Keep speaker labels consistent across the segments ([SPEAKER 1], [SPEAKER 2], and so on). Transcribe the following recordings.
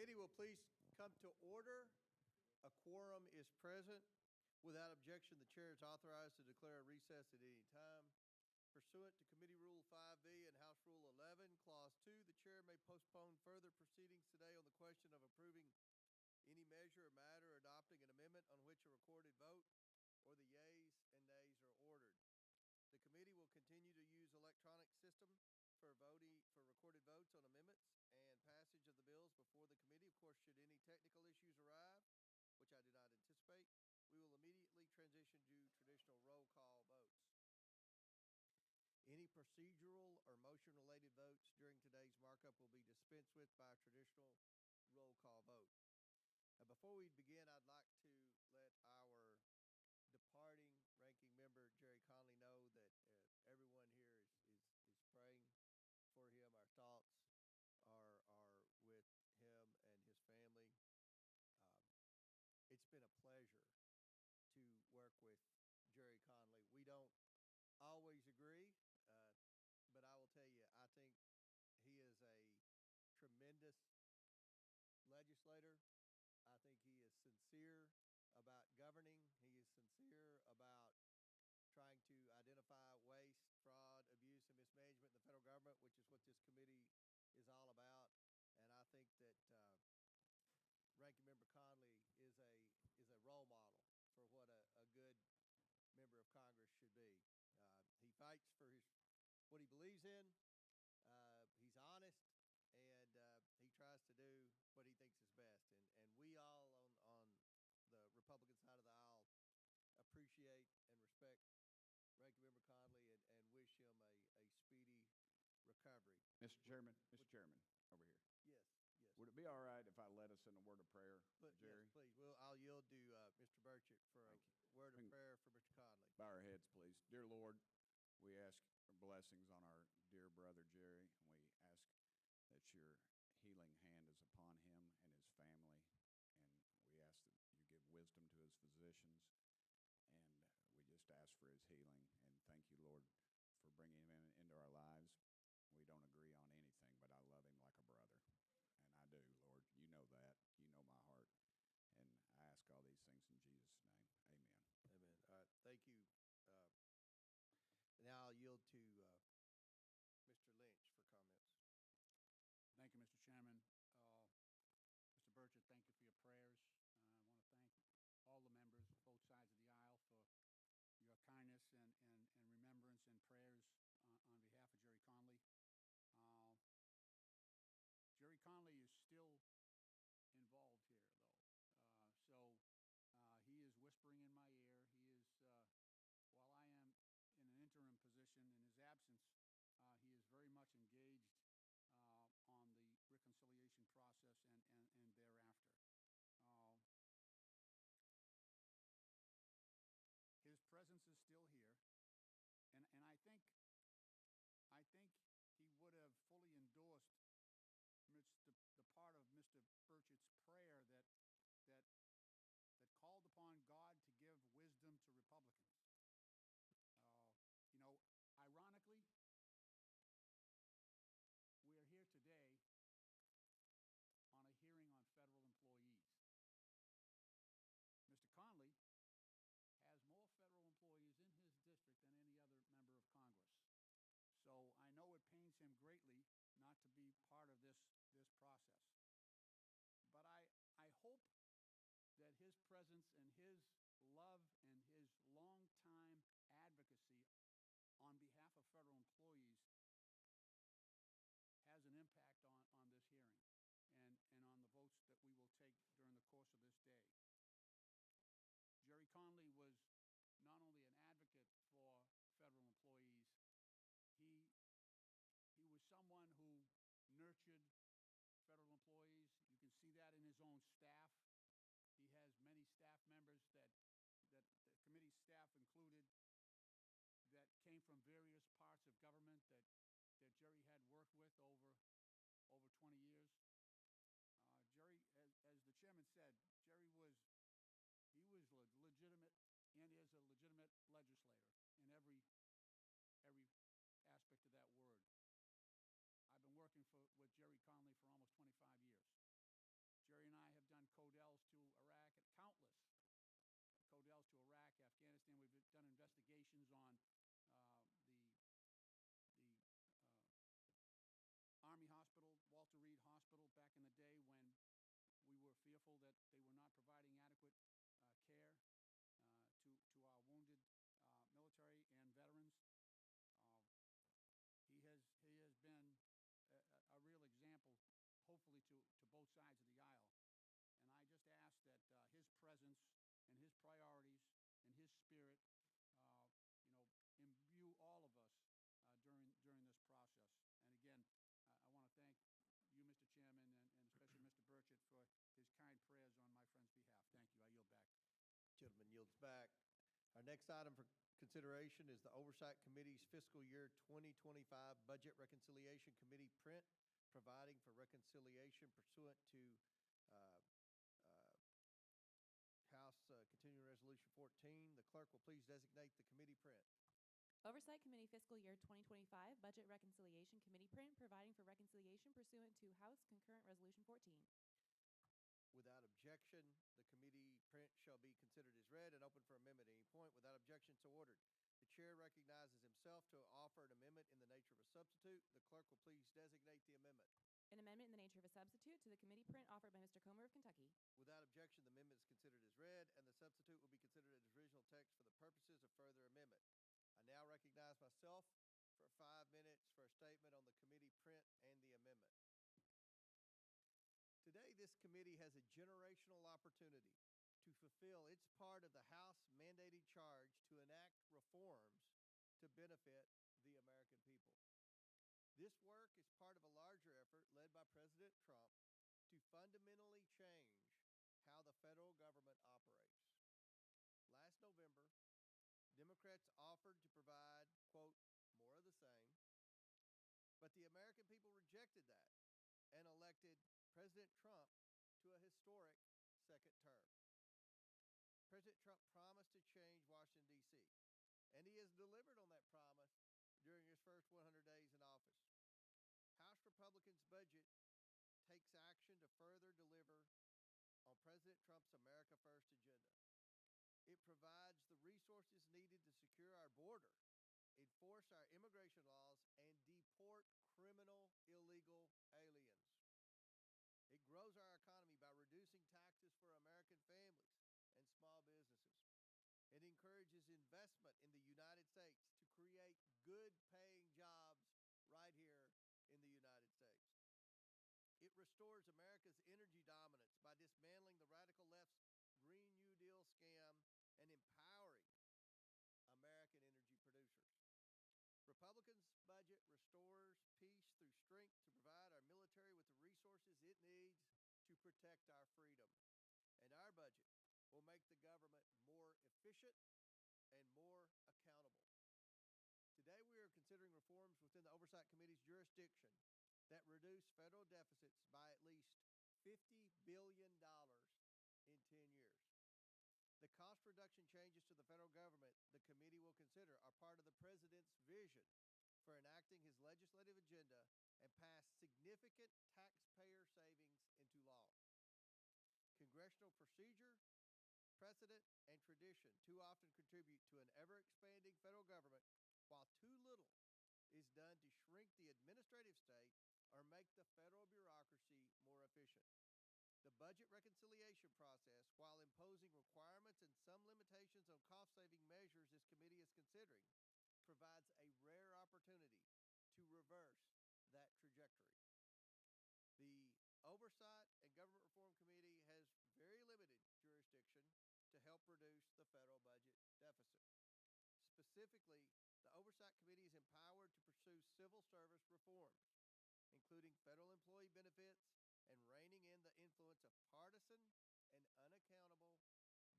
[SPEAKER 1] committee will please come to order. A quorum is present. Without objection, the chair is authorized to declare a recess at any time. Pursuant to Committee Rule 5B and House Rule 11, Clause 2, the chair may postpone further proceedings today on the question of approving any measure or matter, adopting an amendment on which a recorded vote or the yeas and nays are ordered. The committee will continue to use electronic system for recorded votes on amendments and passage of the bills before the committee. Of course, should any technical issues arrive, which I do not anticipate, we will immediately transition to traditional roll call votes. Any procedural or motion-related votes during today's markup will be dispensed with by a traditional roll call vote. Now, before we begin, I'd like to let our departing ranking member, Jerry Conley, know that everyone here is praying for him. Our thoughts are with him and his family. It's been a pleasure to work with Jerry Conley. We don't always agree, but I will tell you, I think he is a tremendous legislator. I think he is sincere about governing. He is sincere about trying to identify waste, fraud, abuse, and mismanagement in the federal government, which is what this committee is all about. And I think that Ranking Member Conley is a role model for what a good member of Congress should be. He fights for what he believes in. He's honest, and he tries to do what he thinks is best. And we all on the Republican side of the aisle appreciate and respect Ranking Member Conley and wish him a speedy recovery.
[SPEAKER 2] Mr. Chairman, over here.
[SPEAKER 1] Yes.
[SPEAKER 2] Would it be all right if I led us in a word of prayer, Jerry?
[SPEAKER 1] Yes, please. I'll yield to Mr. Burchett for a word of prayer for Mr. Conley.
[SPEAKER 2] Bow our heads, please. Dear Lord, we ask blessings on our dear brother Jerry, and we ask that your healing hand is upon him and his family, and we ask that you give wisdom to his physicians, and we just ask for his healing. And thank you, Lord, for bringing him into our lives. We don't agree on anything, but I love him like a brother, and I do, Lord. You know that. You know my heart, and I ask all these things in Jesus' name. Amen.
[SPEAKER 1] Amen. All right. Thank you. Now I'll yield to Mr. Lynch for comments.
[SPEAKER 3] Thank you, Mr. Chairman. Mr. Burchett, thank you for your prayers. I want to thank all the members, both sides of the aisle, for your kindness and remembrance and prayers on behalf of Jerry Conley. Jerry Conley is still involved here, though. He is whispering in my ear. He is, while I am in an interim position in his absence, he is very much engaged on the reconciliation process and thereafter. His presence is still here, and I think he would have fully endorsed the part of Mr. Burchett's prayer that called upon God to give wisdom to Republicans. Ironically, we are here today on a hearing on federal employees. Mr. Conley has more federal employees in his district than any other member of Congress. So I know it pains him greatly not to be part of this process. But I hope that his presence and his love and his long-time advocacy on behalf of federal employees has an impact on this hearing and on the votes that we will take during the course of this day. Jerry Conley was not only an advocate for federal employees, he was someone who nurtured federal employees. You can see that in his own staff. He has many staff members that the committee staff included that came from various parts of government that Jerry had worked with over 20 years. Jerry, as the chairman said, Jerry was legitimate and is a legitimate legislator in every aspect of that word. I've been working with Jerry Conley for almost 25 years. Codels to Iraq, and countless Codels to Iraq, Afghanistan. We've done investigations on the Army Hospital, Walter Reed Hospital, back in the day when we were fearful that they were not providing adequate care to our wounded military and veterans. He has been a real example, hopefully, to both sides of the aisle. And I just ask that his presence and his priorities and his spirit, imbue all of us during this process. And again, I want to thank you, Mr. Chairman, and especially Mr. Burchett, for his kind prayers on my friend's behalf. Thank you. I yield back.
[SPEAKER 1] Gentleman yields back. Our next item for consideration is the Oversight Committee's fiscal year 2025 Budget Reconciliation Committee print, providing for reconciliation pursuant to House Continuing Resolution 14. The clerk will please designate the committee print.
[SPEAKER 4] Oversight Committee Fiscal Year 2025 Budget Reconciliation Committee print, providing for reconciliation pursuant to House Concurrent Resolution 14.
[SPEAKER 1] Without objection, the committee print shall be considered as read and open for amendment at any point. Without objection, so ordered. The chair recognizes himself to offer an amendment in the nature of a substitute. The clerk will please designate the amendment.
[SPEAKER 4] An amendment in the nature of a substitute to the committee print offered by Mr. Comer of Kentucky.
[SPEAKER 1] Without objection, the amendment is considered as read, and the substitute will be considered as original text for the purposes of further amendment. I now recognize myself for 5 minutes for a statement on the committee print and the amendment. Today, this committee has a generational opportunity to fulfill its part of the House-mandated charge to enact reforms to benefit the American people. This work is part of a larger effort led by President Trump to fundamentally change how the federal government operates. Last November, Democrats offered to provide, quote, more of the same, but the American people rejected that and elected President Trump to a historic second term. President Trump promised to change Washington, D.C., and he has delivered on that promise during his first 100 days in office. House Republicans' budget takes action to further deliver on President Trump's America First agenda. It provides the resources needed to secure our border, enforce our immigration laws, and deport criminal illegal aliens. It grows our economy by reducing taxes for American families and small businesses. It encourages investment in the United States to create good-paying jobs right here in the United States. It restores America's energy dominance by dismantling the radical left's Green New Deal scam and empowering American energy producers. Republicans' budget restores peace through strength to provide our military with the resources it needs to protect our freedom. And our budget will make the government more efficient and more accountable. Today we are considering reforms within the Oversight Committee's jurisdiction that reduce federal deficits by at least $50 billion in 10 years. The cost reduction changes to the federal government the committee will consider are part of the president's vision for enacting his legislative agenda and pass significant taxpayer savings into law. Congressional procedure, precedent, and tradition too often contribute to an ever-expanding federal government, while too little is done to shrink the administrative state or make the federal bureaucracy more efficient. The budget reconciliation process, while imposing requirements and some limitations on cost-saving measures this committee is considering, provides a rare opportunity to reverse that trajectory. The Oversight and Government Reform Committee has very limited jurisdiction to help reduce the federal budget deficit. Specifically, the Oversight Committee is empowered to pursue civil service reforms, including federal employee benefits and reining in the influence of partisan and unaccountable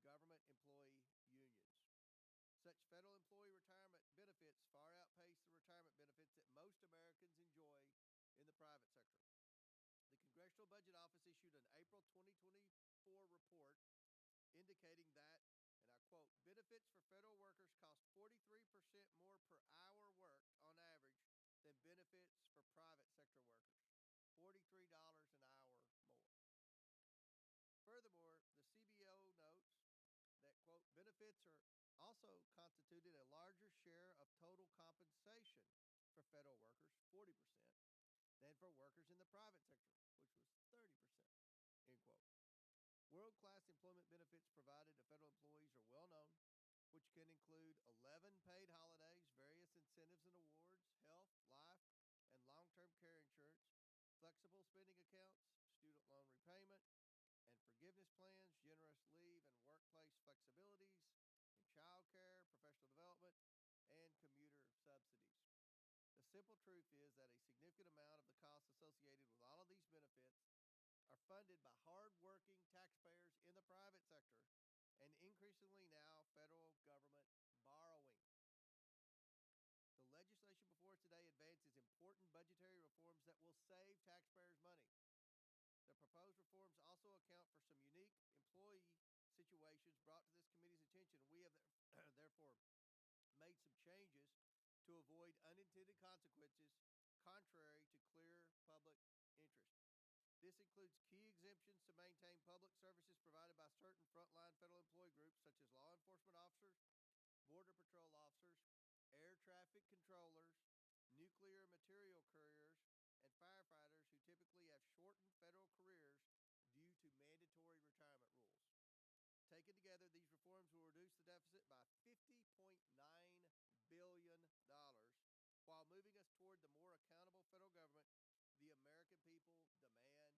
[SPEAKER 1] government employee unions. Such federal employee retirement benefits far outpace the retirement benefits that most Americans enjoy in the private sector. The Congressional Budget Office issued an April 2024 report indicating that, and I quote, benefits for federal workers cost 43% more per hour worked on average than benefits for private sector workers. $43 an hour more. Furthermore, benefits are also constituted a larger share of total compensation for federal workers, 40%, than for workers in the private sector, which was 30%, end quote. World-class employment benefits provided to federal employees are well known, which can include 11 paid holidays, various incentives and awards, health, life, and long-term care insurance, flexible spending accounts, student loan repayment, and forgiveness plans, generous leave and workplace flexibilities, and child care, professional development, and commuter subsidies. The simple truth is that a significant amount of the costs associated with all of these benefits are funded by hard-working taxpayers in the private sector and increasingly now federal government borrowing. The legislation before us today advances important budgetary reforms that will save taxpayers money. The proposed reforms also account for some unique employee situations brought to this committee's attention. We have therefore made some changes to avoid unintended consequences contrary to clear public interest. This includes key exemptions to maintain public services provided by certain frontline federal employee groups such as law enforcement officers, border patrol officers, air traffic controllers, nuclear material couriers, and firefighters who typically have shortened federal careers due to mandatory retirement rules. Taken together, these reforms will reduce the deficit by $50.9 billion while moving us toward the more accountable federal government the American people demand and deserve.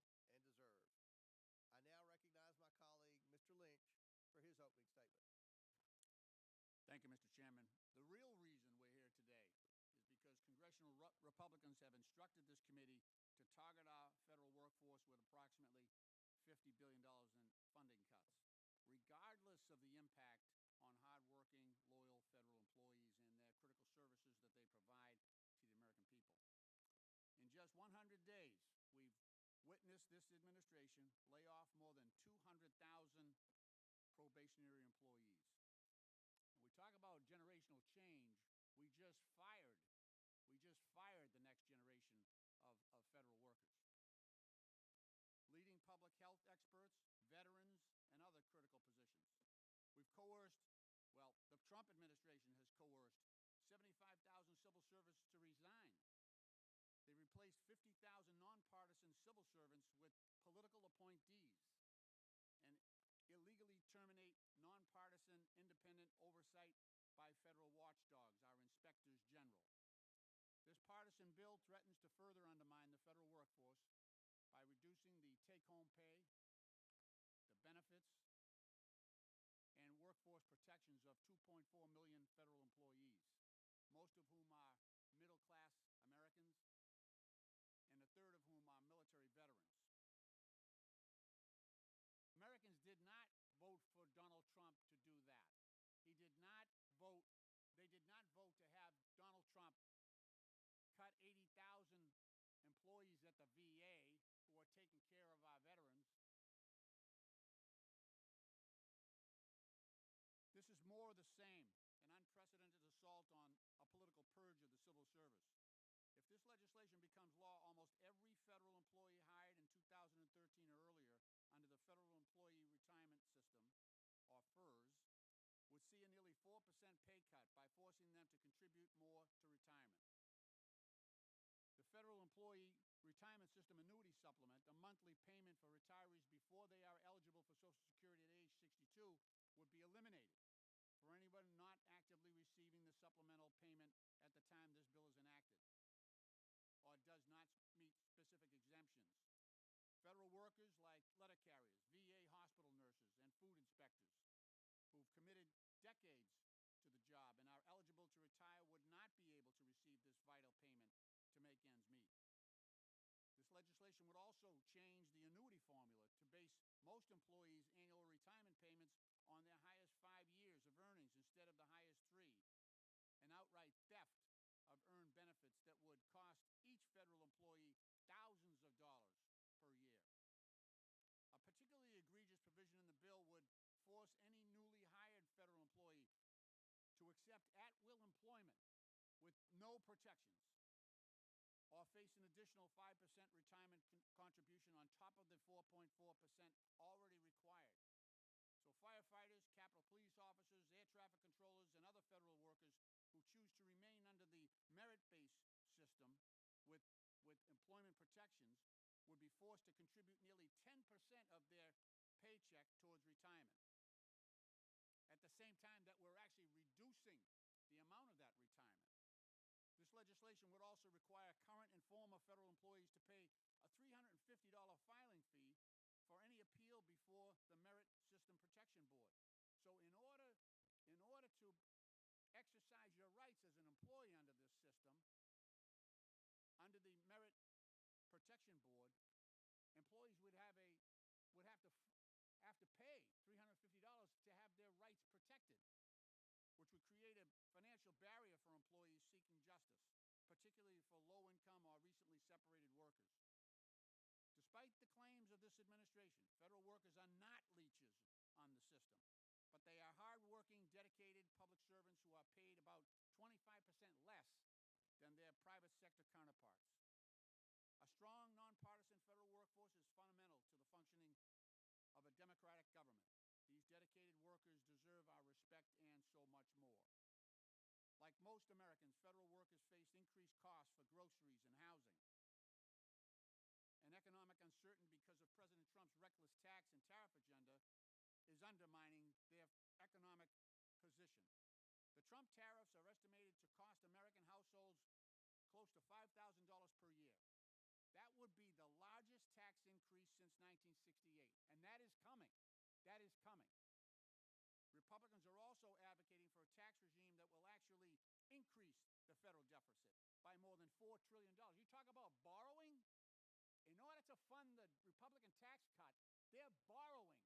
[SPEAKER 1] I now recognize my colleague, Mr. Lynch, for his opening statement.
[SPEAKER 3] Thank you, Mr. Chairman. The real reason we're here today is because congressional Republicans have instructed this committee to target our federal workforce with approximately $50 billion in funding cuts, regardless of the impact on hardworking, loyal federal employees and their critical services that they provide to the American people. In just 100 days, we've witnessed this administration lay off more than 200,000 probationary employees. When we talk about generational change, we just fired the next generation of federal workers. Leading public health experts, veterans, and other critical positions. We've coerced, well, the Trump administration has coerced 75,000 civil servants to resign. They replaced 50,000 nonpartisan civil servants with political appointees and illegally terminate nonpartisan independent oversight by federal watchdogs, our inspectors general. This partisan bill threatens to further undermine the federal workforce by reducing the take-home pay, the benefits, and workforce protections of 2.4 million federal employees, most of whom are middle-class Americans, and a third of whom are military veterans. Americans did not vote for Donald Trump to do that. They did not vote to have Donald Trump cut 80,000 employees at the VA who are taking care of our veterans. This is more of the same, an unprecedented assault on a political purge of the civil service. If this legislation becomes law, almost every federal employee hired in 2013 or earlier under the Federal Employee Retirement System, or FERS, would see a nearly 4% pay cut by forcing them to contribute more to retirement. The Federal Employee Retirement System Annuity Supplement, a monthly payment for retirees before they are eligible for Social Security at age 62, would be eliminated for anyone not actively receiving the supplemental payment at the time this bill is enacted, or does not meet specific exemptions. Federal workers like letter carriers, VA hospital nurses, and food inspectors who've committed decades to the job and are eligible to retire would not be able to receive this vital payment to make ends meet. This legislation would also change the annuity formula to base most employees' annual retirement payments on their highest 5 years of earnings instead of the highest 3, an outright theft of earned benefits that would cost each federal employee thousands of dollars per year. A particularly egregious provision in the bill would force any newly hired federal employee to accept at-will employment with no protections or face an additional 5% retirement contribution on top of the 4.4% already required. So firefighters, Capitol Police officers, air traffic controllers, and other federal workers who choose to remain under the merit-based system with employment protections would be forced to contribute nearly 10% of their paycheck towards retirement. At the same time that we're actually reducing the amount of that retirement. This legislation would also require current and former federal employees to pay a $350 filing fee for any appeal before the Merit System Protection Board. So in order to exercise your rights as an employee under this system, under the Merit Protection Board, employees would have to pay $350 to have their rights protected, which would create a financial barrier for employees seeking justice, particularly for low-income or recently separated workers. Despite the claims of this administration, federal workers are not leeches on the system, but they are hardworking, dedicated public servants who are paid about 25% less than their private sector counterparts. A strong, nonpartisan federal workforce is fundamental to the functioning of a democratic government. These dedicated workers deserve our respect and so much more. Like most Americans, federal workers face increased costs for groceries and housing. And economic uncertainty because of President Trump's reckless tax and tariff agenda is undermining their economic position. The Trump tariffs are estimated to cost American households close to $5,000 per year. That would be the largest tax increase since 1968, and that is coming. That is coming. Republicans are also advocating for a tax regime that will actually increase the federal deficit by more than $4 trillion. You talk about borrowing? In order to fund the Republican tax cut, they're borrowing.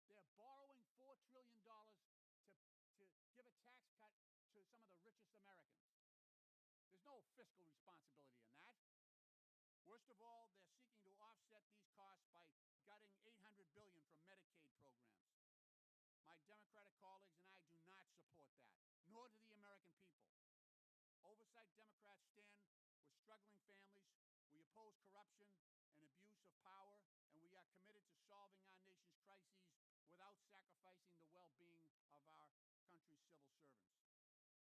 [SPEAKER 3] They're borrowing $4 trillion to give a tax cut to some of the richest Americans. There's no fiscal responsibility in that. Worst of all, they're seeking to offset these costs by gutting $800 billion from Medicaid programs. My Democratic colleagues and I do not support that, nor do the American people. Oversight Democrats stand with struggling families. We oppose corruption and abuse of power, and we are committed to solving our nation's crises without sacrificing the well-being of our country's civil servants.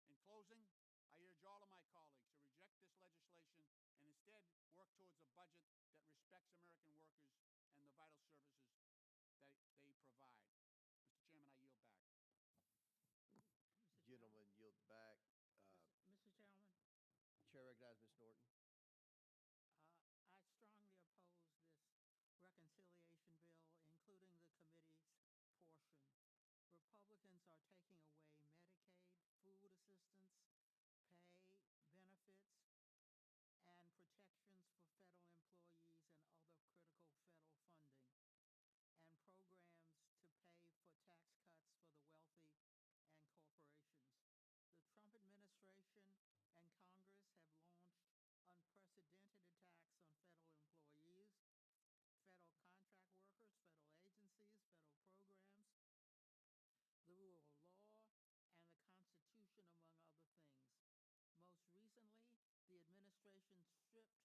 [SPEAKER 3] In closing, I urge all of my colleagues to reject this legislation and instead work towards a budget that respects American workers and the vital services that they provide. Mr. Chairman, I yield back.
[SPEAKER 1] Gentleman yields back.
[SPEAKER 5] Mr. Chairman,
[SPEAKER 1] Chair recognizes Ms. Norton.
[SPEAKER 5] I strongly oppose this reconciliation bill, including the committee's portion. Republicans are taking away Medicaid, food assistance, pay, benefits, and protections for federal employees and other critical federal funding, and programs to pay for tax cuts for the wealthy and corporations. The Trump administration and Congress have launched unprecedented attacks on federal employees, federal contract workers, federal agencies, federal programs, the rule of law, and the Constitution, among other things. Most recently, the administration stripped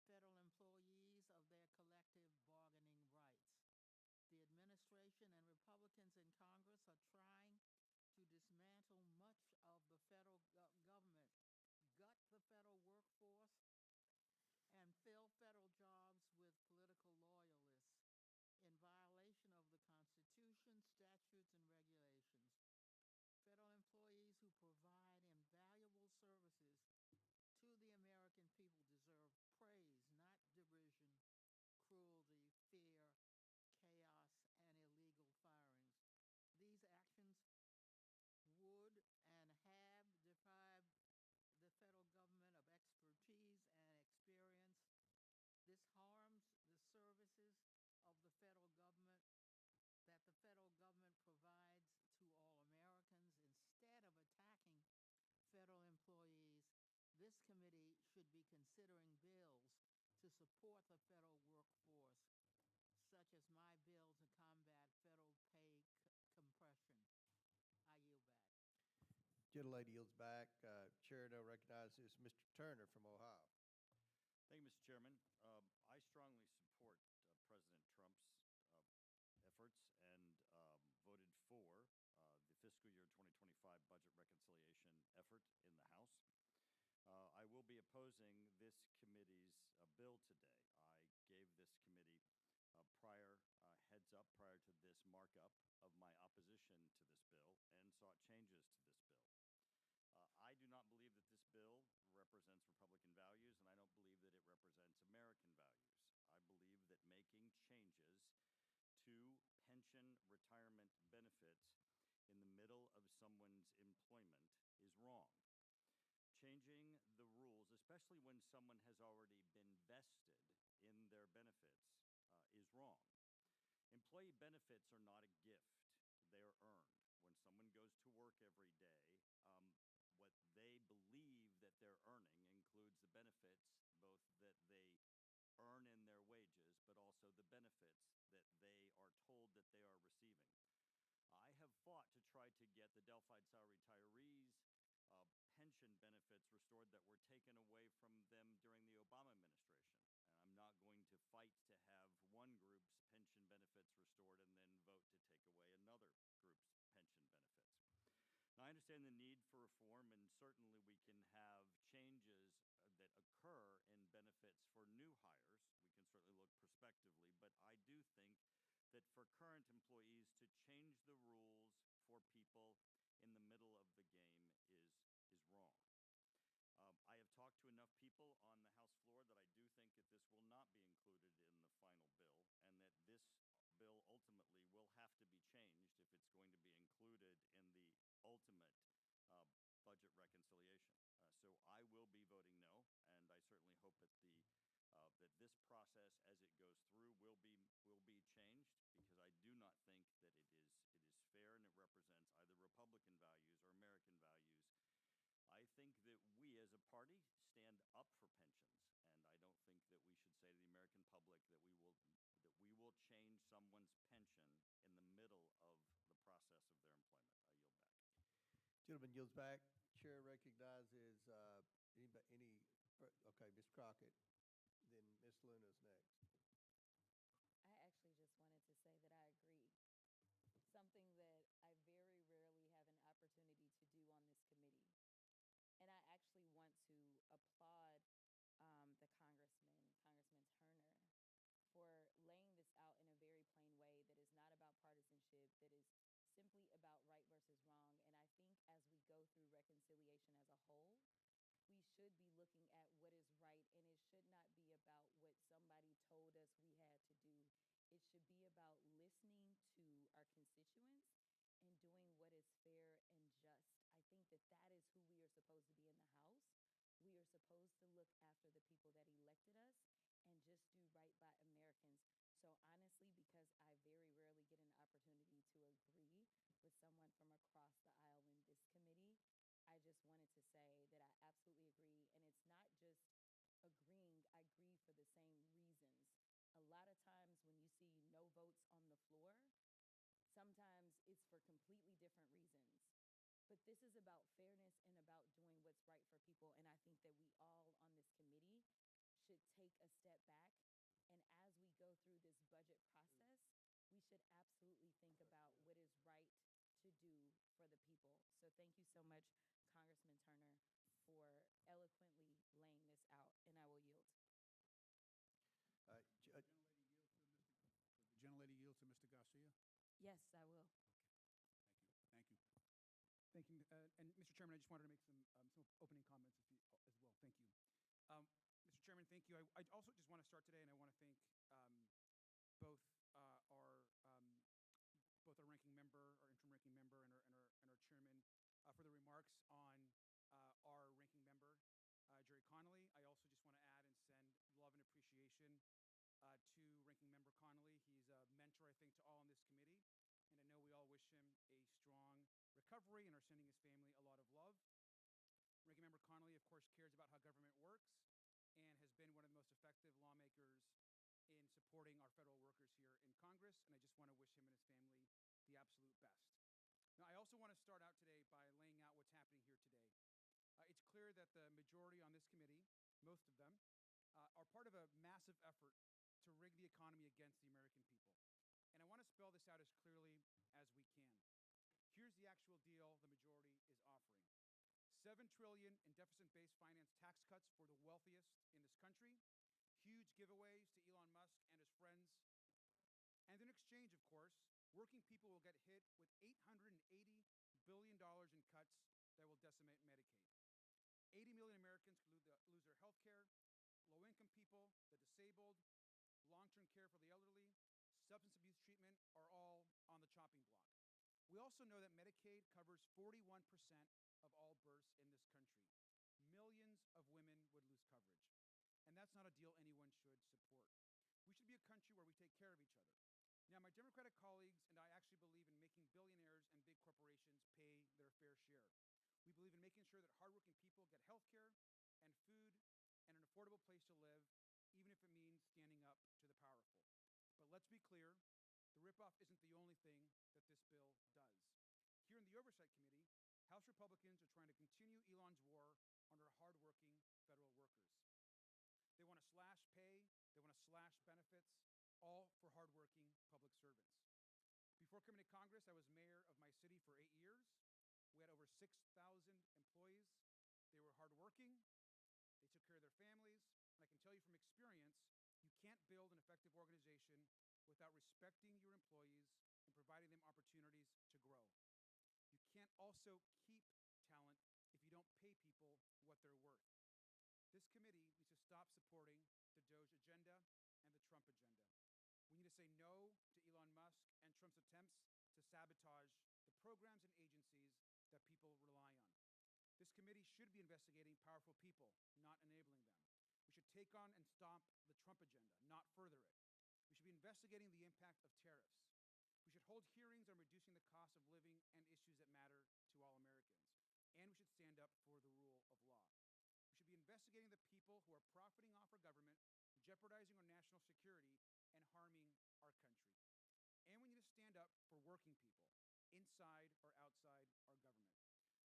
[SPEAKER 5] federal employees of their collective bargaining rights. The administration and Republicans in Congress are trying to dismantle much of the federal government, gut the federal workforce, and fill federal jobs with political loyalists in violation of the Constitution, statutes, and regulations. Federal employees who provide invaluable services to the American people deserve praise, not derision, cruelty, fear, chaos, and illegal firings. These actions would and have deprived the federal government of expertise and experience. This harms the services of the federal government that the federal government provides to all Americans. Instead of attacking federal employees, this committee should be considering bills to support the federal workforce, such as my bill to combat federal pay compression. I yield back.
[SPEAKER 1] Gentlelady yields back. Chair now recognizes Mr. Turner from Ohio.
[SPEAKER 6] Thank you, Mr. Chairman. I strongly support President Trump's efforts, and voted for the fiscal year 2025 budget reconciliation effort in the House. I will be opposing this committee's bill today. I gave this committee prior heads up prior to this markup of my opposition to this bill and sought changes to this bill. I do not believe that this bill represents Republican values, and I don't believe that it represents American values. I believe that making changes to pension retirement benefits in the middle of someone's employment is wrong. Changing the rules, especially when someone has already been vested in their benefits, is wrong. Employee benefits are not a gift. They are earned. When someone goes to work every day, what they believe that they're earning includes the benefits both that they earn in their wages, but also the benefits that they are told that they are receiving. I have fought to try to get the Delphi salary retirees pension benefits restored that were taken away from them during the Obama administration. And I'm not going to fight to have one group's pension benefits restored and then vote to take away another group's pension benefits. Now, I understand the need for reform, and certainly we can have changes that occur in benefits for new hires. We can certainly look prospectively, but I do think that for current employees to change the rules for people in the middle of the game is wrong. I have talked to enough people on the House floor that I do think that this will not be included in the final bill, and that this bill ultimately will have to be changed if it's going to be included in the ultimate budget reconciliation. So I will be voting no, and I certainly hope that that this process, as it goes through, will be changed, because I do not think that it is fair and it represents either Republican values or American values. I think that we as a party stand up for pensions, and I don't think that we should say to the American public that we will change someone's pension in the middle of the process of their employment. I yield back.
[SPEAKER 1] Gentleman yields back. Chair recognizes okay, Ms. Crockett, then Ms. Luna's next.
[SPEAKER 7] I actually just wanted to say that I agree. Something that I very rarely have an opportunity to do on this committee. And I actually want to applaud the Congressman Turner, for laying this out in a very plain way that is not about partisanship, that is simply about right versus wrong. And I think as we go through reconciliation as a whole, we should be looking at what is right, and it should not be about what somebody told us we had to do. It should be about listening to our constituents and doing what is fair and just. I think that that is who we are supposed to be in the House. We are supposed to look after the people that elected us and just do right by Americans. So honestly, because I very rarely get an opportunity to agree with someone from across the aisle in this committee, I just wanted to say that I absolutely agree. And it's not just agreeing, I agree for the same reasons. A lot of times when you see no votes on the floor, sometimes it's for completely different reasons. But this is about fairness and about doing what's right for people. And I think that we all on this committee should take a step back. And as we go through this budget process, we should absolutely think about what is right to do for the people. So thank you so much, Congressman Turner, for eloquently laying this out, and I will yield.
[SPEAKER 3] The gentlelady yield to Mr. Garcia?
[SPEAKER 7] Yes, I will.
[SPEAKER 3] Okay. Thank you. Thank you. And Mr. Chairman, I just wanted to make some opening comments as well. Thank you. Mr. Chairman, thank you. I also just want to start today, and I want to thank both our ranking member, our interim ranking member, and our chairman for the remarks on our ranking member, Jerry Connolly. I also just want to add and send love and appreciation to ranking member Connolly. He's a mentor, I think, to all on this committee, and I know we all wish him a strong recovery and are sending his family a lot of love. Ranking member Connolly, of course, cares about how government works and has been one of the most effective lawmakers in supporting our federal workers here in Congress, and I just want to wish him and his family the absolute best. Now, I also want to start out today by laying out what's happening here today. It's clear that the majority on this committee, most of them, are part of a massive effort to rig the economy against the American people. And I want to spell this out as clearly as we can. Here's the actual deal the majority is offering. $7 trillion in deficit-based finance tax cuts for the wealthiest in this country, huge giveaways to Elon Musk and his friends, and in exchange, of course, working people will get hit with $880 billion in cuts that will decimate Medicaid. 80 million Americans could lose their health care, low-income people, the disabled, long-term care for the elderly, substance abuse treatment are all on the chopping block. We also know that Medicaid covers 41% of all births in this country. Millions of women would lose coverage. And that's not a deal anyone should support. We should be a country where we take care of each other. Now, my Democratic colleagues and I actually believe in making billionaires and big corporations pay their fair share. We believe in making sure that hardworking people get health care and food and an affordable place to live, even if it means standing up to the powerful. But let's be clear, the ripoff isn't the only thing that this bill does. Here in the Oversight Committee, House Republicans are trying to continue Elon's war on our hardworking federal workers. They want to slash pay, they want to slash benefits, all for hardworking public servants. Before coming to Congress, I was mayor of my city for 8 years. We had over 6,000 employees. They were hardworking. They took care of their families. And I can tell you from experience, you can't build an effective organization without respecting your employees and providing them opportunities to grow. You can't also keep talent if you don't pay people what they're worth. This committee needs to stop supporting the DOGE agenda and the Trump agenda. We need to say no to Elon Musk and Trump's attempts to sabotage the programs and agencies that people rely on. This committee should be investigating powerful people, not enabling them. We should take on and stop the Trump agenda, not further it. We should be investigating the impact of tariffs. We should hold hearings on reducing the cost of living and issues that matter to all Americans. And we should stand up for the rule of law. We should be investigating the people who are profiting off our government, jeopardizing our national security, and harming our country. And we need to stand up for working people, inside or outside our government.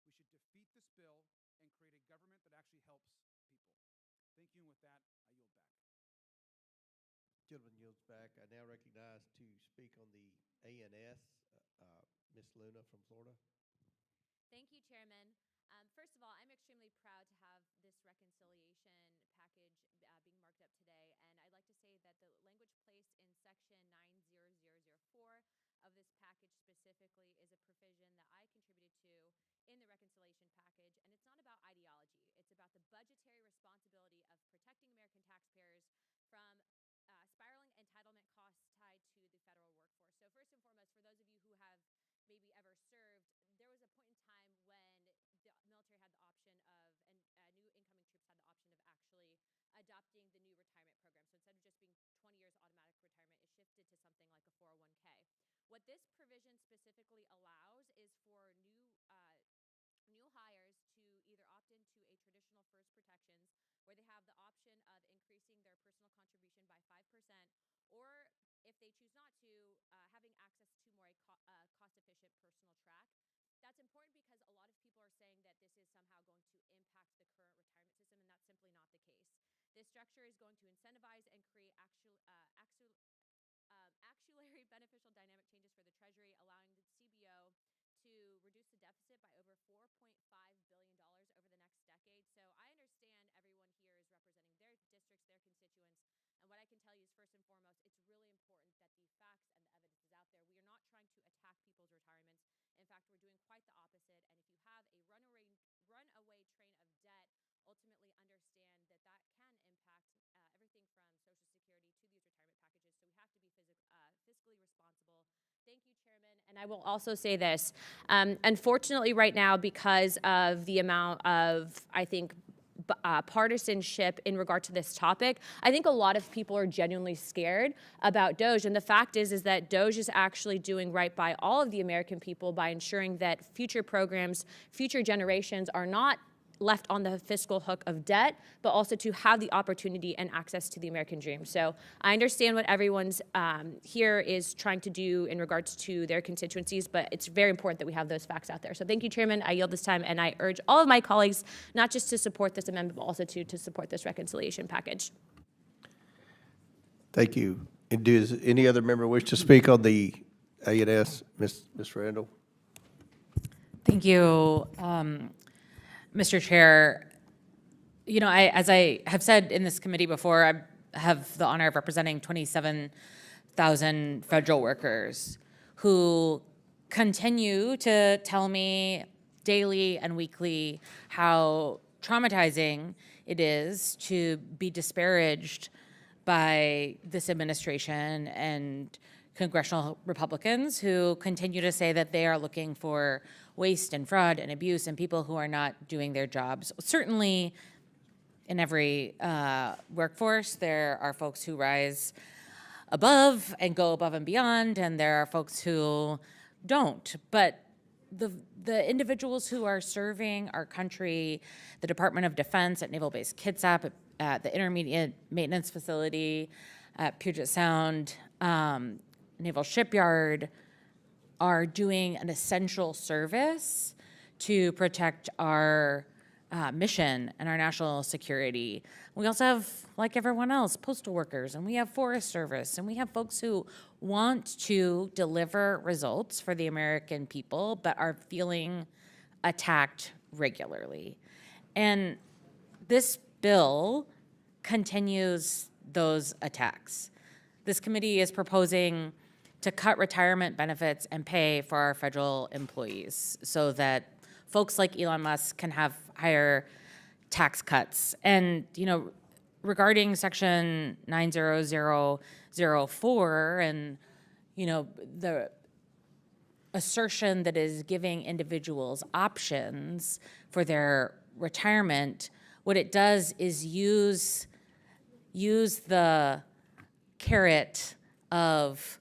[SPEAKER 3] We should defeat this bill and create a government that actually helps people. Thank you, and with that, I yield back.
[SPEAKER 1] Gentleman yields back. I now recognize to speak on the ANS, Ms. Luna from Florida.
[SPEAKER 8] Thank you, Chairman. First of all, I'm extremely proud to have this reconciliation package being marked up today, and I'd like to say that the language placed in Section 90004 of this package specifically is a provision that I contributed to in the reconciliation package, and it's not about ideology. It's about the budgetary responsibility of protecting American taxpayers from spiraling entitlement costs tied to the federal workforce. So first and foremost, for those of you who have maybe ever served, there was a point in time when the military had the option of, and new incoming troops had the option of actually adopting the new retirement program. So instead of just being 20 years automatic retirement, it shifted to something like a 401k. What this provision specifically allows is for new hires to either opt into a traditional first protections, where they have the option of increasing their personal contribution by 5%, or if they choose not to, having access to more cost-efficient personal track. That's important because a lot of people are saying that this is somehow going to impact the current retirement system, and that's simply not the case. This structure is going to incentivize and create actuary beneficial dynamic changes for the Treasury, allowing the CBO to reduce the deficit by over $4.5 billion over the next decade. So I understand everyone here is representing their districts, their constituents, and what I can tell you is, first and foremost, it's really important that the facts and the evidence is out there. We are not trying to attack people's retirements. In fact, we're doing quite the opposite. And if you have a runaway train of debt, ultimately understand that that can impact everything from Social Security to these retirement packages. So we have to be fiscally responsible. Thank you, Chairman. And I will also say this. Unfortunately, right now, because of the amount of, I think, partisanship in regard to this topic, I think a lot of people are genuinely scared about DOGE. And the fact is that DOGE is actually doing right by all of the American people by ensuring that future programs, future generations are not left on the fiscal hook of debt, but also to have the opportunity and access to the American dream. So I understand what everyone's here is trying to do in regards to their constituencies, but it's very important that we have those facts out there. So thank you, Chairman. I yield this time, and I urge all of my colleagues not just to support this amendment, but also to support this reconciliation package.
[SPEAKER 1] Thank you. And does any other member wish to speak on the A&S, Ms. Randall.
[SPEAKER 9] Thank you, Mr. Chair. You know, as I have said in this committee before, I have the honor of representing 27,000 federal workers who continue to tell me daily and weekly how traumatizing it is to be disparaged by this administration and congressional Republicans who continue to say that they are looking for waste and fraud and abuse and people who are not doing their jobs. Certainly, in every workforce, there are folks who rise above and go above and beyond, and there are folks who don't. But the individuals who are serving our country, the Department of Defense at Naval Base Kitsap, at the Intermediate Maintenance Facility at Puget Sound, Naval Shipyard, are doing an essential service to protect our mission and our national security. We also have, like everyone else, postal workers, and we have Forest Service, and we have folks who want to deliver results for the American people, but are feeling attacked regularly. And this bill continues those attacks. This committee is proposing to cut retirement benefits and pay for our federal employees so that folks like Elon Musk can have higher tax cuts. And, you know, regarding Section 90004 and, you know, the assertion that is giving individuals options for their retirement, what it does is use the carrot of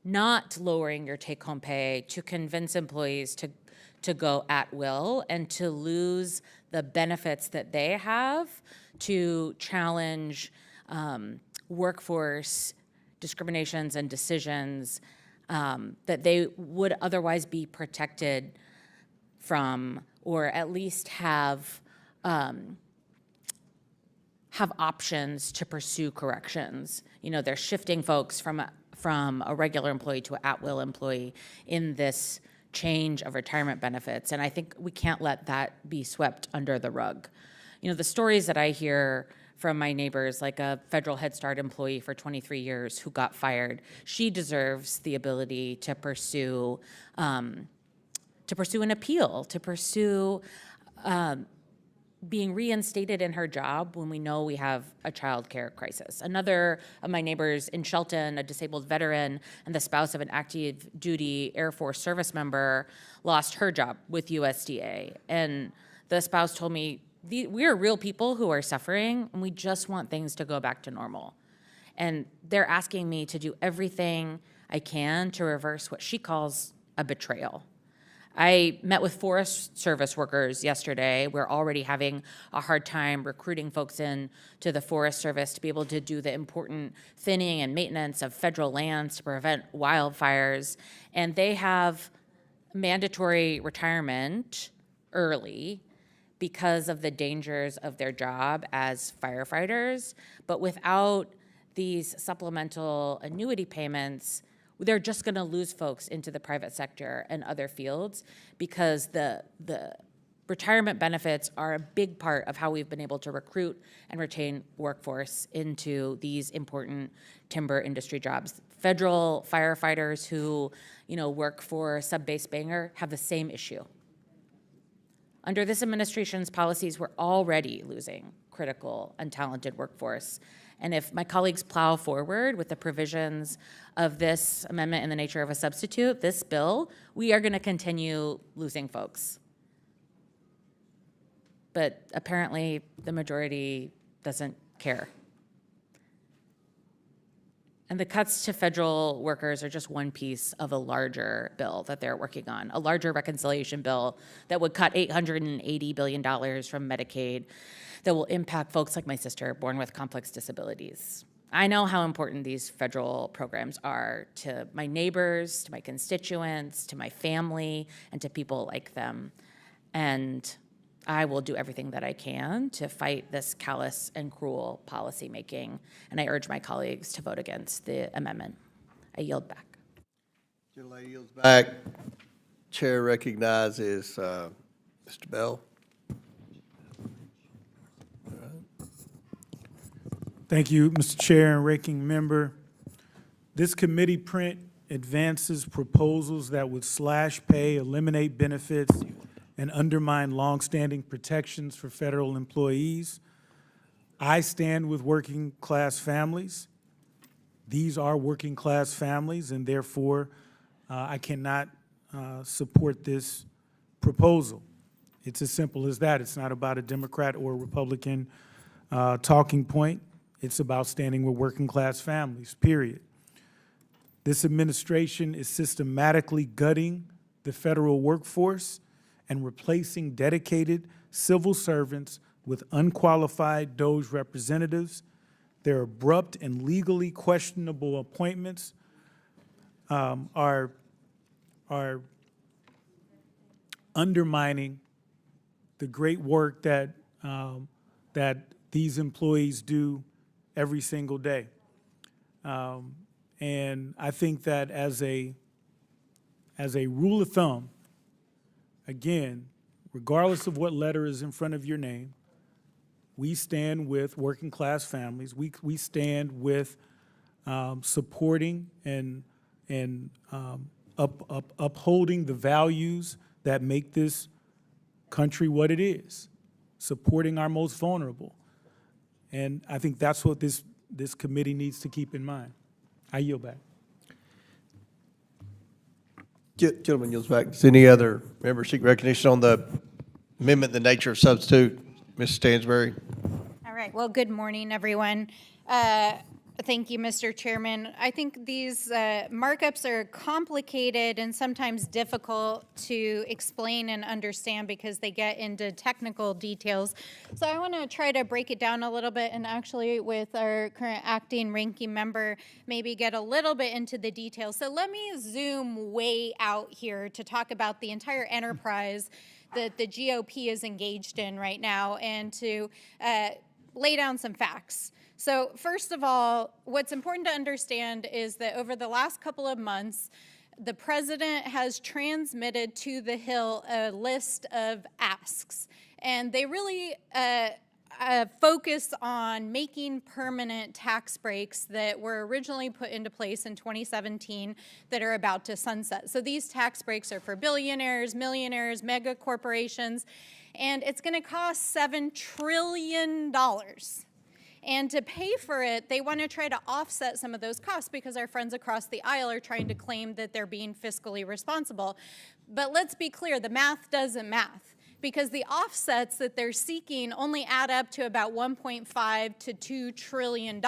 [SPEAKER 9] not lowering your take-home pay to convince employees to go at will and to lose the benefits that they have to challenge workforce discriminations and decisions that they would otherwise be protected from, or at least have options to pursue corrections. You know, they're shifting folks from a regular employee to an at-will employee in this change of retirement benefits. And I think we can't let that be swept under the rug. You know, the stories that I hear from my neighbors, like a federal Head Start employee for 23 years who got fired, she deserves the ability to pursue an appeal, to pursue being reinstated in her job when we know we have a child care crisis. Another of my neighbors in Shelton, a disabled veteran and the spouse of an active duty Air Force service member, lost her job with USDA. And the spouse told me, we are real people who are suffering, and we just want things to go back to normal. And they're asking me to do everything I can to reverse what she calls a betrayal. I met with Forest Service workers yesterday. We're already having a hard time recruiting folks in to the Forest Service to be able to do the important thinning and maintenance of federal lands to prevent wildfires. And they have mandatory retirement early because of the dangers of their job as firefighters. But without these supplemental annuity payments, they're just going to lose folks into the private sector and other fields because the retirement benefits are a big part of how we've been able to recruit and retain workforce into these important timber industry jobs. Federal firefighters who, you know, work for Sub-Base Bangor have the same issue. Under this administration's policies, we're already losing critical and talented workforce. And if my colleagues plow forward with the provisions of this amendment in the nature of a substitute, this bill, we are going to continue losing folks. But apparently the majority doesn't care. And the cuts to federal workers are just one piece of a larger bill that they're working on, a larger reconciliation bill that would cut $880 billion from Medicaid that will impact folks like my sister born with complex disabilities. I know how important these federal programs are to my neighbors, to my constituents, to my family, and to people like them. And I will do everything that I can to fight this callous and cruel policymaking, and I urge my colleagues to vote against the amendment. I yield back.
[SPEAKER 1] Gentlelady yields back. Chair recognizes Mr. Bell.
[SPEAKER 10] Thank you, Mr. Chair and Ranking Member. This committee print advances proposals that would slash pay, eliminate benefits, and undermine longstanding protections for federal employees. I stand with working class families. These are working class families, and therefore I cannot support this proposal. It's as simple as that. It's not about a Democrat or a Republican talking point. It's about standing with working class families, period. This administration is systematically gutting the federal workforce and replacing dedicated civil servants with unqualified DOGE representatives. Their abrupt and legally questionable appointments are undermining the great work that these employees do every single day. And I think that as a rule of thumb, again, regardless of what letter is in front of your name, we stand with working class families. We stand with supporting and upholding the values that make this country what it is, supporting our most vulnerable. And I think that's what this committee needs to keep in mind. I yield back.
[SPEAKER 1] Gentleman yields back. Does any other member seek recognition on the amendment, the nature of substitute? Ms. Stansbury.
[SPEAKER 11] All right. Well, good morning, everyone. Thank you, Mr. Chairman. I think these markups are complicated and sometimes difficult to explain and understand because they get into technical details. So I want to try to break it down a little bit and actually with our current acting ranking member, maybe get a little bit into the details. So let me zoom way out here to talk about the entire enterprise that the GOP is engaged in right now and to lay down some facts. So first of all, what's important to understand is that over the last couple of months, the president has transmitted to the Hill a list of asks. And they really focus on making permanent tax breaks that were originally put into place in 2017 that are about to sunset. So these tax breaks are for billionaires, millionaires, mega corporations, and it's going to cost $7 trillion. And to pay for it, they want to try to offset some of those costs because our friends across the aisle are trying to claim that they're being fiscally responsible. But let's be clear, the math doesn't math because the offsets that they're seeking only add up to about $1.5 to $2 trillion.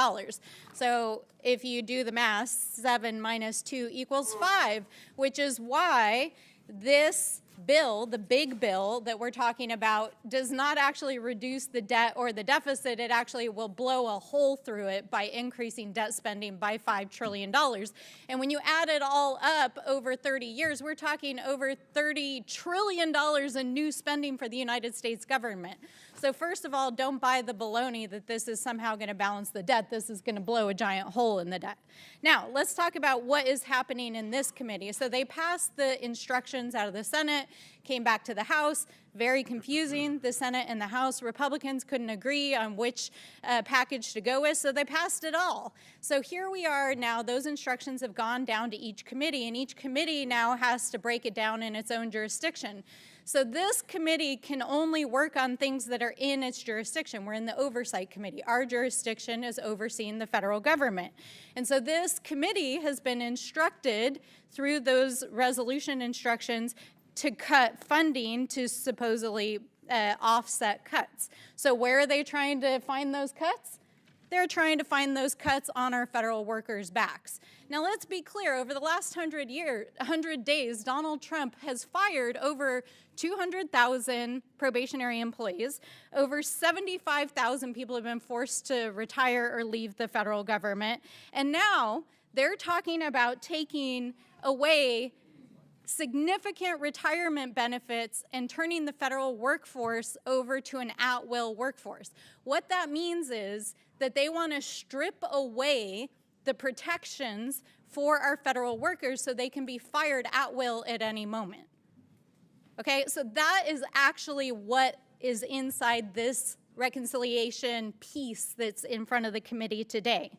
[SPEAKER 11] So if you do the math, 7 minus 2 equals 5, which is why this bill, the big bill that we're talking about, does not actually reduce the debt or the deficit. It actually will blow a hole through it by increasing debt spending by $5 trillion. And when you add it all up over 30 years, we're talking over $30 trillion in new spending for the United States government. So first of all, don't buy the baloney that this is somehow going to balance the debt. This is going to blow a giant hole in the debt. Now, let's talk about what is happening in this committee. So they passed the instructions out of the Senate, came back to the House. Very confusing. The Senate and the House Republicans couldn't agree on which package to go with, so they passed it all. So here we are now. Those instructions have gone down to each committee, and each committee now has to break it down in its own jurisdiction. So this committee can only work on things that are in its jurisdiction. We're in the Oversight Committee. Our jurisdiction is overseeing the federal government. And so this committee has been instructed through those resolution instructions to cut funding to supposedly offset cuts. So where are they trying to find those cuts? They're trying to find those cuts on our federal workers' backs. Now, let's be clear. Over the last 100 days, Donald Trump has fired over 200,000 probationary employees. Over 75,000 people have been forced to retire or leave the federal government. And now they're talking about taking away significant retirement benefits and turning the federal workforce over to an at-will workforce. What that means is that they want to strip away the protections for our federal workers so they can be fired at will at any moment. Okay, so that is actually what is inside this reconciliation piece that's in front of the committee today.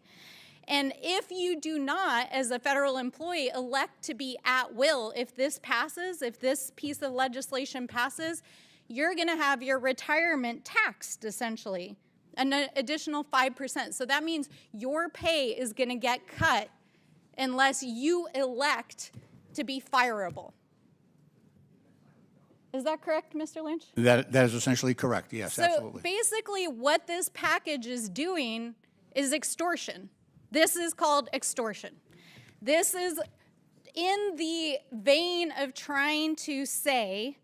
[SPEAKER 11] And if you do not, as a federal employee, elect to be at will, if this passes, if this piece of legislation passes, you're gonna have your retirement taxed, essentially, an additional 5%. So that means your pay is gonna get cut unless you elect to be fireable. Is that correct, Mr. Lynch?
[SPEAKER 12] That is essentially correct, yes,
[SPEAKER 11] so
[SPEAKER 12] absolutely.
[SPEAKER 11] Basically what this package is doing is extortion. This is called extortion. This is in the vein of trying to say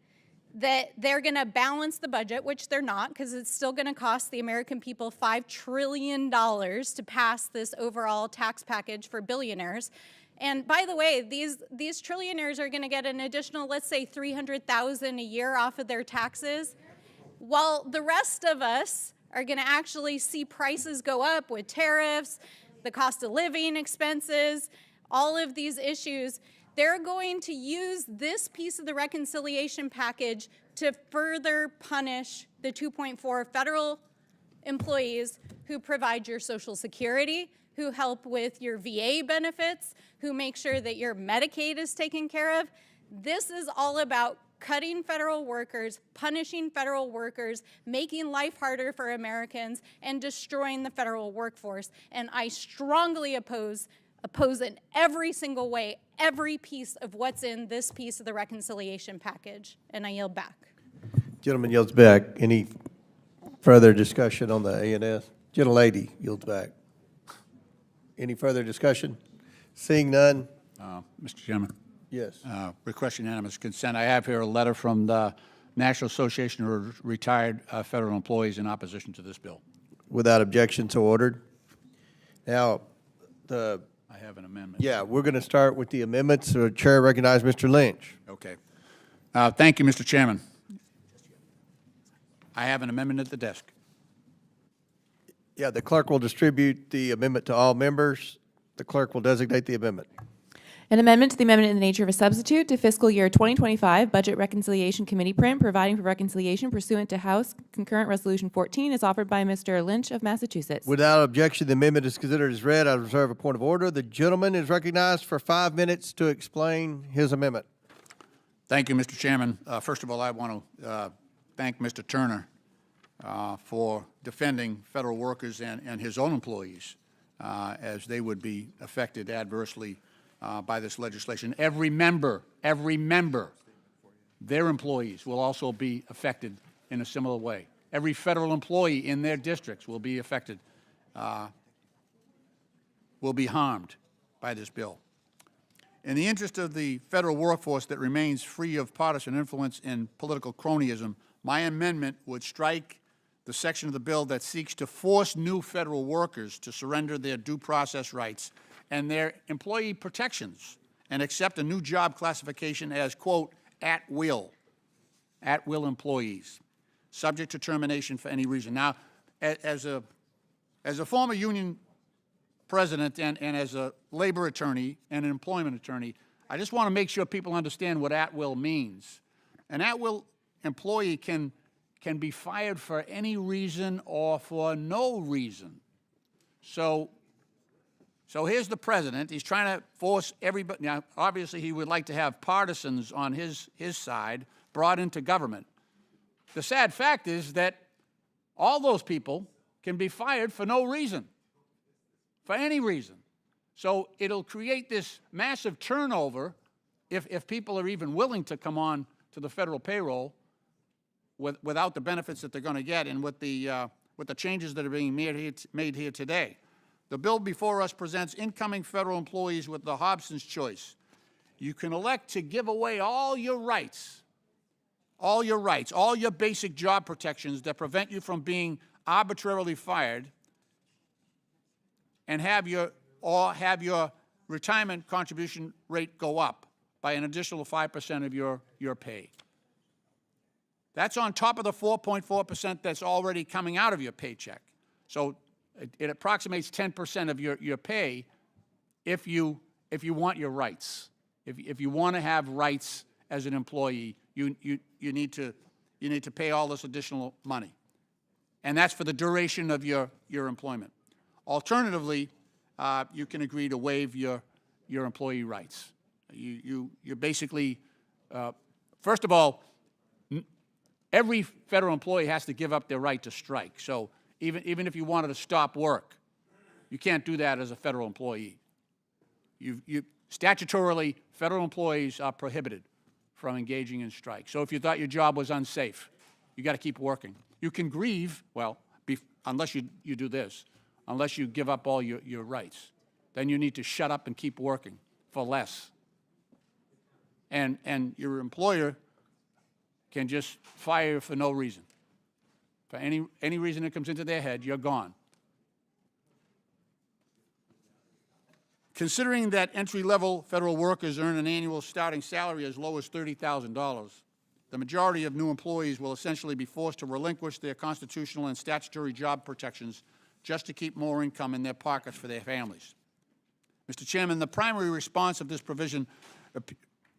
[SPEAKER 11] that they're gonna balance the budget, which they're not, because it's still gonna cost the American people $5 trillion to pass this overall tax package for billionaires. And by the way, these trillionaires are gonna get an additional, let's say, $300,000 a year off of their taxes, while the rest of us are gonna actually see prices go up with tariffs, the cost of living expenses, all of these issues. They're going to use this piece of the reconciliation package to further punish the 2.4 federal employees who provide your Social Security, who help with your VA benefits, who make sure that your Medicaid is taken care of. This is all about cutting federal workers, punishing federal workers, making life harder for Americans, and destroying the federal workforce. And I strongly oppose in every single way, every piece of what's in this piece of the reconciliation package. And I yield back.
[SPEAKER 1] Gentleman yields back. Any further discussion on the A&S? Gentlelady yields back. Any further discussion? Seeing none?
[SPEAKER 12] Mr. Chairman.
[SPEAKER 1] Yes.
[SPEAKER 12] Request unanimous consent. I have here a letter from the National Association of Retired Federal Employees in opposition to this bill.
[SPEAKER 1] Without objection, so ordered. Now,
[SPEAKER 12] I have an amendment.
[SPEAKER 1] yeah, we're going to start with the amendments. So Chair recognizes Mr. Lynch.
[SPEAKER 12] Okay. Thank you, Mr. Chairman. I have an amendment at the desk.
[SPEAKER 1] Yeah, the clerk will distribute the amendment to all members. The clerk will designate the amendment.
[SPEAKER 4] An amendment to the amendment in the nature of a substitute to fiscal year 2025 Budget Reconciliation Committee print providing for reconciliation pursuant to House Concurrent Resolution 14 is offered by Mr. Lynch of Massachusetts.
[SPEAKER 1] Without objection, the amendment is considered as read. I reserve a point of order. The gentleman is recognized for 5 minutes to explain his amendment.
[SPEAKER 12] Thank you, Mr. Chairman. First of all, I want to thank Mr. Turner for defending federal workers and his own employees as they would be affected adversely by this legislation. Every member, their employees will also be affected in a similar way. Every federal employee in their districts will be affected, will be harmed by this bill. In the interest of the federal workforce that remains free of partisan influence and political cronyism, my amendment would strike the section of the bill that seeks to force new federal workers to surrender their due process rights and their employee protections and accept a new job classification as, quote, at will employees, subject to termination for any reason. Now, as a former union president and as a labor attorney and an employment attorney, I just want to make sure people understand what at will means. An at will employee can be fired for any reason or for no reason. So here's the president. He's trying to force everybody. Now, obviously, he would like to have partisans on his side brought into government. The sad fact is that all those people can be fired for no reason, for any reason. So it'll create this massive turnover if people are even willing to come on to the federal payroll without the benefits that they're going to get and with the changes that are being made here today. The bill before us presents incoming federal employees with the Hobson's choice. You can elect to give away all your rights, all your basic job protections that prevent you from being arbitrarily fired, and have your retirement contribution rate go up by an additional 5% of your pay. That's on top of the 4.4% that's already coming out of your paycheck. So it approximates 10% of your pay if you want your rights. If you want to have rights as an employee, you need to pay all this additional money. And that's for the duration of your employment. Alternatively, you can agree to waive your employee rights. You're basically, first of all, every federal employee has to give up their right to strike. So even if you wanted to stop work, you can't do that as a federal employee. Statutorily, federal employees are prohibited from engaging in strike. So if you thought your job was unsafe, you got to keep working. You can grieve, well, unless you do this, unless you give up all your rights. Then you need to shut up and keep working for less. And your employer can just fire you for no reason. For any reason that comes into their head, you're gone. Considering that entry-level federal workers earn an annual starting salary as low as $30,000, the majority of new employees will essentially be forced to relinquish their constitutional and statutory job protections just to keep more income in their pockets for their families. Mr. Chairman, the primary response of this provision,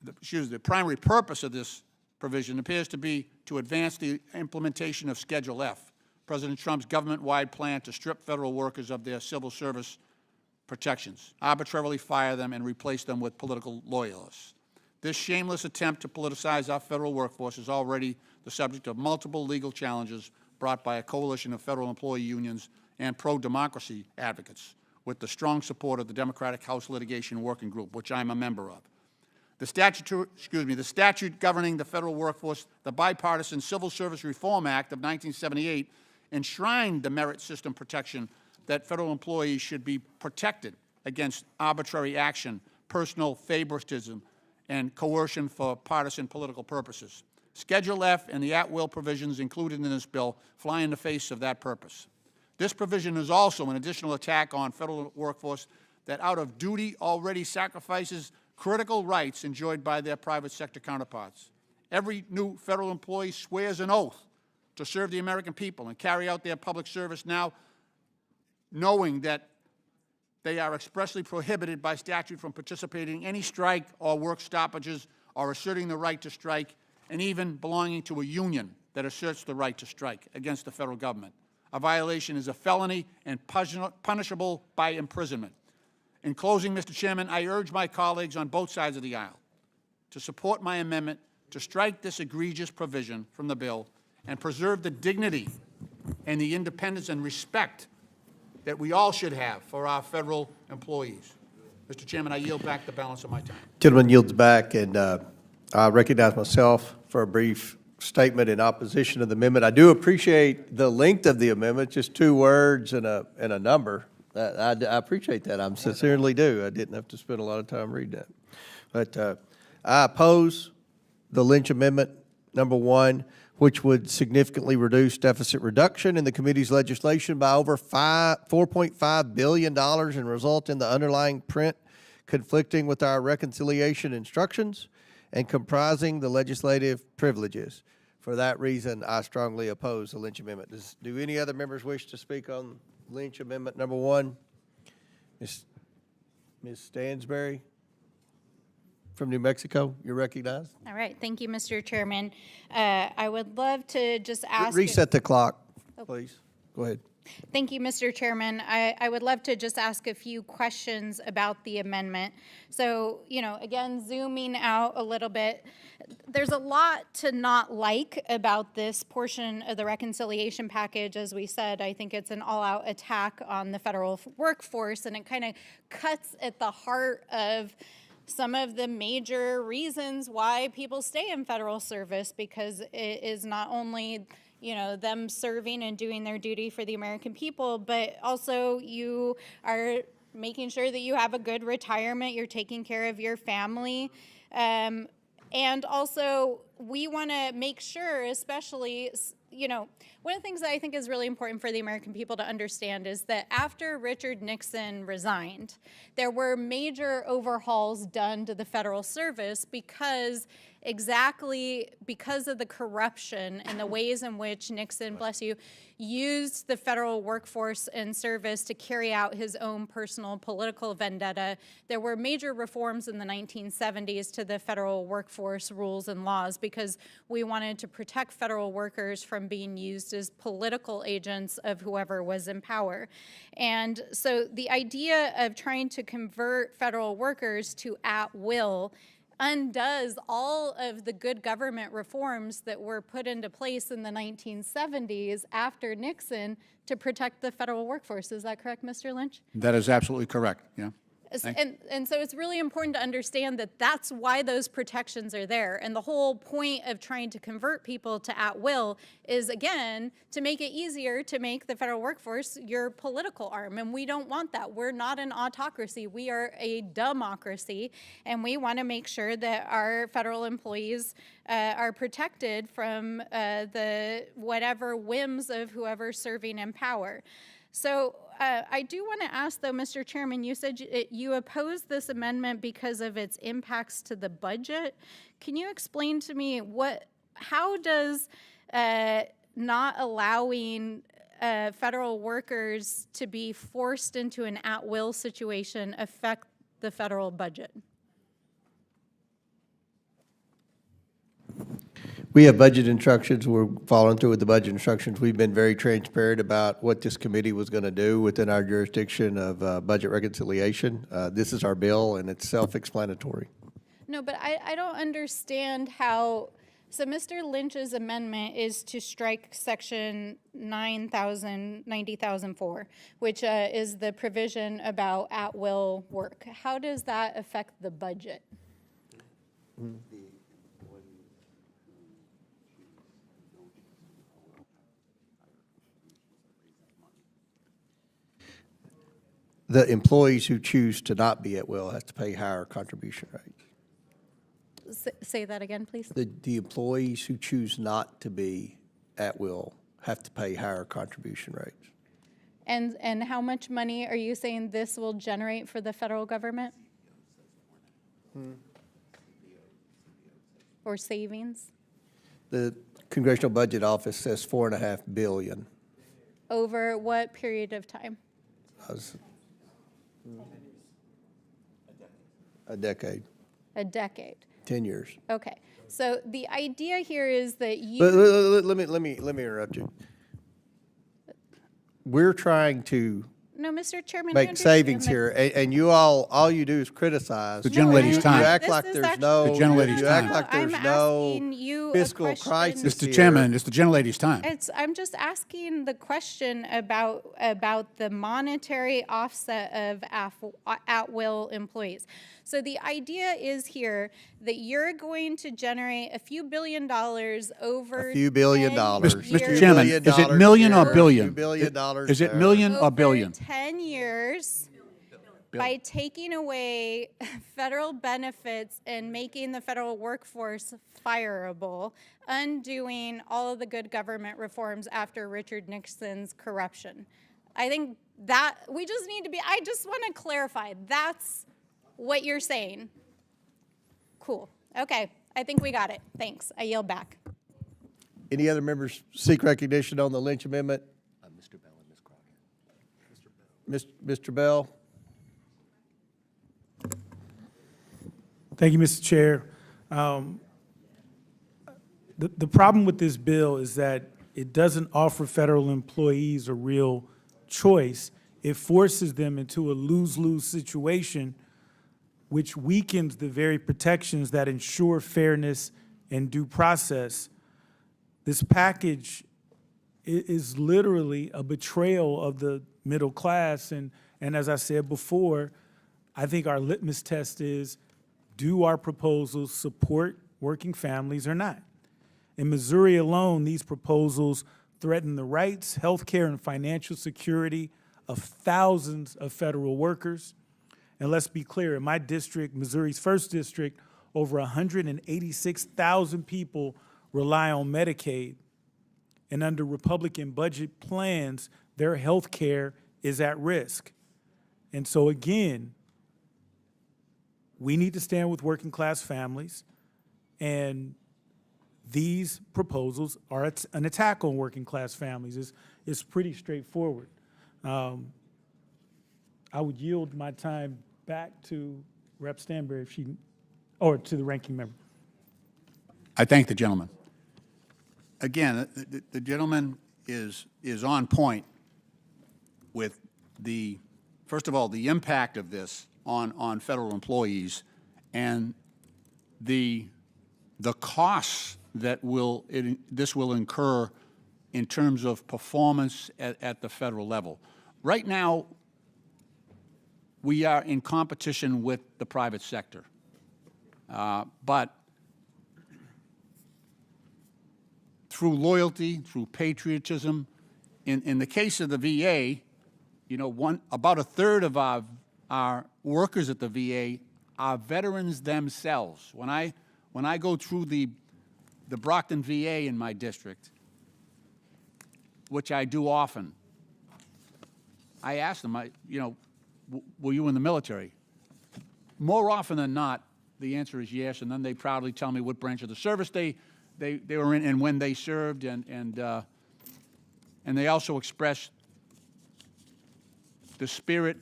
[SPEAKER 12] the primary purpose of this provision appears to be to advance the implementation of Schedule F, President Trump's government-wide plan to strip federal workers of their civil service protections, arbitrarily fire them, and replace them with political loyalists. This shameless attempt to politicize our federal workforce is already the subject of multiple legal challenges brought by a coalition of federal employee unions and pro-democracy advocates, with the strong support of the Democratic House Litigation Working Group, which I'm a member of. The statute governing the federal workforce, the Bipartisan Civil Service Reform Act of 1978, enshrined the merit system protection that federal employees should be protected against arbitrary action, personal favoritism, and coercion for partisan political purposes. Schedule F and the at-will provisions included in this bill fly in the face of that purpose. This provision is also an additional attack on federal workforce that out of duty already sacrifices critical rights enjoyed by their private sector counterparts. Every new federal employee swears an oath to serve the American people and carry out their public service now, knowing that they are expressly prohibited by statute from participating in any strike or work stoppages or asserting the right to strike, and even belonging to a union that asserts the right to strike against the federal government. A violation is a felony and punishable by imprisonment. In closing, Mr. Chairman, I urge my colleagues on both sides of the aisle to support my amendment to strike this egregious provision from the bill and preserve the dignity and the independence and respect that we all should have for our federal employees. Mr. Chairman, I yield back the balance of my time.
[SPEAKER 1] Gentleman yields back, and I recognize myself for a brief statement in opposition to the amendment. I do appreciate the length of the amendment, just 2 words and a number. I appreciate that. I sincerely do. I didn't have to spend a lot of time reading that. But I oppose the Lynch amendment, number 1, which would significantly reduce deficit reduction in the committee's legislation by over $4.5 billion and result in the underlying print conflicting with our reconciliation instructions and comprising the legislative privileges. For that reason, I strongly oppose the Lynch amendment. Do any other members wish to speak on Lynch amendment number 1? Ms. Stansbury from New Mexico, you're recognized.
[SPEAKER 11] All right, thank you, Mr. Chairman. I would love to just ask...
[SPEAKER 1] Reset the clock, please. Go ahead.
[SPEAKER 11] Thank you, Mr. Chairman. I would love to just ask a few questions about the amendment. So, again, zooming out a little bit, there's a lot to not like about this portion of the reconciliation package. As we said, I think it's an all-out attack on the federal workforce, and it kind of cuts at the heart of some of the major reasons why people stay in federal service, because it is not only them serving and doing their duty for the American people, but also you are making sure that you have a good retirement, you're taking care of your family. And also, we want to make sure, especially, one of the things that I think is really important for the American people to understand is that after Richard Nixon resigned, there were major overhauls done to the federal service because exactly because of the corruption and the ways in which Nixon, bless you, used the federal workforce and service to carry out his own personal political vendetta. There were major reforms in the 1970s to the federal workforce rules and laws because we wanted to protect federal workers from being used as political agents of whoever was in power. And so the idea of trying to convert federal workers to at will undoes all of the good government reforms that were put into place in the 1970s after Nixon to protect the federal workforce. Is that correct, Mr. Lynch?
[SPEAKER 12] That is absolutely correct, yeah.
[SPEAKER 11] And so it's really important to understand that that's why those protections are there. And the whole point of trying to convert people to at will is, again, to make it easier to make the federal workforce your political arm. And we don't want that. We're not an autocracy. We are a democracy. And we want to make sure that our federal employees are protected from the whatever whims of whoever's serving in power. So I do want to ask, though, Mr. Chairman, you said you opposed this amendment because of its impacts to the budget. Can you explain to me how does not allowing federal workers to be forced into an at-will situation affect the federal budget?
[SPEAKER 1] We have budget instructions. We're following through with the budget instructions. We've been very transparent about what this committee was going to do within our jurisdiction of budget reconciliation. This is our bill, and it's self-explanatory.
[SPEAKER 11] No, but I don't understand how. So Mr. Lynch's amendment is to strike section 90,004, which is the provision about at-will work. How does that affect the budget?
[SPEAKER 1] The employees who choose to not be at will have to pay higher contribution rates.
[SPEAKER 11] Say that again, please.
[SPEAKER 1] The employees who choose not to be at will have to pay higher contribution rates.
[SPEAKER 11] And how much money are you saying this will generate for the federal government? Or savings?
[SPEAKER 1] The Congressional Budget Office says $4.5 billion.
[SPEAKER 11] Over what period of time?
[SPEAKER 1] A decade.
[SPEAKER 11] A decade.
[SPEAKER 1] 10 years.
[SPEAKER 11] Okay. So the idea here is that you.
[SPEAKER 1] But let me interrupt you. We're trying to
[SPEAKER 11] No, Mr. Chairman. I
[SPEAKER 1] make
[SPEAKER 11] understand
[SPEAKER 1] savings
[SPEAKER 11] that.
[SPEAKER 1] here, and you all you do is criticize.
[SPEAKER 12] The gentlelady's
[SPEAKER 11] No,
[SPEAKER 12] time.
[SPEAKER 1] You act
[SPEAKER 11] this
[SPEAKER 1] like
[SPEAKER 11] is
[SPEAKER 1] there's
[SPEAKER 11] actually-
[SPEAKER 1] no.
[SPEAKER 12] The gentlelady's
[SPEAKER 1] You
[SPEAKER 12] time.
[SPEAKER 1] act like
[SPEAKER 11] I'm
[SPEAKER 1] there's no
[SPEAKER 11] asking you a
[SPEAKER 1] fiscal
[SPEAKER 11] question.
[SPEAKER 1] crisis
[SPEAKER 12] Mr.
[SPEAKER 1] here.
[SPEAKER 12] Chairman, it's the gentlelady's time.
[SPEAKER 11] I'm just asking the question about the monetary offset of at-will employees. So the idea is here that you're going to generate a few $1 billion over
[SPEAKER 1] A few $1 billion.
[SPEAKER 11] 10
[SPEAKER 12] Mr.
[SPEAKER 11] years.
[SPEAKER 12] Chairman,
[SPEAKER 1] $1
[SPEAKER 12] is it million or
[SPEAKER 1] here,
[SPEAKER 12] billion?
[SPEAKER 1] $2 billion
[SPEAKER 12] Is it
[SPEAKER 1] there.
[SPEAKER 12] million or
[SPEAKER 11] Over
[SPEAKER 12] billion?
[SPEAKER 11] 10 years by taking away federal benefits and making the federal workforce fireable, undoing all of the good government reforms after Richard Nixon's corruption. I think that we just need to be, I just want to clarify, that's what you're saying. Cool. Okay. I think we got it. Thanks. I yield back.
[SPEAKER 1] Any other members seek recognition on the Lynch amendment? Mr. Bell and Ms. Crockett. Mr. Bell?
[SPEAKER 10] Thank you, Mr. Chair. The problem with this bill is that it doesn't offer federal employees a real choice. It forces them into a lose-lose situation, which weakens the very protections that ensure fairness and due process. This package is literally a betrayal of the middle class, and as I said before, I think our litmus test is, do our proposals support working families or not? In Missouri alone, these proposals threaten the rights, health care, and financial security of thousands of federal workers. And let's be clear, in my district, Missouri's 1st District, over 186,000 people rely on Medicaid. And under Republican budget plans, their health care is at risk. And so again, we need to stand with working class families. And these proposals are an attack on working class families. It's pretty straightforward. I would yield my time back to Rep. Stansbury if she, or to the ranking member.
[SPEAKER 12] I thank the gentleman. Again, the gentleman is on point with the, first of all, the impact of this on federal employees and the costs that this will incur in terms of performance at the federal level. Right now, we are in competition with the private sector. But through loyalty, through patriotism, in the case of the VA, you know, about a third of our workers at the VA are veterans themselves. When I go through the Brockton VA in my district, which I do often, I ask them, you know, were you in the military? More often than not, the answer is yes, and then they proudly tell me what branch of the service they were in and when they served, and they also express the spirit,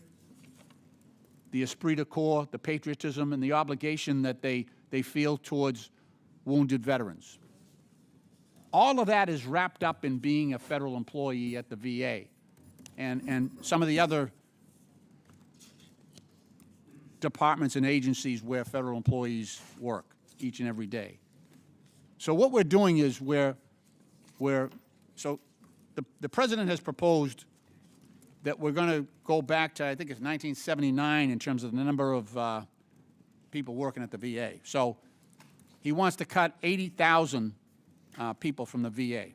[SPEAKER 12] the esprit de corps, the patriotism, and the obligation that they feel towards wounded veterans. All of that is wrapped up in being a federal employee at the VA, and some of the other departments and agencies where federal employees work each and every day. So what we're doing is so the President has proposed that we're going to go back to, I think it's 1979 in terms of the number of people working at the VA. So he wants to cut 80,000 people from the VA.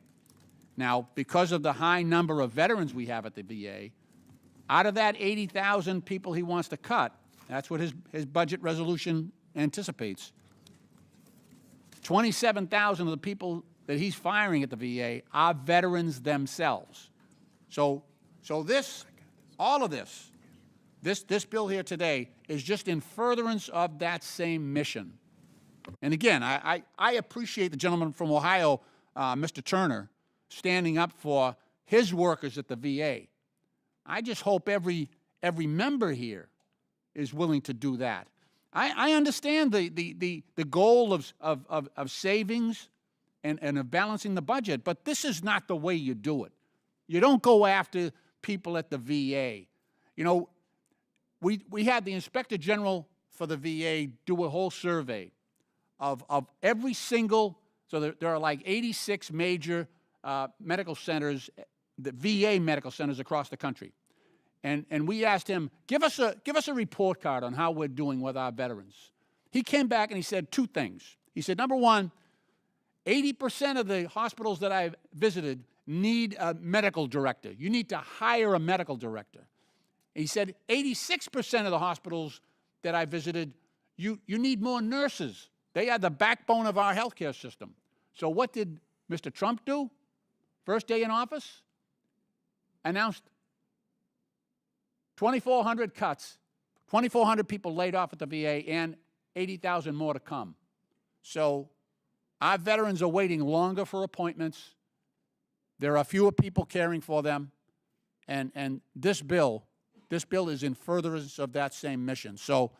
[SPEAKER 12] Now, because of the high number of veterans we have at the VA, out of that 80,000 people he wants to cut, that's what his budget resolution anticipates, 27,000 of the people that he's firing at the VA are veterans themselves. So all of this bill here today is just in furtherance of that same mission. And again, I appreciate the gentleman from Ohio, Mr. Turner, standing up for his workers at the VA. I just hope every member here is willing to do that. I understand the goal of savings and of balancing the budget, but this is not the way you do it. You don't go after people at the VA. You know, we had the Inspector General for the VA do a whole survey of every single, so there are like 86 major medical centers, the VA medical centers across the country. And we asked him, give us a report card on how we're doing with our veterans. He came back and he said two things. He said, number one, 80% of the hospitals that I've visited need a medical director. You need to hire a medical director. He said, 86% of the hospitals that I visited, you need more nurses. They are the backbone of our healthcare system. So what did Mr. Trump do? First day in office, announced 2,400 cuts, 2,400 people laid off at the VA, and 80,000 more to come. So our veterans are waiting longer for appointments. There are fewer people caring for them, and this bill is in furtherance of that same mission. So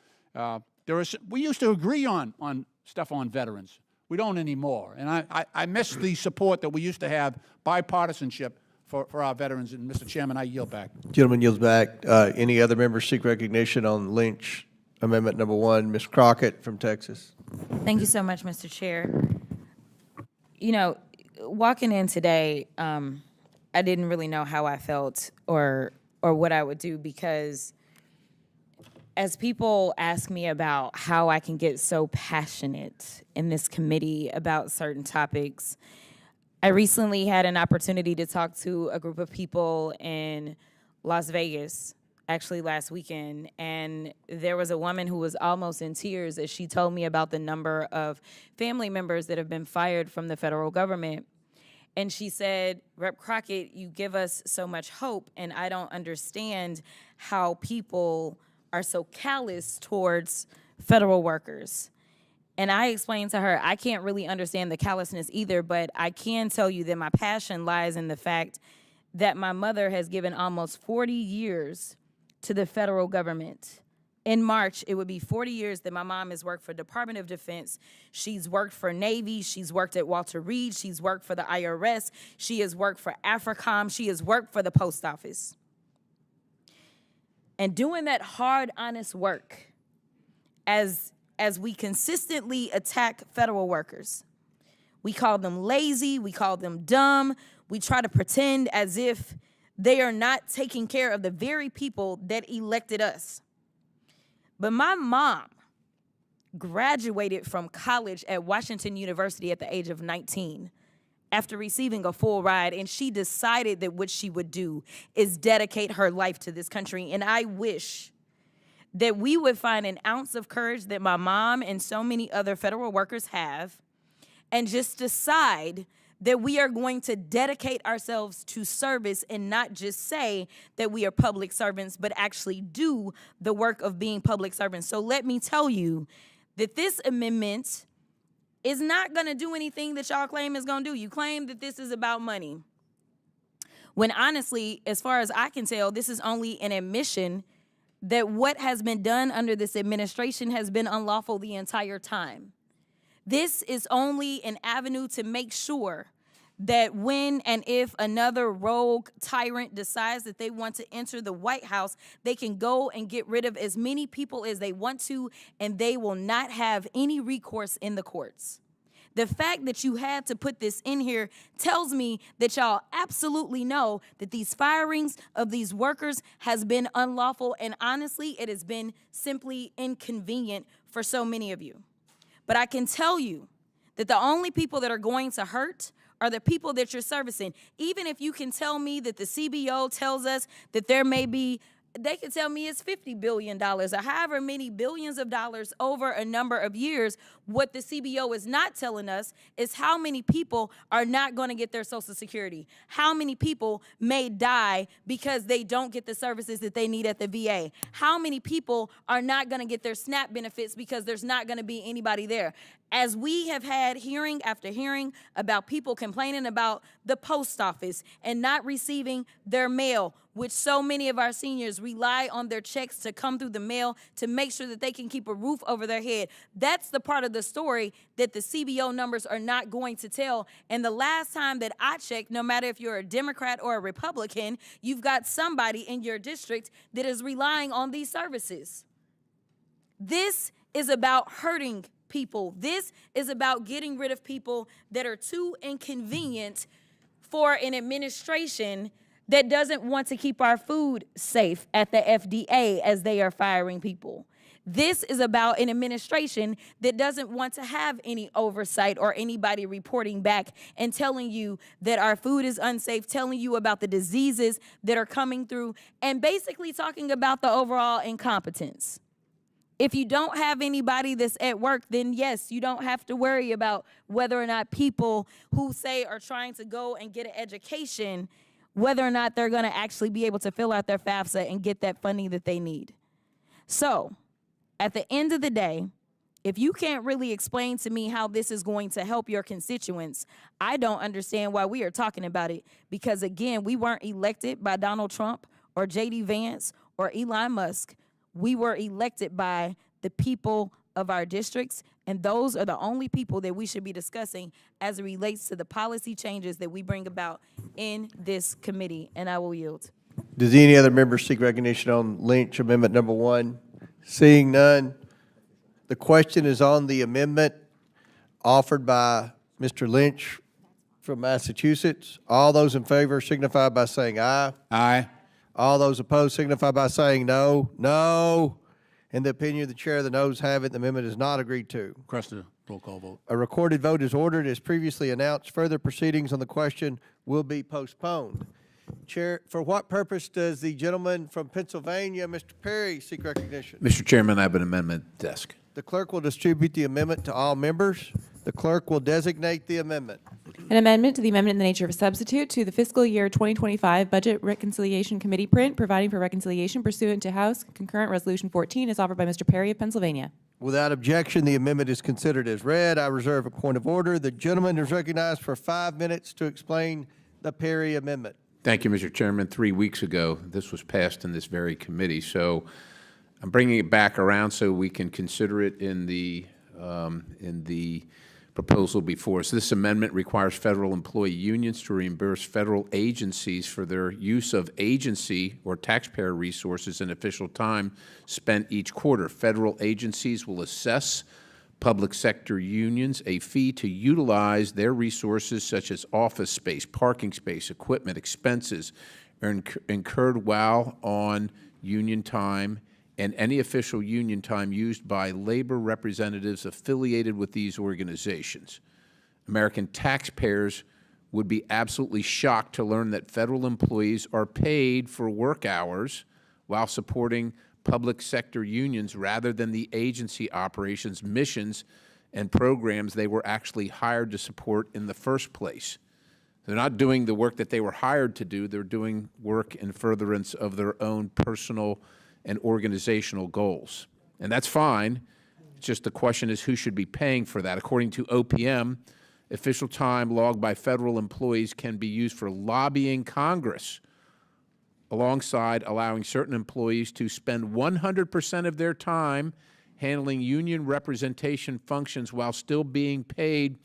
[SPEAKER 12] we used to agree on stuff on veterans. We don't anymore, and I miss the support that we used to have, bipartisanship for our veterans. And Mr. Chairman, I yield back.
[SPEAKER 1] Gentleman yields back. Any other members seek recognition on Lynch Amendment Number 1? Ms. Crockett from Texas.
[SPEAKER 9] Thank you so much, Mr. Chair. You know, walking in today, I didn't really know how I felt or what I would do, because as people ask me about how I can get so passionate in this committee about certain topics, I recently had an opportunity to talk to a group of people in Las Vegas, actually last weekend, and there was a woman who was almost in tears as she told me about the number of family members that have been fired from the federal government. And she said, Rep. Crockett, you give us so much hope, and I don't understand how people are so callous towards federal workers. And I explained to her, I can't really understand the callousness either, but I can tell you that my passion lies in the fact that my mother has given almost 40 years to the federal government. In March, it would be 40 years that my mom has worked for Department of Defense. She's worked for Navy. She's worked at Walter Reed. She's worked for the IRS. She has worked for AFRICOM. She has worked for the post office. And doing that hard, honest work, as we consistently attack federal workers, we call them lazy, we call them dumb, we try to pretend as if they are not taking care of the very people that elected us. But my mom graduated from college at Washington University at the age of 19 after receiving a full ride, and she decided that what she would do is dedicate her life to this country. And I wish that we would find an ounce of courage that my mom and so many other federal workers have and just decide that we are going to dedicate ourselves to service and not just say that we are public servants, but actually do the work of being public servants. So let me tell you that this amendment is not going to do anything that y'all claim is going to do. You claim that this is about money, when honestly, as far as I can tell, this is only an admission that what has been done under this administration has been unlawful the entire time. This is only an avenue to make sure that when and if another rogue tyrant decides that they want to enter the White House, they can go and get rid of as many people as they want to, and they will not have any recourse in the courts. The fact that you had to put this in here tells me that y'all absolutely know that these firings of these workers has been unlawful, and honestly, it has been simply inconvenient for so many of you. But I can tell you that the only people that are going to hurt are the people that you're servicing. Even if you can tell me that the CBO tells us that there may be, they can tell me it's $50 billion or however many billions of dollars over a number of years. What the CBO is not telling us is how many people are not going to get their Social Security. How many people may die because they don't get the services that they need at the VA. How many people are not going to get their SNAP benefits because there's not going to be anybody there. As we have had hearing after hearing about people complaining about the post office and not receiving their mail, which so many of our seniors rely on their checks to come through the mail to make sure that they can keep a roof over their head. That's the part of the story that the CBO numbers are not going to tell. And the last time that I checked, no matter if you're a Democrat or a Republican, you've got somebody in your district that is relying on these services. This is about hurting people. This is about getting rid of people that are too inconvenient for an administration that doesn't want to keep our food safe at the FDA as they are firing people. This is about an administration that doesn't want to have any oversight or anybody reporting back and telling you that our food is unsafe, telling you about the diseases that are coming through, and basically talking about the overall incompetence. If you don't have anybody that's at work, then yes, you don't have to worry about whether or not people who say are trying to go and get an education, whether or not they're going to actually be able to fill out their FAFSA and get that funding that they need. So, at the end of the day, if you can't really explain to me how this is going to help your constituents, I don't understand why we are talking about it. Because again, we weren't elected by Donald Trump or J.D. Vance or Elon Musk. We were elected by the people of our districts, and those are the only people that we should be discussing as it relates to the policy changes that we bring about in this committee, and I will yield.
[SPEAKER 1] Does any other member seek recognition on Lynch Amendment Number 1? Seeing none, the question is on the amendment offered by Mr. Lynch from Massachusetts. All those in favor signify by saying aye.
[SPEAKER 12] Aye.
[SPEAKER 1] All those opposed signify by saying no. No. In the opinion of the chair, the noes have it. The amendment is not agreed to.
[SPEAKER 12] Request a roll call vote.
[SPEAKER 1] A recorded vote is ordered as previously announced. Further proceedings on the question will be postponed. Chair, for what purpose does the gentleman from Pennsylvania, Mr. Perry, seek recognition?
[SPEAKER 13] Mr. Chairman, I have an amendment desk.
[SPEAKER 1] The clerk will distribute the amendment to all members. The clerk will designate the amendment.
[SPEAKER 4] An amendment to the amendment in the nature of a substitute to the fiscal year 2025 Budget Reconciliation Committee print, providing for reconciliation pursuant to House Concurrent Resolution 14, is offered by Mr. Perry of Pennsylvania.
[SPEAKER 1] Without objection, the amendment is considered as read. I reserve a point of order. The gentleman is recognized for 5 minutes to explain the Perry amendment.
[SPEAKER 13] Thank you, Mr. Chairman. 3 weeks ago, this was passed in this very committee, so I'm bringing it back around so we can consider it in the proposal before us. This amendment requires federal employee unions to reimburse federal agencies for their use of agency or taxpayer resources and official time spent each quarter. Federal agencies will assess public sector unions a fee to utilize their resources such as office space, parking space, equipment, expenses incurred while on union time and any official union time used by labor representatives affiliated with these organizations. American taxpayers would be absolutely shocked to learn that federal employees are paid for work hours while supporting public sector unions rather than the agency operations, missions, and programs they were actually hired to support in the first place. They're not doing the work that they were hired to do. They're doing work in furtherance of their own personal and organizational goals. And that's fine. It's just the question is who should be paying for that. According to OPM, official time logged by federal employees can be used for lobbying Congress, alongside allowing certain employees to spend 100% of their time handling union representation functions while still being paid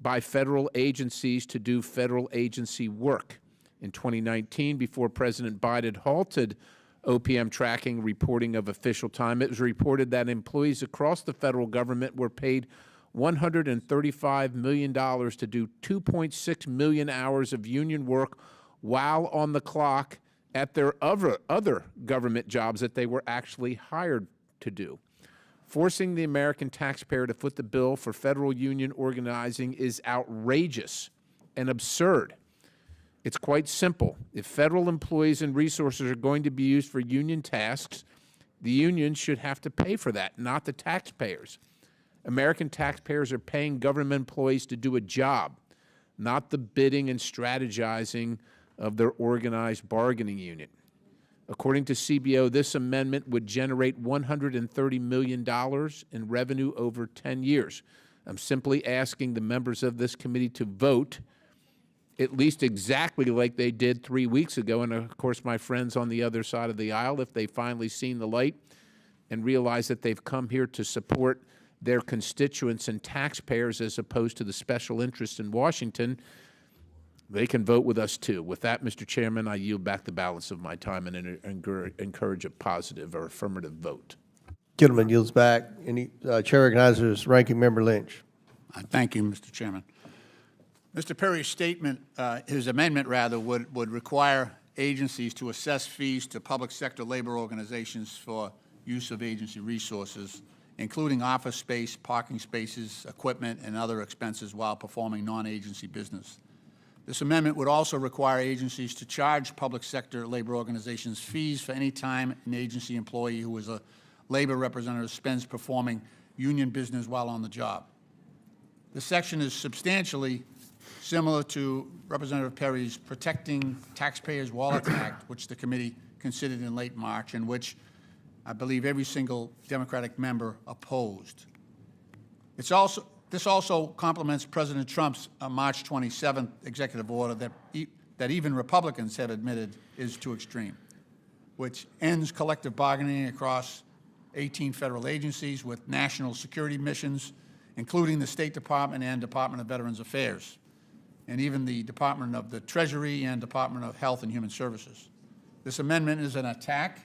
[SPEAKER 13] by federal agencies to do federal agency work. In 2019, before President Biden halted OPM tracking reporting of official time, it was reported that employees across the federal government were paid $135 million to do 2.6 million hours of union work while on the clock at their other government jobs that they were actually hired to do. Forcing the American taxpayer to foot the bill for federal union organizing is outrageous and absurd. It's quite simple. If federal employees and resources are going to be used for union tasks, the union should have to pay for that, not the taxpayers. American taxpayers are paying government employees to do a job, not the bidding and strategizing of their organized bargaining unit. According to CBO, this amendment would generate $130 million in revenue over 10 years. I'm simply asking the members of this committee to vote at least exactly like they did 3 weeks ago. And of course, my friends on the other side of the aisle, if they've finally seen the light and realize that they've come here to support their constituents and taxpayers as opposed to the special interests in Washington, they can vote with us too. With that, Mr. Chairman, I yield back the balance of my time and encourage a positive or affirmative vote.
[SPEAKER 1] Gentleman yields back. Chair recognizes Ranking Member Lynch.
[SPEAKER 12] Thank you, Mr. Chairman. Mr. Perry's statement, his amendment rather, would require agencies to assess fees to public sector labor organizations for use of agency resources, including office space, parking spaces, equipment, and other expenses while performing non-agency business. This amendment would also require agencies to charge public sector labor organizations fees for any time an agency employee who is a labor representative spends performing union business while on the job. This section is substantially similar to Representative Perry's Protecting Taxpayers' Wallet Act, which the committee considered in late March, and which I believe every single Democratic member opposed. This also complements President Trump's March 27th executive order that even Republicans have admitted is too extreme, which ends collective bargaining across 18 federal agencies with national security missions, including the State Department and Department of Veterans Affairs, and even the Department of the Treasury and Department of Health and Human Services. This amendment is an attack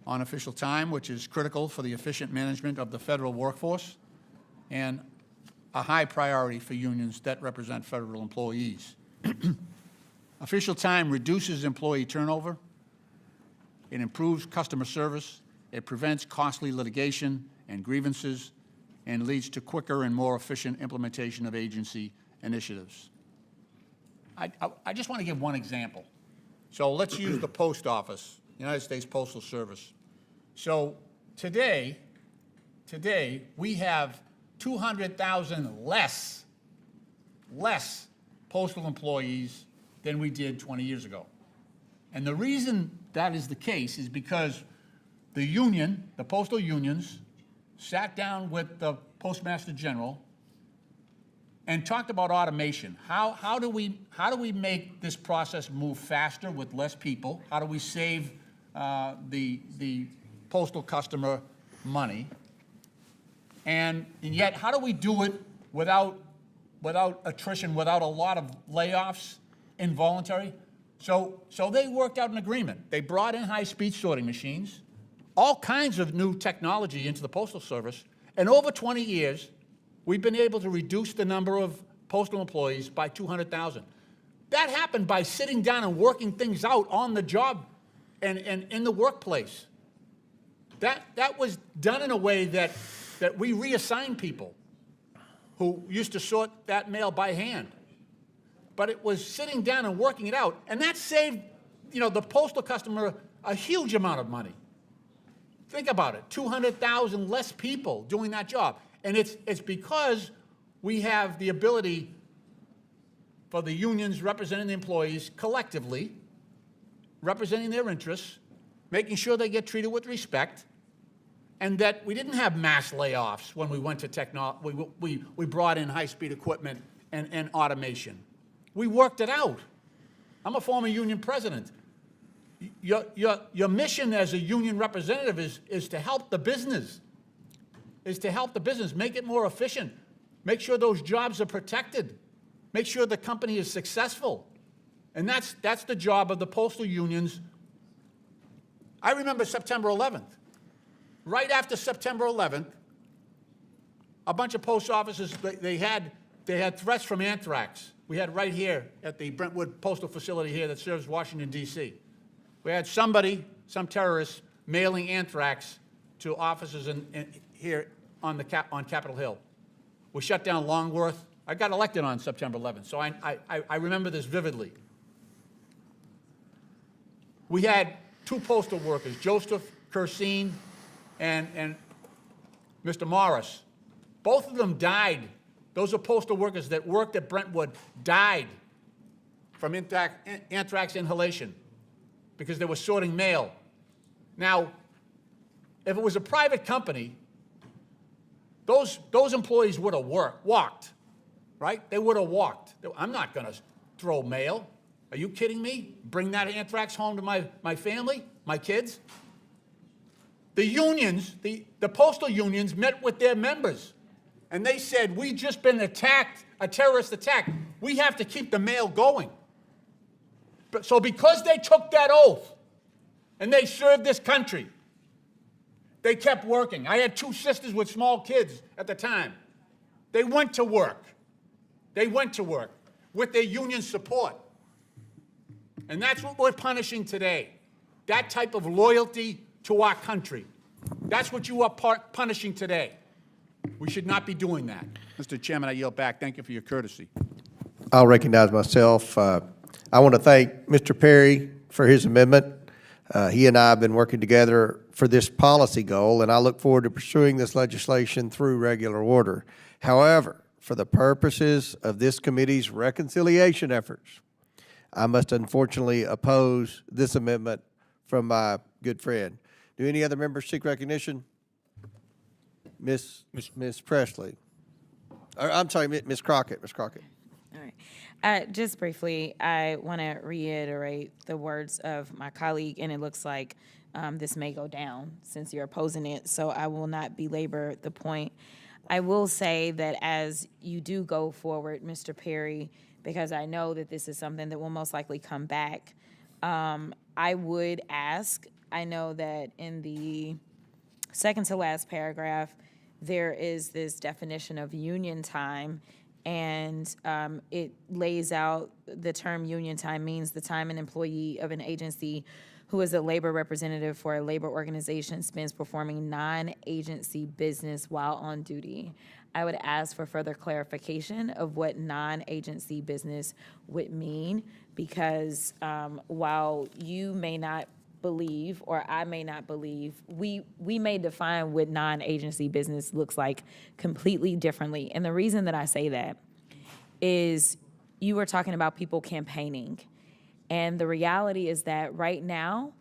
[SPEAKER 12] on official time, which is critical for the efficient management of the federal workforce and a high priority for unions that represent federal employees. Official time reduces employee turnover, it improves customer service, it prevents costly litigation and grievances, and leads to quicker and more efficient implementation of agency initiatives. I just want to give one example. So let's use the post office, United States Postal Service. So today we have 200,000 less postal employees than we did 20 years ago. And the reason that is the case is because the postal unions sat down with the Postmaster General and talked about automation. How do we make this process move faster with less people? How do we save the postal customer money? And yet, how do we do it without attrition, without a lot of layoffs, involuntary? So they worked out an agreement. They brought in high-speed sorting machines, all kinds of new technology into the Postal Service, and over 20 years, we've been able to reduce the number of postal employees by 200,000. That happened by sitting down and working things out on the job and in the workplace. That was done in a way that we reassigned people who used to sort that mail by hand. But it was sitting down and working it out, and that saved, the postal customer a huge amount of money. Think about it, 200,000 less people doing that job. And it's because we have the ability for the unions representing the employees collectively, representing their interests, making sure they get treated with respect, and that we didn't have mass layoffs when we went to technology. We brought in high-speed equipment and automation. We worked it out. I'm a former union president. Your mission as a union representative is to help the business, make it more efficient, make sure those jobs are protected, make sure the company is successful. And that's the job of the postal unions. I remember September 11th. Right after September 11th, a bunch of post offices, they had threats from anthrax. We had right here at the Brentwood Postal Facility here that serves Washington, D.C. We had some terrorists mailing anthrax to offices here on Capitol Hill. We shut down Longworth. I got elected on September 11th, so I remember this vividly. We had two postal workers, Joseph Cursine and Mr. Morris. Both of them died. Those are postal workers that worked at Brentwood, died from anthrax inhalation because they were sorting mail. Now, if it was a private company, those employees would have walked, right? They would have walked. I'm not going to throw mail. Are you kidding me? Bring that anthrax home to my family, my kids? The unions, the postal unions met with their members, and they said, we just been attacked, a terrorist attack. We have to keep the mail going. So because they took that oath and they served this country, they kept working. I had two sisters with small kids at the time. They went to work. They went to work with their union support. And that's what we're punishing today. That type of loyalty to our country. That's what you are punishing today. We should not be doing that. Mr. Chairman, I yield back. Thank you for your courtesy.
[SPEAKER 1] I'll recognize myself. I want to thank Mr. Perry for his amendment. He and I have been working together for this policy goal, and I look forward to pursuing this legislation through regular order. However, for the purposes of this committee's reconciliation efforts, I must unfortunately oppose this amendment from my good friend. Do any other members seek recognition? Miss Presley. I'm sorry, Miss Crockett. Miss Crockett.
[SPEAKER 9] All right. Just briefly, I want to reiterate the words of my colleague, and it looks like this may go down since you're opposing it, so I will not belabor the point. I will say that as you do go forward, Mr. Perry, because I know that this is something that will most likely come back, I would ask, I know that in the second to last paragraph, there is this definition of union time, and it lays out the term union time means the time an employee of an agency who is a labor representative for a labor organization spends performing non-agency business while on duty. I would ask for further clarification of what non-agency business would mean, because while you may not believe, or I may not believe, we may define what non-agency business looks like completely differently. And the reason that I say that is you were talking about people campaigning. And the reality is that right now,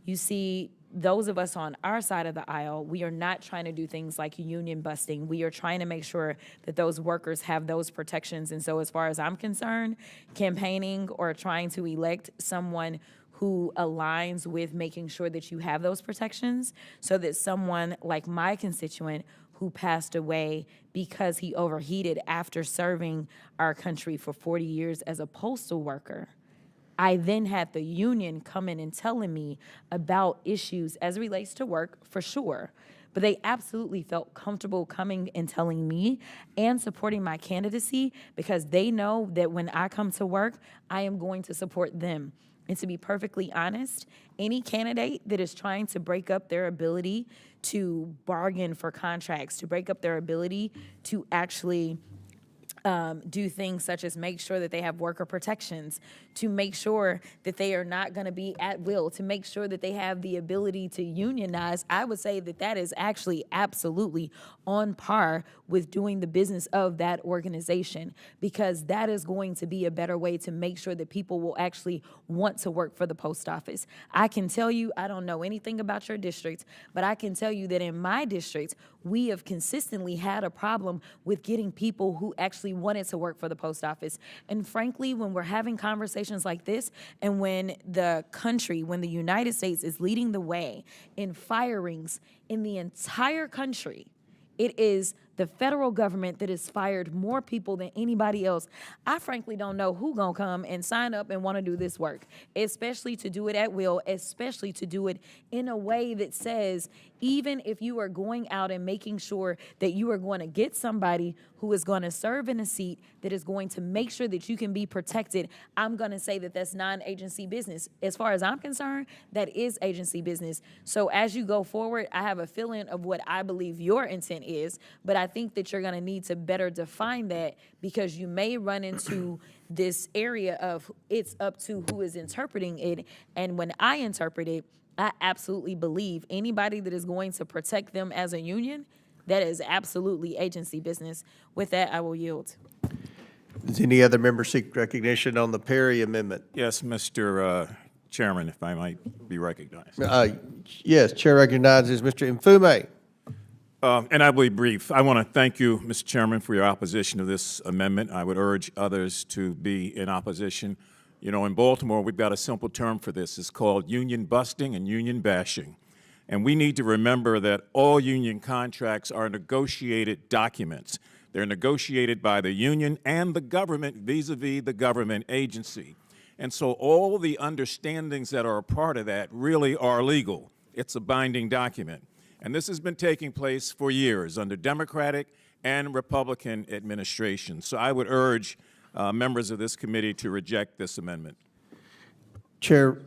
[SPEAKER 9] you see those of us on our side of the aisle, we are not trying to do things like union busting. We are trying to make sure that those workers have those protections. And so as far as I'm concerned, campaigning or trying to elect someone who aligns with making sure that you have those protections so that someone like my constituent who passed away because he overheated after serving our country for 40 years as a postal worker, I then had the union come in and telling me about issues as it relates to work, for sure. But they absolutely felt comfortable coming and telling me and supporting my candidacy because they know that when I come to work, I am going to support them. And to be perfectly honest, any candidate that is trying to break up their ability to bargain for contracts, to break up their ability to actually do things such as make sure that they have worker protections, to make sure that they are not going to be at will, to make sure that they have the ability to unionize, I would say that that is actually absolutely on par with doing the business of that organization, because that is going to be a better way to make sure that people will actually want to work for the post office. I can tell you, I don't know anything about your district, but I can tell you that in my district, we have consistently had a problem with getting people who actually wanted to work for the post office. And frankly, when we're having conversations like this, and when the country, when the United States is leading the way in firings in the entire country, it is the federal government that has fired more people than anybody else. I frankly don't know who gonna come and sign up and wanna do this work, especially to do it at will, especially to do it in a way that says, even if you are going out and making sure that you are going to get somebody who is going to serve in a seat that is going to make sure that you can be protected, I'm going to say that that's non-agency business. As far as I'm concerned, that is agency business. So as you go forward, I have a feeling of what I believe your intent is, but I think that you're going to need to better define that, because you may run into this area of it's up to who is interpreting it. And when I interpret it, I absolutely believe anybody that is going to protect them as a union, that is absolutely agency business. With that, I will yield.
[SPEAKER 1] Does any other member seek recognition on the Perry amendment?
[SPEAKER 14] Yes, Mr. Chairman, if I might be recognized.
[SPEAKER 1] Yes, Chair recognizes Mr. Infume.
[SPEAKER 14] And I will be brief. I want to thank you, Mr. Chairman, for your opposition to this amendment. I would urge others to be in opposition. You know, in Baltimore, we've got a simple term for this. It's called union busting and union bashing. And we need to remember that all union contracts are negotiated documents. They're negotiated by the union and the government vis-a-vis the government agency. And so all the understandings that are a part of that really are legal. It's a binding document. And this has been taking place for years under Democratic and Republican administrations. So I would urge members of this committee to reject this amendment.
[SPEAKER 1] Chair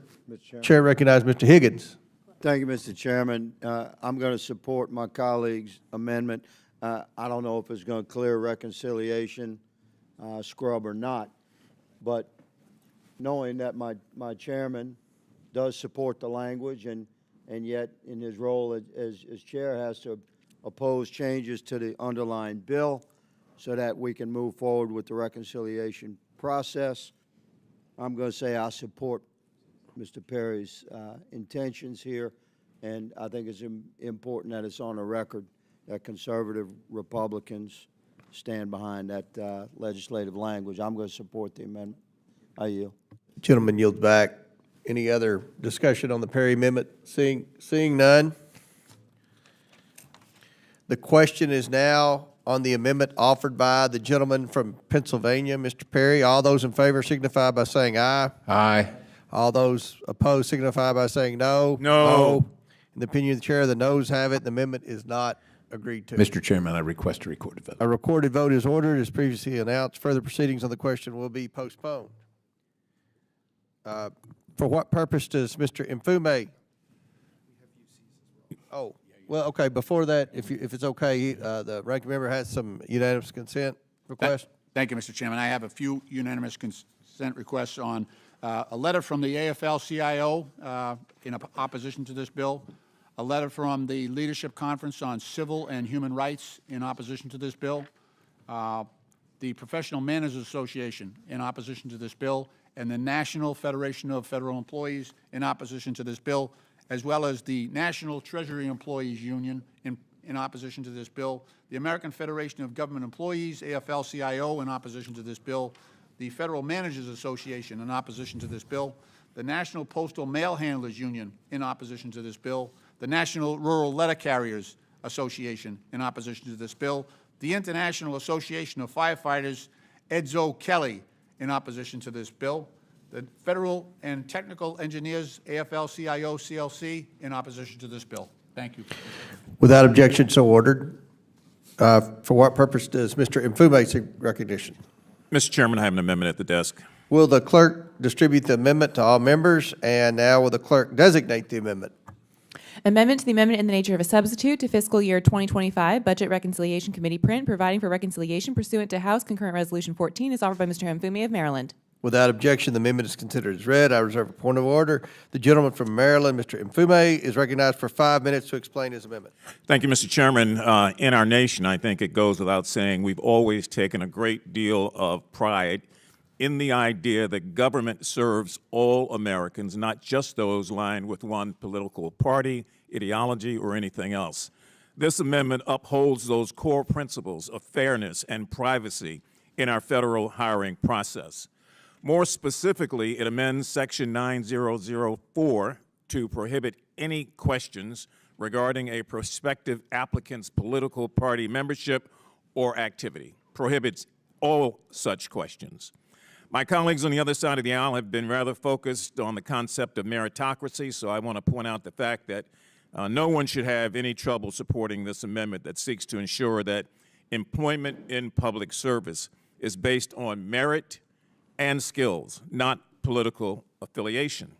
[SPEAKER 1] recognizes Mr. Higgins.
[SPEAKER 15] Thank you, Mr. Chairman. I'm going to support my colleague's amendment. I don't know if it's going to clear reconciliation scrub or not, but knowing that my chairman does support the language, and yet in his role as chair has to oppose changes to the underlying bill so that we can move forward with the reconciliation process, I'm going to say I support Mr. Perry's intentions here, and I think it's important that it's on the record that conservative Republicans stand behind that legislative language. I'm going to support the amendment. I yield.
[SPEAKER 1] Gentleman yields back. Any other discussion on the Perry amendment? Seeing none. The question is now on the amendment offered by the gentleman from Pennsylvania, Mr. Perry. All those in favor signify by saying aye.
[SPEAKER 13] Aye.
[SPEAKER 1] All those opposed signify by saying no.
[SPEAKER 14] No.
[SPEAKER 1] In the opinion of the chair, the noes have it. The amendment is not agreed to.
[SPEAKER 13] Mr. Chairman, I request a recorded vote.
[SPEAKER 1] A recorded vote is ordered as previously announced. Further proceedings on the question will be postponed. For what purpose does Mr. Infume? Oh, well, okay, before that, if it's okay, the ranking member has some unanimous consent request.
[SPEAKER 12] Thank you, Mr. Chairman. I have a few unanimous consent requests on a letter from the AFL-CIO in opposition to this bill, a letter from the Leadership Conference on Civil and Human Rights in opposition to this bill, the Professional Managers Association in opposition to this bill, and the National Federation of Federal Employees in opposition to this bill. as well as the National Treasury Employees Union in opposition to this bill, the American Federation of Government Employees, AFL-CIO, in opposition to this bill, the Federal Managers Association in opposition to this bill, the National Postal Mail Handlers Union in opposition to this bill, the National Rural Letter Carriers Association in opposition to this bill, the International Association of Firefighters, Edzo Kelly, in opposition to this bill, the Federal and Technical Engineers, AFL-CIO, CLC, in opposition to this bill. Thank you.
[SPEAKER 16] Without objection, so ordered. For what purpose does Mr. Infume seek recognition?
[SPEAKER 14] Mr. Chairman, I have an amendment at the desk.
[SPEAKER 16] Will the clerk distribute the amendment to all members? And now will the clerk designate the amendment?
[SPEAKER 4] Amendment to the amendment in the nature of a substitute to fiscal year 2025 Budget Reconciliation Committee print, providing for reconciliation pursuant to House Concurrent Resolution 14, is offered by Mr. Infume of Maryland.
[SPEAKER 16] Without objection, the amendment is considered as read. I reserve a point of order. The gentleman from Maryland, Mr. Infume, is recognized for 5 minutes to explain his amendment.
[SPEAKER 14] Thank you, Mr. Chairman. In our nation, I think it goes without saying, we've always taken a great deal of pride in the idea that government serves all Americans, not just those lined with one political party, ideology, or anything else. This amendment upholds those core principles of fairness and privacy in our federal hiring process. More specifically, it amends Section 9004 to prohibit any questions regarding a prospective applicant's political party membership or activity. Prohibits all such questions. My colleagues on the other side of the aisle have been rather focused on the concept of meritocracy, so I want to point out the fact that no one should have any trouble supporting this amendment that seeks to ensure that employment in public service is based on merit and skills, not political affiliation.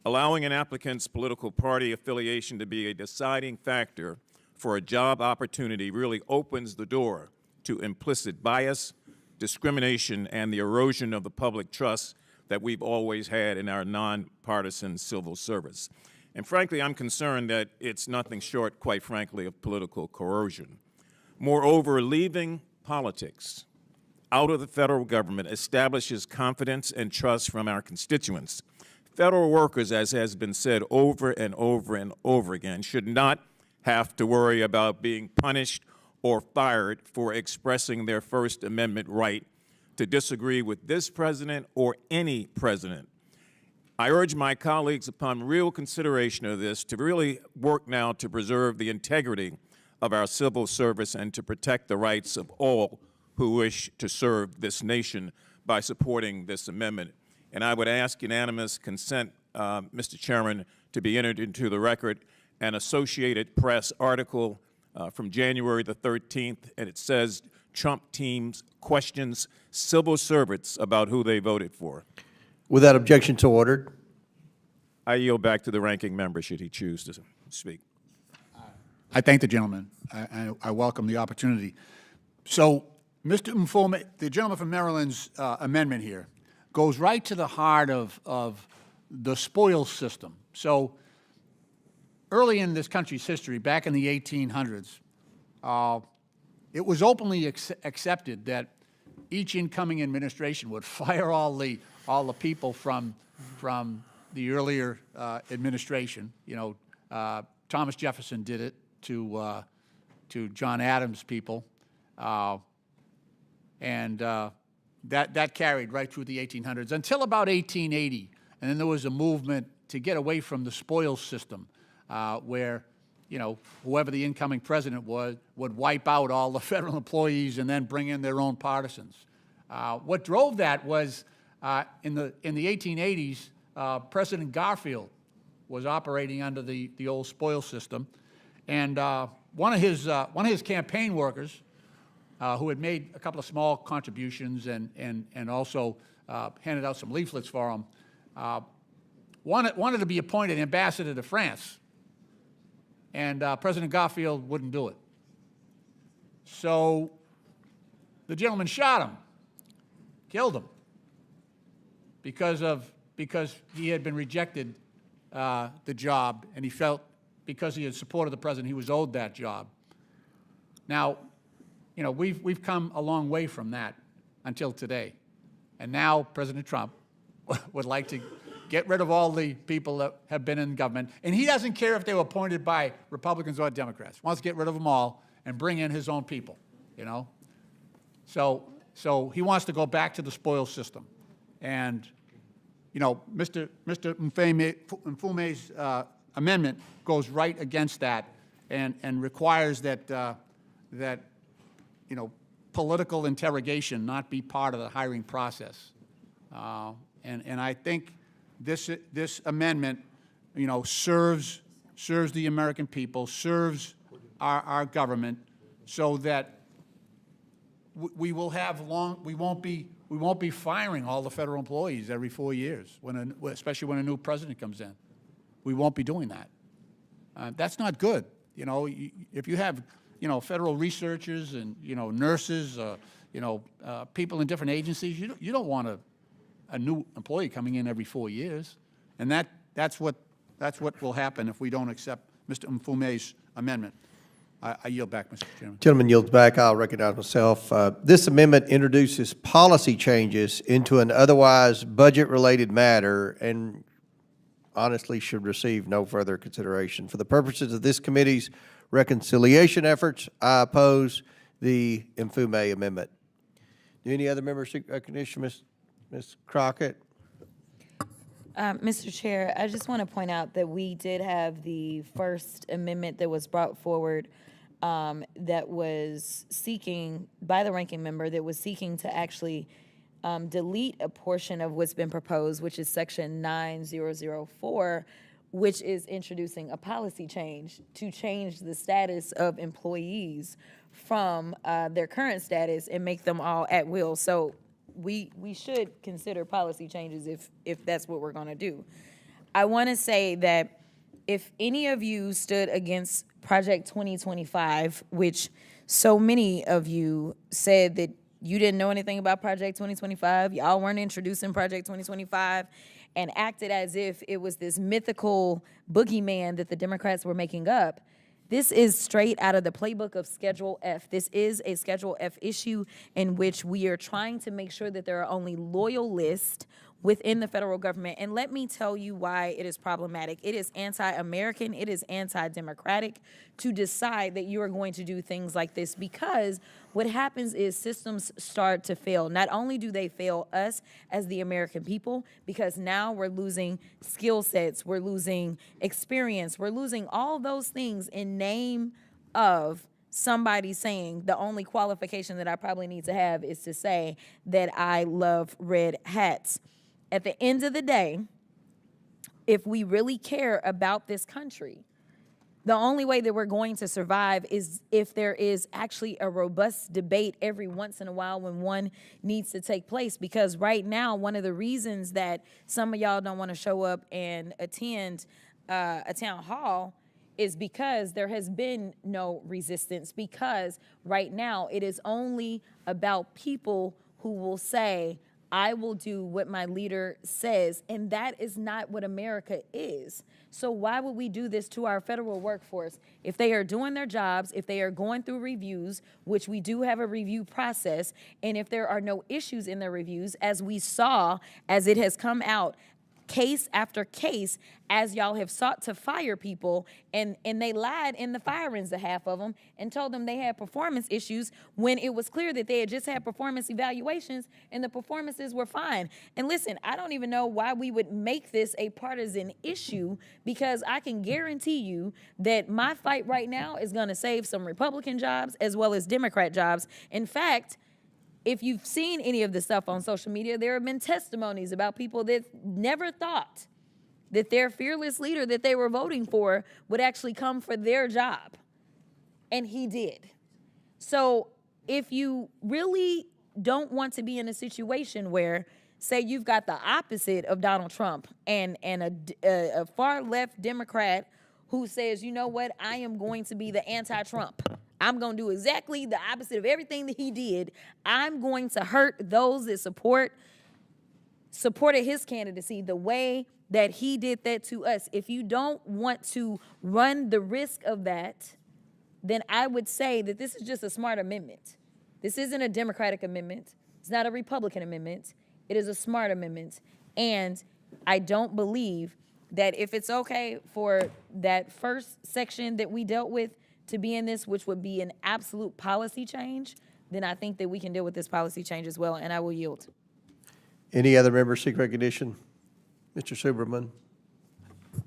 [SPEAKER 14] Allowing an applicant's political party affiliation to be a deciding factor for a job opportunity really opens the door to implicit bias, discrimination, and the erosion of the public trust that we've always had in our nonpartisan civil service. And frankly, I'm concerned that it's nothing short, quite frankly, of political coercion. Moreover, leaving politics out of the federal government establishes confidence and trust from our constituents. Federal workers, as has been said over and over and over again, should not have to worry about being punished or fired for expressing their First Amendment right to disagree with this president or any president. I urge my colleagues, upon real consideration of this, to really work now to preserve the integrity of our civil service and to protect the rights of all who wish to serve this nation by supporting this amendment. And I would ask unanimous consent, Mr. Chairman, to be entered into the record an Associated Press article from January the 13th, and it says Trump teams questions civil servants about who they voted for.
[SPEAKER 16] Without objection, so ordered.
[SPEAKER 14] I yield back to the ranking member should he choose to speak.
[SPEAKER 12] I thank the gentleman. I welcome the opportunity. So, Mr. Infume, the gentleman from Maryland's amendment here goes right to the heart of the spoils system. So, early in this country's history, back in the 1800s, it was openly accepted that each incoming administration would fire all the people from the earlier administration. You know, Thomas Jefferson did it to John Adams' people, and that carried right through the 1800s until about 1880, and then there was a movement to get away from the spoils system, where, you know, whoever the incoming president was would wipe out all the federal employees and then bring in their own partisans. What drove that was in the 1880s, President Garfield was operating under the old spoils system, and one of his campaign workers, who had made a couple of small contributions and also handed out some leaflets for him, wanted to be appointed ambassador to France. And President Garfield wouldn't do it. So the gentleman shot him, killed him, because he had been rejected the job, and he felt because he had supported the president, he was owed that job. Now, you know, we've come a long way from that until today, and now President Trump would like to get rid of all the people that have been in government. And he doesn't care if they were appointed by Republicans or Democrats. He wants to get rid of them all and bring in his own people, you know? So he wants to go back to the spoils system. And, you know, Mr. Infume's amendment goes right against that and requires that, you know, political interrogation not be part of the hiring process. And I think this amendment, you know, serves the American people, serves our government, so that we will have we won't be firing all the federal employees every 4 years, especially when a new president comes in. We won't be doing that. That's not good. You know, if you have, you know, federal researchers and, you know, nurses, you know, people in different agencies, you don't want a new employee coming in every 4 years. And that's what will happen if we don't accept Mr. Infume's amendment. I yield back, Mr. Chairman.
[SPEAKER 16] Gentleman yields back. I'll recognize myself. This amendment introduces policy changes into an otherwise budget-related matter and honestly should receive no further consideration. For the purposes of this committee's reconciliation efforts, I oppose the Infume amendment. Do any other members seek recognition? Ms. Crockett?
[SPEAKER 9] Mr. Chair, I just want to point out that we did have the first amendment that was brought forward that was seeking, by the ranking member, that was seeking to actually delete a portion of what's been proposed, which is section 9004, which is introducing a policy change to change the status of employees from their current status and make them all at will. So we should consider policy changes if that's what we're going to do. I want to say that if any of you stood against Project 2025, which so many of you said that you didn't know anything about Project 2025, y'all weren't introducing Project 2025, and acted as if it was this mythical boogeyman that the Democrats were making up, this is straight out of the playbook of Schedule F. This is a Schedule F issue in which we are trying to make sure that there are only loyalists within the federal government. And let me tell you why it is problematic. It is anti-American, it is anti-democratic to decide that you are going to do things like this, because what happens is systems start to fail. Not only do they fail us as the American people, because now we're losing skill sets, we're losing experience, we're losing all those things in name of somebody saying the only qualification that I probably need to have is to say that I love red hats. At the end of the day, if we really care about this country, the only way that we're going to survive is if there is actually a robust debate every once in a while when one needs to take place. Because right now, one of the reasons that some of y'all don't want to show up and attend a town hall is because there has been no resistance, because right now it is only about people who will say, I will do what my leader says, and that is not what America is. So why would we do this to our federal workforce? If they are doing their jobs, if they are going through reviews, which we do have a review process, and if there are no issues in their reviews, as we saw as it has come out, case after case, as y'all have sought to fire people, and they lied in the firings, the half of them, and told them they had performance issues when it was clear that they had just had performance evaluations and the performances were fine. And listen, I don't even know why we would make this a partisan issue, because I can guarantee you that my fight right now is going to save some Republican jobs as well as Democrat jobs. In fact, if you've seen any of the stuff on social media, there have been testimonies about people that never thought that their fearless leader that they were voting for would actually come for their job. And he did. So if you really don't want to be in a situation where, say, you've got the opposite of Donald Trump and a far left Democrat who says, you know what, I am going to be the anti-Trump. I'm going to do exactly the opposite of everything that he did. I'm going to hurt those that supported his candidacy the way that he did that to us. If you don't want to run the risk of that, then I would say that this is just a smart amendment. This isn't a Democratic amendment. It's not a Republican amendment. It is a smart amendment. And I don't believe that if it's okay for that first section that we dealt with to be in this, which would be an absolute policy change, then I think that we can deal with this policy change as well, and I will yield.
[SPEAKER 16] Any other members seek recognition? Mr. Superman.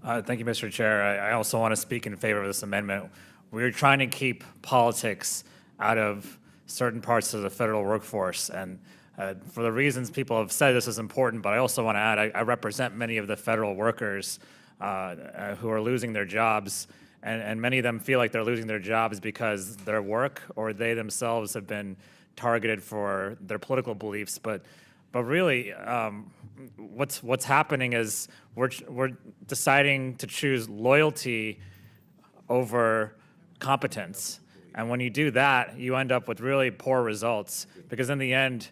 [SPEAKER 17] Thank you, Mr. Chair. I also want to speak in favor of this amendment. We're trying to keep politics out of certain parts of the federal workforce, and for the reasons people have said, this is important, but I also want to add, I represent many of the federal workers who are losing their jobs, and many of them feel like they're losing their jobs because their work or they themselves have been targeted for their political beliefs. But really, what's happening is we're deciding to choose loyalty over competence. And when you do that, you end up with really poor results, because in the end,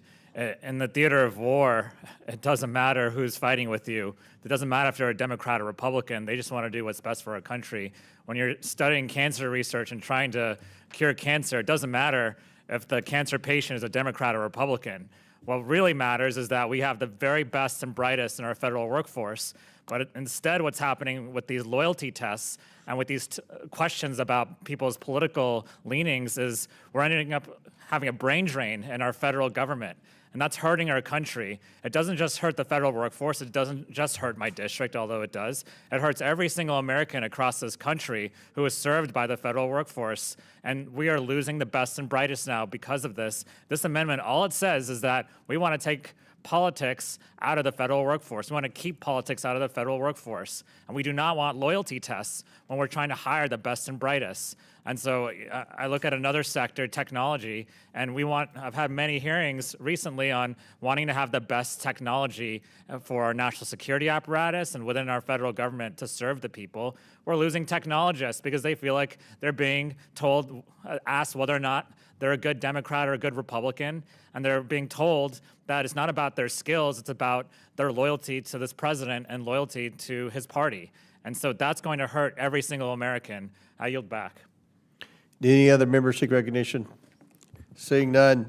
[SPEAKER 17] in the theater of war, it doesn't matter who's fighting with you. It doesn't matter if you're a Democrat or Republican. They just want to do what's best for our country. When you're studying cancer research and trying to cure cancer, it doesn't matter if the cancer patient is a Democrat or Republican. What really matters is that we have the very best and brightest in our federal workforce. But instead, what's happening with these loyalty tests and with these questions about people's political leanings is we're ending up having a brain drain in our federal government. And that's hurting our country. It doesn't just hurt the federal workforce. It doesn't just hurt my district, although it does. It hurts every single American across this country who is served by the federal workforce. And we are losing the best and brightest now because of this. This amendment, all it says is that we want to take politics out of the federal workforce. We want to keep politics out of the federal workforce. And we do not want loyalty tests when we're trying to hire the best and brightest. And so I look at another sector, technology, and I've had many hearings recently on wanting to have the best technology for our national security apparatus and within our federal government to serve the people. We're losing technologists because they feel like they're being asked whether or not they're a good Democrat or a good Republican, and they're being told that it's not about their skills, it's about their loyalty to this president and loyalty to his party. And so that's going to hurt every single American. I yield back.
[SPEAKER 16] Any other members seek recognition? Seeing none,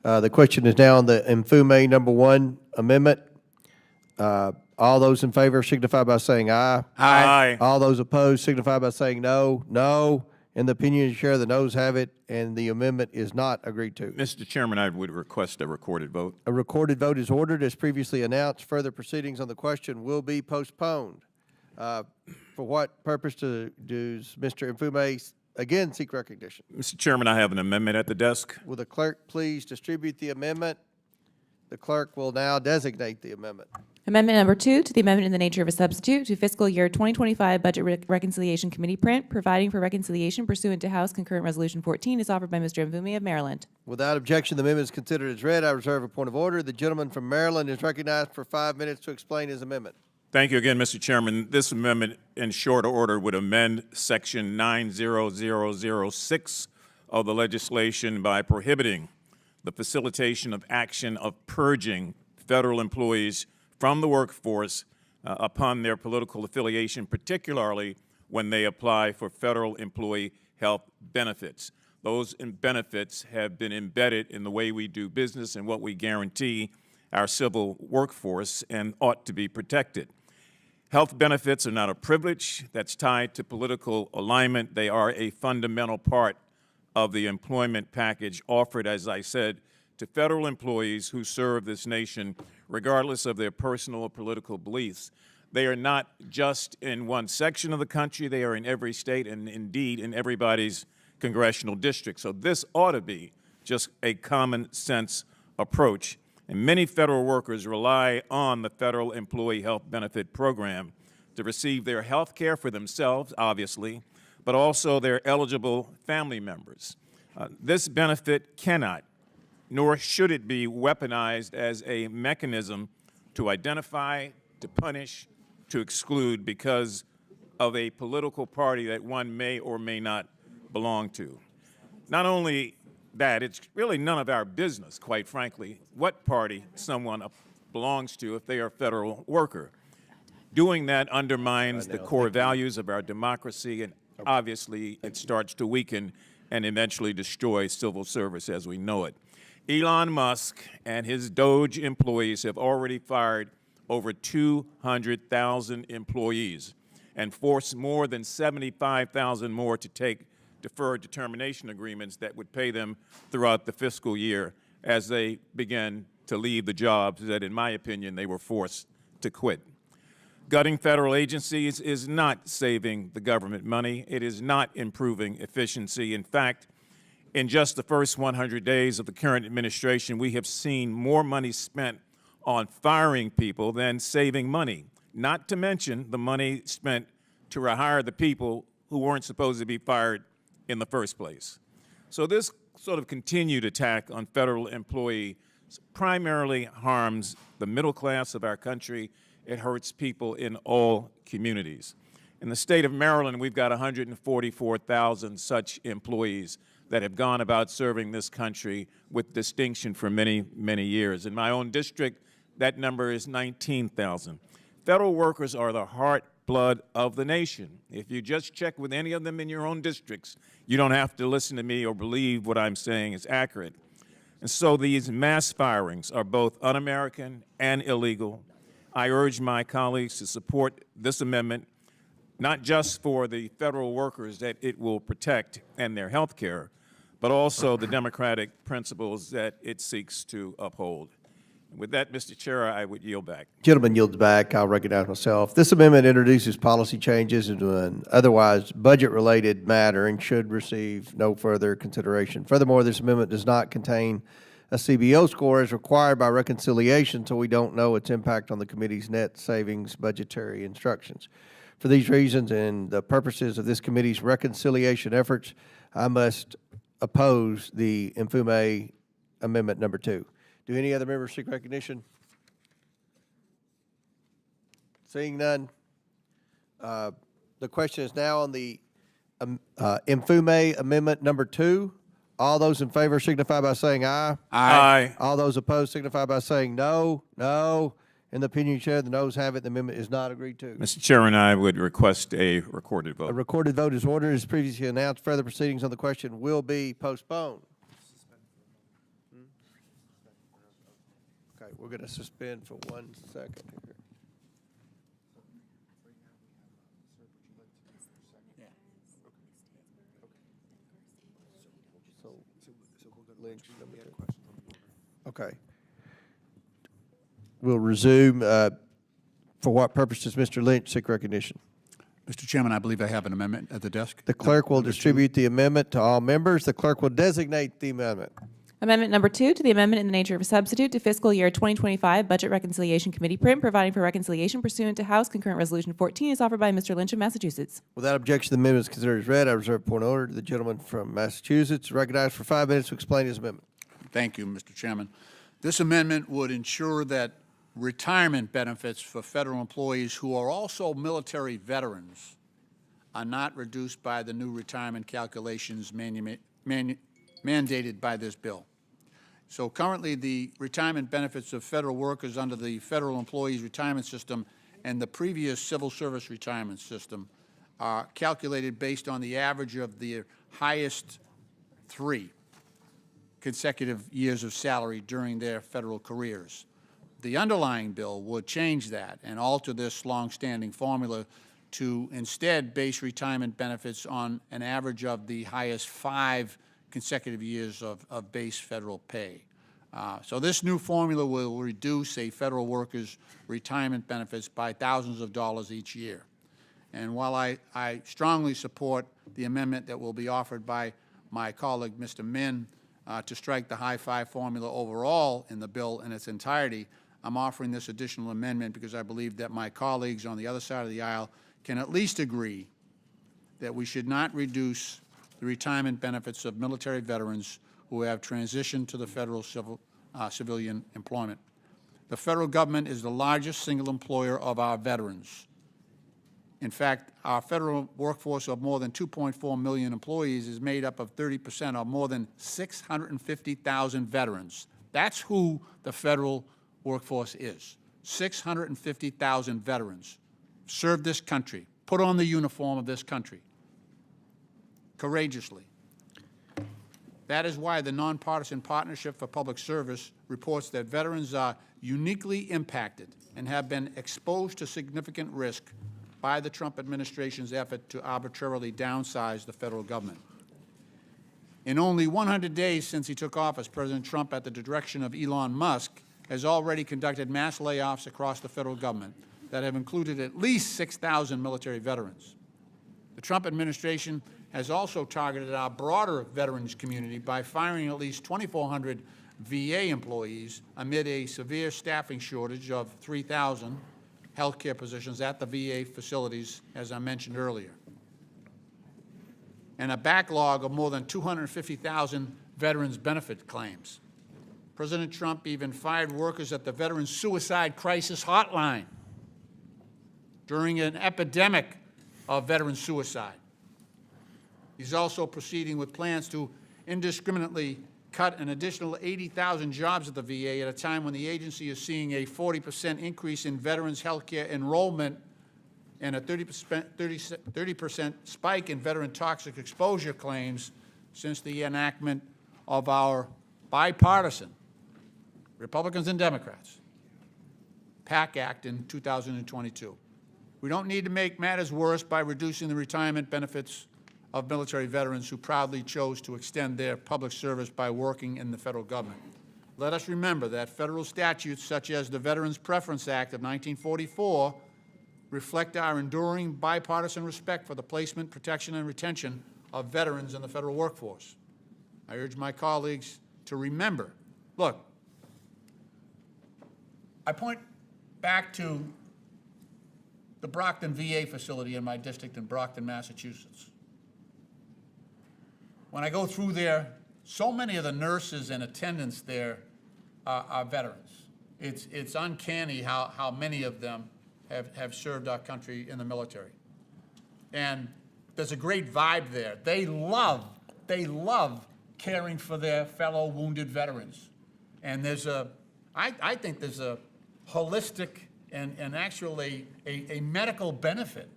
[SPEAKER 16] the question is now on the Infume number 1 amendment. All those in favor signify by saying aye.
[SPEAKER 14] Aye.
[SPEAKER 16] All those opposed signify by saying no. No. In the opinion of the chair, the noes have it, and the amendment is not agreed to.
[SPEAKER 14] Mr. Chairman, I would request a recorded vote.
[SPEAKER 16] A recorded vote is ordered as previously announced. Further proceedings on the question will be postponed. For what purpose does Mr. Infume again seek recognition?
[SPEAKER 14] Mr. Chairman, I have an amendment at the desk.
[SPEAKER 16] Will the clerk please distribute the amendment? The clerk will now designate the amendment.
[SPEAKER 4] Amendment number 2 to the amendment in the nature of a substitute to fiscal year 2025 Budget Reconciliation Committee print, providing for reconciliation pursuant to House Concurrent Resolution 14, is offered by Mr. Infume of Maryland.
[SPEAKER 16] Without objection, the amendment is considered as read. I reserve a point of order. The gentleman from Maryland is recognized for 5 minutes to explain his amendment.
[SPEAKER 14] Thank you again, Mr. Chairman. This amendment, in short order, would amend Section 90006 of the legislation by prohibiting the facilitation of action of purging federal employees from the workforce upon their political affiliation, particularly when they apply for federal employee health benefits. Those benefits have been embedded in the way we do business and what we guarantee our civil workforce and ought to be protected. Health benefits are not a privilege that's tied to political alignment. They are a fundamental part of the employment package offered, as I said, to federal employees who serve this nation, regardless of their personal or political beliefs. They are not just in one section of the country, they are in every state and indeed in everybody's congressional district. So this ought to be just a common sense approach. And many federal workers rely on the Federal Employee Health Benefit Program to receive their health care for themselves, obviously, but also their eligible family members. This benefit cannot, nor should it be weaponized as a mechanism to identify, to punish, to exclude because of a political party that one may or may not belong to. Not only that, it's really none of our business, quite frankly, what party someone belongs to if they are a federal worker. Doing that undermines the core values of our democracy, and obviously it starts to weaken and eventually destroy civil service as we know it. Elon Musk and his DOGE employees have already fired over 200,000 employees and force more than 75,000 more to take deferred determination agreements that would pay them throughout the fiscal year as they began to leave the jobs that, in my opinion, they were forced to quit. Gutting federal agencies is not saving the government money. It is not improving efficiency. In fact, in just the first 100 days of the current administration, we have seen more money spent on firing people than saving money, not to mention the money spent to rehire the people who weren't supposed to be fired in the first place. So this sort of continued attack on federal employees primarily harms the middle class of our country. It hurts people in all communities. In the state of Maryland, we've got 144,000 such employees that have gone about serving this country with distinction for many, many years. In my own district, that number is 19,000. Federal workers are the heart-blood of the nation. If you just check with any of them in your own districts, you don't have to listen to me or believe what I'm saying is accurate. And so these mass firings are both un-American and illegal. I urge my colleagues to support this amendment, not just for the federal workers that it will protect and their health care, but also the democratic principles that it seeks to uphold. With that, Mr. Chair, I would yield back.
[SPEAKER 16] Gentleman yields back. I'll recognize myself. This amendment introduces policy changes into an otherwise budget-related matter and should receive no further consideration. Furthermore, this amendment does not contain a CBO score as required by reconciliation, so we don't know its impact on the committee's net savings budgetary instructions. For these reasons and the purposes of this committee's reconciliation efforts, I must oppose the Infume Amendment Number 2. Do any other members seek recognition? Seeing none, the question is now on the Infume Amendment Number 2. All those in favor signify by saying aye.
[SPEAKER 14] Aye.
[SPEAKER 16] All those opposed signify by saying no. No. In the opinion chair, the noes have it. The amendment is not agreed to.
[SPEAKER 14] Mr. Chairman, I would request a recorded vote.
[SPEAKER 16] A recorded vote is ordered. As previously announced, further proceedings on the question will be postponed. Okay, we're going to suspend for 1 second here. Lynch, number 2. Okay. We'll resume. For what purpose does Mr. Lynch seek recognition?
[SPEAKER 12] Mr. Chairman, I believe I have an amendment at the desk.
[SPEAKER 16] The clerk will distribute the amendment to all members. The clerk will designate the amendment.
[SPEAKER 4] Amendment number 2 to the amendment in the nature of a substitute to fiscal year 2025 Budget Reconciliation Committee print, providing for reconciliation pursuant to House Concurrent Resolution 14 is offered by Mr. Lynch of Massachusetts.
[SPEAKER 16] Without objection, the amendment is considered as read. I reserve point of order to the gentleman from Massachusetts, recognized for 5 minutes to explain his amendment.
[SPEAKER 12] Thank you, Mr. Chairman. This amendment would ensure that retirement benefits for federal employees who are also military veterans are not reduced by the new retirement calculations mandated by this bill. So currently, the retirement benefits of federal workers under the Federal Employees Retirement System and the previous Civil Service Retirement System are calculated based on the average of the highest 3 consecutive years of salary during their federal careers. The underlying bill would change that and alter this longstanding formula to instead base retirement benefits on an average of the highest 5 consecutive years of base federal pay. So this new formula will reduce a federal worker's retirement benefits by thousands of dollars each year. And while I strongly support the amendment that will be offered by my colleague, Mr. Min, to strike the high 5 formula overall in the bill in its entirety, I'm offering this additional amendment because I believe that my colleagues on the other side of the aisle can at least agree that we should not reduce the retirement benefits of military veterans who have transitioned to the federal civilian employment. The federal government is the largest single employer of our veterans. In fact, our federal workforce of more than 2.4 million employees is made up of 30% or more than 650,000 veterans. That's who the federal workforce is. 650,000 veterans served this country, put on the uniform of this country courageously. That is why the Nonpartisan Partnership for Public Service reports that veterans are uniquely impacted and have been exposed to significant risk by the Trump administration's effort to arbitrarily downsize the federal government. In only 100 days since he took office, President Trump, at the direction of Elon Musk, has already conducted mass layoffs across the federal government that have included at least 6,000 military veterans. The Trump administration has also targeted our broader veterans community by firing at least 2,400 VA employees amid a severe staffing shortage of 3,000 healthcare positions at the VA facilities, as I mentioned earlier, and a backlog of more than 250,000 veterans benefit claims. President Trump even fired workers at the Veterans Suicide Crisis Hotline during an epidemic of veteran suicide. He's also proceeding with plans to indiscriminately cut an additional 80,000 jobs at the VA at a time when the agency is seeing a 40% increase in veterans health care enrollment and a 30% spike in veteran toxic exposure claims since the enactment of our bipartisan, Republicans and Democrats, PAC Act in 2022. We don't need to make matters worse by reducing the retirement benefits of military veterans who proudly chose to extend their public service by working in the federal government. Let us remember that federal statutes such as the Veterans Preference Act of 1944 reflect our enduring bipartisan respect for the placement, protection, and retention of veterans in the federal workforce. I urge my colleagues to remember. Look, I point back to the Brockton VA facility in my district in Brockton, Massachusetts. When I go through there, so many of the nurses and attendants there are veterans. It's uncanny how many of them have served our country in the military. And there's a great vibe there. They love caring for their fellow wounded veterans. And I think there's a holistic and actually a medical benefit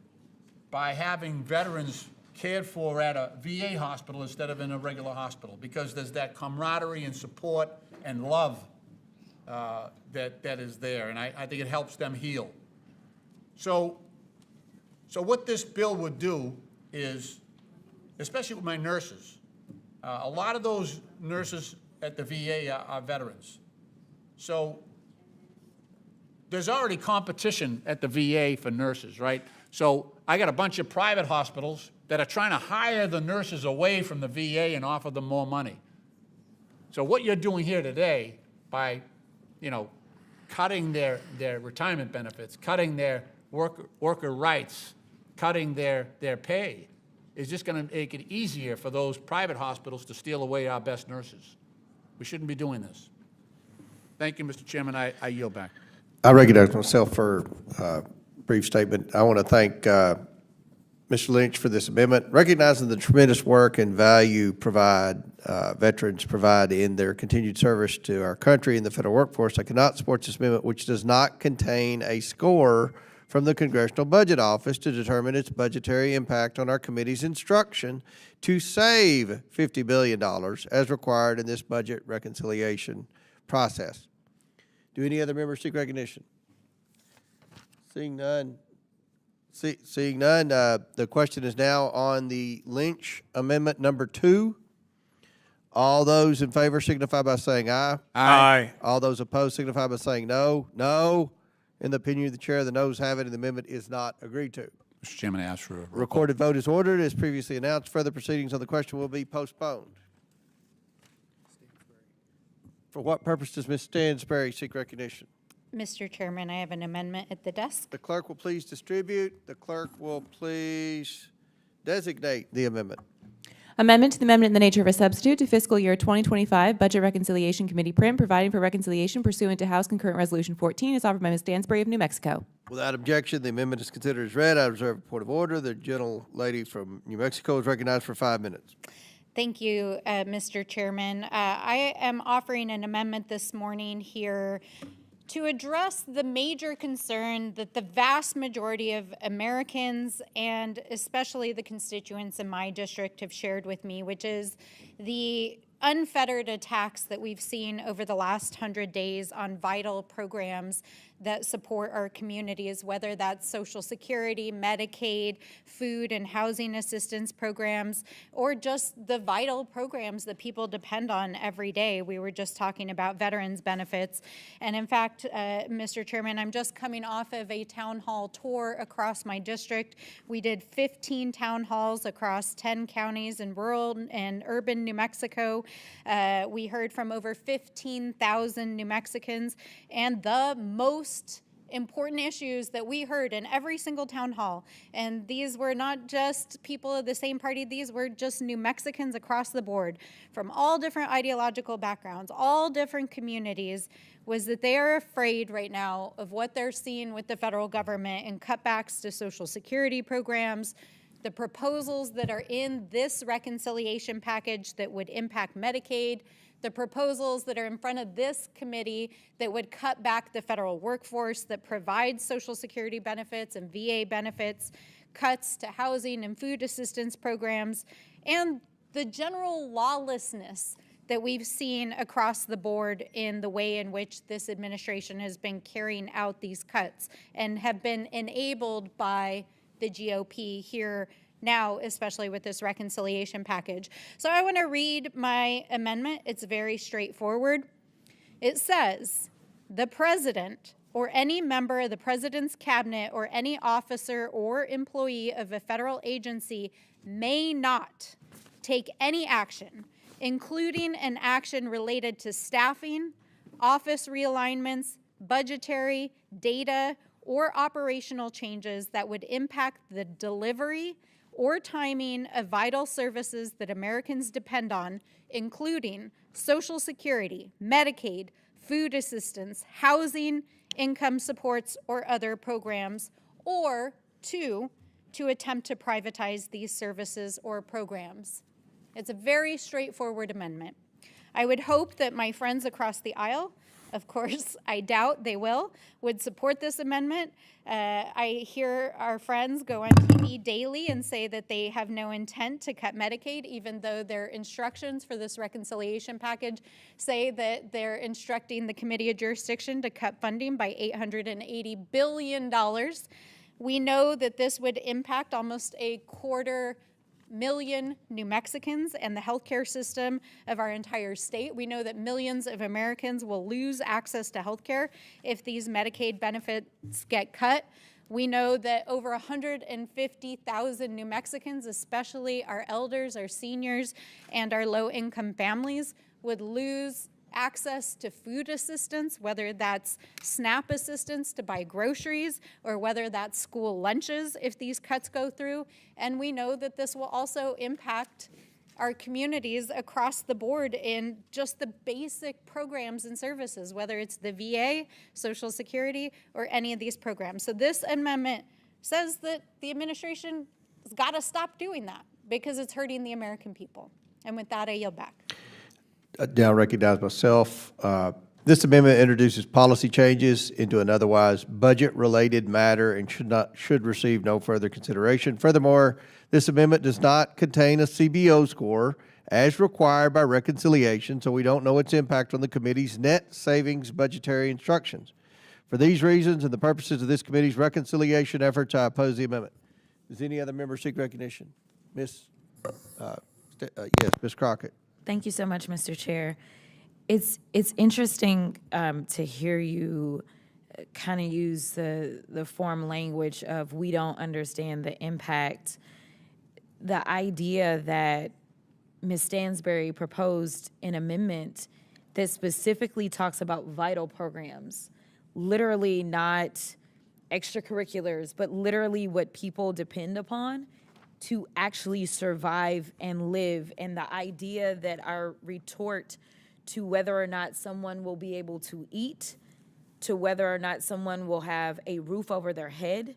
[SPEAKER 12] by having veterans cared for at a VA hospital instead of in a regular hospital, because there's that camaraderie and support and love that is there, and I think it helps them heal. So what this bill would do is, especially with my nurses, a lot of those nurses at the VA are veterans. So there's already competition at the VA for nurses, right? So I got a bunch of private hospitals that are trying to hire the nurses away from the VA and offer them more money. So what you're doing here today by, cutting their retirement benefits, cutting their worker rights, cutting their pay, is just going to make it easier for those private hospitals to steal away our best nurses. We shouldn't be doing this. Thank you, Mr. Chairman. I yield back.
[SPEAKER 16] I recognize myself for a brief statement. I want to thank Mr. Lynch for this amendment, recognizing the tremendous work and value veterans provide in their continued service to our country and the federal workforce. I cannot support this amendment, which does not contain a score from the Congressional Budget Office to determine its budgetary impact on our committee's instruction to save $50 billion as required in this budget reconciliation process. Do any other members seek recognition? Seeing none. Seeing none, the question is now on the Lynch Amendment number 2. All those in favor signify by saying aye.
[SPEAKER 14] Aye.
[SPEAKER 16] All those opposed signify by saying no. No. In the opinion of the chair, the noes have it, and the amendment is not agreed to.
[SPEAKER 12] Mr. Chairman, I ask for a roll call.
[SPEAKER 16] Recorded vote is ordered. As previously announced, further proceedings on the question will be postponed. For what purpose does Ms. Stansbury seek recognition?
[SPEAKER 11] Mr. Chairman, I have an amendment at the desk.
[SPEAKER 16] The clerk will please distribute. The clerk will please designate the amendment.
[SPEAKER 4] Amendment to the amendment in the nature of a substitute to fiscal year 2025 Budget Reconciliation Committee print, providing for reconciliation pursuant to House Concurrent Resolution 14, is offered by Ms. Stansbury of New Mexico.
[SPEAKER 16] Without objection, the amendment is considered as read. I reserve a point of order. The gentlelady from New Mexico is recognized for 5 minutes.
[SPEAKER 11] Thank you, Mr. Chairman. I am offering an amendment this morning here to address the major concern that the vast majority of Americans and especially the constituents in my district have shared with me, which is the unfettered attacks that we've seen over the last 100 days on vital programs that support our communities, whether that's Social Security, Medicaid, food and housing assistance programs, or just the vital programs that people depend on every day. We were just talking about veterans benefits. And in fact, Mr. Chairman, I'm just coming off of a town hall tour across my district. We did 15 town halls across 10 counties in rural and urban New Mexico. We heard from over 15,000 New Mexicans, and the most important issues that we heard in every single town hall, and these were not just people of the same party, these were just New Mexicans across the board from all different ideological backgrounds, all different communities, was that they are afraid right now of what they're seeing with the federal government and cutbacks to Social Security programs, the proposals that are in this reconciliation package that would impact Medicaid, the proposals that are in front of this committee that would cut back the federal workforce that provides Social Security benefits and VA benefits, cuts to housing and food assistance programs, and the general lawlessness that we've seen across the board in the way in which this administration has been carrying out these cuts and have been enabled by the GOP here now, especially with this reconciliation package. So I want to read my amendment. It's very straightforward. It says, the president or any member of the president's cabinet or any officer or employee of a federal agency may not take any action, including an action related to staffing, office realignments, budgetary, data, or operational changes that would impact the delivery or timing of vital services that Americans depend on, including Social Security, Medicaid, food assistance, housing, income supports, or other programs, or two, to attempt to privatize these services or programs. It's a very straightforward amendment. I would hope that my friends across the aisle, of course, I doubt they will, would support this amendment. I hear our friends go on TV daily and say that they have no intent to cut Medicaid, even though their instructions for this reconciliation package say that they're instructing the Committee of Jurisdiction to cut funding by $880 billion. We know that this would impact almost 250,000 New Mexicans and the healthcare system of our entire state. We know that millions of Americans will lose access to healthcare if these Medicaid benefits get cut. We know that over 150,000 New Mexicans, especially our elders, our seniors, and our low-income families, would lose access to food assistance, whether that's SNAP assistance to buy groceries or whether that's school lunches if these cuts go through. And we know that this will also impact our communities across the board in just the basic programs and services, whether it's the VA, Social Security, or any of these programs. So this amendment says that the administration has got to stop doing that because it's hurting the American people. And with that, I yield back.
[SPEAKER 16] Now recognize myself. This amendment introduces policy changes into an otherwise budget-related matter and should receive no further consideration. Furthermore, this amendment does not contain a CBO score as required by reconciliation, so we don't know its impact on the committee's net savings budgetary instructions. For these reasons and the purposes of this committee's reconciliation efforts, I oppose the amendment. Does any other member seek recognition? Yes, Ms. Crockett.
[SPEAKER 9] Thank you so much, Mr. Chair. It's interesting to hear you kind of use the form language of we don't understand the impact. The idea that Ms. Stansbury proposed an amendment that specifically talks about vital programs, literally not extracurriculars, but literally what people depend upon to actually survive and live. And the idea that our retort to whether or not someone will be able to eat, to whether or not someone will have a roof over their head,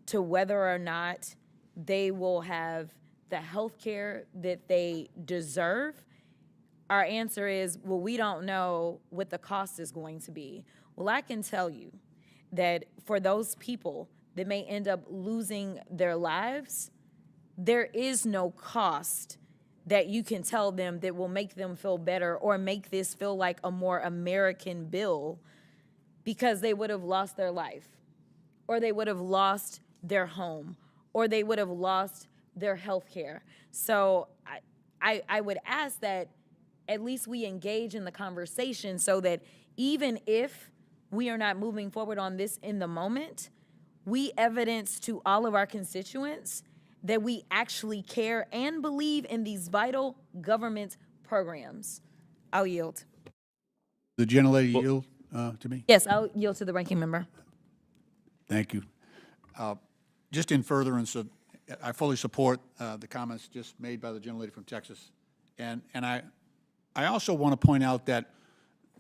[SPEAKER 9] to whether or not they will have the health care that they deserve, our answer is, well, we don't know what the cost is going to be. Well, I can tell you that for those people that may end up losing their lives, there is no cost
[SPEAKER 7] that you can tell them that will make them feel better or make this feel like a more American bill, because they would have lost their life, or they would have lost their home, or they would have lost their health care. So I would ask that at least we engage in the conversation so that even if we are not moving forward on this in the moment, we evidence to all of our constituents that we actually care and believe in these vital government programs. I'll yield.
[SPEAKER 12] The gentlelady yield to me?
[SPEAKER 7] Yes, I'll yield to the ranking member.
[SPEAKER 12] Thank you. Just in furtherance of, I fully support the comments just made by the gentlelady from Texas. And I also want to point out that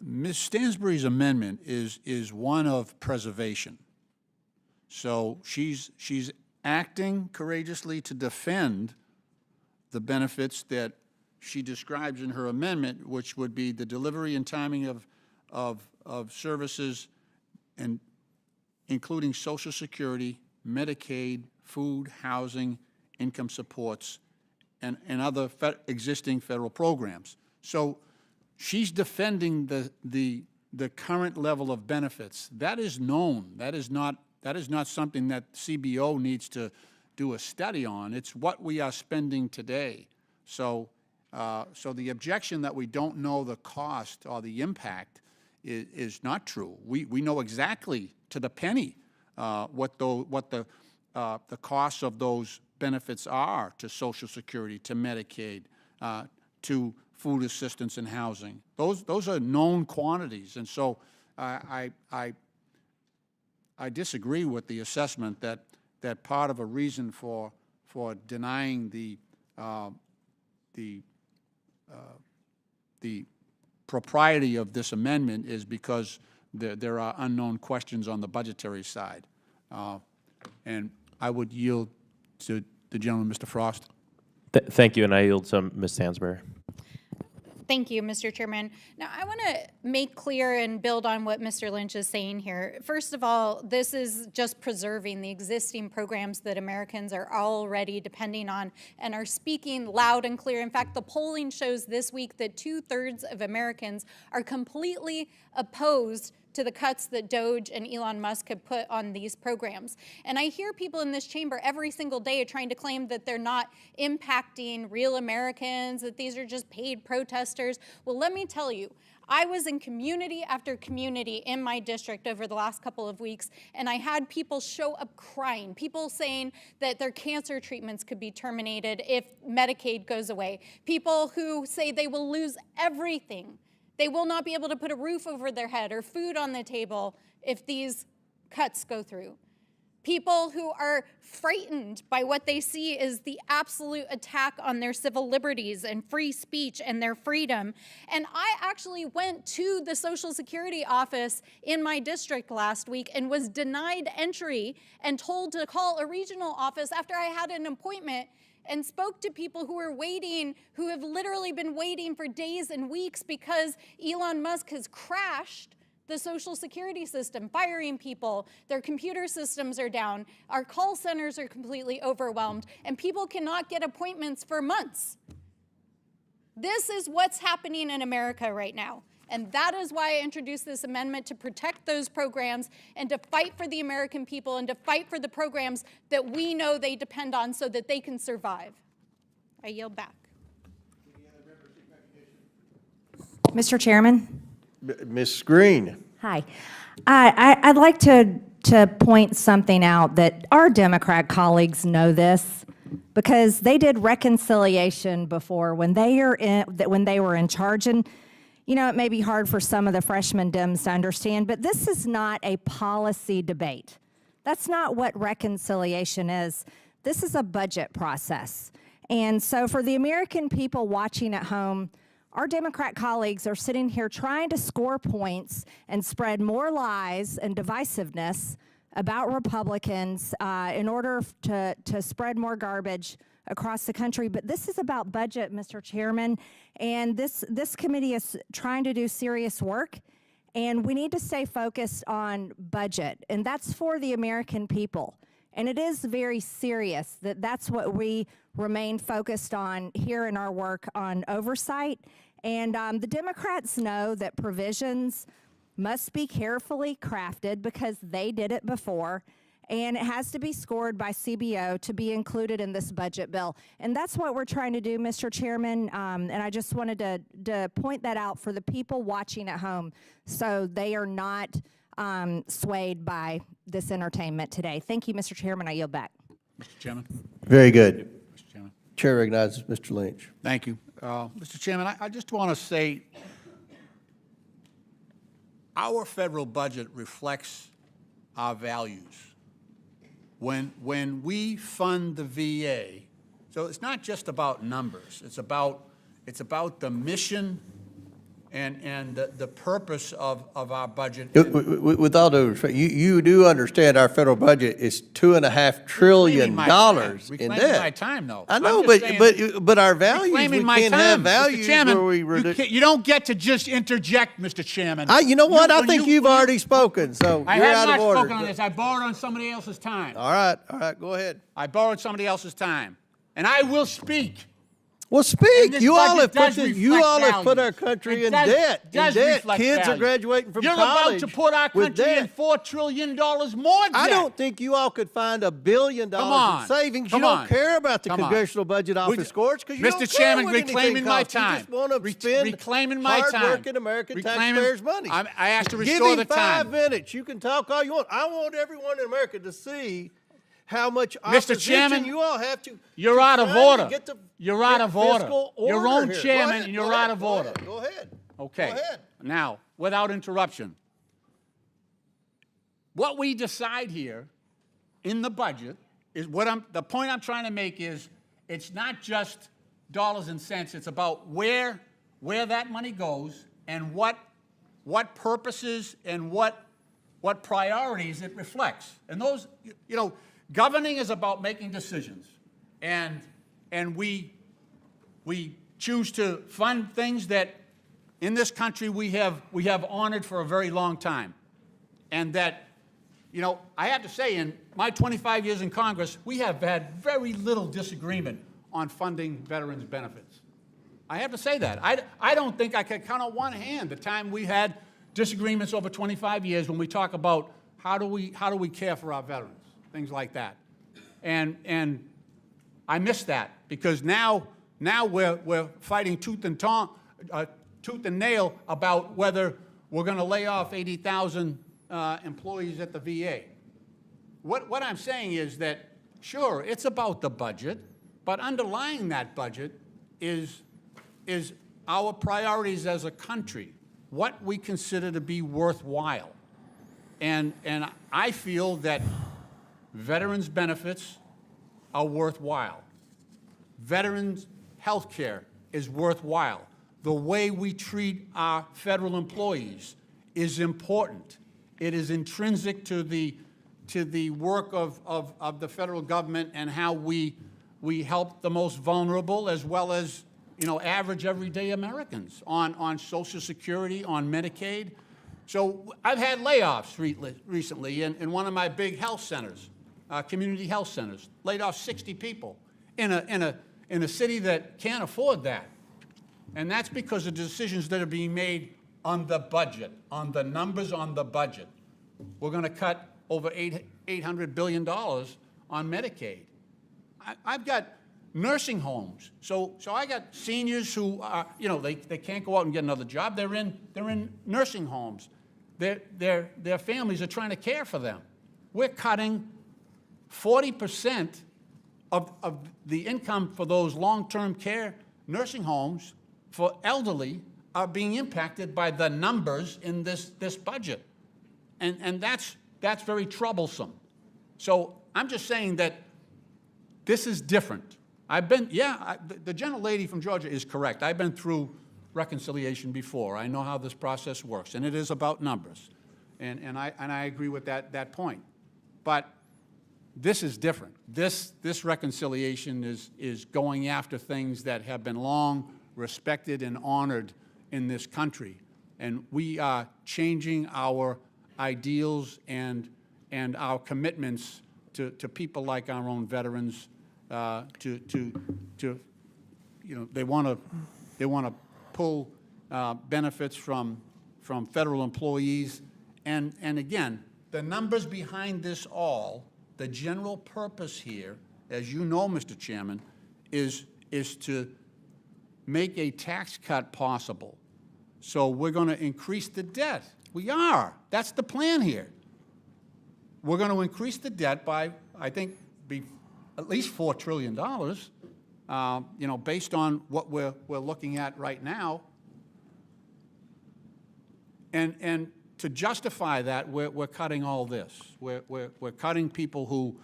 [SPEAKER 12] Ms. Stansbury's amendment is one of preservation. So she's acting courageously to defend the benefits that she describes in her amendment, which would be the delivery and timing of services, and including Social Security, Medicaid, food, housing, income supports, and other existing federal programs. So she's defending the current level of benefits. That is known. That is not something that CBO needs to do a study on. It's what we are spending today. So, so the objection that we don't know the cost or the impact is not true. We know exactly to the penny what the costs of those benefits are to Social Security, to Medicaid, to food assistance and housing. Those are known quantities, and so I disagree with the assessment that part of a reason for denying the propriety of this amendment is because there are unknown questions on the budgetary side. And I would yield to the gentleman, Mr. Frost.
[SPEAKER 18] Thank you, and I yield to Ms. Stansbury.
[SPEAKER 11] Thank you, Mr. Chairman. Now, I want to make clear and build on what Mr. Lynch is saying here. First of all, this is just preserving the existing programs that Americans are already depending on and are speaking loud and clear. In fact, the polling shows this week that 2/3 of Americans are completely opposed to the cuts that DOGE and Elon Musk have put on these programs. And I hear people in this chamber every single day trying to claim that they're not impacting real Americans, that these are just paid protesters. Well, let me tell you, I was in community after community in my district over the last couple of weeks, and I had people show up crying, people saying that their cancer treatments could be terminated if Medicaid goes away, people who say they will lose everything. They will not be able to put a roof over their head or food on the table if these cuts go through. People who are frightened by what they see is the absolute attack on their civil liberties and free speech and their freedom. And I actually went to the Social Security office in my district last week and was denied entry and told to call a regional office after I had an appointment, and spoke to people who are waiting, who have literally been waiting for days and weeks because Elon Musk has crashed the Social Security system, firing people. Their computer systems are down. Our call centers are completely overwhelmed, and people cannot get appointments for months. This is what's happening in America right now. And that is why I introduced this amendment, to protect those programs and to fight for the American people and to fight for the programs that we know they depend on so that they can survive. I yield back.
[SPEAKER 19] Mr. Chairman.
[SPEAKER 15] Ms. Green.
[SPEAKER 19] Hi. I'd like to point something out that our Democrat colleagues know this, because they did reconciliation before when they were in charge. And you know, it may be hard for some of the freshman Dems to understand, but this is not a policy debate. That's not what reconciliation is. This is a budget process. And so for the American people watching at home, our Democrat colleagues are sitting here trying to score points and spread more lies and divisiveness about Republicans in order to spread more garbage across the country. But this is about budget, Mr. Chairman, and this committee is trying to do serious work, and we need to stay focused on budget, and that's for the American people. And it is very serious. That's what we remain focused on here in our work on oversight. And the Democrats know that provisions must be carefully crafted because they did it before. And it has to be scored by CBO to be included in this budget bill. And that's what we're trying to do, Mr. Chairman. And I just wanted to point that out for the people watching at home so they are not swayed by this entertainment today. Thank you, Mr. Chairman. I yield back.
[SPEAKER 12] Mr. Chairman.
[SPEAKER 15] Very good.
[SPEAKER 12] Mr. Chairman.
[SPEAKER 15] Chair recognizes Mr. Lynch.
[SPEAKER 12] Thank you. Mr. Chairman, I just want to say our federal budget reflects our values. When we fund the VA, so it's not just about numbers. It's about the mission and the purpose of our budget.
[SPEAKER 15] With all due respect, you do understand our federal budget is $2.5 trillion in
[SPEAKER 12] Reclaiming
[SPEAKER 15] debt.
[SPEAKER 12] my time, though.
[SPEAKER 15] I know,
[SPEAKER 12] I'm just saying,
[SPEAKER 15] but our values, we
[SPEAKER 12] reclaiming my
[SPEAKER 15] can't
[SPEAKER 12] time,
[SPEAKER 15] have
[SPEAKER 12] Mr.
[SPEAKER 15] values
[SPEAKER 12] Chairman,
[SPEAKER 15] where we
[SPEAKER 12] you don't get to just interject, Mr. Chairman.
[SPEAKER 15] You know what? I think you've already spoken, so
[SPEAKER 12] I
[SPEAKER 15] you're
[SPEAKER 12] have
[SPEAKER 15] out of
[SPEAKER 12] not
[SPEAKER 15] order.
[SPEAKER 12] spoken on this. I borrowed on somebody else's time.
[SPEAKER 15] All right, go ahead.
[SPEAKER 12] I borrowed somebody else's time, and I will speak.
[SPEAKER 15] Well, speak.
[SPEAKER 12] this
[SPEAKER 15] You all
[SPEAKER 12] budget
[SPEAKER 15] have
[SPEAKER 12] does
[SPEAKER 15] put our
[SPEAKER 12] reflect
[SPEAKER 15] country
[SPEAKER 12] values.
[SPEAKER 15] in
[SPEAKER 12] It
[SPEAKER 15] debt.
[SPEAKER 12] does reflect
[SPEAKER 15] Kids are
[SPEAKER 12] values.
[SPEAKER 15] graduating from
[SPEAKER 12] You're
[SPEAKER 15] college.
[SPEAKER 12] about to put our
[SPEAKER 15] with
[SPEAKER 12] country in
[SPEAKER 15] debt.
[SPEAKER 12] $4 trillion more debt.
[SPEAKER 15] I don't think you all could find $1 billion in savings. You don't care about the Congressional Budget Office scores because you don't
[SPEAKER 12] Mr.
[SPEAKER 15] care
[SPEAKER 12] Chairman,
[SPEAKER 15] what anything
[SPEAKER 12] reclaiming my
[SPEAKER 15] costs. You
[SPEAKER 12] time.
[SPEAKER 15] just want to spend
[SPEAKER 12] Reclaiming my time.
[SPEAKER 15] hard-working American taxpayers' money.
[SPEAKER 12] I asked to
[SPEAKER 15] Give
[SPEAKER 12] restore
[SPEAKER 15] him
[SPEAKER 12] the time.
[SPEAKER 15] 5 minutes. You can talk all you want. I want everyone in America to see how much
[SPEAKER 12] Mr.
[SPEAKER 15] opposition
[SPEAKER 12] Chairman,
[SPEAKER 15] you all have to.
[SPEAKER 12] You're out of order.
[SPEAKER 15] You're
[SPEAKER 12] out of order. Your own
[SPEAKER 15] here.
[SPEAKER 12] chairman, and you're out of order.
[SPEAKER 15] Go ahead.
[SPEAKER 12] Okay.
[SPEAKER 15] Go ahead.
[SPEAKER 12] Now, without interruption, what we decide here in the budget is the point I'm trying to make is it's not just dollars and cents. It's about where that money goes and what purposes and what priorities it reflects. And those, governing is about making decisions, and we choose to fund things that in this country we have honored for a very long time, and that, I have to say, in my 25 years in Congress, we have had very little disagreement on funding veterans' benefits. I have to say that. I don't think I could count on one hand the time we had disagreements over 25 years when we talk about how do we care for our veterans, things like that. And I miss that because now we're fighting tooth and nail about whether we're going to lay off 80,000 employees at the VA. What I'm saying is that, sure, it's about the budget, but underlying that budget is our priorities as a country, what we consider to be worthwhile. And I feel that veterans' benefits are worthwhile. Veterans' health care is worthwhile. The way we treat our federal employees is important. It is intrinsic to the work of the federal government and how we help the most vulnerable as well as average everyday Americans on Social Security, on Medicaid. So I've had layoffs recently in one of my big health centers, community health centers, laid off 60 people in a city that can't afford that. And that's because of decisions that are being made on the budget, on the numbers on the budget. We're going to cut over $800 billion on Medicaid. I've got nursing homes. So I got seniors who are, they can't go out and get another job. They're in nursing homes. Their families are trying to care for them. We're cutting 40% of the income for those long-term care nursing homes for elderly are being impacted by the numbers in this budget. And that's very troublesome. So I'm just saying that this is different. The gentlelady from Georgia is correct. I've been through reconciliation before. I know how this process works, and it is about numbers. And I agree with that point. But this is different. This reconciliation is going after things that have been long respected and honored in this country. And we are changing our ideals and our commitments to people like our own veterans, you know, they want to pull benefits from federal employees. And again, the numbers behind this all, the general purpose here, as you know, Mr. Chairman, is to make a tax cut possible. So we're going to increase the debt. We are. That's the plan here. We're going to increase the debt by, I think, at least $4 trillion, you know, based on what we're looking at right now. And to justify that, we're cutting all this. We're cutting people who,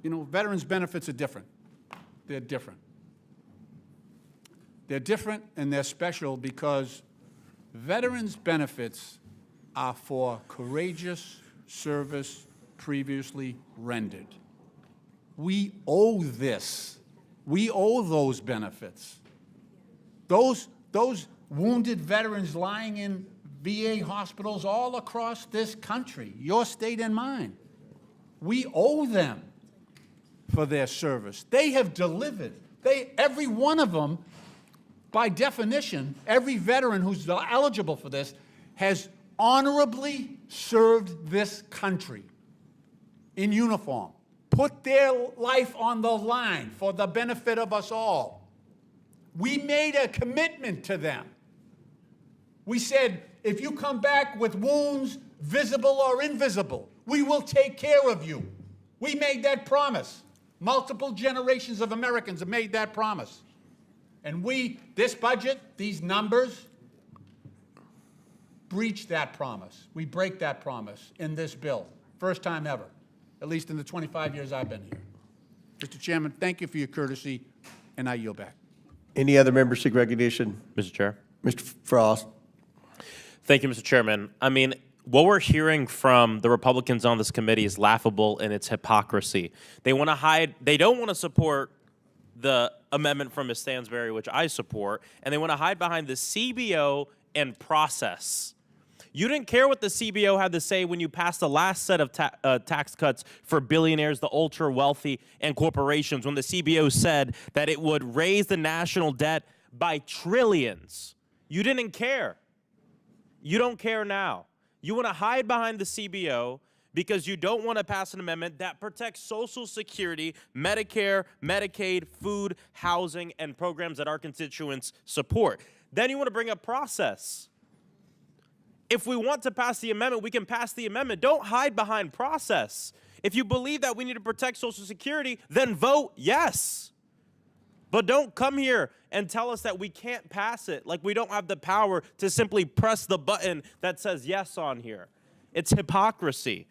[SPEAKER 12] you know, veterans' benefits are different. They're different. They're different and they're special because veterans' benefits are for courageous service previously rendered. We owe this. We owe those benefits. Those wounded veterans lying in VA hospitals all across this country, your state and mine, we owe them for their service. They have delivered. Every one of them, by definition, every veteran who's eligible for this has honorably served this country in uniform, put their life on the line for the benefit of us all. We made a commitment to them. We said, if you come back with wounds, visible or invisible, we will take care of you. We made that promise. Multiple generations of Americans have made that promise. And this budget, these numbers, breach that promise. We break that promise in this bill. First time ever, at least in the 25 years I've been here. Mr. Chairman, thank you for your courtesy, and I yield back.
[SPEAKER 16] Any other members seek recognition?
[SPEAKER 18] Mr. Chair.
[SPEAKER 16] Mr. Frost.
[SPEAKER 18] Thank you, Mr. Chairman. I mean, what we're hearing from the Republicans on this committee is laughable in its hypocrisy. They want to hide, they don't want to support the amendment from Ms. Stansbury, which I support, and they want to hide behind the CBO and process. You didn't care what the CBO had to say when you passed the last set of tax cuts for billionaires, the ultra wealthy, and corporations, when the CBO said that it would raise the national debt by trillions. You didn't care. You don't care now. You want to hide behind the CBO because you don't want to pass an amendment that protects Social Security, Medicare, Medicaid, food, housing, and programs that our constituents support. Then you want to bring up process. If we want to pass the amendment, we can pass the amendment. Don't hide behind process. If you believe that we need to protect Social Security, then vote yes. But don't come here and tell us that we can't pass it, like we don't have the power to simply press the button that says yes on here. It's hypocrisy.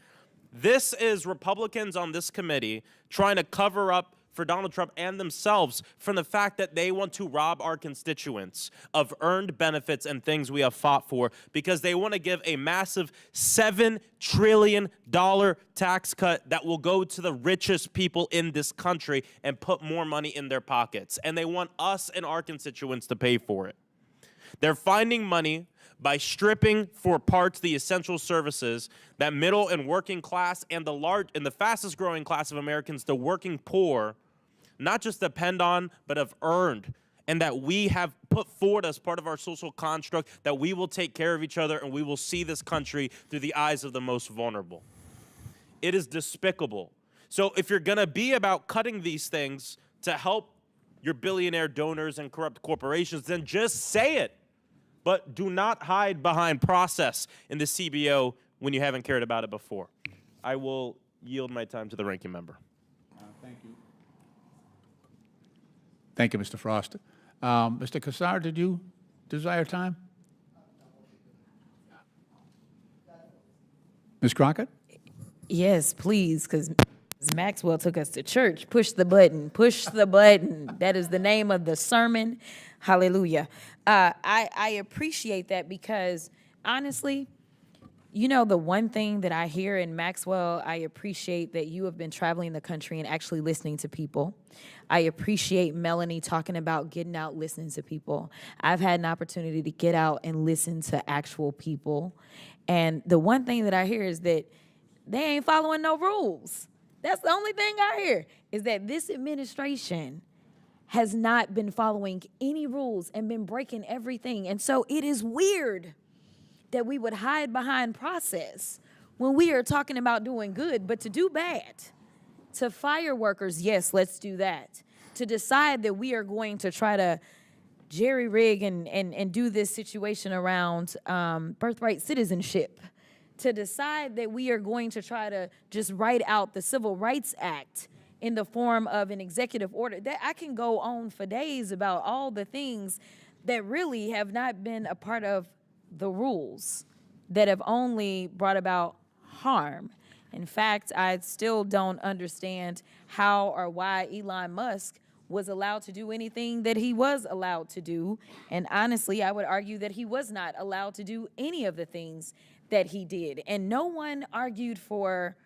[SPEAKER 18] This is Republicans on this committee trying to cover up for Donald Trump and themselves from the fact that they want to rob our constituents of earned benefits and things we have fought for because they want to give a massive $7 trillion tax cut that will go to the richest people in this country and put more money in their pockets. And they want us and our constituents to pay for it. They're finding money by stripping for parts the essential services that middle and working class and the fastest growing class of Americans, the working poor, not just depend on, but have earned, and that we have put forward as part of our social construct, that we will take care of each other and we will see this country through the eyes of the most vulnerable. It is despicable. So if you're going to be about cutting these things to help your billionaire donors and corrupt corporations, then just say it. But do not hide behind process in the CBO when you haven't cared about it before. I will yield my time to the ranking member.
[SPEAKER 12] Thank you. Thank you, Mr. Frost. Mr. Casar, did you desire time? Ms. Crockett?
[SPEAKER 7] Yes, please, because Maxwell took us to church. Push the button. Push the button. That is the name of the sermon. Hallelujah. I appreciate that because, honestly, you know, the one thing that I hear in Maxwell, I appreciate that you have been traveling the country and actually listening to people. I appreciate Melanie talking about getting out, listening to people. I've had an opportunity to get out and listen to actual people. And the one thing that I hear is that they ain't following no rules. That's the only thing I hear, is that this administration has not been following any rules and been breaking everything. And so it is weird that we would hide behind process when we are talking about doing good, but to do bad, to fire workers, yes, let's do that. To decide that we are going to try to jerry-rig and do this situation around birthright citizenship, to decide that we are going to try to just write out the Civil Rights Act in the form of an executive order. That I can go on for days about all the things that really have not been a part of the rules, that have only brought about harm. In fact, I still don't understand how or why Elon Musk was allowed to do anything that he was allowed to do. And honestly, I would argue that he was not allowed to do any of the things that he did. And no one argued for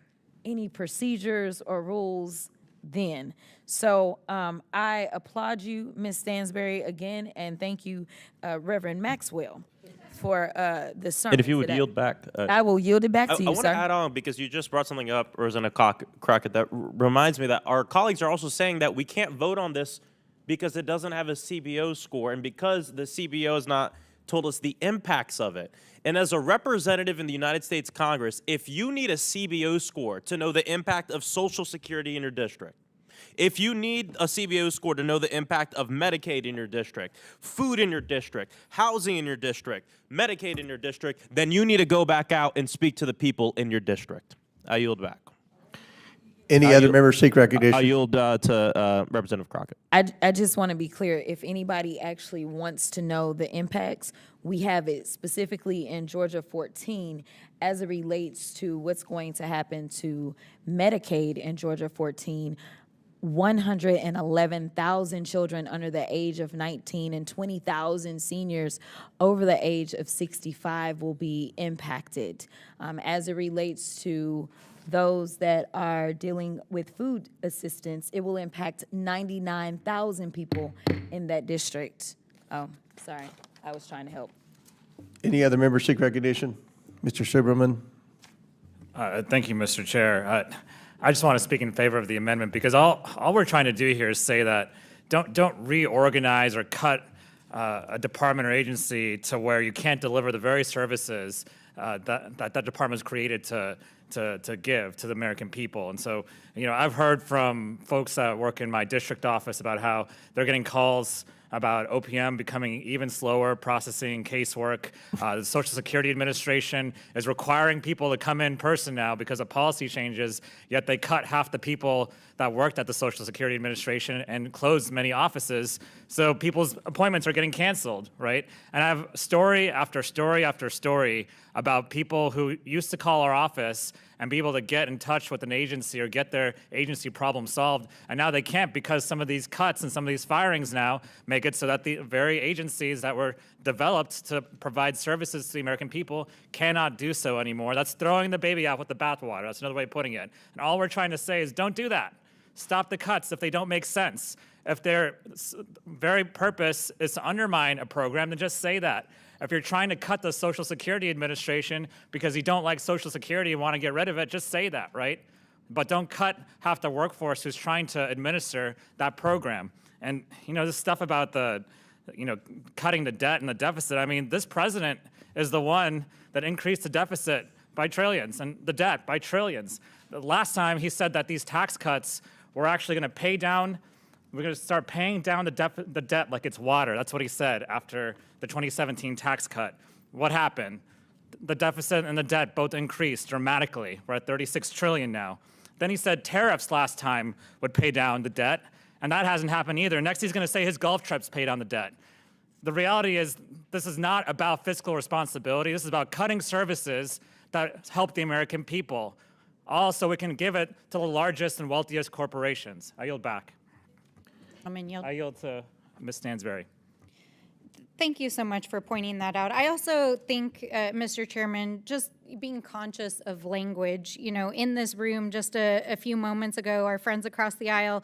[SPEAKER 7] any procedures or rules then. So I applaud you, Ms. Stansbury, again, and thank you, Reverend Maxwell, for the sermon.
[SPEAKER 18] And if you would
[SPEAKER 7] today.
[SPEAKER 18] yield back.
[SPEAKER 7] I will yield it back to you,
[SPEAKER 18] I want
[SPEAKER 7] sir.
[SPEAKER 18] to add on, because you just brought something up, Rosanna Crockett, that reminds me that our colleagues are also saying that we can't vote on this because it doesn't have a CBO score, and because the CBO has not told us the impacts of it. And as a representative in the United States Congress, if you need a CBO score to know the impact of Social Security in your district, if you need a CBO score to know the impact of Medicaid in your district, food in your district, housing in your district, Medicaid in your district, then you need to go back out and speak to the people in your district. I yield back.
[SPEAKER 16] Any other members seek recognition?
[SPEAKER 18] I yield to Representative Crockett.
[SPEAKER 7] I just want to be clear, if anybody actually wants to know the impacts, we have it specifically in Georgia 14 as it relates to what's going to happen to Medicaid in Georgia 14. 111,000 children under the age of 19 and 20,000 seniors over the age of 65 will be impacted. As it relates to those that are dealing with food assistance, it will impact 99,000 people in that district. Oh, sorry, I was trying to help.
[SPEAKER 16] Any other members seek recognition? Mr. Superman?
[SPEAKER 17] Thank you, Mr. Chair. I just want to speak in favor of the amendment, because all we're trying to do here is say that don't reorganize or cut a department or agency to where you can't deliver the very services that department is created to give to the American people. And so, I've heard from folks that work in my district office about how they're getting calls about OPM becoming even slower processing casework. The Social Security Administration is requiring people to come in person now because of policy changes, yet they cut half the people that worked at the Social Security Administration and closed many offices. So people's appointments are getting canceled, right? And I have story after story after story about people who used to call our office and be able to get in touch with an agency or get their agency problem solved. And now they can't, because some of these cuts and some of these firings now make it so that the very agencies that were developed to provide services to the American people cannot do so anymore. That's throwing the baby out with the bathwater. That's another way of putting it. And all we're trying to say is don't do that. Stop the cuts if they don't make sense. If their very purpose is to undermine a program, then just say that. If you're trying to cut the Social Security Administration because you don't like Social Security and want to get rid of it, just say that, right? But don't cut half the workforce who's trying to administer that program. And, this stuff about the, cutting the debt and the deficit, I mean, this president is the one that increased the deficit by trillions and the debt by trillions. The last time he said that these tax cuts were actually going to pay down. We're going to start paying down the debt like it's water. That's what he said after the 2017 tax cut. What happened? The deficit and the debt both increased dramatically. We're at 36 trillion now. Then he said tariffs last time would pay down the debt, and that hasn't happened either. Next, he's going to say his Gulf trips paid down the debt. The reality is this is not about fiscal responsibility. This is about cutting services that help the American people, all so we can give it to the largest and wealthiest corporations. I yield back. I yield to Ms. Stansbury.
[SPEAKER 11] Thank you so much for pointing that out. I also think, Mr. Chairman, just being conscious of language, in this room just a few moments ago, our friends across the aisle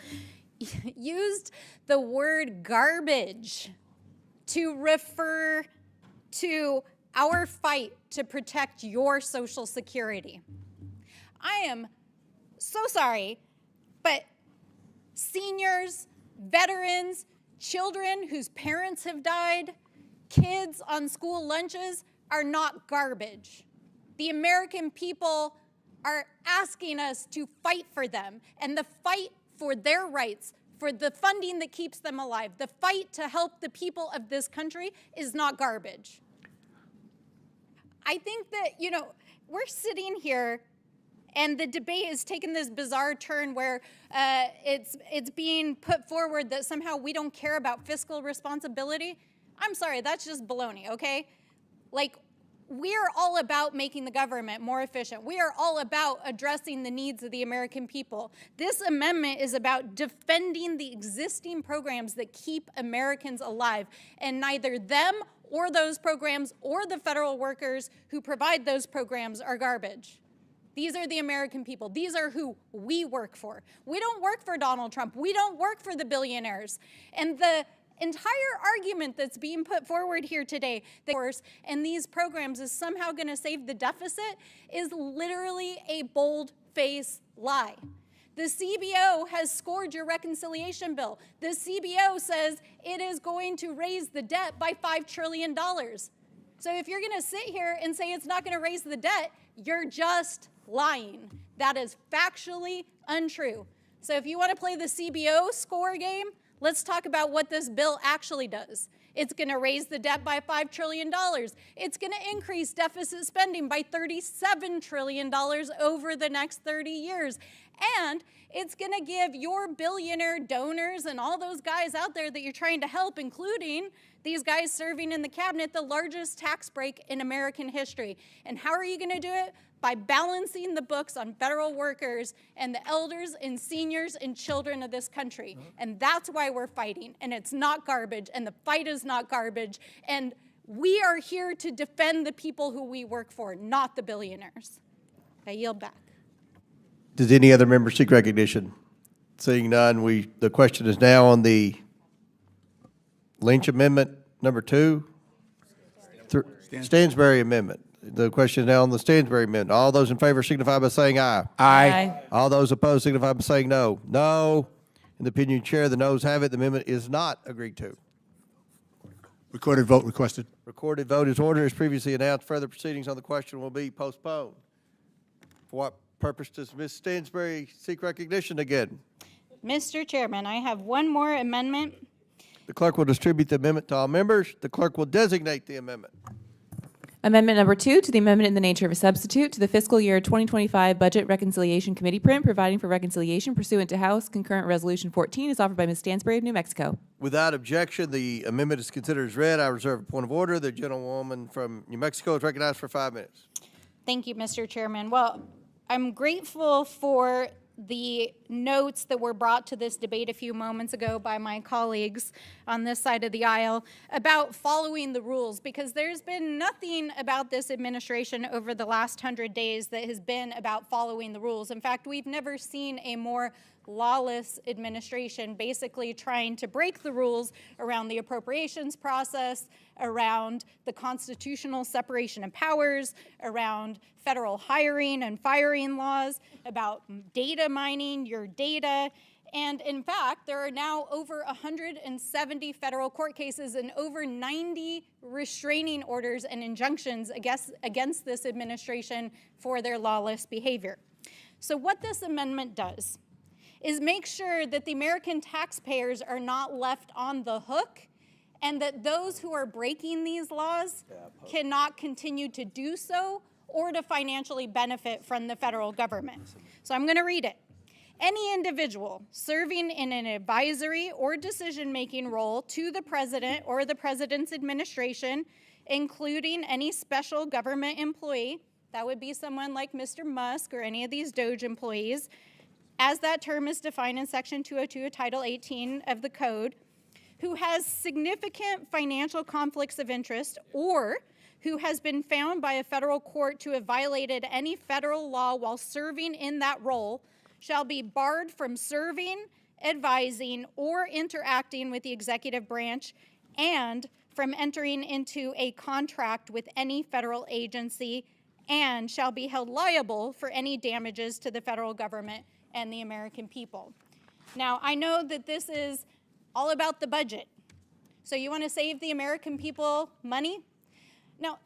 [SPEAKER 11] used the word garbage to refer to our fight to protect your Social Security. I am so sorry, but seniors, veterans, children whose parents have died, kids on school lunches are not garbage. The American people are asking us to fight for them, and the fight for their rights, for the funding that keeps them alive, the fight to help the people of this country is not garbage. I think that, we're sitting here and the debate has taken this bizarre turn where it's being put forward that somehow we don't care about fiscal responsibility. I'm sorry, that's just baloney, okay? Like, we are all about making the government more efficient. We are all about addressing the needs of the American people. This amendment is about defending the existing programs that keep Americans alive, and neither them or those programs or the federal workers who provide those programs are garbage. These are the American people. These are who we work for. We don't work for Donald Trump. We don't work for the billionaires. And the entire argument that's being put forward here today, and these programs is somehow going to save the deficit, is literally a bold-faced lie. The CBO has scored your reconciliation bill. The CBO says it is going to raise the debt by $5 trillion. So if you're going to sit here and say it's not going to raise the debt, you're just lying. That is factually untrue. So if you want to play the CBO score game, let's talk about what this bill actually does. It's going to raise the debt by $5 trillion. It's going to increase deficit spending by $37 trillion over the next 30 years. And it's going to give your billionaire donors and all those guys out there that you're trying to help, including these guys serving in the cabinet, the largest tax break in American history. And how are you going to do it? By balancing the books on federal workers and the elders and seniors and children of this country. And that's why we're fighting. And it's not garbage. And the fight is not garbage. And we are here to defend the people who we work for, not the billionaires. I yield back.
[SPEAKER 16] Does any other member seek recognition? Seeing none, the question is now on the Lynch Amendment number 2. Stansbury Amendment. The question is now on the Stansbury Amendment. All those in favor signify by saying aye.
[SPEAKER 19] Aye.
[SPEAKER 16] All those opposed signify by saying no. No. In the opinion of the chair, the noes have it. The amendment is not agreed to.
[SPEAKER 12] Recorded vote requested.
[SPEAKER 16] Recorded vote is ordered as previously announced. Further proceedings on the question will be postponed. For what purpose does Ms. Stansbury seek recognition again?
[SPEAKER 11] Mr. Chairman, I have one more amendment.
[SPEAKER 16] The clerk will distribute the amendment to all members. The clerk will designate the amendment.
[SPEAKER 4] Amendment number 2 to the amendment in the nature of a substitute to the fiscal year 2025 Budget Reconciliation Committee print providing for reconciliation pursuant to House Concurrent Resolution 14 is offered by Ms. Stansbury of New Mexico.
[SPEAKER 16] Without objection, the amendment is considered as read. I reserve a point of order. The gentlewoman from New Mexico is recognized for 5 minutes.
[SPEAKER 11] Thank you, Mr. Chairman. Well, I'm grateful for the notes that were brought to this debate a few moments ago by my colleagues on this side of the aisle about following the rules, because there's been nothing about this administration over the last 100 days that has been about following the rules. In fact, we've never seen a more lawless administration basically trying to break the rules around the appropriations process, around the constitutional separation of powers, around federal hiring and firing laws, about data mining your data. And in fact, there are now over 170 federal court cases and over 90 restraining orders and injunctions against this administration for their lawless behavior. So what this amendment does is make sure that the American taxpayers are not left on the hook and that those who are breaking these laws cannot continue to do so or to financially benefit from the federal government. So I'm going to read it. Any individual serving in an advisory or decision-making role to the president or the president's administration, including any special government employee, that would be someone like Mr. Musk or any of these DOGE employees, as that term is defined in Section 202 of Title 18 of the Code, who has significant financial conflicts of interest or who has been found by a federal court to have violated any federal law while serving in that role shall be barred from serving, advising, or interacting with the executive branch and from entering into a contract with any federal agency and shall be held liable for any damages to the federal government and the American people. Now, I know that this is all about the budget. So you want to save the American people money? Now,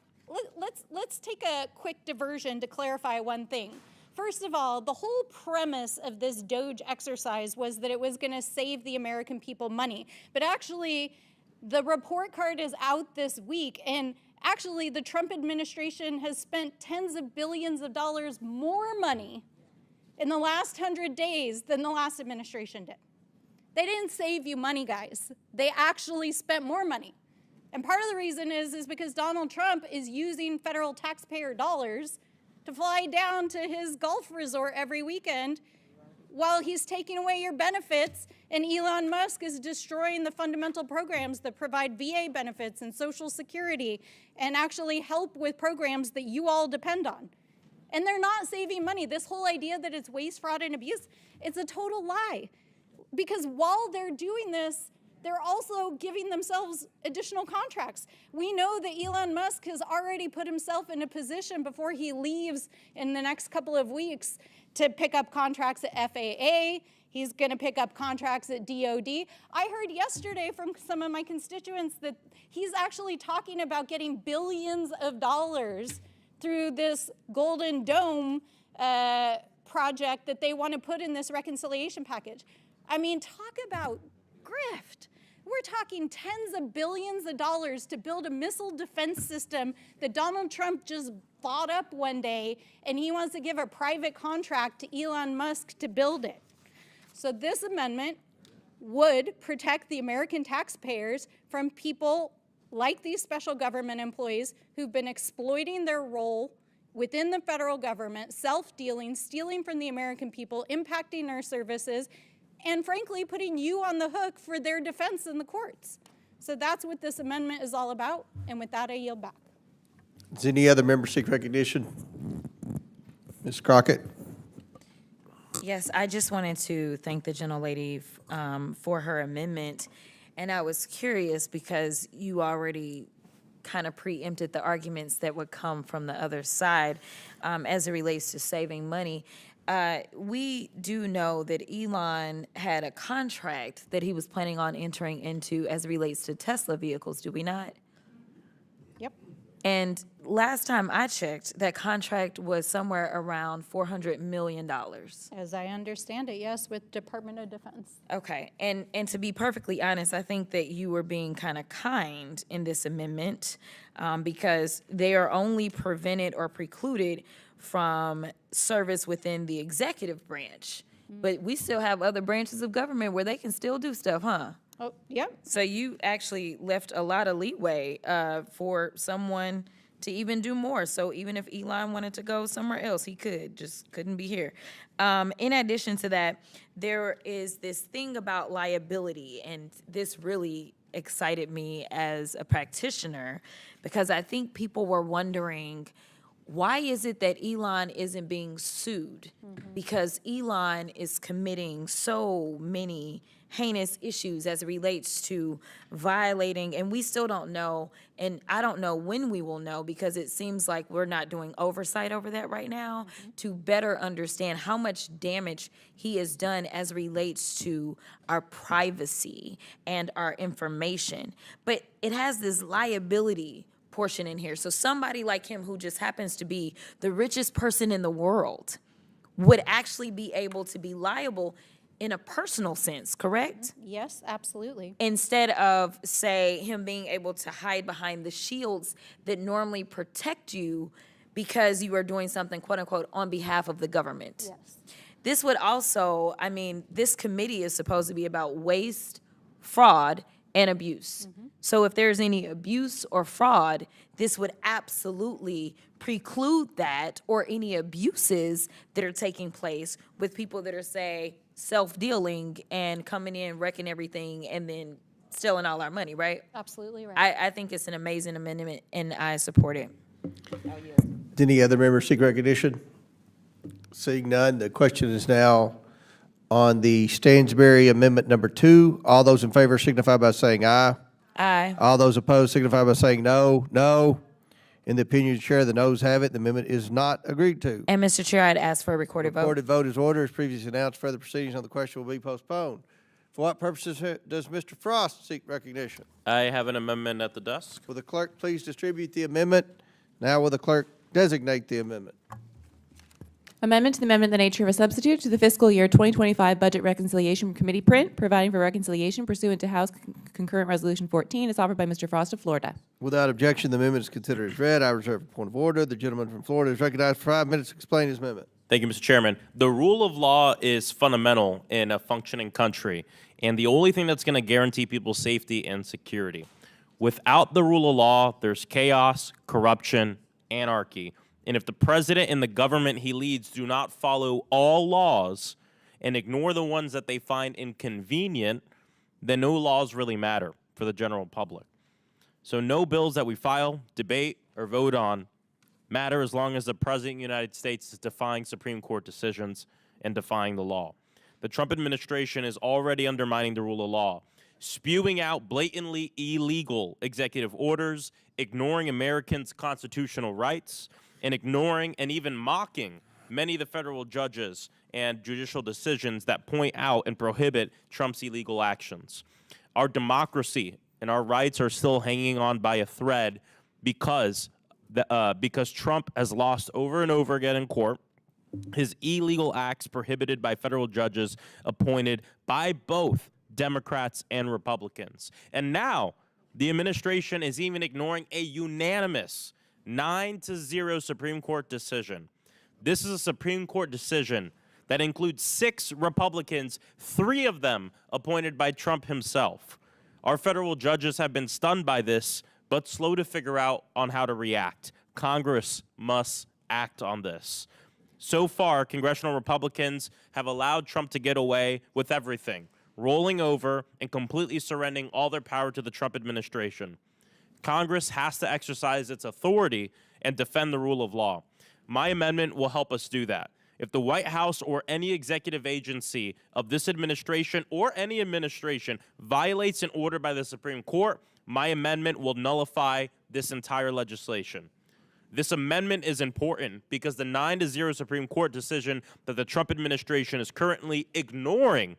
[SPEAKER 11] let's take a quick diversion to clarify one thing. First of all, the whole premise of this DOGE exercise was that it was going to save the American people money. But actually, the report card is out this week, and actually the Trump administration has spent tens of billions of dollars more money in the last 100 days than the last administration did. They didn't save you money, guys. They actually spent more money. And part of the reason is because Donald Trump is using federal taxpayer dollars to fly down to his golf resort every weekend while he's taking away your benefits, and Elon Musk is destroying the fundamental programs that provide VA benefits and Social Security and actually help with programs that you all depend on. And they're not saving money. This whole idea that it's waste, fraud, and abuse, it's a total lie. Because while they're doing this, they're also giving themselves additional contracts. We know that Elon Musk has already put himself in a position before he leaves in the next couple of weeks to pick up contracts at FAA. He's going to pick up contracts at DOD. I heard yesterday from some of my constituents that he's actually talking about getting billions of dollars through this Golden Dome project that they want to put in this reconciliation package. I mean, talk about grift. We're talking tens of billions of dollars to build a missile defense system that Donald Trump just bought up one day, and he wants to give a private contract to Elon Musk to build it. So this amendment would protect the American taxpayers from people like these special government employees who've been exploiting their role within the federal government, self-dealing, stealing from the American people, impacting our services, and frankly, putting you on the hook for their defense in the courts. So that's what this amendment is all about, and with that, I yield back.
[SPEAKER 16] Does any other member seek recognition? Ms. Crockett?
[SPEAKER 9] Yes, I just wanted to thank the gentlelady for her amendment. And I was curious because you already kind of preempted the arguments that would come from the other side as it relates to saving money. We do know that Elon had a contract that he was planning on entering into as it relates to Tesla vehicles, do we not?
[SPEAKER 11] Yep.
[SPEAKER 9] And last time I checked, that contract was somewhere around $400 million.
[SPEAKER 11] As I understand it, yes, with Department of Defense.
[SPEAKER 9] Okay, and to be perfectly honest, I think that you were being kind of kind in this amendment because they are only prevented or precluded from service within the executive branch. But we still have other branches of government where they can still do stuff, huh?
[SPEAKER 11] Oh, yep.
[SPEAKER 9] So you actually left a lot of leeway for someone to even do more. So even if Elon wanted to go somewhere else, he could, just couldn't be here. In addition to that, there is this thing about liability, and this really excited me as a practitioner because I think people were wondering, why is it that Elon isn't being sued? Because Elon is committing so many heinous issues as it relates to violating, and we still don't know, and I don't know when we will know because it seems like we're not doing oversight over that right now to better understand how much damage he has done as it relates to our privacy and our information. But it has this liability portion in here. So somebody like him who just happens to be the richest person in the world would actually be able to be liable in a personal sense, correct?
[SPEAKER 11] Yes, absolutely.
[SPEAKER 9] Instead of, say, him being able to hide behind the shields that normally protect you because you are doing something, quote unquote, on behalf of the government.
[SPEAKER 11] Yes.
[SPEAKER 9] This would also, I mean, this committee is supposed to be about waste, fraud, and abuse. So if there's any abuse or fraud, this would absolutely preclude that or any abuses that are taking place with people that are, say, self-dealing and coming in, wrecking everything, and then stealing all our money, right?
[SPEAKER 11] Absolutely right.
[SPEAKER 9] I think it's an amazing amendment, and I support it.
[SPEAKER 16] Did any other members seek recognition? Seeing none, the question is now on the Stansbury Amendment Number 2. All those in favor signify by saying aye.
[SPEAKER 9] Aye.
[SPEAKER 16] All those opposed signify by saying no. No. In the opinion of the chair, the noes have it. The amendment is not agreed to.
[SPEAKER 9] And Mr. Chair, I'd ask for a recorded vote.
[SPEAKER 16] Recorded vote is ordered. As previously announced, further proceedings on the question will be postponed. For what purposes does Mr. Frost seek recognition?
[SPEAKER 18] I have an amendment at the desk.
[SPEAKER 16] Will the clerk please distribute the amendment? Now will the clerk designate the amendment?
[SPEAKER 4] Amendment to the amendment in the nature of a substitute to the fiscal year 2025 Budget Reconciliation Committee print, providing for reconciliation pursuant to House Concurrent Resolution 14, is offered by Mr. Frost of Florida.
[SPEAKER 16] Without objection, the amendment is considered as read. I reserve a point of order. The gentleman from Florida is recognized for 5 minutes to explain his amendment.
[SPEAKER 18] Thank you, Mr. Chairman. The rule of law is fundamental in a functioning country, and the only thing that's going to guarantee people's safety and security. Without the rule of law, there's chaos, corruption, anarchy. And if the president and the government he leads do not follow all laws and ignore the ones that they find inconvenient, then no laws really matter for the general public. So no bills that we file, debate, or vote on matter as long as the President of the United States is defying Supreme Court decisions and defying the law. The Trump administration is already undermining the rule of law, spewing out blatantly illegal executive orders, ignoring Americans' constitutional rights, and ignoring and even mocking many of the federal judges and judicial decisions that point out and prohibit Trump's illegal actions. Our democracy and our rights are still hanging on by a thread because Trump has lost over and over again in court. His illegal acts prohibited by federal judges appointed by both Democrats and Republicans. And now the administration is even ignoring a unanimous 9-0 Supreme Court decision. This is a Supreme Court decision that includes 6 Republicans, 3 of them appointed by Trump himself. Our federal judges have been stunned by this, but slow to figure out on how to react. Congress must act on this. So far, congressional Republicans have allowed Trump to get away with everything, rolling over and completely surrendering all their power to the Trump administration. Congress has to exercise its authority and defend the rule of law. My amendment will help us do that. If the White House or any executive agency of this administration or any administration violates an order by the Supreme Court, my amendment will nullify this entire legislation. This amendment is important because the 9-0 Supreme Court decision that the Trump administration is currently ignoring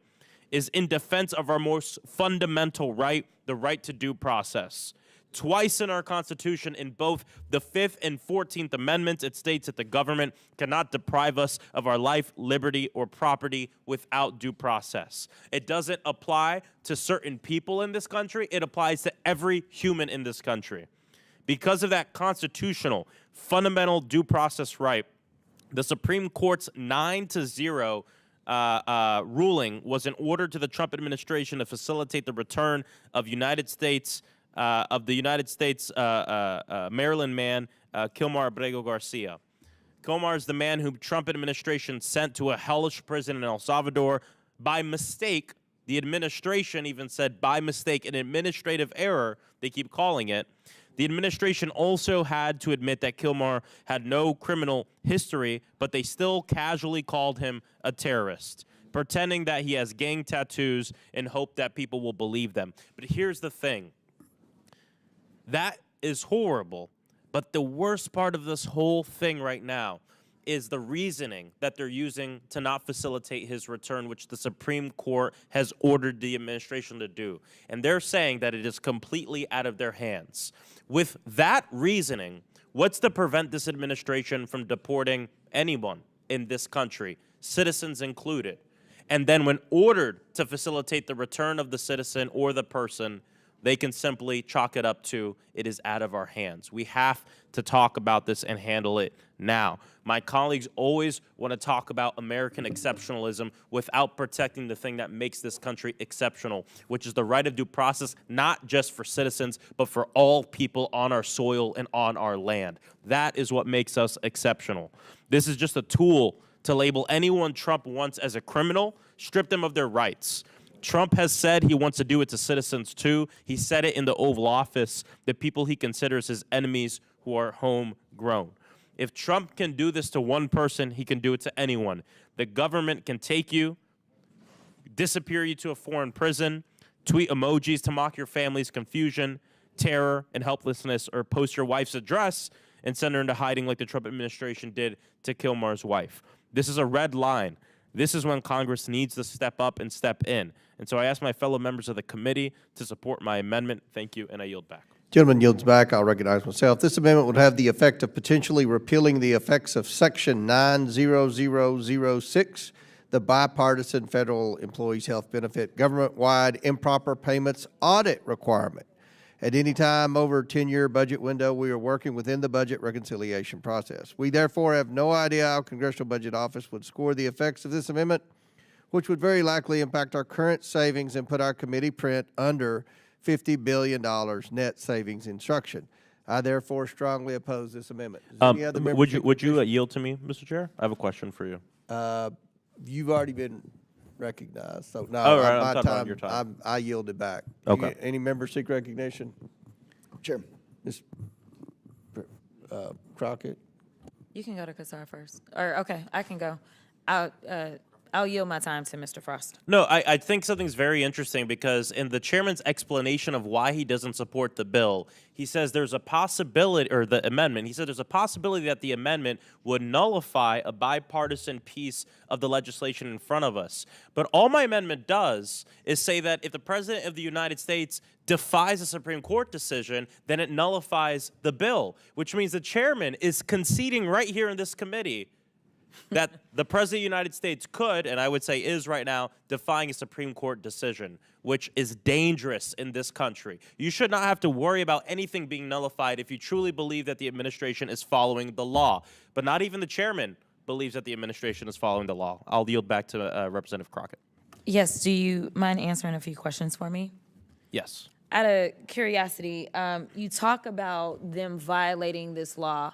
[SPEAKER 18] is in defense of our most fundamental right, the right to due process. Twice in our Constitution, in both the 5th and 14th Amendments, it states that the government cannot deprive us of our life, liberty, or property without due process. It doesn't apply to certain people in this country. It applies to every human in this country. Because of that constitutional, fundamental due process right, the Supreme Court's 9-0 ruling was an order to the Trump administration to facilitate the return of the United States Maryland man, Kilmar Abrego Garcia. Kilmar is the man who Trump administration sent to a hellish prison in El Salvador by mistake. The administration even said by mistake, an administrative error, they keep calling it. The administration also had to admit that Kilmar had no criminal history, but they still casually called him a terrorist, pretending that he has gang tattoos and hope that people will believe them. But here's the thing. That is horrible, but the worst part of this whole thing right now is the reasoning that they're using to not facilitate his return, which the Supreme Court has ordered the administration to do. And they're saying that it is completely out of their hands. With that reasoning, what's to prevent this administration from deporting anyone in this country, citizens included? And then when ordered to facilitate the return of the citizen or the person, they can simply chalk it up to, it is out of our hands. We have to talk about this and handle it now. My colleagues always want to talk about American exceptionalism without protecting the thing that makes this country exceptional, which is the right of due process, not just for citizens, but for all people on our soil and on our land. That is what makes us exceptional. This is just a tool to label anyone Trump wants as a criminal, strip them of their rights. Trump has said he wants to do it to citizens too. He said it in the Oval Office, the people he considers his enemies who are homegrown. If Trump can do this to one person, he can do it to anyone. The government can take you, disappear you to a foreign prison, tweet emojis to mock your family's confusion, terror, and helplessness, or post your wife's address and send her into hiding like the Trump administration did to Kilmar's wife. This is a red line. This is when Congress needs to step up and step in. And so I ask my fellow members of the committee to support my amendment. Thank you, and I yield back.
[SPEAKER 16] Gentleman yields back. I'll recognize myself. This amendment would have the effect of potentially repealing the effects of Section 90006, the bipartisan Federal Employees Health Benefit Government-Wide Improper Payments Audit Requirement. At any time over a 10-year budget window, we are working within the budget reconciliation process. We therefore have no idea how Congressional Budget Office would score the effects of this amendment, which would very likely impact our current savings and put our committee print under $50 billion net savings instruction. I therefore strongly oppose this amendment. Any other
[SPEAKER 18] Would you yield to me, Mr. Chair? I have a question for you.
[SPEAKER 16] You've already been recognized, so no,
[SPEAKER 18] Oh, right,
[SPEAKER 16] my
[SPEAKER 18] I'm talking about your time.
[SPEAKER 16] I yielded back.
[SPEAKER 18] Okay.
[SPEAKER 16] Any member seek recognition?
[SPEAKER 15] Chairman.
[SPEAKER 16] Ms. Crockett?
[SPEAKER 9] You can go to Casar first. Or, okay, I can go. I'll yield my time to Mr. Frost.
[SPEAKER 18] No, I think something's very interesting because in the chairman's explanation of why he doesn't support the bill, he says there's a possibility, or the amendment, he said there's a possibility that the amendment would nullify a bipartisan piece of the legislation in front of us. But all my amendment does is say that if the President of the United States defies a Supreme Court decision, then it nullifies the bill, which means the chairman is conceding right here in this committee that the President of the United States could, and I would say is right now, defying a Supreme Court decision, which is dangerous in this country. You should not have to worry about anything being nullified if you truly believe that the administration is following the law. But not even the chairman believes that the administration is following the law. I'll yield back to Representative Crockett.
[SPEAKER 9] Yes, do you mind answering a few questions for me?
[SPEAKER 18] Yes.
[SPEAKER 9] Out of curiosity, you talk about them violating this law.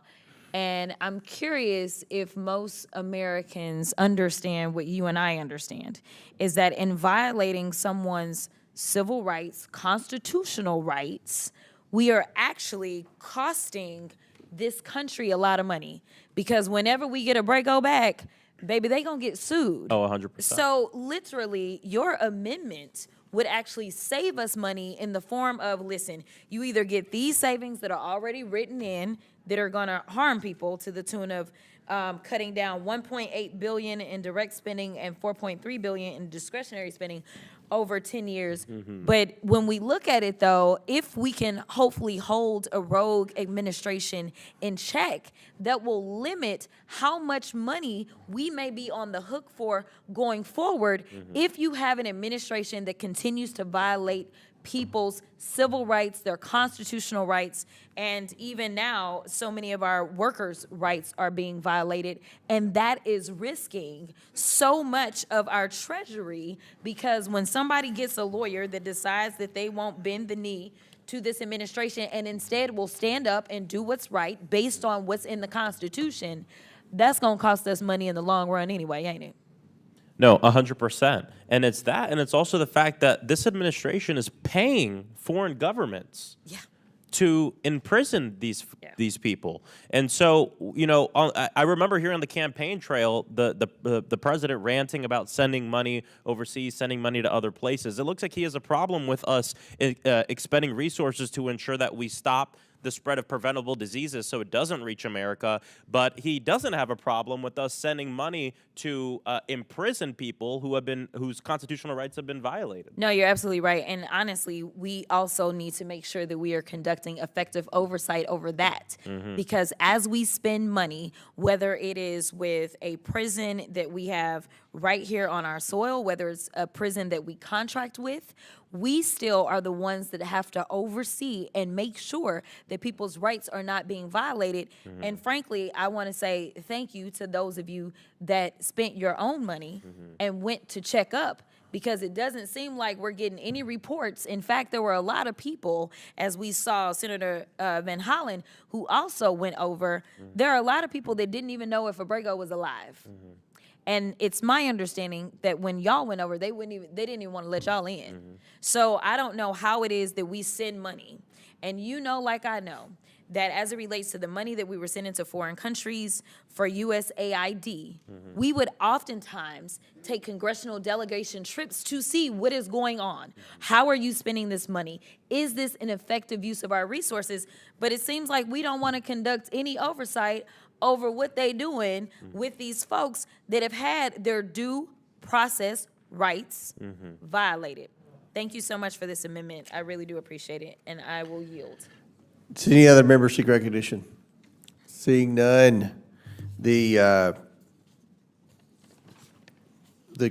[SPEAKER 9] And I'm curious if most Americans understand what you and I understand, is that in violating someone's civil rights, constitutional rights, we are actually costing this country a lot of money. Because whenever we get a break-o back, baby, they gonna get sued.
[SPEAKER 18] Oh, 100%.
[SPEAKER 9] So literally, your amendment would actually save us money in the form of, listen, you either get these savings that are already written in that are going to harm people to the tune of cutting down $1.8 billion in direct spending and $4.3 billion in discretionary spending over 10 years. But when we look at it, though, if we can hopefully hold a rogue administration in check, that will limit how much money we may be on the hook for going forward if you have an administration that continues to violate people's civil rights, their constitutional rights, and even now, so many of our workers' rights are being violated, and that is risking so much of our treasury, because when somebody gets a lawyer that decides that they won't bend the knee to this administration and instead will stand up and do what's right based on what's in the Constitution, that's gonna cost us money in the long run anyway, ain't it?
[SPEAKER 18] No, 100%. And it's that, and it's also the fact that this administration is paying foreign governments to imprison these people. And so, you know, I remember hearing on the campaign trail the president ranting about sending money overseas, sending money to other places. It looks like he has a problem with us expending resources to ensure that we stop the spread of preventable diseases so it doesn't reach America, but he doesn't have a problem with us sending money to imprison people whose constitutional rights have been violated.
[SPEAKER 9] No, you're absolutely right. And honestly, we also need to make sure that we are conducting effective oversight over that. Because as we spend money, whether it is with a prison that we have right here on our soil, whether it's a prison that we contract with, we still are the ones that have to oversee and make sure that people's rights are not being violated. And frankly, I want to say thank you to those of you that spent your own money and went to check up, because it doesn't seem like we're getting any reports. In fact, there were a lot of people, as we saw Senator Van Hollen, who also went over. There are a lot of people that didn't even know if Abrego was alive.
[SPEAKER 7] And it's my understanding that when y'all went over, they didn't even want to let y'all in. So I don't know how it is that we send money. And you know, like I know, that as it relates to the money that we were sending to foreign countries for USAID, we would oftentimes take congressional delegation trips to see what is going on. How are you spending this money? Is this an effective use of our resources? But it seems like we don't want to conduct any oversight over what they're doing with these folks that have had their due process rights violated. Thank you so much for this amendment. I really do appreciate it, and I will yield.
[SPEAKER 16] Does any other member seek recognition? Seeing none, the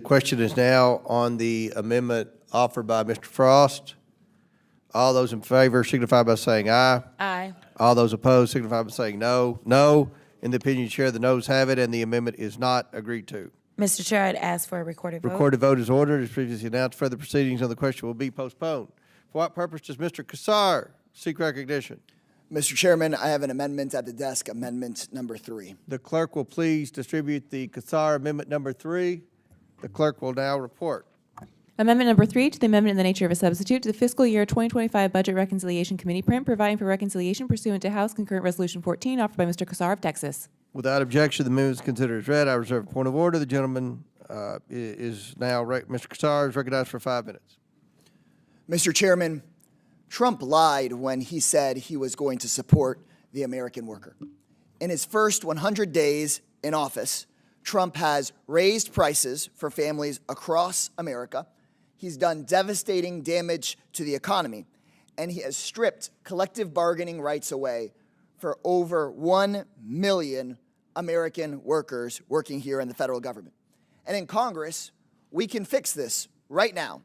[SPEAKER 16] question is now on the amendment offered by Mr. Frost. All those in favor signify by saying aye.
[SPEAKER 7] Aye.
[SPEAKER 16] All those opposed signify by saying no. No. In the opinion of the chair, the noes have it, and the amendment is not agreed to.
[SPEAKER 7] Mr. Chair, I'd ask for a recorded vote.
[SPEAKER 16] Recorded vote is ordered. As previously announced, further proceedings on the question will be postponed. For what purpose does Mr. Casar seek recognition?
[SPEAKER 20] Mr. Chairman, I have an amendment at the desk, amendment number 3.
[SPEAKER 16] The clerk will please distribute the Casar amendment number 3. The clerk will now report.
[SPEAKER 4] Amendment number 3 to the amendment in the nature of a substitute to the fiscal year 2025 Budget Reconciliation Committee print, providing for reconciliation pursuant to House Concurrent Resolution 14, offered by Mr. Casar of Texas.
[SPEAKER 16] Without objection, the amendment is considered as read. I reserve a point of order. The gentleman is now, Mr. Casar is recognized for 5 minutes.
[SPEAKER 20] Mr. Chairman, Trump lied when he said he was going to support the American worker. In his first 100 days in office, Trump has raised prices for families across America. He's done devastating damage to the economy, and he has stripped collective bargaining rights away for over 1 million American workers working here in the federal government. And in Congress, we can fix this right now,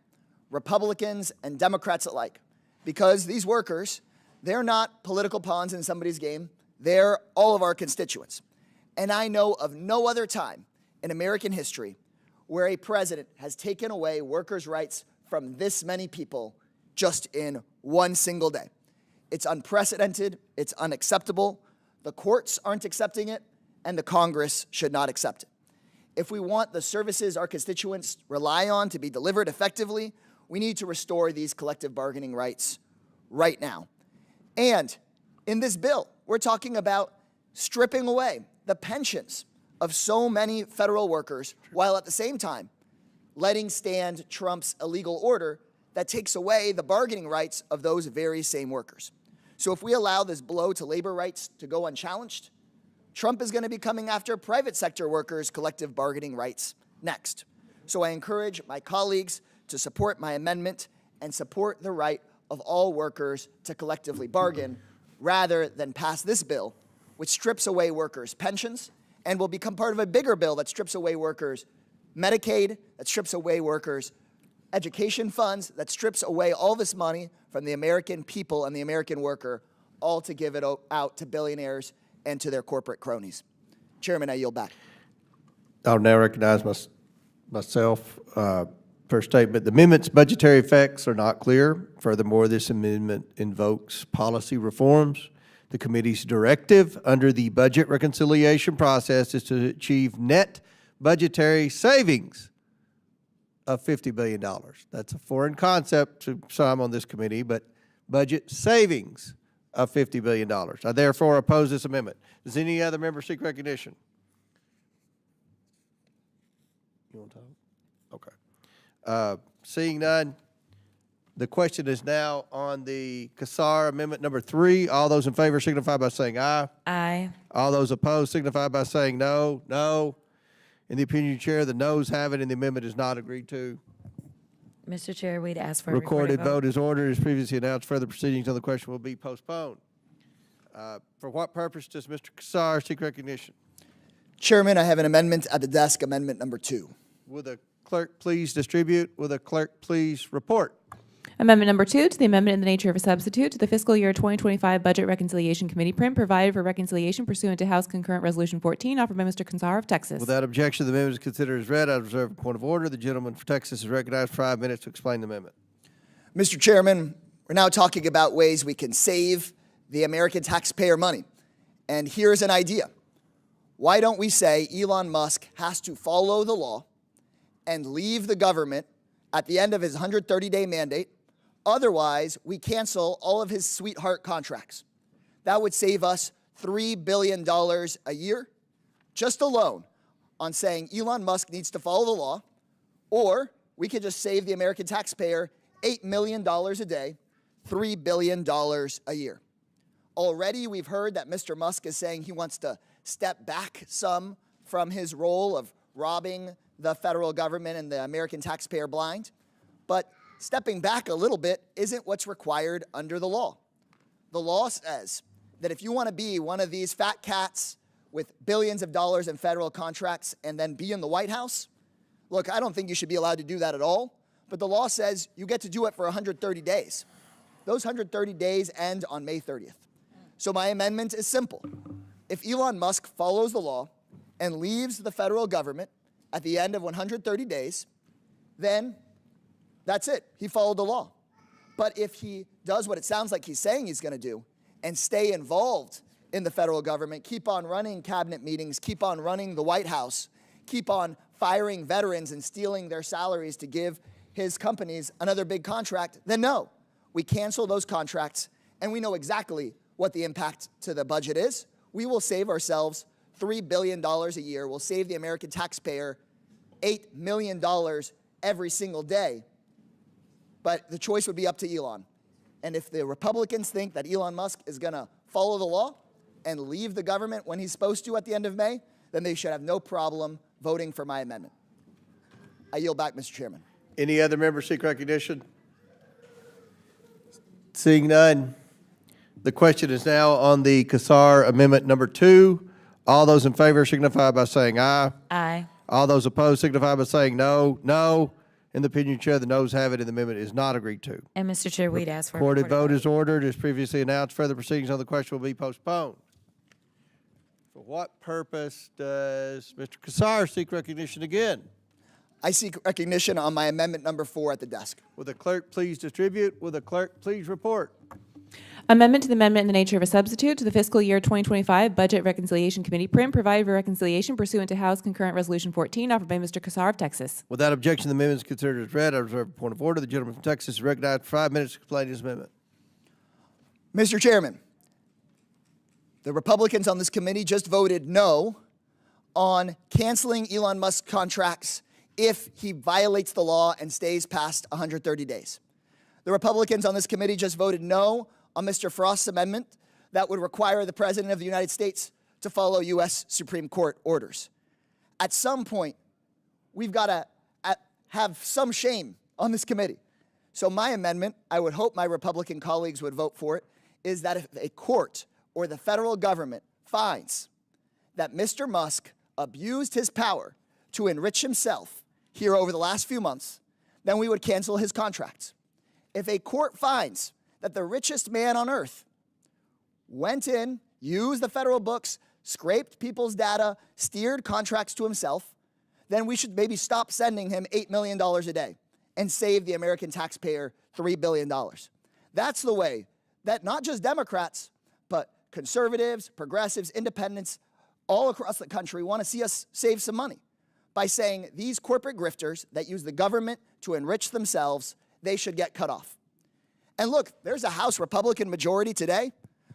[SPEAKER 20] Republicans and Democrats alike, because these workers, they're not political pawns in somebody's game. They're all of our constituents. And I know of no other time in American history where a president has taken away workers' rights from this many people just in one single day. It's unprecedented, it's unacceptable, the courts aren't accepting it, and the Congress should not accept it. If we want the services our constituents rely on to be delivered effectively, we need to restore these collective bargaining rights right now. And in this bill, we're talking about stripping away the pensions of so many federal workers, while at the same time letting stand Trump's illegal order that takes away the bargaining rights of those very same workers. So if we allow this blow to labor rights to go unchallenged, Trump is going to be coming after private sector workers' collective bargaining rights next. So I encourage my colleagues to support my amendment and support the right of all workers to collectively bargain, rather than pass this bill, which strips away workers' pensions and will become part of a bigger bill that strips away workers' Medicaid, that strips away workers' education funds, that strips away all this money from the American people and the American worker, all to give it out to billionaires and to their corporate cronies. Chairman, I yield back.
[SPEAKER 16] I'll now recognize myself for a statement. The amendment's budgetary effects are not clear. Furthermore, this amendment invokes policy reforms. The committee's directive under the budget reconciliation process is to achieve net budgetary savings of $50 billion. That's a foreign concept to some on this committee, but budget savings of $50 billion. I therefore oppose this amendment. Does any other member seek recognition? You want to talk? Okay. Seeing none, the question is now on the Casar amendment number 3. All those in favor signify by saying aye.
[SPEAKER 7] Aye.
[SPEAKER 16] All those opposed signify by saying no. No. In the opinion of the chair, the noes have it, and the amendment is not agreed to.
[SPEAKER 7] Mr. Chair, we'd ask for a
[SPEAKER 16] Recorded vote is ordered. As previously announced, further proceedings on the question will be postponed. For what purpose does Mr. Casar seek recognition?
[SPEAKER 20] Chairman, I have an amendment at the desk, amendment number 2.
[SPEAKER 16] Will the clerk please distribute? Will the clerk please report?
[SPEAKER 4] Amendment number 2 to the amendment in the nature of a substitute to the fiscal year 2025 Budget Reconciliation Committee print, provided for reconciliation pursuant to House Concurrent Resolution 14, offered by Mr. Casar of Texas.
[SPEAKER 16] Without objection, the amendment is considered as read. I reserve a point of order. The gentleman from Texas is recognized for 5 minutes to explain the amendment.
[SPEAKER 20] Mr. Chairman, we're now talking about ways we can save the American taxpayer money. And here's an idea. why don't we say Elon Musk has to follow the law and leave the government at the end of his 130-day mandate? Otherwise, we cancel all of his sweetheart contracts. That would save us $3 billion a year, just alone on saying Elon Musk needs to follow the law, or we could just save the American taxpayer $8 million a day, $3 billion a year. Already we've heard that Mr. Musk is saying he wants to step back some from his role of robbing the federal government and the American taxpayer blind. But stepping back a little bit isn't what's required under the law. The law says that if you want to be one of these fat cats with billions of dollars in federal contracts and then be in the White House, look, I don't think you should be allowed to do that at all, but the law says you get to do it for 130 days. Those 130 days end on May 30th. So my amendment is simple. If Elon Musk follows the law and leaves the federal government at the end of 130 days, then that's it. He followed the law. But if he does what it sounds like he's saying he's going to do and stay involved in the federal government, keep on running cabinet meetings, keep on running the White House, keep on firing veterans and stealing their salaries to give his companies another big contract, then no, we cancel those contracts and we know exactly what the impact to the budget is. We will save ourselves $3 billion a year. We'll save the American taxpayer $8 million every single day. But the choice would be up to Elon. And if the Republicans think that Elon Musk is going to follow the law and leave the government when he's supposed to at the end of May, then they should have no problem voting for my amendment. I yield back, Mr. Chairman.
[SPEAKER 16] Any other members seek recognition? Seeing none, the question is now on the Casar Amendment number 2. All those in favor signify by saying aye.
[SPEAKER 9] Aye.
[SPEAKER 16] All those opposed signify by saying no. No. In the opinion of the chair, the noes have it, and the amendment is not agreed to.
[SPEAKER 9] And Mr. Chair, we'd ask for a
[SPEAKER 16] Recorded vote is ordered. As previously announced, further proceedings on the question will be postponed. For what purpose does Mr. Casar seek recognition again?
[SPEAKER 20] I seek recognition on my amendment number 4 at the desk.
[SPEAKER 16] Will the clerk please distribute? Will the clerk please report?
[SPEAKER 4] Amendment to the amendment in the nature of a substitute to the fiscal year 2025 Budget Reconciliation Committee print provided for reconciliation pursuant to House Concurrent Resolution 14 offered by Mr. Casar of Texas.
[SPEAKER 16] Without objection, the amendment is considered as read. I reserve a point of order. The gentleman from Texas is recognized for 5 minutes to explain his amendment.
[SPEAKER 20] Mr. Chairman, the Republicans on this committee just voted no on canceling Elon Musk contracts if he violates the law and stays past 130 days. The Republicans on this committee just voted no on Mr. Frost's amendment that would require the President of the United States to follow U.S. Supreme Court orders. At some point, we've got to have some shame on this committee. So my amendment, I would hope my Republican colleagues would vote for it, is that if a court or the federal government finds that Mr. Musk abused his power to enrich himself here over the last few months, then we would cancel his contracts. If a court finds that the richest man on earth went in, used the federal books, scraped people's data, steered contracts to himself, then we should maybe stop sending him $8 million a day and save the American taxpayer $3 billion. That's the way that not just Democrats, but conservatives, progressives, independents, all across the country want to see us save some money by saying these corporate grifters that use the government to enrich themselves, they should get cut off. And look, there's a House Republican majority today,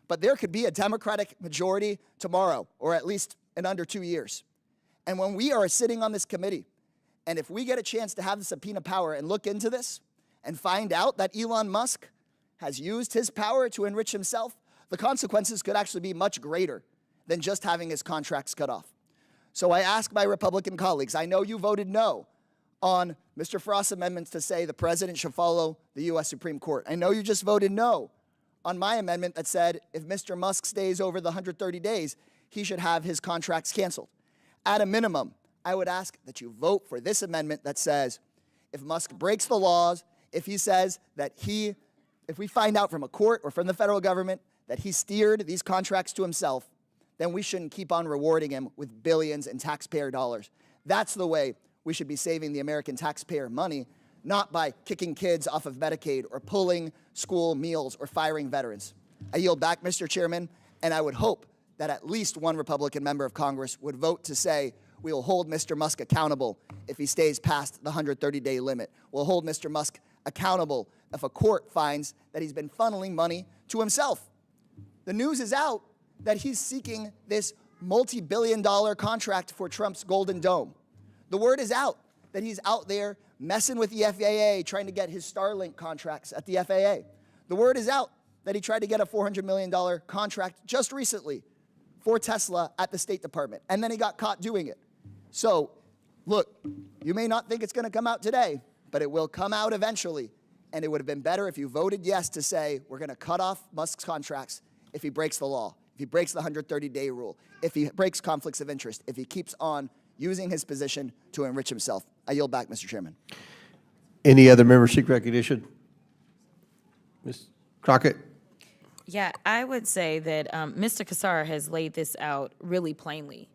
[SPEAKER 20] but there could be a Democratic majority tomorrow, or at least in under 2 years. And when we are sitting on this committee, and if we get a chance to have the subpoena power and look into this and find out that Elon Musk has used his power to enrich himself, the consequences could actually be much greater than just having his contracts cut off. So I ask my Republican colleagues, I know you voted no on Mr. Frost's amendments to say the president should follow the U.S. Supreme Court. I know you just voted no on my amendment that said if Mr. Musk stays over the 130 days, he should have his contracts canceled. At a minimum, I would ask that you vote for this amendment that says if Musk breaks the laws, if he says that if we find out from a court or from the federal government that he steered these contracts to himself, then we shouldn't keep on rewarding him with billions in taxpayer dollars. That's the way we should be saving the American taxpayer money, not by kicking kids off of Medicaid or pulling school meals or firing veterans. I yield back, Mr. Chairman, and I would hope that at least one Republican member of Congress would vote to say, we will hold Mr. Musk accountable if he stays past the 130-day limit. We'll hold Mr. Musk accountable if a court finds that he's been funneling money to himself. The news is out that he's seeking this multi-billion-dollar contract for Trump's Golden Dome. The word is out that he's out there messing with the FAA, trying to get his Starlink contracts at the FAA. The word is out that he tried to get a $400 million contract just recently for Tesla at the State Department, and then he got caught doing it. So, look, you may not think it's going to come out today, but it will come out eventually, and it would have been better if you voted yes to say, we're going to cut off Musk's contracts if he breaks the law, if he breaks the 130-day rule, if he breaks conflicts of interest, if he keeps on using his position to enrich himself. I yield back, Mr. Chairman.
[SPEAKER 16] Any other members seek recognition? Ms. Crockett?
[SPEAKER 9] Yeah, I would say that Mr. Casar has laid this out really plainly.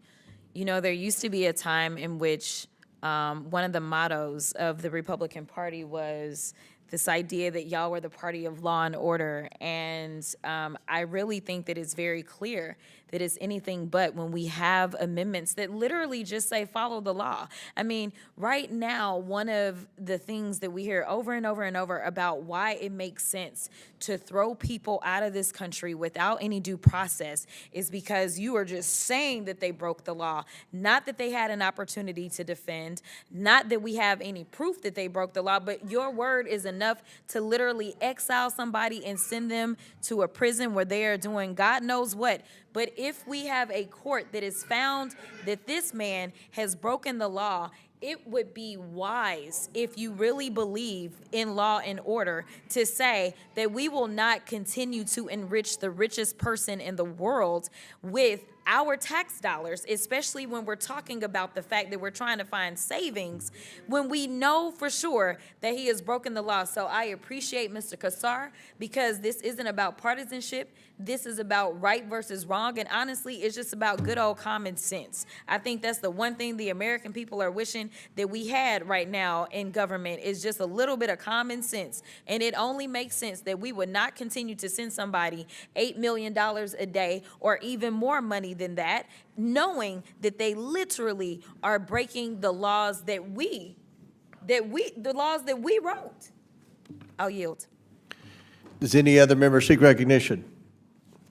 [SPEAKER 9] You know, there used to be a time in which one of the mottos of the Republican Party was this idea that y'all were the party of law and order. And I really think that it's very clear that it's anything but when we have amendments that literally just say follow the law. I mean, right now, one of the things that we hear over and over and over about why it makes sense to throw people out of this country without any due process is because you are just saying that they broke the law, not that they had an opportunity to defend, not that we have any proof that they broke the law, but your word is enough to literally exile somebody and send them to a prison where they are doing God knows what. But if we have a court that has found that this man has broken the law, it would be wise, if you really believe in law and order, to say that we will not continue to enrich the richest person in the world with our tax dollars, especially when we're talking about the fact that we're trying to find savings when we know for sure that he has broken the law. So I appreciate Mr. Casar, because this isn't about partisanship. This is about right versus wrong. And honestly, it's just about good old common sense. I think that's the one thing the American people are wishing that we had right now in government, is just a little bit of common sense. And it only makes sense that we would not continue to send somebody $8 million a day or even more money than that, knowing that they literally are breaking the laws the laws that we wrote. I'll yield.
[SPEAKER 16] Does any other member seek recognition?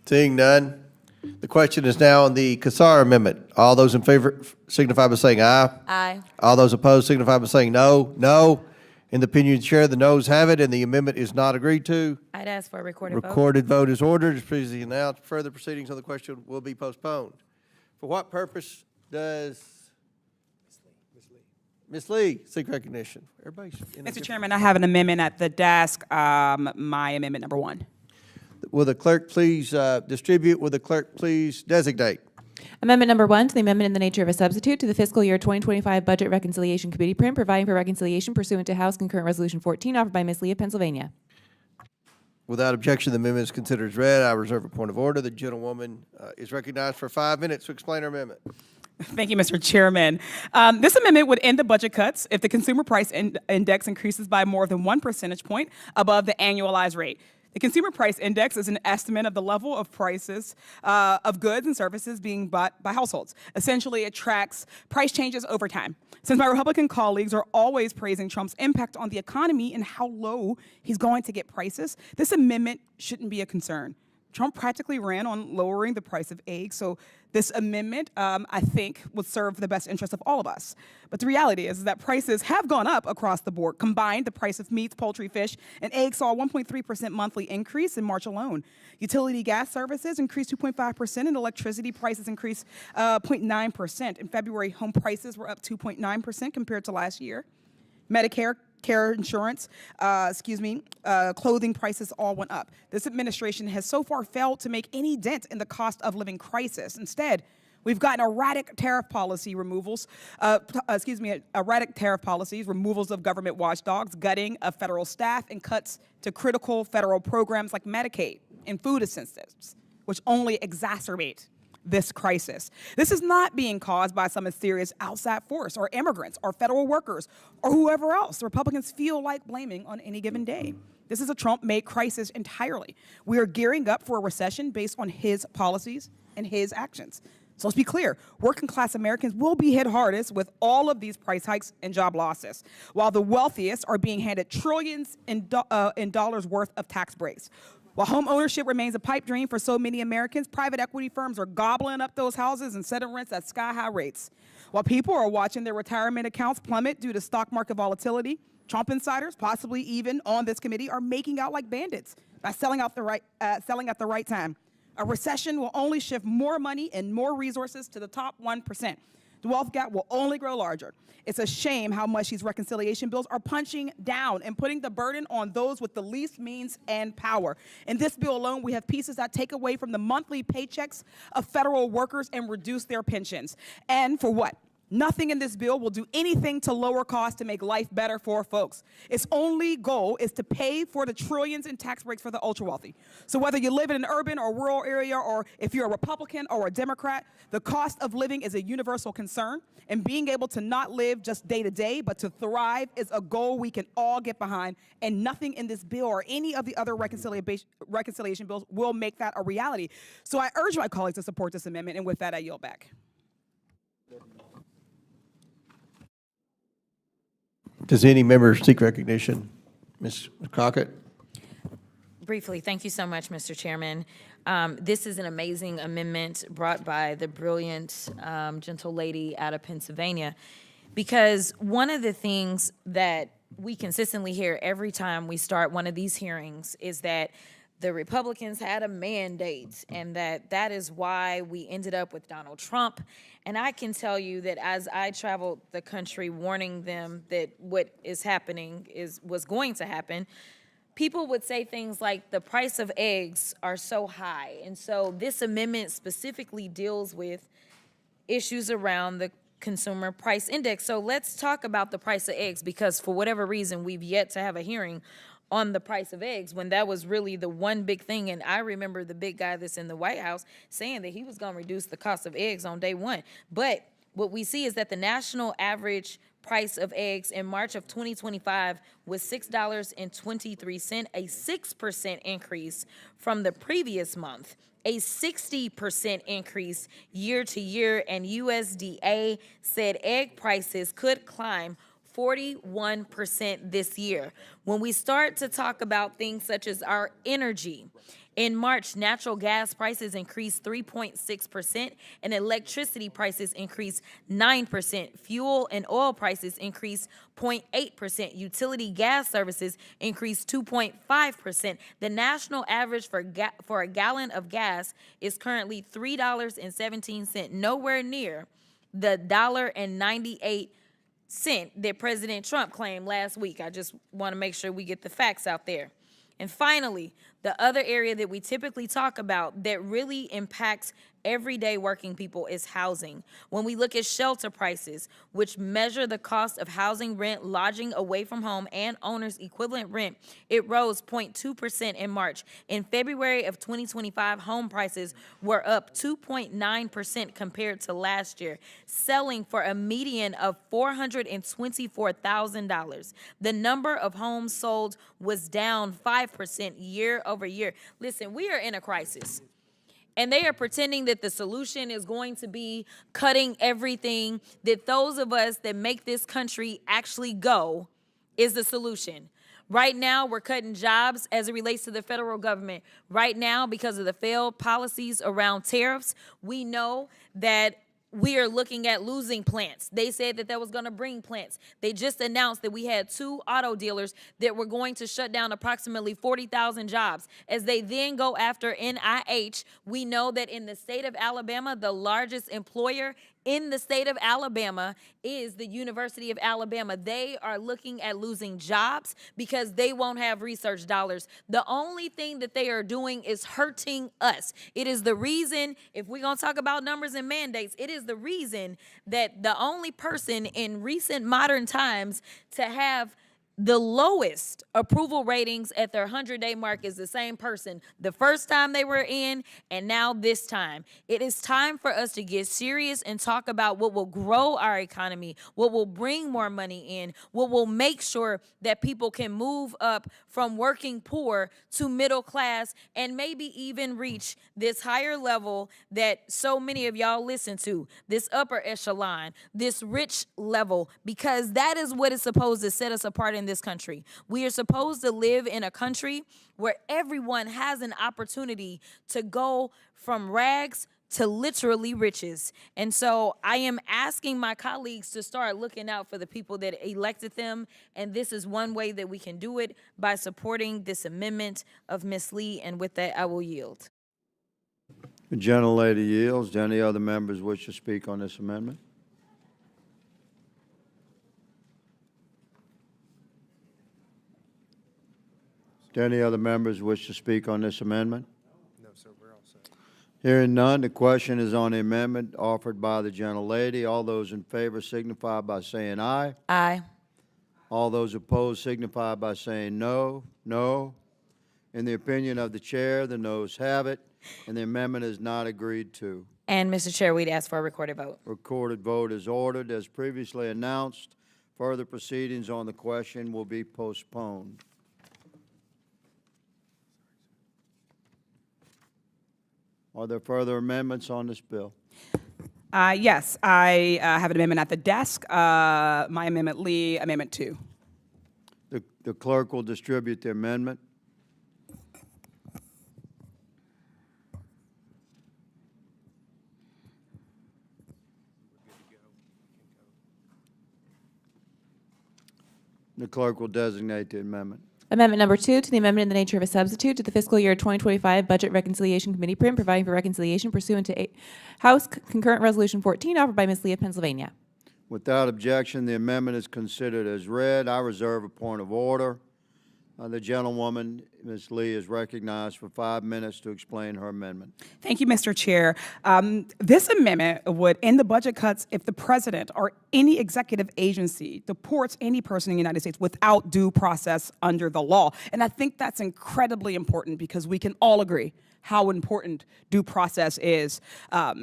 [SPEAKER 16] Seeing none, the question is now on the Casar amendment. All those in favor signify by saying aye.
[SPEAKER 9] Aye.
[SPEAKER 16] All those opposed signify by saying no. No. In the opinion of the chair, the noes have it, and the amendment is not agreed to.
[SPEAKER 9] I'd ask for a recorded vote.
[SPEAKER 16] Recorded vote is ordered. As previously announced, further proceedings on the question will be postponed. For what purpose does Ms. Lee seek recognition? Everybody's in a
[SPEAKER 21] Mr. Chairman, I have an amendment at the desk, my amendment number 1.
[SPEAKER 16] Will the clerk please distribute? Will the clerk please designate?
[SPEAKER 4] Amendment number 1 to the amendment in the nature of a substitute to the fiscal year 2025 Budget Reconciliation Committee print, providing for reconciliation pursuant to House Concurrent Resolution 14, offered by Ms. Lee of Pennsylvania.
[SPEAKER 16] Without objection, the amendment is considered as read. I reserve a point of order. The gentlewoman is recognized for 5 minutes to explain her amendment.
[SPEAKER 21] Thank you, Mr. Chairman. This amendment would end the budget cuts if the consumer price index increases by more than 1 percentage point above the annualized rate. The Consumer Price Index is an estimate of the level of prices of goods and services being bought by households. Essentially, it tracks price changes over time. Since my Republican colleagues are always praising Trump's impact on the economy and how low he's going to get prices, this amendment shouldn't be a concern. Trump practically ran on lowering the price of eggs, so this amendment, I think, would serve the best interest of all of us. But the reality is that prices have gone up across the board. Combined, the price of meats, poultry, fish, and eggs saw a 1.3% monthly increase in March alone. Utility gas services increased 2.5%, and electricity prices increased 0.9%. In February, home prices were up 2.9% compared to last year. Medicare, care insurance, clothing prices all went up. This administration has so far failed to make any dent in the cost of living crisis. Instead, we've gotten erratic tariff policies, removals of government watchdogs, gutting of federal staff, and cuts to critical federal programs like Medicaid and food assistance, which only exacerbate this crisis. This is not being caused by some mysterious outside force or immigrants or federal workers or whoever else the Republicans feel like blaming on any given day. This is a Trump-made crisis entirely. We are gearing up for a recession based on his policies and his actions. So let's be clear, working class Americans will be hit hardest with all of these price hikes and job losses, while the wealthiest are being handed trillions in dollars worth of tax breaks. While home ownership remains a pipe dream for so many Americans, private equity firms are gobbling up those houses and setting rents at sky-high rates. While people are watching their retirement accounts plummet due to stock market volatility, Trump insiders, possibly even on this committee, are making out like bandits by selling at the right time. A recession will only shift more money and more resources to the top 1%. The wealth gap will only grow larger. It's a shame how much these reconciliation bills are punching down and putting the burden on those with the least means and power. In this bill alone, we have pieces that take away from the monthly paychecks of federal workers and reduce their pensions. And for what? Nothing in this bill will do anything to lower costs to make life better for folks. Its only goal is to pay for the trillions in tax breaks for the ultra-wealthy. So whether you live in an urban or rural area, or if you're a Republican or a Democrat, the cost of living is a universal concern, and being able to not live just day to day, but to thrive is a goal we can all get behind, and nothing in this bill or any of the other reconciliation bills will make that a reality. So I urge my colleagues to support this amendment, and with that, I yield back.
[SPEAKER 16] Does any member seek recognition? Ms. Crockett?
[SPEAKER 9] Briefly, thank you so much, Mr. Chairman. This is an amazing amendment brought by the brilliant, gentle lady out of Pennsylvania, because one of the things that we consistently hear every time we start one of these hearings is that the Republicans had a mandate, and that is why we ended up with Donald Trump. And I can tell you that as I traveled the country warning them that what is happening was going to happen, people would say things like the price of eggs are so high. And so this amendment specifically deals with issues around the consumer price index. So let's talk about the price of eggs, because for whatever reason, we've yet to have a hearing on the price of eggs, when that was really the one big thing. And I remember the big guy that's in the White House saying that he was going to reduce the cost of eggs on day one. But what we see is that the national average price of eggs in March of 2025 was $6.23, a 6% increase from the previous month, a 60% increase year to year, and USDA said egg prices could climb 41% this year. When we start to talk about things such as our energy, in March, natural gas prices increased 3.6%, and electricity prices increased 9%. Fuel and oil prices increased 0.8%. Utility gas services increased 2.5%. The national average for a gallon of gas is currently $3.17, nowhere near the $1.98 that President Trump claimed last week. I just want to make sure we get the facts out there. And finally, the other area that we typically talk about that really impacts everyday working people is housing. When we look at shelter prices, which measure the cost of housing, rent, lodging away from home, and owner's equivalent rent, it rose 0.2% in March. In February of 2025, home prices were up 2.9% compared to last year, selling for a median of $424,000. The number of homes sold was down 5% year over year. Listen, we are in a crisis. And they are pretending that the solution is going to be cutting everything, that those of us that make this country actually go is the solution. Right now, we're cutting jobs as it relates to the federal government. Right now, because of the failed policies around tariffs, we know that we are looking at losing plants. They said that was going to bring plants. They just announced that we had 2 auto dealers that were going to shut down approximately 40,000 jobs. As they then go after NIH, we know that in the state of Alabama, the largest employer in the state of Alabama is the University of Alabama. They are looking at losing jobs because they won't have research dollars. The only thing that they are doing is hurting us. It is the reason, if we're going to talk about numbers and mandates, it is the reason that the only person in recent modern times to have
[SPEAKER 7] the lowest approval ratings at their 100-day mark is the same person the first time they were in and now this time. It is time for us to get serious and talk about what will grow our economy, what will bring more money in, what will make sure that people can move up from working poor to middle class and maybe even reach this higher level that so many of y'all listen to, this upper echelon, this rich level, because that is what is supposed to set us apart in this country. We are supposed to live in a country where everyone has an opportunity to go from rags to literally riches. And so I am asking my colleagues to start looking out for the people that elected them. And this is one way that we can do it, by supporting this amendment of Ms. Lee. And with that, I will yield.
[SPEAKER 15] The gentlelady yields. Do any other members wish to speak on this amendment? Do any other members wish to speak on this amendment?
[SPEAKER 16] No, sir, we're all set.
[SPEAKER 15] Hearing none, the question is on the amendment offered by the gentlelady. All those in favor signify by saying aye.
[SPEAKER 7] Aye.
[SPEAKER 15] All those opposed signify by saying no. No. In the opinion of the chair, the noes have it, and the amendment is not agreed to.
[SPEAKER 7] And Mr. Chair, we'd ask for a recorded vote.
[SPEAKER 15] Recorded vote is ordered. As previously announced, further proceedings on the question will be postponed. Are there further amendments on this bill?
[SPEAKER 21] Yes, I have an amendment at the desk. My amendment, Lee, Amendment 2.
[SPEAKER 15] The clerk will distribute the amendment. The clerk will designate the amendment.
[SPEAKER 4] Amendment number 2, to the amendment in the nature of a substitute to the fiscal year 2025 Budget Reconciliation Committee print, providing for reconciliation pursuant to House Concurrent Resolution 14, offered by Ms. Lee of Pennsylvania.
[SPEAKER 15] Without objection, the amendment is considered as read. I reserve a point of order. The gentlewoman, Ms. Lee, is recognized for 5 minutes to explain her amendment.
[SPEAKER 21] Thank you, Mr. Chair. This amendment would end the budget cuts if the president or any executive agency deports any person in the United States without due process under the law. And I think that's incredibly important, because we can all agree how important due process is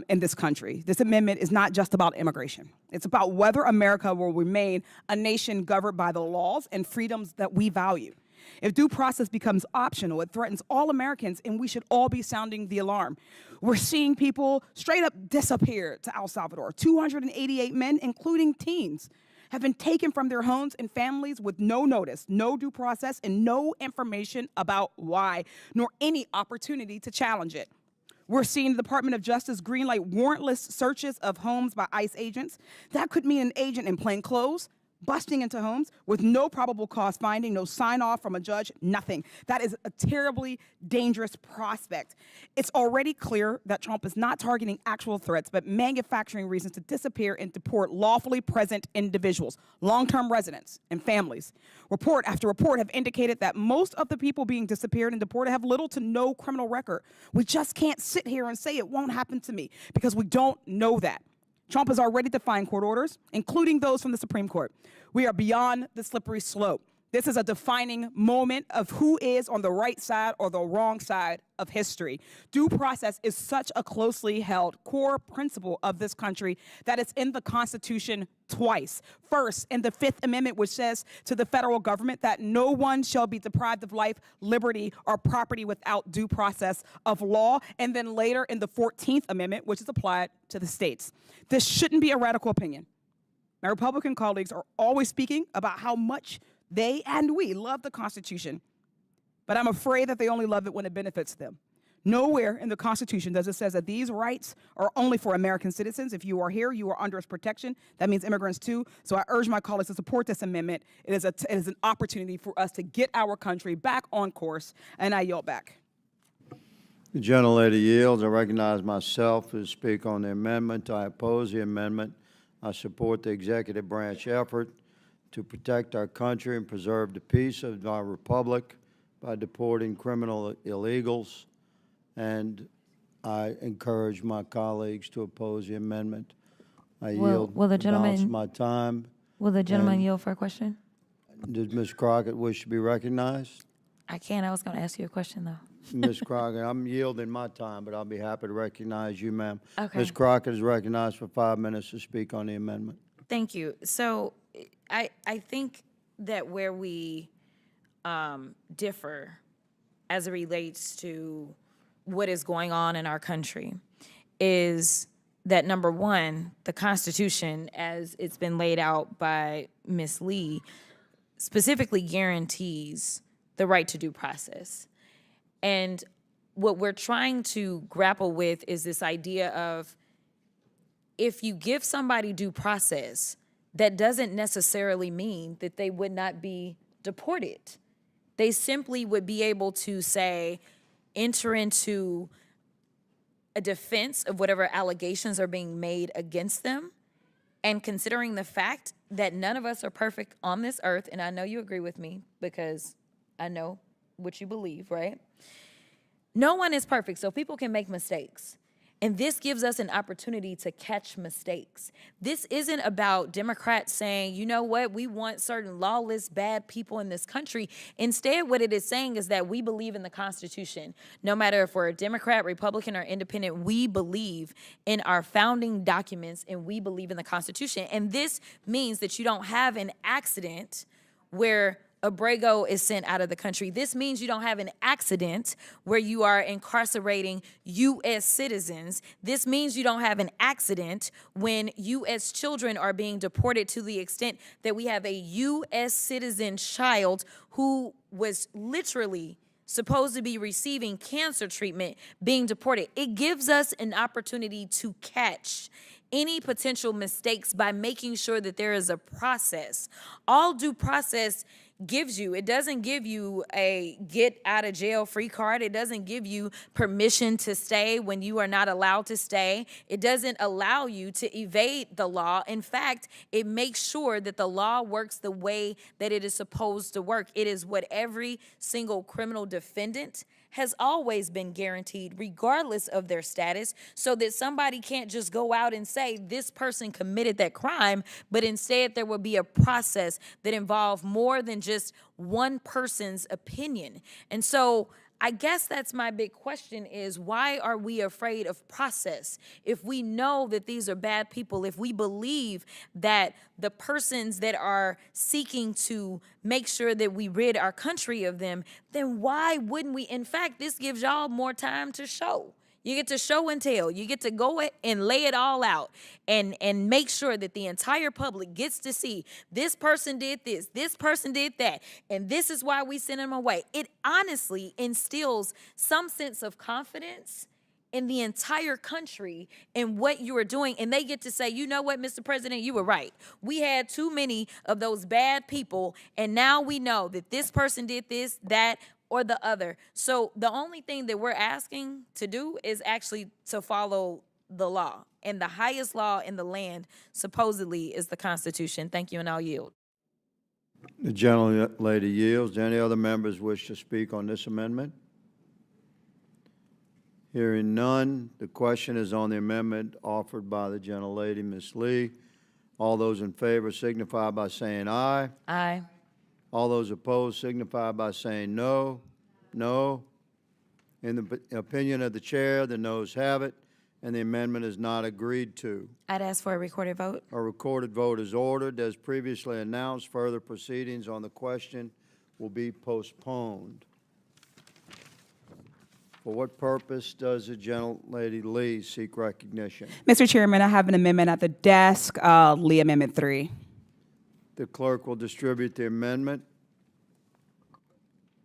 [SPEAKER 21] in this country. This amendment is not just about immigration. It's about whether America will remain a nation governed by the laws and freedoms that we value. If due process becomes optional, it threatens all Americans, and we should all be sounding the alarm. We're seeing people straight up disappear to El Salvador. 288 men, including teens, have been taken from their homes and families with no notice, no due process, and no information about why, nor any opportunity to challenge it. We're seeing the Department of Justice greenlight warrantless searches of homes by ICE agents. That could mean an agent in plain clothes busting into homes with no probable cause finding, no sign-off from a judge, nothing. That is a terribly dangerous prospect. It's already clear that Trump is not targeting actual threats, but manufacturing reasons to disappear and deport lawfully present individuals, long-term residents, and families. Report after report have indicated that most of the people being disappeared and deported have little to no criminal record. We just can't sit here and say it won't happen to me, because we don't know that. Trump has already defined court orders, including those from the Supreme Court. We are beyond the slippery slope. This is a defining moment of who is on the right side or the wrong side of history. Due process is such a closely held core principle of this country that it's in the Constitution twice. First, in the Fifth Amendment, which says to the federal government that no one shall be deprived of life, liberty, or property without due process of law. And then later in the 14th Amendment, which is applied to the states. This shouldn't be a radical opinion. My Republican colleagues are always speaking about how much they and we love the Constitution, but I'm afraid that they only love it when it benefits them. Nowhere in the Constitution does it say that these rights are only for American citizens. If you are here, you are under its protection. That means immigrants too. So I urge my colleagues to support this amendment. It is an opportunity for us to get our country back on course, and I yield back.
[SPEAKER 15] The gentlelady yields. I recognize myself to speak on the amendment. I oppose the amendment. I support the executive branch effort to protect our country and preserve the peace of our republic by deporting criminal illegals, and I encourage my colleagues to oppose the amendment. I yield
[SPEAKER 4] will the
[SPEAKER 15] the balance
[SPEAKER 4] gentleman-
[SPEAKER 15] of my time.
[SPEAKER 4] Will the gentleman
[SPEAKER 15] And-
[SPEAKER 4] yield for a question?
[SPEAKER 15] Does Ms. Crockett wish to be recognized?
[SPEAKER 9] I can. I was going to ask you a question, though.
[SPEAKER 15] Ms. Crockett, I'm yielding my time, but I'll be happy to recognize you, ma'am.
[SPEAKER 9] Okay.
[SPEAKER 15] Ms. Crockett is recognized for 5 minutes to speak on the amendment.
[SPEAKER 9] Thank you. So I think that where we differ as it relates to what is going on in our country is that, number one, the Constitution, as it's been laid out by Ms. Lee, specifically guarantees the right to due process. And what we're trying to grapple with is this idea of, if you give somebody due process, that doesn't necessarily mean that they would not be deported. They simply would be able to, say, enter into a defense of whatever allegations are being made against them. And considering the fact that none of us are perfect on this earth, and I know you agree with me because I know what you believe, right? No one is perfect, so people can make mistakes. And this gives us an opportunity to catch mistakes. This isn't about Democrats saying, you know what, we want certain lawless, bad people in this country. Instead, what it is saying is that we believe in the Constitution. No matter if we're a Democrat, Republican, or independent, we believe in our founding documents and we believe in the Constitution. And this means that you don't have an accident where Abrego is sent out of the country. This means you don't have an accident where you are incarcerating U.S. citizens. This means you don't have an accident when U.S. children are being deported, to the extent that we have a U.S. citizen child who was literally supposed to be receiving cancer treatment being deported. It gives us an opportunity to catch any potential mistakes by making sure that there is a process. All due process gives you, it doesn't give you a get out of jail free card. It doesn't give you permission to stay when you are not allowed to stay. It doesn't allow you to evade the law. In fact, it makes sure that the law works the way that it is supposed to work. It is what every single criminal defendant has always been guaranteed, regardless of their status, so that somebody can't just go out and say this person committed that crime, but instead there will be a process that involves more than just one person's opinion. And so I guess that's my big question is, why are we afraid of process? If we know that these are bad people, if we believe that the persons that are seeking to make sure that we rid our country of them, then why wouldn't we? In fact, this gives y'all more time to show. You get to show and tell. You get to go and lay it all out and make sure that the entire public gets to see this person did this person did that, and this is why we sent them away. It honestly instills some sense of confidence in the entire country in what you are doing, and they get to say, you know what, Mr. President, you were right. We had too many of those bad people, and now we know that this person did this, that, or the other. So the only thing that we're asking to do is actually to follow the law. And the highest law in the land, supposedly, is the Constitution. Thank you, and I'll yield.
[SPEAKER 15] The gentlelady yields. Do any other members wish to speak on this amendment? Hearing none, the question is on the amendment offered by the gentlelady, Ms. Lee. All those in favor signify by saying aye.
[SPEAKER 9] Aye.
[SPEAKER 15] All those opposed signify by saying no. No. In the opinion of the chair, the noes have it, and the amendment is not agreed to.
[SPEAKER 9] I'd ask for a recorded vote.
[SPEAKER 15] A recorded vote is ordered. As previously announced, further proceedings on the question will be postponed. For what purpose does the gentlelady Lee seek recognition?
[SPEAKER 21] Mr. Chairman, I have an amendment at the desk, Lee Amendment 3.
[SPEAKER 15] The clerk will distribute the amendment,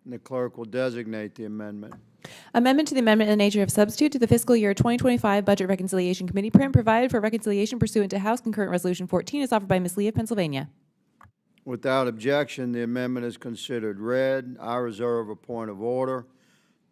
[SPEAKER 15] and the clerk will designate the amendment.
[SPEAKER 4] Amendment to the amendment in the nature of substitute to the fiscal year 2025 Budget Reconciliation Committee print provided for reconciliation pursuant to House Concurrent Resolution 14 is offered by Ms. Lee of Pennsylvania.
[SPEAKER 15] Without objection, the amendment is considered read. I reserve a point of order.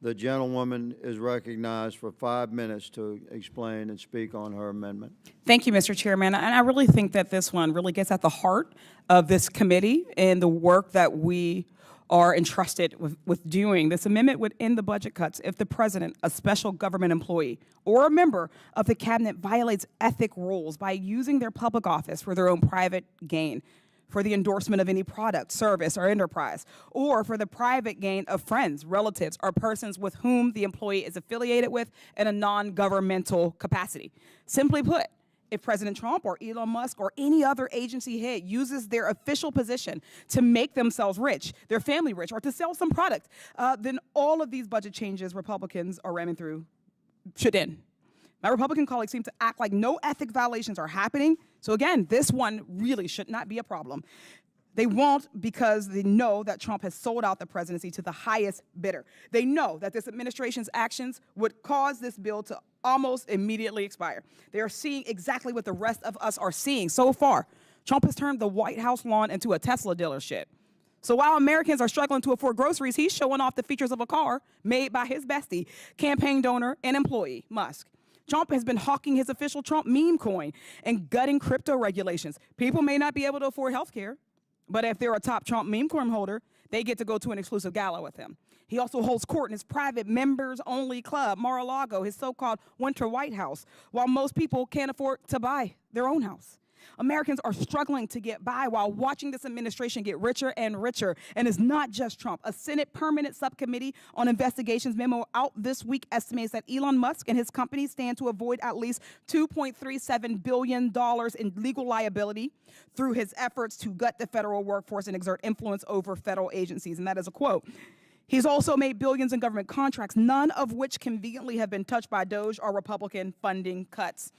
[SPEAKER 15] The gentlewoman is recognized for 5 minutes to explain and speak on her amendment.
[SPEAKER 21] Thank you, Mr. Chairman. And I really think that this one really gets at the heart of this committee and the work that we are entrusted with doing. This amendment would end the budget cuts if the president, a special government employee, or a member of the cabinet violates ethic rules by using their public office for their own private gain. for the endorsement of any product, service, or enterprise, or for the private gain of friends, relatives, or persons with whom the employee is affiliated with in a non-governmental capacity. Simply put, if President Trump or Elon Musk or any other agency head uses their official position to make themselves rich, their family rich, or to sell some product, then all of these budget changes Republicans are ramming through should end. My Republican colleagues seem to act like no ethic violations are happening. So again, this one really should not be a problem. They won't because they know that Trump has sold out the presidency to the highest bidder. They know that this administration's actions would cause this bill to almost immediately expire. They are seeing exactly what the rest of us are seeing so far. Trump has turned the White House lawn into a Tesla dealership. So while Americans are struggling to afford groceries, he's showing off the features of a car made by his bestie, campaign donor, and employee, Musk. Trump has been hawking his official Trump meme coin and gutting crypto regulations. People may not be able to afford health care, but if they're a top Trump meme coin holder, they get to go to an exclusive gala with him. He also holds court in his private members-only club, Mar-a-Lago, his so-called Winter White House, while most people can't afford to buy their own house. Americans are struggling to get by while watching this administration get richer and richer. And it's not just Trump. A Senate Permanent Subcommittee on Investigations memo out this week estimates that Elon Musk and his company stand to avoid at least $2.37 billion in legal liability through his efforts to gut the federal workforce and exert influence over federal agencies. And that is a quote. He's also made billions in government contracts, none of which conveniently have been touched by DOGE or Republican funding cuts.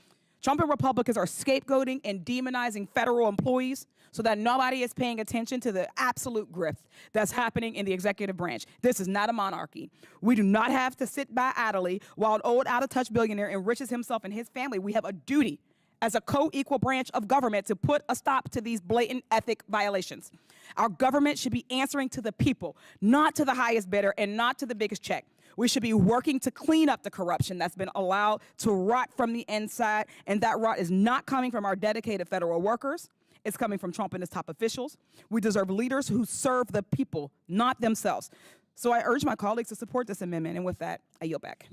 [SPEAKER 21] Trump and Republicans are scapegoating and demonizing federal employees so that nobody is paying attention to the absolute grift that's happening in the executive branch. This is not a monarchy. We do not have to sit by idly while an old, out-of-touch billionaire enriches himself and his family. We have a duty as a co-equal branch of government to put a stop to these blatant ethic violations. Our government should be answering to the people, not to the highest bidder and not to the biggest check. We should be working to clean up the corruption that's been allowed to rot from the inside, and that rot is not coming from our dedicated federal workers. It's coming from Trump and his top officials. We deserve leaders who serve the people, not themselves. So I urge my colleagues to support this amendment, and with that, I yield back.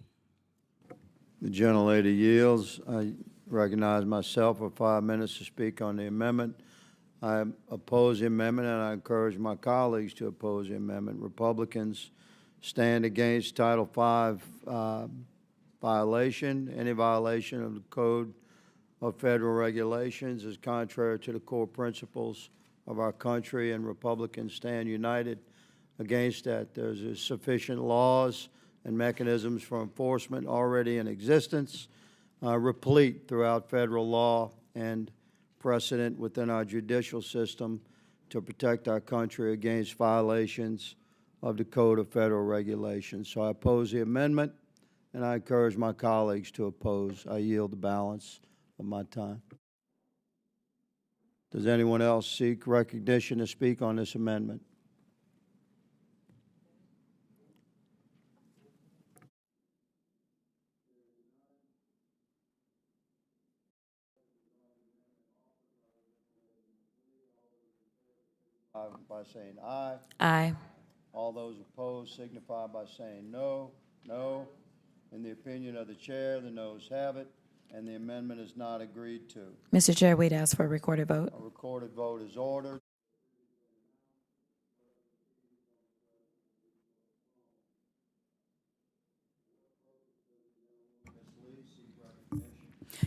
[SPEAKER 15] The gentlelady yields. I recognize myself for 5 minutes to speak on the amendment. I oppose the amendment, and I encourage my colleagues to oppose the amendment. Republicans stand against Title V violation. Any violation of the Code of Federal Regulations is contrary to the core principles of our country, and Republicans stand united against that. There's sufficient laws and mechanisms for enforcement already in existence, replete throughout federal law and precedent within our judicial system to protect our country against violations of the Code of Federal Regulations. So I oppose the amendment, and I encourage my colleagues to oppose. I yield the balance of my time. Does anyone else seek recognition to speak on this amendment? By saying aye.
[SPEAKER 4] Aye.
[SPEAKER 15] All those opposed signify by saying no. No. In the opinion of the chair, the noes have it, and the amendment is not agreed to.
[SPEAKER 4] Mr. Chair, we'd ask for a recorded vote.
[SPEAKER 15] A recorded vote is ordered.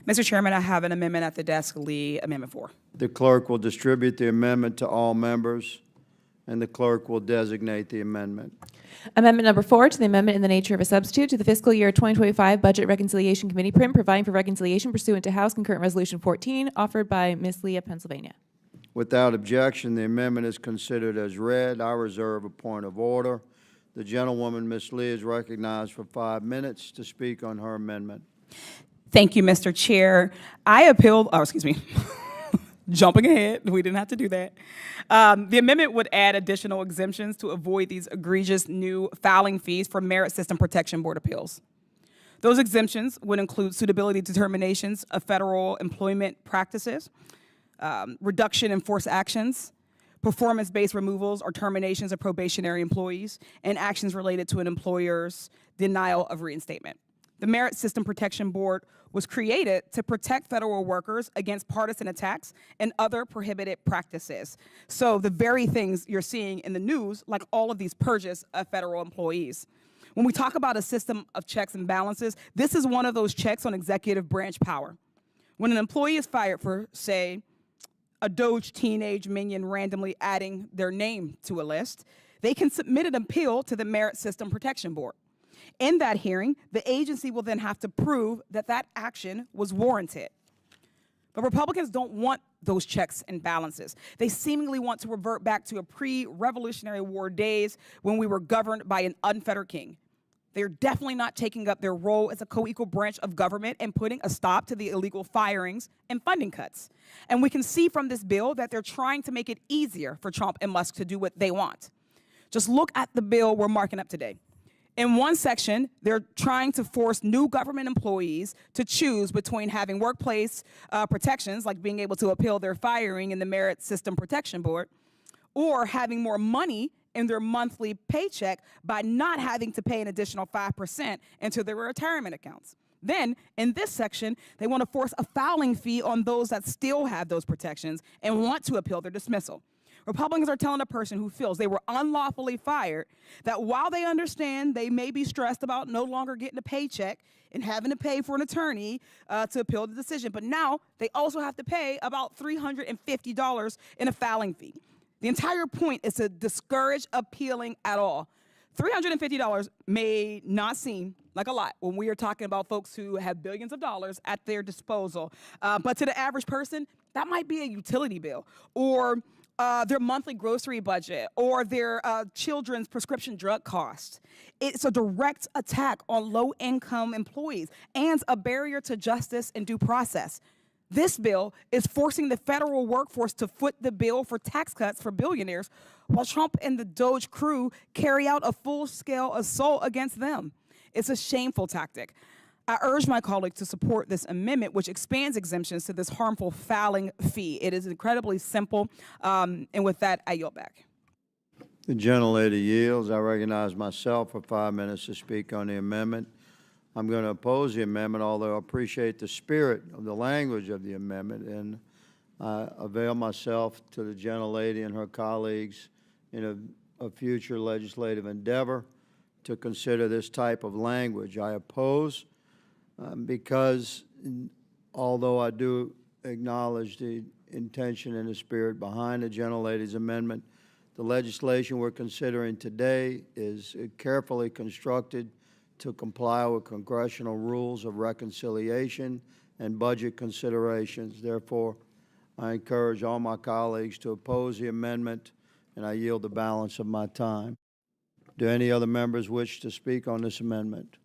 [SPEAKER 21] Mr. Chairman, I have an amendment at the desk, Lee, Amendment 4.
[SPEAKER 15] The clerk will distribute the amendment to all members, and the clerk will designate the amendment.
[SPEAKER 4] Amendment number 4 to the amendment in the nature of a substitute to the fiscal year 2025 Budget Reconciliation Committee print providing for reconciliation pursuant to House Concurrent Resolution 14, offered by Ms. Lee of Pennsylvania.
[SPEAKER 15] Without objection, the amendment is considered as read. I reserve a point of order. The gentlewoman, Ms. Lee, is recognized for 5 minutes to speak on her amendment.
[SPEAKER 21] Thank you, Mr. Chair. I appealed, jumping ahead, we didn't have to do that. The amendment would add additional exemptions to avoid these egregious new filing fees for Merit System Protection Board appeals. Those exemptions would include suitability determinations of federal employment practices, reduction in forced actions, performance-based removals or terminations of probationary employees, and actions related to an employer's denial of reinstatement. The Merit System Protection Board was created to protect federal workers against partisan attacks and other prohibited practices. So the very things you're seeing in the news, like all of these purges of federal employees. When we talk about a system of checks and balances, this is one of those checks on executive branch power. When an employee is fired for, say, a DOGE teenage minion randomly adding their name to a list, they can submit an appeal to the Merit System Protection Board. In that hearing, the agency will then have to prove that that action was warranted. But Republicans don't want those checks and balances. They seemingly want to revert back to a pre-Revolutionary War days when we were governed by an unfettered king. They're definitely not taking up their role as a co-equal branch of government and putting a stop to the illegal firings and funding cuts. And we can see from this bill that they're trying to make it easier for Trump and Musk to do what they want. Just look at the bill we're marking up today. In one section, they're trying to force new government employees to choose between having workplace protections, like being able to appeal their firing in the Merit System Protection Board, or having more money in their monthly paycheck by not having to pay an additional 5% into their retirement accounts. Then, in this section, they want to force a filing fee on those that still have those protections and want to appeal their dismissal. Republicans are telling a person who feels they were unlawfully fired that while they understand they may be stressed about no longer getting a paycheck and having to pay for an attorney to appeal the decision, but now they also have to pay about $350 in a filing fee. The entire point is to discourage appealing at all. $350 may not seem like a lot when we are talking about folks who have billions of dollars at their disposal, but to the average person, that might be a utility bill, or their monthly grocery budget, or their children's prescription drug costs. It's a direct attack on low-income employees and a barrier to justice and due process. This bill is forcing the federal workforce to foot the bill for tax cuts for billionaires, while Trump and the DOGE crew carry out a full-scale assault against them. It's a shameful tactic. I urge my colleagues to support this amendment, which expands exemptions to this harmful filing fee. It is incredibly simple, and with that, I yield back.
[SPEAKER 15] The gentlelady yields. I recognize myself for 5 minutes to speak on the amendment. I'm going to oppose the amendment, although I appreciate the spirit of the language of the amendment, and I avail myself to the gentlelady and her colleagues in a future legislative endeavor to consider this type of language. I oppose because although I do acknowledge the intention and the spirit behind the gentlelady's amendment, the legislation we're considering today is carefully constructed to comply with congressional rules of reconciliation and budget considerations. Therefore, I encourage all my colleagues to oppose the amendment, and I yield the balance of my time. Do any other members wish to speak on this amendment?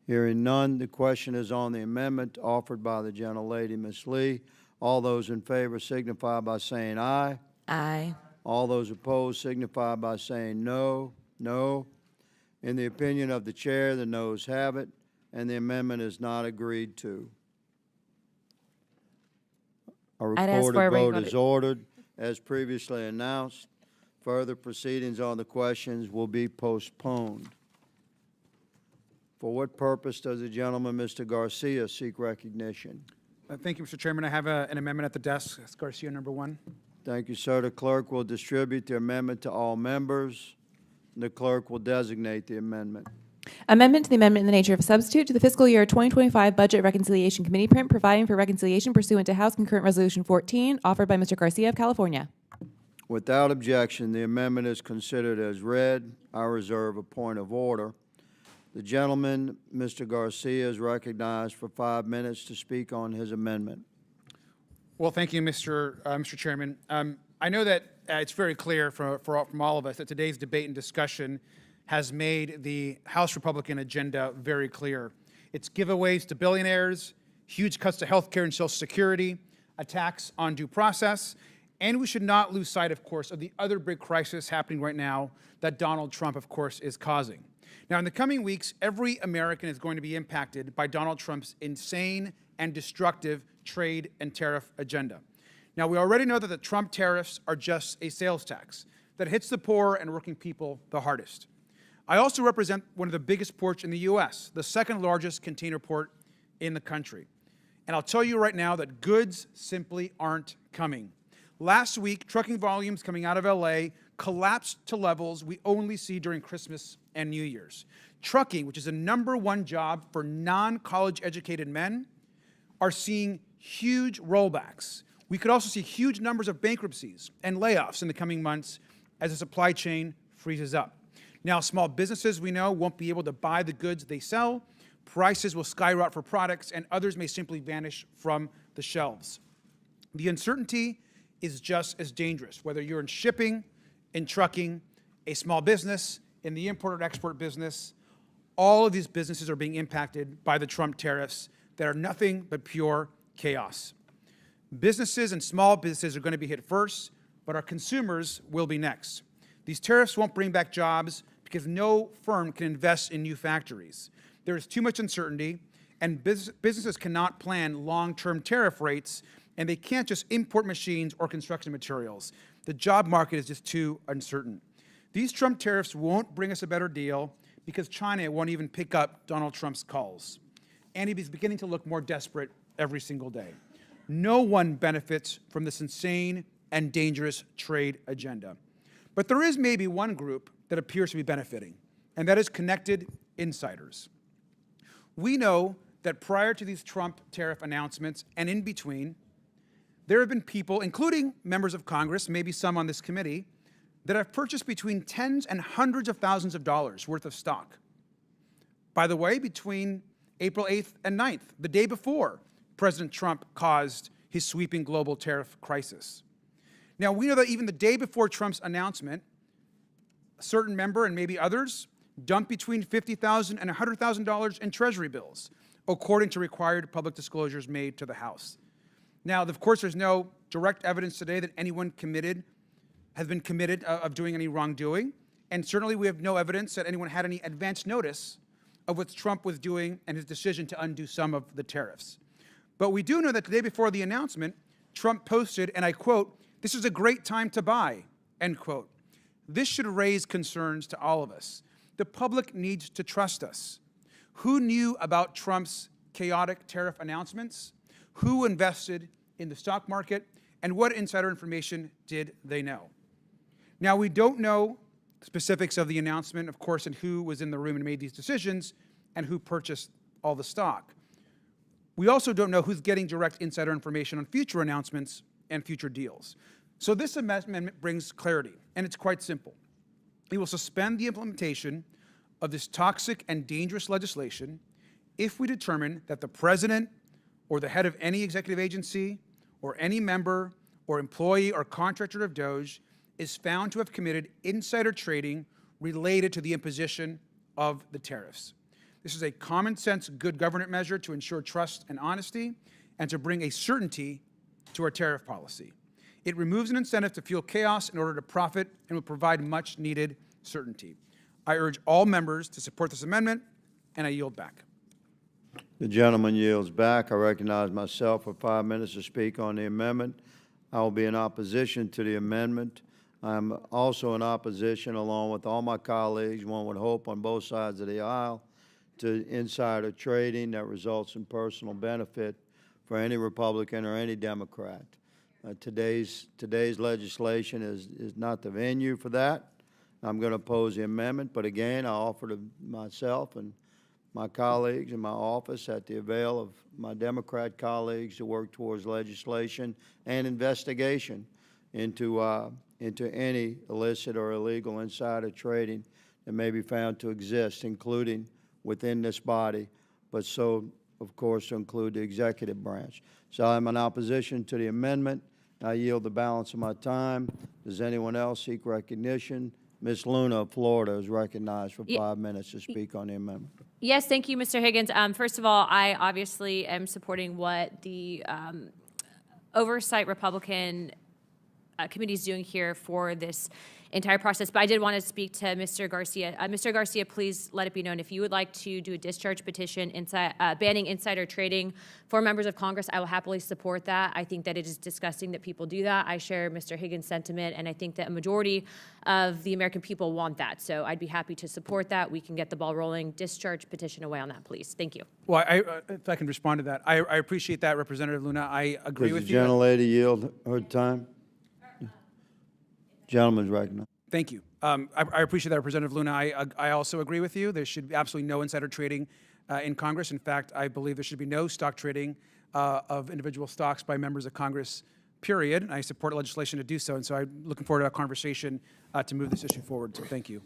[SPEAKER 15] Hearing none, the question is on the amendment offered by the gentlelady, Ms. Lee. All those in favor signify by saying aye.
[SPEAKER 9] Aye.
[SPEAKER 15] All those opposed signify by saying no. No. In the opinion of the chair, the noes have it, and the amendment is not agreed to. A recorded vote is ordered. As previously announced, further proceedings on the questions will be postponed. For what purpose does the gentleman, Mr. Garcia, seek recognition?
[SPEAKER 2] Thank you, Mr. Chairman. I have an amendment at the desk. It's Garcia, number 1.
[SPEAKER 15] Thank you, sir. The clerk will distribute the amendment to all members. The clerk will designate the amendment.
[SPEAKER 4] Amendment to the amendment in the nature of a substitute to the fiscal year 2025 Budget Reconciliation Committee print providing for reconciliation pursuant to House Concurrent Resolution 14, offered by Mr. Garcia of California.
[SPEAKER 15] Without objection, the amendment is considered as read. I reserve a point of order. The gentleman, Mr. Garcia, is recognized for 5 minutes to speak on his amendment.
[SPEAKER 2] Well, thank you, Mr. Chairman. I know that it's very clear from all of us that today's debate and discussion has made the House Republican agenda very clear. It's giveaways to billionaires, huge cuts to health care and Social Security, attacks on due process, and we should not lose sight, of course, of the other big crisis happening right now that Donald Trump, of course, is causing. Now, in the coming weeks, every American is going to be impacted by Donald Trump's insane and destructive trade and tariff agenda. Now, we already know that the Trump tariffs are just a sales tax that hits the poor and working people the hardest. I also represent one of the biggest ports in the U.S., the second largest container port in the country. And I'll tell you right now that goods simply aren't coming. Last week, trucking volumes coming out of LA collapsed to levels we only see during Christmas and New Year's. Trucking, which is the #1 job for non-college educated men, are seeing huge rollbacks. We could also see huge numbers of bankruptcies and layoffs in the coming months as the supply chain freezes up. Now, small businesses, we know, won't be able to buy the goods they sell. Prices will skyrocket for products, and others may simply vanish from the shelves. The uncertainty is just as dangerous, whether you're in shipping, in trucking, a small business, in the import or export business. All of these businesses are being impacted by the Trump tariffs that are nothing but pure chaos. Businesses and small businesses are going to be hit first, but our consumers will be next. These tariffs won't bring back jobs because no firm can invest in new factories. There is too much uncertainty, and businesses cannot plan long-term tariff rates, and they can't just import machines or construction materials. The job market is just too uncertain. These Trump tariffs won't bring us a better deal because China won't even pick up Donald Trump's calls. And he's beginning to look more desperate every single day. No one benefits from this insane and dangerous trade agenda. But there is maybe one group that appears to be benefiting, and that is connected insiders. We know that prior to these Trump tariff announcements and in between, there have been people, including members of Congress, maybe some on this committee, that have purchased between tens and hundreds of thousands of dollars worth of stock. By the way, between April 8th and 9th, the day before President Trump caused his sweeping global tariff crisis. Now, we know that even the day before Trump's announcement, a certain member and maybe others dumped between $50,000 and $100,000 in Treasury bills, according to required public disclosures made to the House. Now, of course, there's no direct evidence today that anyone has been committed of doing any wrongdoing, and certainly we have no evidence that anyone had any advance notice of what Trump was doing and his decision to undo some of the tariffs. But we do know that the day before the announcement, Trump posted, and I quote, "This is a great time to buy," end quote. This should raise concerns to all of us. The public needs to trust us. Who knew about Trump's chaotic tariff announcements? Who invested in the stock market? And what insider information did they know? Now, we don't know specifics of the announcement, of course, and who was in the room and made these decisions and who purchased all the stock. We also don't know who's getting direct insider information on future announcements and future deals. So this amendment brings clarity, and it's quite simple. It will suspend the implementation of this toxic and dangerous legislation if we determine that the president or the head of any executive agency or any member or employee or contractor of DOGE is found to have committed insider trading related to the imposition of the tariffs. This is a common sense, good government measure to ensure trust and honesty and to bring a certainty to our tariff policy. It removes an incentive to fuel chaos in order to profit and will provide much needed certainty. I urge all members to support this amendment, and I yield back.
[SPEAKER 15] The gentleman yields back. I recognize myself for 5 minutes to speak on the amendment. I will be in opposition to the amendment. I'm also in opposition, along with all my colleagues, one would hope on both sides of the aisle, to insider trading that results in personal benefit for any Republican or any Democrat. Today's legislation is not the venue for that. I'm going to oppose the amendment, but again, I offer to myself and my colleagues in my office at the avail of my Democrat colleagues to work towards legislation and investigation into any illicit or illegal insider trading that may be found to exist, including within this body, but so, of course, to include the executive branch. So I'm in opposition to the amendment. I yield the balance of my time. Does anyone else seek recognition? Ms. Luna of Florida is recognized for 5 minutes to speak on the amendment.
[SPEAKER 8] Yes, thank you, Mr. Higgins. First of all, I obviously am supporting what the Oversight Republican committee is doing here for this entire process. But I did want to speak to Mr. Garcia. Mr. Garcia, please let it be known if you would like to do a discharge petition banning insider trading for members of Congress, I will happily support that. I think that it is disgusting that people do that. I share Mr. Higgins' sentiment, and I think that a majority of the American people want that. So I'd be happy to support that. We can get the ball rolling. Discharge petition away on that, please. Thank you.
[SPEAKER 2] Well, if I can respond to that, I appreciate that, Representative Luna. I agree with you.
[SPEAKER 15] Does the gentlelady yield her time? Gentleman's recognized.
[SPEAKER 2] Thank you. I appreciate that, Representative Luna. I also agree with you. There should be absolutely no insider trading in Congress. In fact, I believe there should be no stock trading of individual stocks by members of Congress, period. And I support legislation to do so. And so I'm looking forward to a conversation to move this issue forward. So thank you.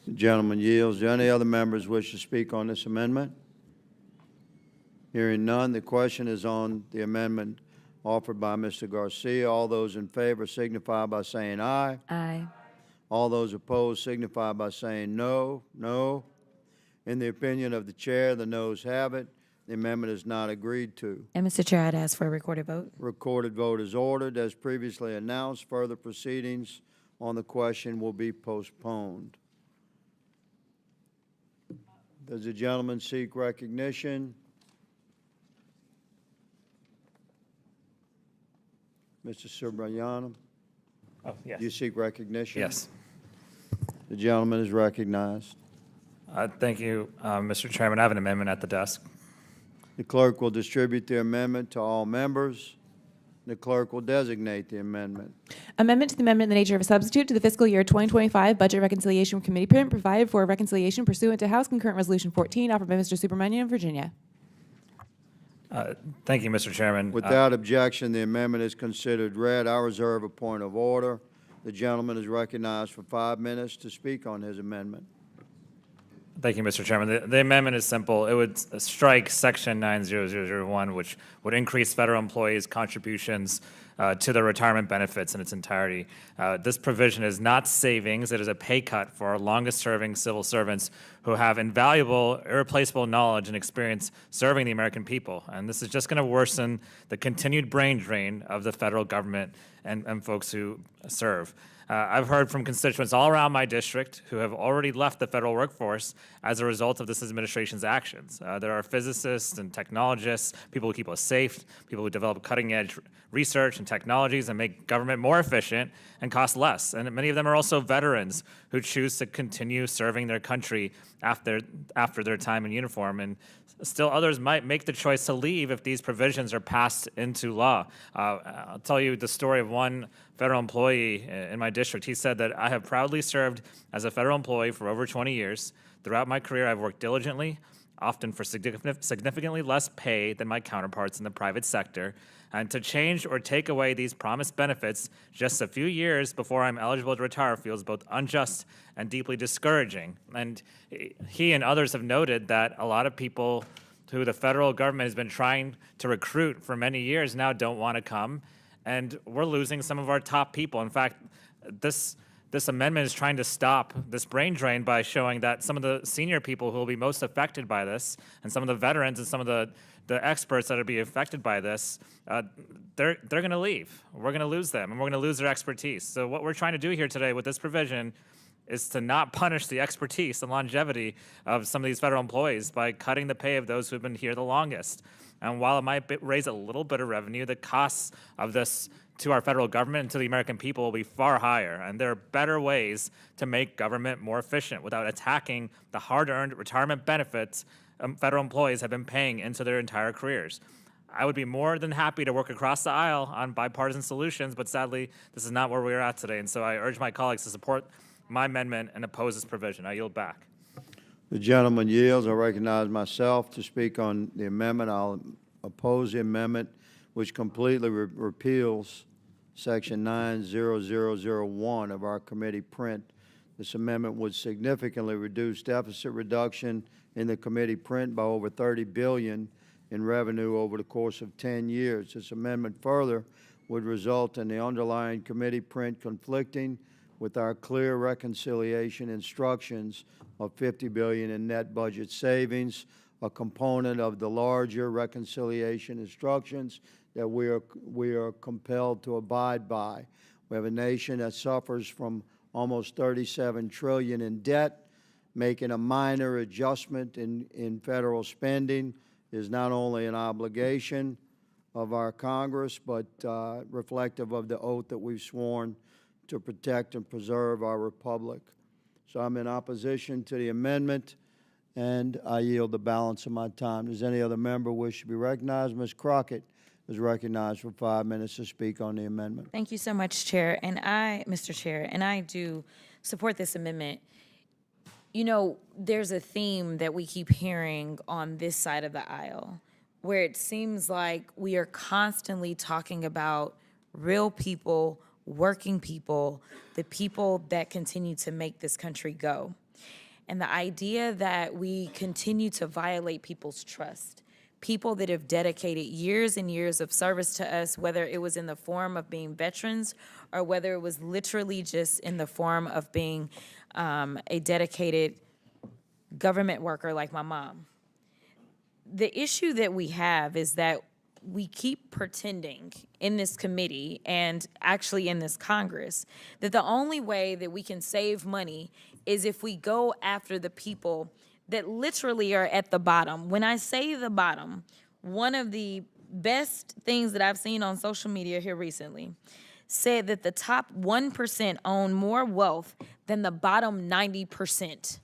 [SPEAKER 15] The gentleman yields. Do any other members wish to speak on this amendment? Hearing none, the question is on the amendment offered by Mr. Garcia. All those in favor signify by saying aye.
[SPEAKER 4] Aye.
[SPEAKER 15] All those opposed signify by saying no. No. In the opinion of the chair, the noes have it. The amendment is not agreed to.
[SPEAKER 4] And Mr. Chair, I'd ask for a recorded vote.
[SPEAKER 15] Recorded vote is ordered. As previously announced, further proceedings on the question will be postponed. Does the gentleman seek recognition? Mr. Subrayanam?
[SPEAKER 17] Oh, yes.
[SPEAKER 15] You seek recognition?
[SPEAKER 17] Yes.
[SPEAKER 15] The gentleman is recognized.
[SPEAKER 17] Thank you, Mr. Chairman. I have an amendment at the desk.
[SPEAKER 15] The clerk will distribute the amendment to all members. The clerk will designate the amendment.
[SPEAKER 4] Amendment to the amendment in the nature of a substitute to the fiscal year 2025 Budget Reconciliation Committee print provided for reconciliation pursuant to House Concurrent Resolution 14 offered by Mr. Subramanian of Virginia.
[SPEAKER 17] Thank you, Mr. Chairman.
[SPEAKER 15] Without objection, the amendment is considered read. I reserve a point of order. The gentleman is recognized for 5 minutes to speak on his amendment.
[SPEAKER 17] Thank you, Mr. Chairman. The amendment is simple. It would strike Section 90001, which would increase federal employees' contributions to their retirement benefits in its entirety. This provision is not savings. It is a pay cut for our longest-serving civil servants who have invaluable, irreplaceable knowledge and experience serving the American people. And this is just going to worsen the continued brain drain of the federal government and folks who serve. I've heard from constituents all around my district who have already left the federal workforce as a result of this administration's actions. There are physicists and technologists, people who keep us safe, people who develop cutting-edge research and technologies and make government more efficient and cost less. And many of them are also veterans who choose to continue serving their country after their time in uniform. And still others might make the choice to leave if these provisions are passed into law. I'll tell you the story of one federal employee in my district. He said that I have proudly served as a federal employee for over 20 years. Throughout my career, I've worked diligently, often for significantly less pay than my counterparts in the private sector. And to change or take away these promised benefits just a few years before I'm eligible to retire feels both unjust and deeply discouraging. And he and others have noted that a lot of people who the federal government has been trying to recruit for many years now don't want to come. And we're losing some of our top people. In fact, this amendment is trying to stop this brain drain by showing that some of the senior people who will be most affected by this, and some of the veterans and some of the experts that will be affected by this, they're going to leave. We're going to lose them, and we're going to lose their expertise. So what we're trying to do here today with this provision is to not punish the expertise and longevity of some of these federal employees by cutting the pay of those who have been here the longest. And while it might raise a little bit of revenue, the costs of this to our federal government and to the American people will be far higher. And there are better ways to make government more efficient without attacking the hard-earned retirement benefits federal employees have been paying into their entire careers. I would be more than happy to work across the aisle on bipartisan solutions, but sadly, this is not where we are at today. And so I urge my colleagues to support my amendment and oppose this provision. I yield back.
[SPEAKER 15] The gentleman yields. I recognize myself to speak on the amendment. I'll oppose the amendment, which completely repeals Section 90001 of our committee print. This amendment would significantly reduce deficit reduction in the committee print by over $30 billion in revenue over the course of 10 years. This amendment further would result in the underlying committee print conflicting with our clear reconciliation instructions of $50 billion in net budget savings, a component of the larger reconciliation instructions that we are compelled to abide by. We have a nation that suffers from almost $37 trillion in debt. Making a minor adjustment in federal spending is not only an obligation of our Congress, but reflective of the oath that we've sworn to protect and preserve our republic. So I'm in opposition to the amendment, and I yield the balance of my time. Does any other member wish to be recognized? Ms. Crockett is recognized for 5 minutes to speak on the amendment.
[SPEAKER 9] Thank you so much, Chair. And Mr. Chair, and I do support this amendment. You know, there's a theme that we keep hearing on this side of the aisle where it seems like we are constantly talking about real people, working people, the people that continue to make this country go. And the idea that we continue to violate people's trust, people that have dedicated years and years of service to us, whether it was in the form of being veterans or whether it was literally just in the form of being a dedicated government worker like my mom. The issue that we have is that we keep pretending in this committee and actually in this Congress that the only way that we can save money is if we go after the people that literally are at the bottom. When I say the bottom, one of the best things that I've seen on social media here recently said that the top 1% own more wealth than the bottom 90%.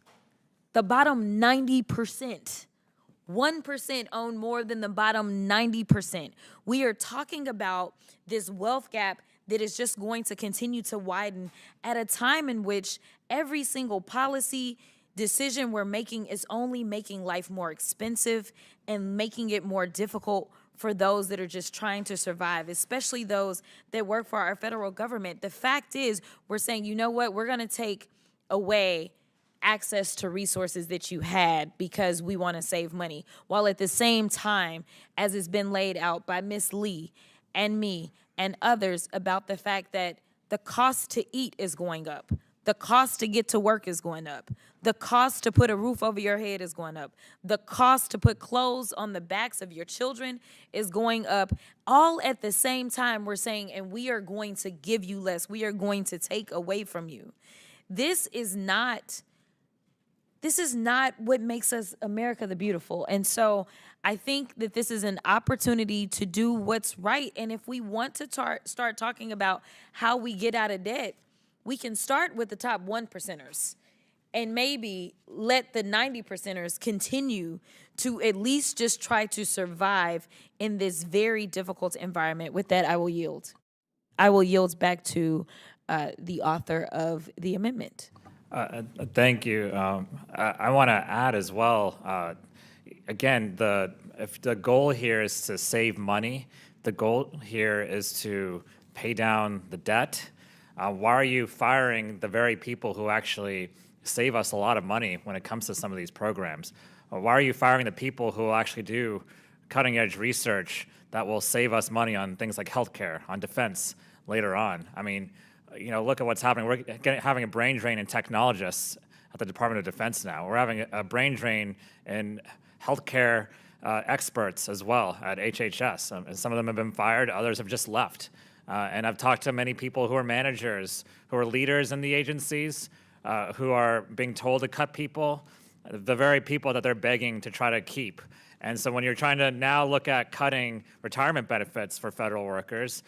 [SPEAKER 9] The bottom 90%. 1% own more than the bottom 90%. We are talking about this wealth gap that is just going to continue to widen at a time in which every single policy decision we're making is only making life more expensive and making it more difficult for those that are just trying to survive, especially those that work for our federal government. The fact is, we're saying, you know what, we're gonna take away access to resources that you had because we wanna save money, while at the same time, as it's been laid out by Ms. Lee and me and others about the fact that the cost to eat is going up. The cost to get to work is going up. The cost to put a roof over your head is going up. The cost to put clothes on the backs of your children is going up. All at the same time, we're saying, and we are going to give you less. We are going to take away from you. This is not what makes us America the Beautiful. And so I think that this is an opportunity to do what's right. And if we want to start talking about how we get out of debt, we can start with the top 1%ers and maybe let the 90%ers continue to at least just try to survive in this very difficult environment. With that, I will yield. I will yield back to the author of the amendment.
[SPEAKER 17] Thank you. I want to add as well, again, if the goal here is to save money, the goal here is to pay down the debt. Why are you firing the very people who actually save us a lot of money when it comes to some of these programs? Why are you firing the people who actually do cutting-edge research that will save us money on things like healthcare, on defense later on? I mean, you know, look at what's happening. We're having a brain drain in technologists at the Department of Defense now. We're having a brain drain in healthcare experts as well at H.Res. Some of them have been fired, others have just left. And I've talked to many people who are managers, who are leaders in the agencies, who are being told to cut people, the very people that they're begging to try to keep. And so when you're trying to now look at cutting retirement benefits for federal workers,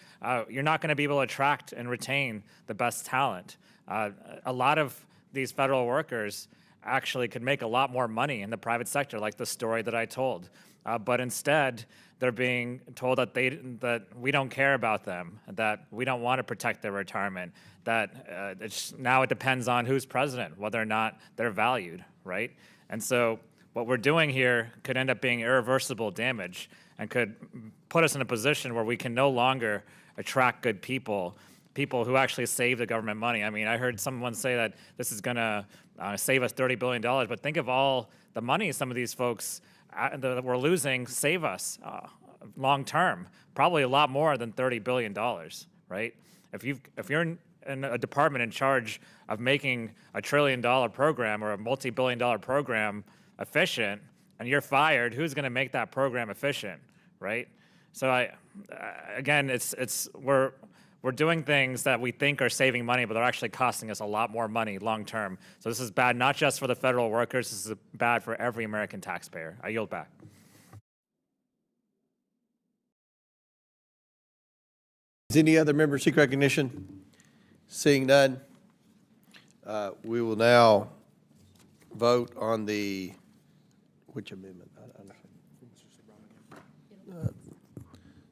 [SPEAKER 17] you're not going to be able to attract and retain the best talent. A lot of these federal workers actually could make a lot more money in the private sector, like the story that I told. But instead, they're being told that we don't care about them, that we don't want to protect their retirement, that now it depends on who's president, whether or not they're valued, right? And so what we're doing here could end up being irreversible damage and could put us in a position where we can no longer attract good people, people who actually save the government money. I mean, I heard someone say that this is going to save us $30 billion, but think of all the money some of these folks that we're losing save us long term, probably a lot more than $30 billion, right? If you're in a department in charge of making a $1 trillion program or a multi-billion-dollar program efficient, and you're fired, who's going to make that program efficient, right? So again, we're we're doing things that we think are saving money, but they're actually costing us a lot more money long term. So this is bad not just for the federal workers, this is bad for every American taxpayer. I yield back.
[SPEAKER 16] Is any other member seek recognition? Seeing none, we will now vote on the, which amendment?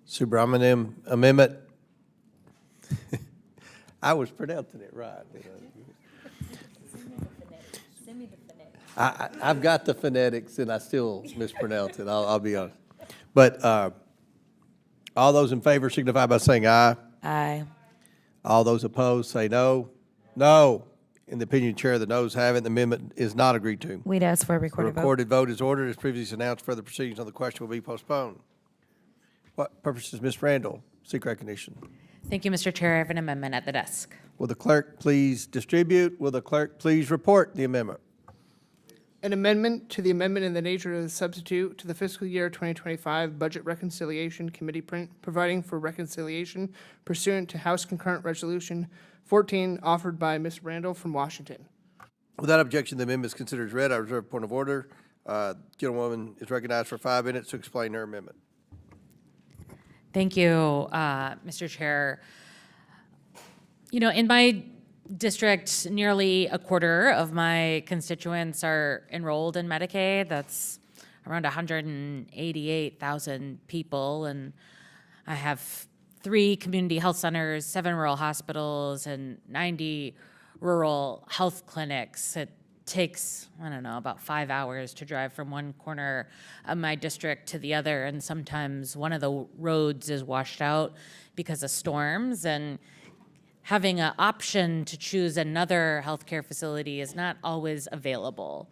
[SPEAKER 16] Subramaniam Amendment. I was pronouncing it right. I've got the phonetics and I still mispronounce it, I'll be honest. But all those in favor signify by saying aye.
[SPEAKER 4] Aye.
[SPEAKER 16] All those opposed say no. No. In the opinion of the chair, the noes have it. The amendment is not agreed to.
[SPEAKER 4] We'd ask for a
[SPEAKER 16] The
[SPEAKER 4] recorded vote.
[SPEAKER 16] recorded vote is ordered. As previously announced, further proceedings on the question will be postponed. What purpose does Ms. Randall seek recognition?
[SPEAKER 9] Thank you, Mr. Chair. I have an amendment at the desk.
[SPEAKER 16] Will the clerk please distribute? Will the clerk please report the amendment?
[SPEAKER 2] An amendment to the amendment in the nature of a substitute to the fiscal year 2025 Budget Reconciliation Committee print, providing for reconciliation pursuant to House Concurrent Resolution 14, offered by Ms. Randall from Washington.
[SPEAKER 16] Without objection, the amendment is considered as read. I reserve a point of order. Gentlewoman is recognized for 5 minutes to explain her amendment.
[SPEAKER 9] Thank you, Mr. Chair. You know, in my district, nearly a quarter of my constituents are enrolled in Medicaid. That's around 188,000 people. And I have 3 community health centers, 7 rural hospitals, and 90 rural health clinics. It takes, I don't know, about 5 hours to drive from one corner of my district to the other. And sometimes one of the roads is washed out because of storms. And having an option to choose another healthcare facility is not always available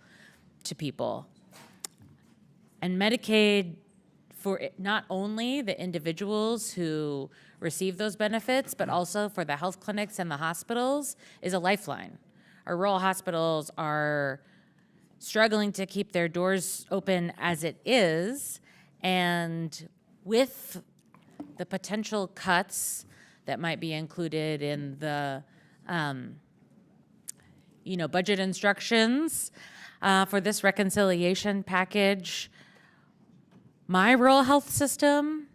[SPEAKER 9] to people. And Medicaid, for not only the individuals who receive those benefits, but also for the health clinics and the hospitals, is a lifeline. Our rural hospitals are struggling to keep their doors open as it is, and with the potential cuts that might be included in the, budget instructions for this reconciliation package, my rural health system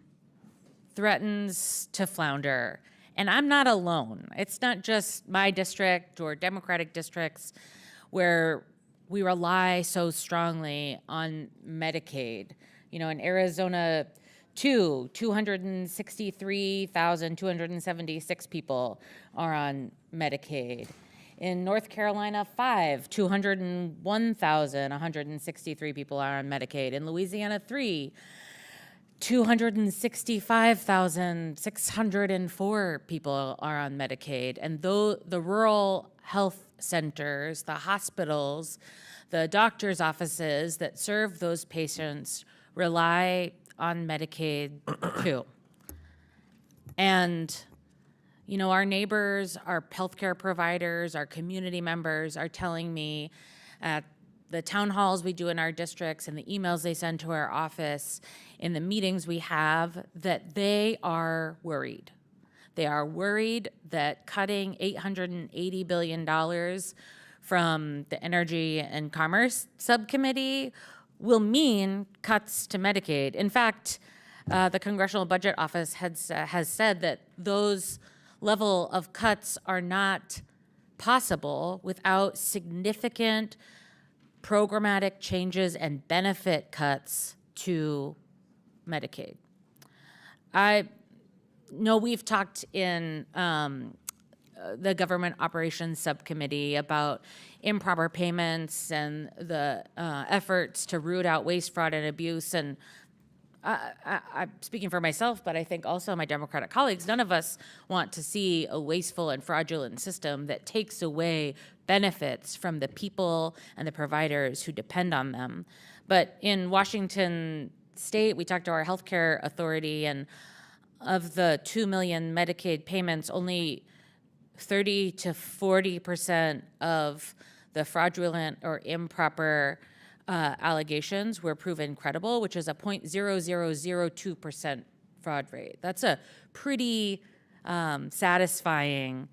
[SPEAKER 9] threatens to flounder. And I'm not alone. It's not just my district or Democratic districts where we rely so strongly on Medicaid. You know, in Arizona, 263,276 people are on Medicaid. In North Carolina, 201,163 people are on Medicaid. In Louisiana, 265,604 people are on Medicaid. And though the rural health centers, the hospitals, the doctor's offices that serve those patients rely on Medicaid too. And, you know, our neighbors, our healthcare providers, our community members are telling me at the town halls we do in our districts and the emails they send to our office, in the meetings we have, that they are worried. They are worried that cutting $880 billion from the Energy and Commerce Subcommittee will mean cuts to Medicaid. In fact, the Congressional Budget Office has said that those level of cuts are not possible without significant programmatic changes and benefit cuts to Medicaid. I know we've talked in the Government Operations Subcommittee about improper payments and the efforts to root out waste, fraud, and abuse. And I'm speaking for myself, but I think also my Democratic colleagues, none of us want to see a wasteful and fraudulent system that takes away benefits from the people and the providers who depend on them. But in Washington State, we talked to our healthcare authority, and of the 2 million Medicaid payments, only 30 to 40% of the fraudulent or improper allegations were proven credible, which is a 0.0002% fraud rate. That's a pretty satisfying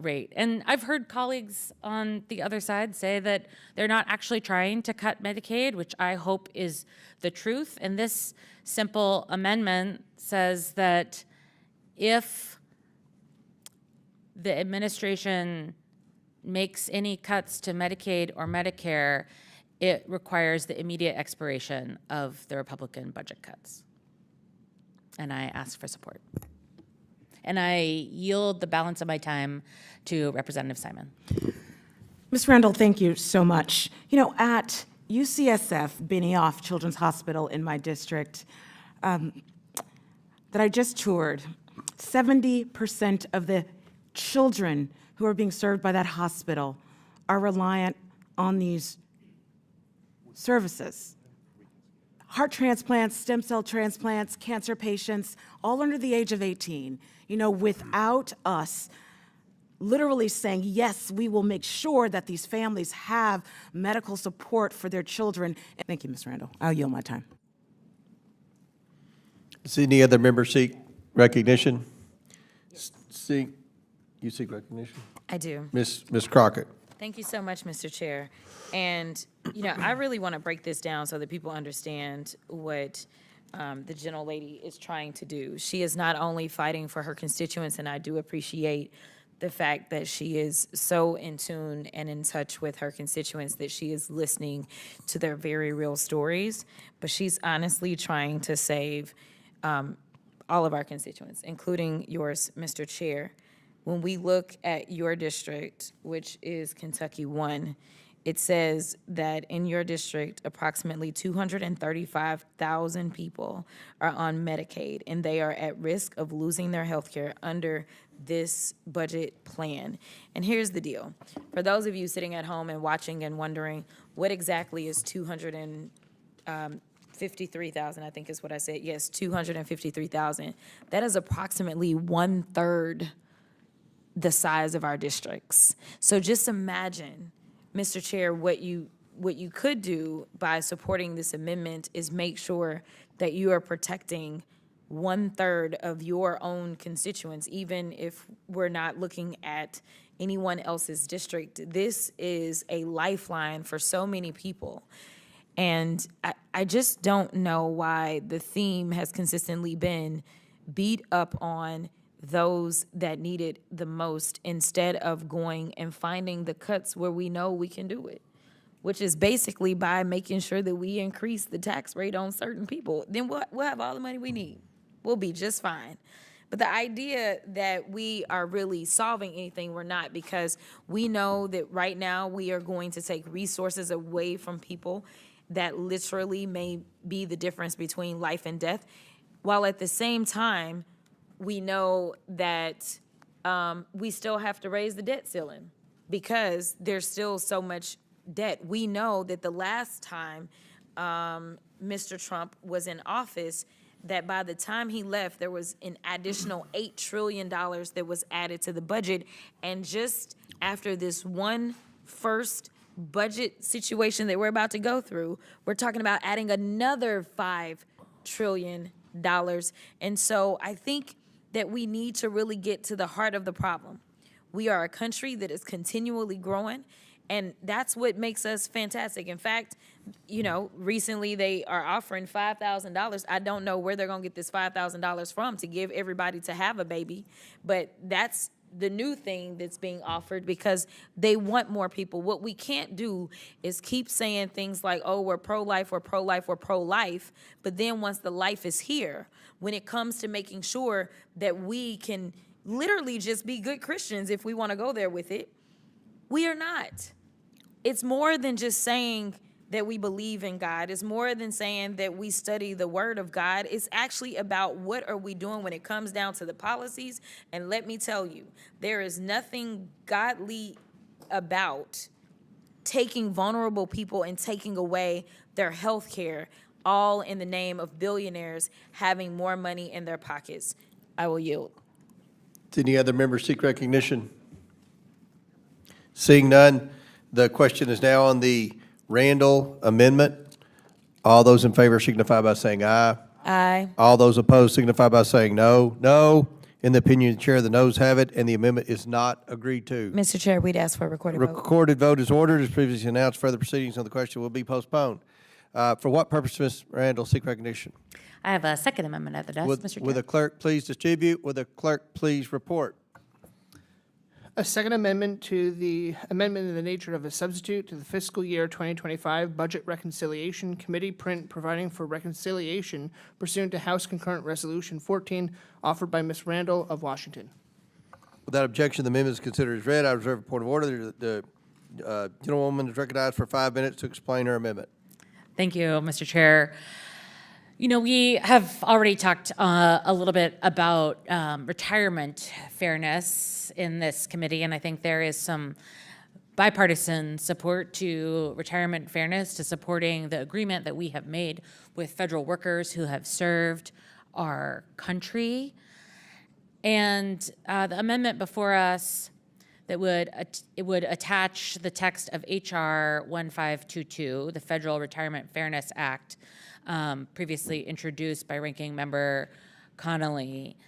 [SPEAKER 9] rate. And I've heard colleagues on the other side say that they're not actually trying to cut Medicaid, which I hope is the truth. And this simple amendment says that if the administration makes any cuts to Medicaid or Medicare, it requires the immediate expiration of the Republican budget cuts. And I ask for support. And I yield the balance of my time to Representative Simon.
[SPEAKER 5] Ms. Randall, thank you so much. You know, at UCSF, Benioff Children's Hospital in my district, that I just toured, 70% of the children who are being served by that hospital are reliant on these services. Heart transplants, stem cell transplants, cancer patients, all under the age of 18. You know, without us literally saying, yes, we will make sure that these families have medical support for their children. Thank you, Ms. Randall. I'll yield my time.
[SPEAKER 16] Does any other member seek recognition? You seek recognition?
[SPEAKER 9] I do.
[SPEAKER 16] Ms. Crockett.
[SPEAKER 9] Thank you so much, Mr. Chair. And, you know, I really want to break this down so that people understand what the gentlelady is trying to do. She is not only fighting for her constituents, and I do appreciate the fact that she is so in tune and in touch with her constituents that she is listening to their very real stories, but she's honestly trying to save all of our constituents, including yours, Mr. Chair. When we look at your district, which is Kentucky 1, it says that in your district, approximately 235,000 people are on Medicaid, and they are at risk of losing their health care under this budget plan. And here's the deal. For those of you sitting at home and watching and wondering, what exactly is 253,000, I think is what I said. Yes, 253,000. That is approximately 1/3 the size of our districts. So just imagine, Mr. Chair, what you could do by supporting this amendment is make sure that you are protecting 1/3 of your own constituents, even if we're not looking at anyone else's district. This is a lifeline for so many people. And I just don't know why the theme has consistently been beat up on those that need it the most instead of going and finding the cuts where we know we can do it, which is basically by making sure that we increase the tax rate on certain people. Then we'll have all the money we need. We'll be just fine. But the idea that we are really solving anything, we're not, because we know that right now we are going to take resources away from people that literally may be the difference between life and death, while at the same time, we know that we still have to raise the debt ceiling because there's still so much debt. We know that the last time Mr. Trump was in office, that by the time he left, there was an additional $8 trillion that was added to the budget. And just after this one first budget situation that we're about to go through, we're talking about adding another $5 trillion. And so I think that we need to really get to the heart of the problem. We are a country that is continually growing, and that's what makes us fantastic. In fact, you know, recently they are offering $5,000. I don't know where they're going to get this $5,000 from to give everybody to have a baby, but that's the new thing that's being offered because they want more people. What we can't do is keep saying things like, oh, we're pro-life, we're pro-life, we're pro-life, but then once the life is here, when it comes to making sure that we can literally just be good Christians if we want to go there with it, we are not. It's more than just saying that we believe in God. It's more than saying that we study the word of God. It's actually about what are we doing when it comes down to the policies. And let me tell you, there is nothing godly about taking vulnerable people and taking away their health care, all in the name of billionaires having more money in their pockets. I will yield.
[SPEAKER 16] Does any other member seek recognition? Seeing none, the question is now on the Randall amendment. All those in favor signify by saying aye.
[SPEAKER 9] Aye.
[SPEAKER 16] All those opposed signify by saying no. No. In the opinion of the chair, the noes have it, and the amendment is not agreed to.
[SPEAKER 4] Mr. Chair, we'd ask for a recorded vote.
[SPEAKER 16] Recorded vote is ordered. As previously announced, further proceedings on the question will be postponed. For what purpose, Ms. Randall, seek recognition?
[SPEAKER 9] I have a second amendment at the desk, Mr. Chair.
[SPEAKER 16] Will the clerk please distribute? Will the clerk please report?
[SPEAKER 6] A second amendment to the amendment in the nature of a substitute to the fiscal year 2025 Budget Reconciliation Committee print providing for reconciliation pursuant to House Concurrent Resolution 14 offered by Ms. Randall of Washington.
[SPEAKER 16] Without objection, the amendment is considered as read. I reserve a point of order. The gentlewoman is recognized for 5 minutes to explain her amendment.
[SPEAKER 9] Thank you, Mr. Chair. You know, we have already talked a little bit about retirement fairness in this committee, and I think there is some bipartisan support to retirement fairness, to supporting the agreement that we have made with federal workers who have served our country. And the amendment before us that would attach the text of H.R. 1522, the Federal Retirement Fairness Act, previously introduced by Ranking Member Connolly.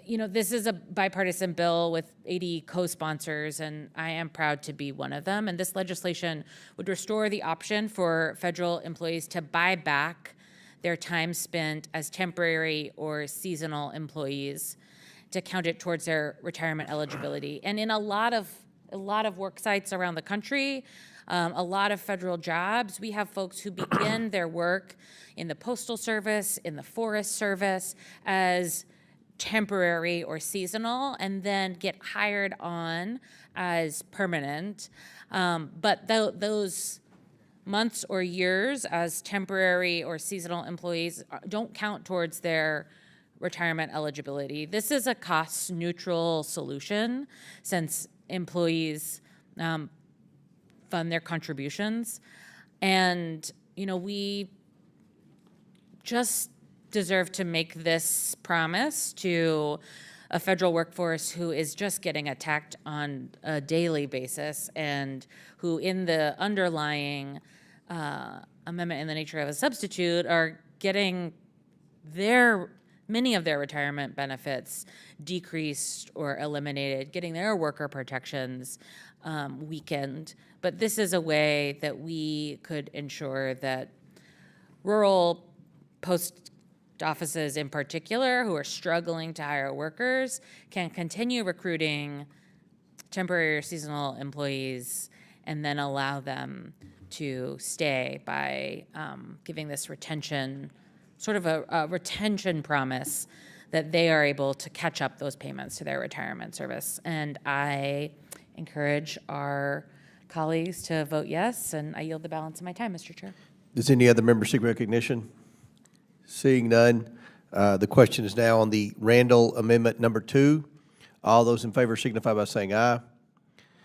[SPEAKER 9] You know, this is a bipartisan bill with 80 co-sponsors, and I am proud to be one of them. And this legislation would restore the option for federal employees to buy back their time spent as temporary or seasonal employees, to count it towards their retirement eligibility. And in a lot of work sites around the country, a lot of federal jobs, we have folks who begin their work in the Postal Service, in the Forest Service as temporary or seasonal, and then get hired on as permanent. But those months or years as temporary or seasonal employees don't count towards their retirement eligibility. This is a cost-neutral solution since employees fund their contributions. And, you know, we just deserve to make this promise to a federal workforce who is just getting attacked on a daily basis, and who in the underlying amendment in the nature of a substitute are getting many of their retirement benefits decreased or eliminated, getting their worker protections weakened. But this is a way that we could ensure that rural post offices in particular, who are struggling to hire workers, can continue recruiting temporary or seasonal employees and then allow them to stay by giving this retention, sort of a retention promise that they are able to catch up those payments to their retirement service. And I encourage our colleagues to vote yes, and I yield the balance of my time, Mr. Chair.
[SPEAKER 16] Does any other member seek recognition? Seeing none, the question is now on the Randall Amendment number 2. All those in favor signify by saying aye.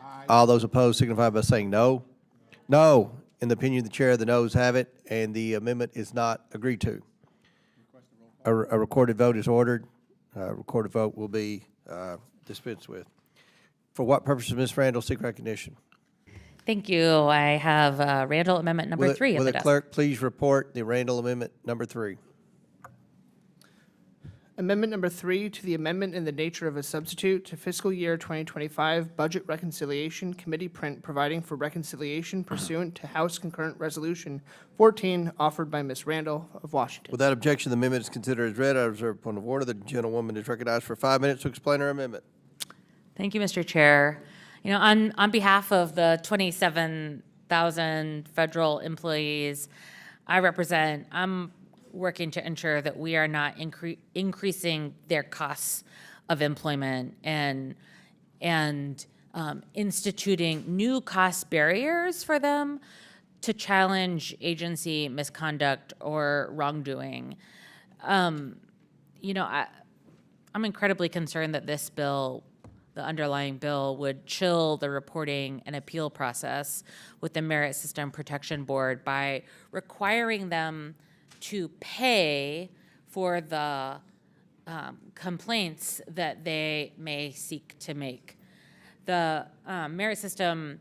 [SPEAKER 16] Aye. All those opposed signify by saying no. No. In the opinion of the chair, the noes have it, and the amendment is not agreed to. A recorded vote is ordered. A recorded vote will be dispensed with. For what purpose does Ms. Randall seek recognition?
[SPEAKER 9] Thank you. I have Randall Amendment number 3 at
[SPEAKER 16] Will
[SPEAKER 9] the
[SPEAKER 16] the
[SPEAKER 9] desk.
[SPEAKER 16] clerk please report the Randall Amendment number 3?
[SPEAKER 6] Amendment number 3 to the amendment in the nature of a substitute to fiscal year 2025 Budget Reconciliation Committee print providing for reconciliation pursuant to House Concurrent Resolution 14 offered by Ms. Randall of Washington.
[SPEAKER 16] Without objection, the amendment is considered as read. I reserve a point of order. The gentlewoman is recognized for 5 minutes to explain her amendment.
[SPEAKER 9] Thank you, Mr. Chair. You know, on behalf of the 27,000 federal employees I represent, I'm working to ensure that we are not increasing their costs of employment and instituting new cost barriers for them to challenge agency misconduct or wrongdoing. You know, I'm incredibly concerned that this bill, the underlying bill, would chill the reporting and appeal process with the Merit System Protection Board by requiring them to pay for the complaints that they may seek to make. The Merit System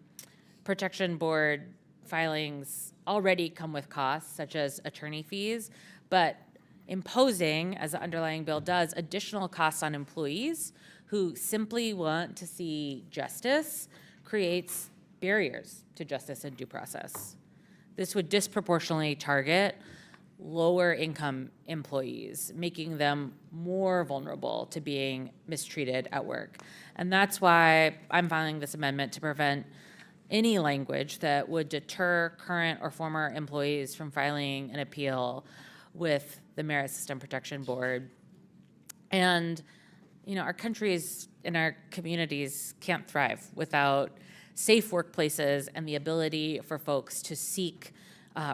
[SPEAKER 9] Protection Board filings already come with costs, such as attorney fees, but imposing, as the underlying bill does, additional costs on employees who simply want to see justice creates barriers to justice and due process. This would disproportionately target lower income employees, making them more vulnerable to being mistreated at work. And that's why I'm filing this amendment to prevent any language that would deter current or former employees from filing an appeal with the Merit System Protection Board. And, you know, our countries and our communities can't thrive without safe workplaces and the ability for folks to seek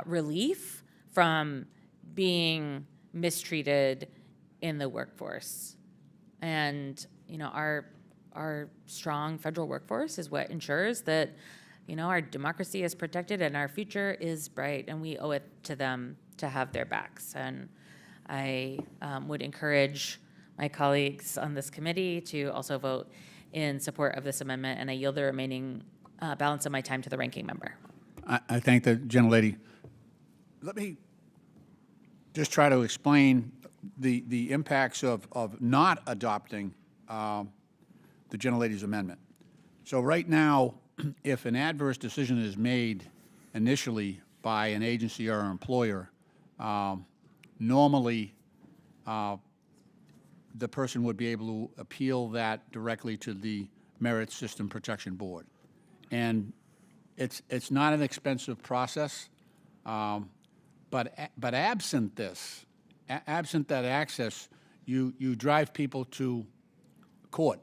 [SPEAKER 9] relief from being mistreated in the workforce. And, you know, our strong federal workforce is what ensures that, you know, our democracy is protected and our future is bright, and we owe it to them to have their backs. And I would encourage my colleagues on this committee to also vote in support of this amendment, and I yield the remaining balance of my time to the ranking member.
[SPEAKER 12] I thank the gentlelady. Let me just try to explain the impacts of not adopting the gentlelady's amendment. So right now, if an adverse decision is made initially by an agency or an employer, normally the person would be able to appeal that directly to the Merit System Protection Board. And it's not an expensive process, but absent this, absent that access, you drive people to court.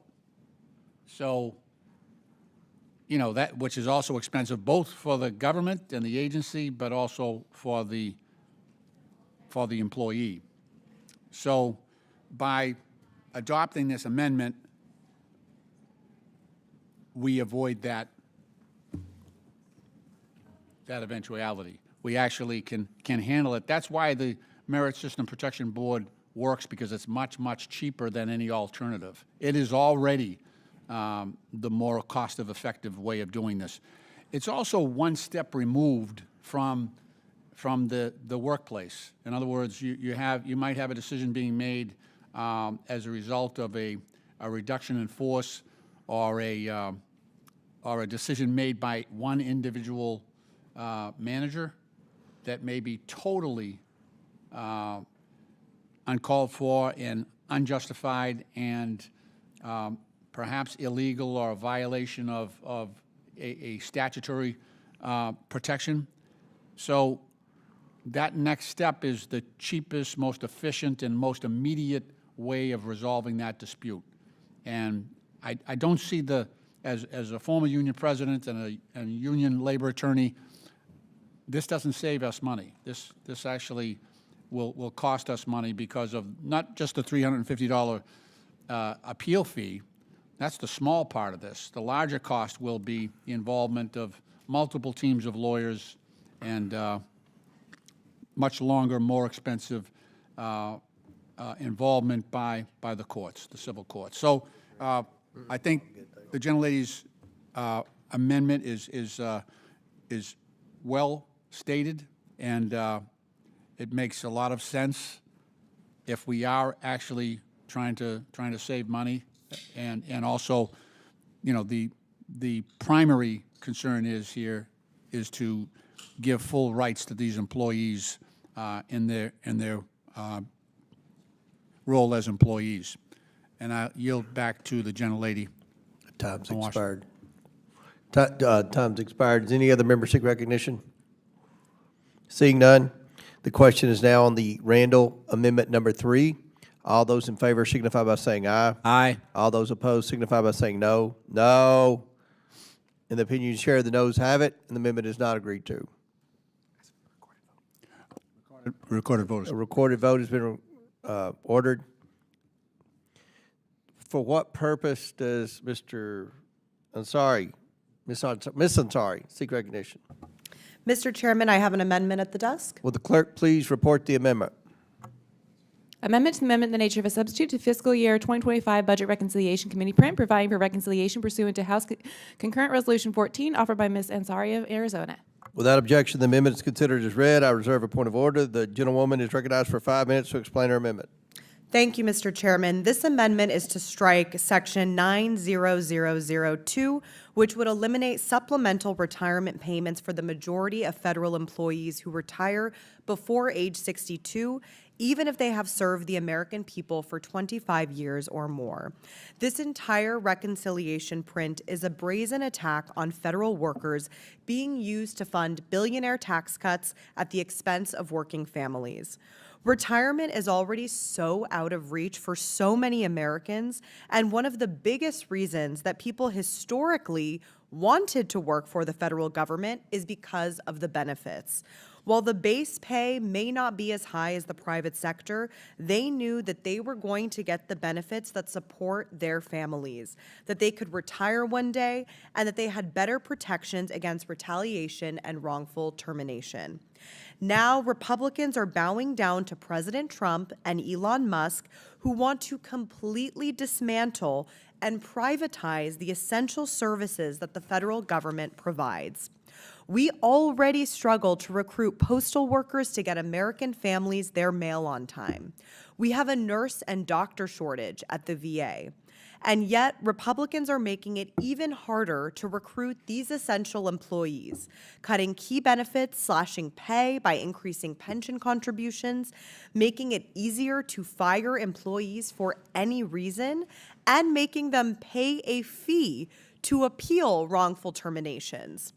[SPEAKER 12] So, you know, that, which is also expensive both for the government and the agency, but also for the employee. So by adopting this amendment, we avoid that eventuality. We actually can handle it. That's why the Merit System Protection Board works, because it's much, much cheaper than any alternative. It is already the more cost-effective way of doing this. It's also one step removed from the workplace. In other words, you might have a decision being made as a result of a reduction in force or a decision made by one individual manager that may be totally uncalled for and unjustified and perhaps illegal or a violation of a statutory protection. So that next step is the cheapest, most efficient, and most immediate way of resolving that dispute. And I don't see as a former union president and a union labor attorney, this doesn't save us money. This actually will cost us money because of not just the $350 appeal fee. That's the small part of this. The larger cost will be the involvement of multiple teams of lawyers and much longer, more expensive involvement by the courts, the civil courts. So I think the gentlelady's amendment is well stated, and it makes a lot of sense if we are actually trying to save money, and also, you know, the primary concern is to give full rights to these employees in their role as employees. And I yield back to the gentlelady.
[SPEAKER 16] Time's expired. Time's expired. Does any other member seek recognition? Seeing none, the question is now on the Randall Amendment number 3. All those in favor signify by saying aye.
[SPEAKER 12] Aye.
[SPEAKER 16] All those opposed signify by saying no. No. In the opinion of the chair, the noes have it, and the amendment is not agreed to.
[SPEAKER 12] Recorded vote.
[SPEAKER 16] A recorded vote has been ordered. For what purpose does Mr. Ansari, Ms. Ansari, seek recognition?
[SPEAKER 3] Mr. Chairman, I have an amendment at the desk.
[SPEAKER 16] Will the clerk please report the amendment?
[SPEAKER 4] Amendment to the amendment in the nature of a substitute to fiscal year 2025 Budget Reconciliation Committee print, providing for reconciliation pursuant to House Concurrent Resolution 14, offered by Ms. Ansari of Arizona.
[SPEAKER 16] Without objection, the amendment is considered as read. I reserve a point of order. The gentlewoman is recognized for 5 minutes to explain her amendment.
[SPEAKER 3] Thank you, Mr. Chairman. This amendment is to strike Section 90002, which would eliminate supplemental retirement payments for the majority of federal employees who retire before age 62, even if they have served the American people for 25 years or more. This entire reconciliation print is a brazen attack on federal workers being used to fund billionaire tax cuts at the expense of working families. Retirement is already so out of reach for so many Americans, and one of the biggest reasons that people historically wanted to work for the federal government is because of the benefits. While the base pay may not be as high as the private sector, they knew that they were going to get the benefits that support their families, that they could retire one day, and that they had better protections against retaliation and wrongful termination. Now, Republicans are bowing down to President Trump and Elon Musk, who want to completely dismantle and privatize the essential services that the federal government provides. We already struggle to recruit postal workers to get American families their mail on time. We have a nurse and doctor shortage at the VA. And yet, Republicans are making it even harder to recruit these essential employees, cutting key benefits, slashing pay by increasing pension contributions, making it easier to fire employees for any reason, and making them pay a fee to appeal wrongful terminations.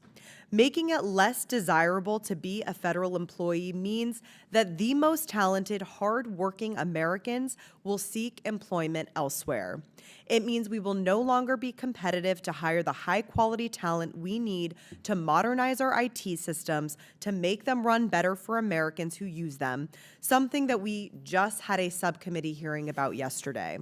[SPEAKER 3] Making it less desirable to be a federal employee means that the most talented, hard-working Americans will seek employment elsewhere. It means we will no longer be competitive to hire the high-quality talent we need to modernize our IT systems to make them run better for Americans who use them, something that we just had a subcommittee hearing about yesterday.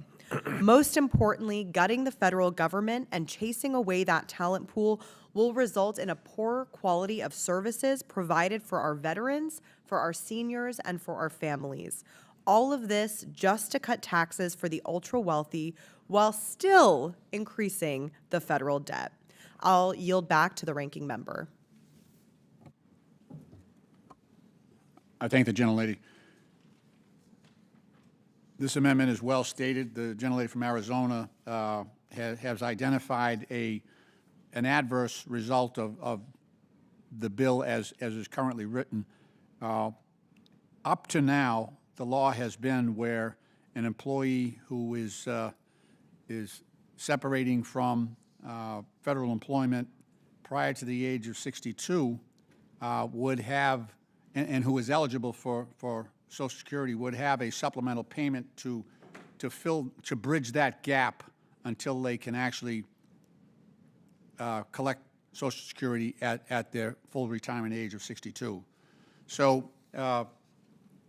[SPEAKER 3] Most importantly, gutting the federal government and chasing away that talent pool will result in a poorer quality of services provided for our veterans, for our seniors, and for our families. All of this just to cut taxes for the ultra-wealthy while still increasing the federal debt. I'll yield back to the ranking member.
[SPEAKER 12] I thank the gentlelady. This amendment is well stated. The gentlelady from Arizona has identified an adverse result of the bill as is currently written. Up to now, the law has been where an employee who is separating from federal employment prior to the age of 62 would have, and who is eligible for Social Security, would have a supplemental payment to bridge that gap until they can actually collect Social Security at their full retirement age of 62. So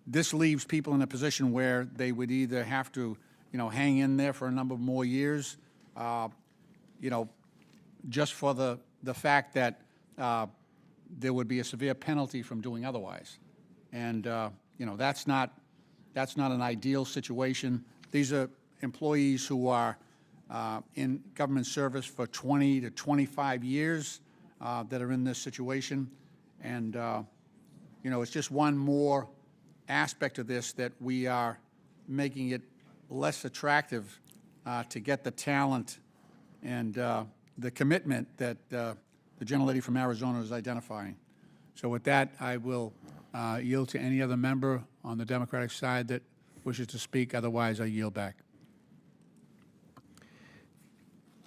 [SPEAKER 12] this leaves people in a position where they would either have to, hang in there for a number of more years, just for the fact that there would be a severe penalty from doing otherwise. And, that's not an ideal situation. These are employees who are in government service for 20 to 25 years that are in this situation. And, it's just one more aspect of this that we are making it less attractive to get the talent and the commitment that the gentlelady from Arizona is identifying. So with that, I will yield to any other member on the Democratic side that wishes to speak. Otherwise, I yield back.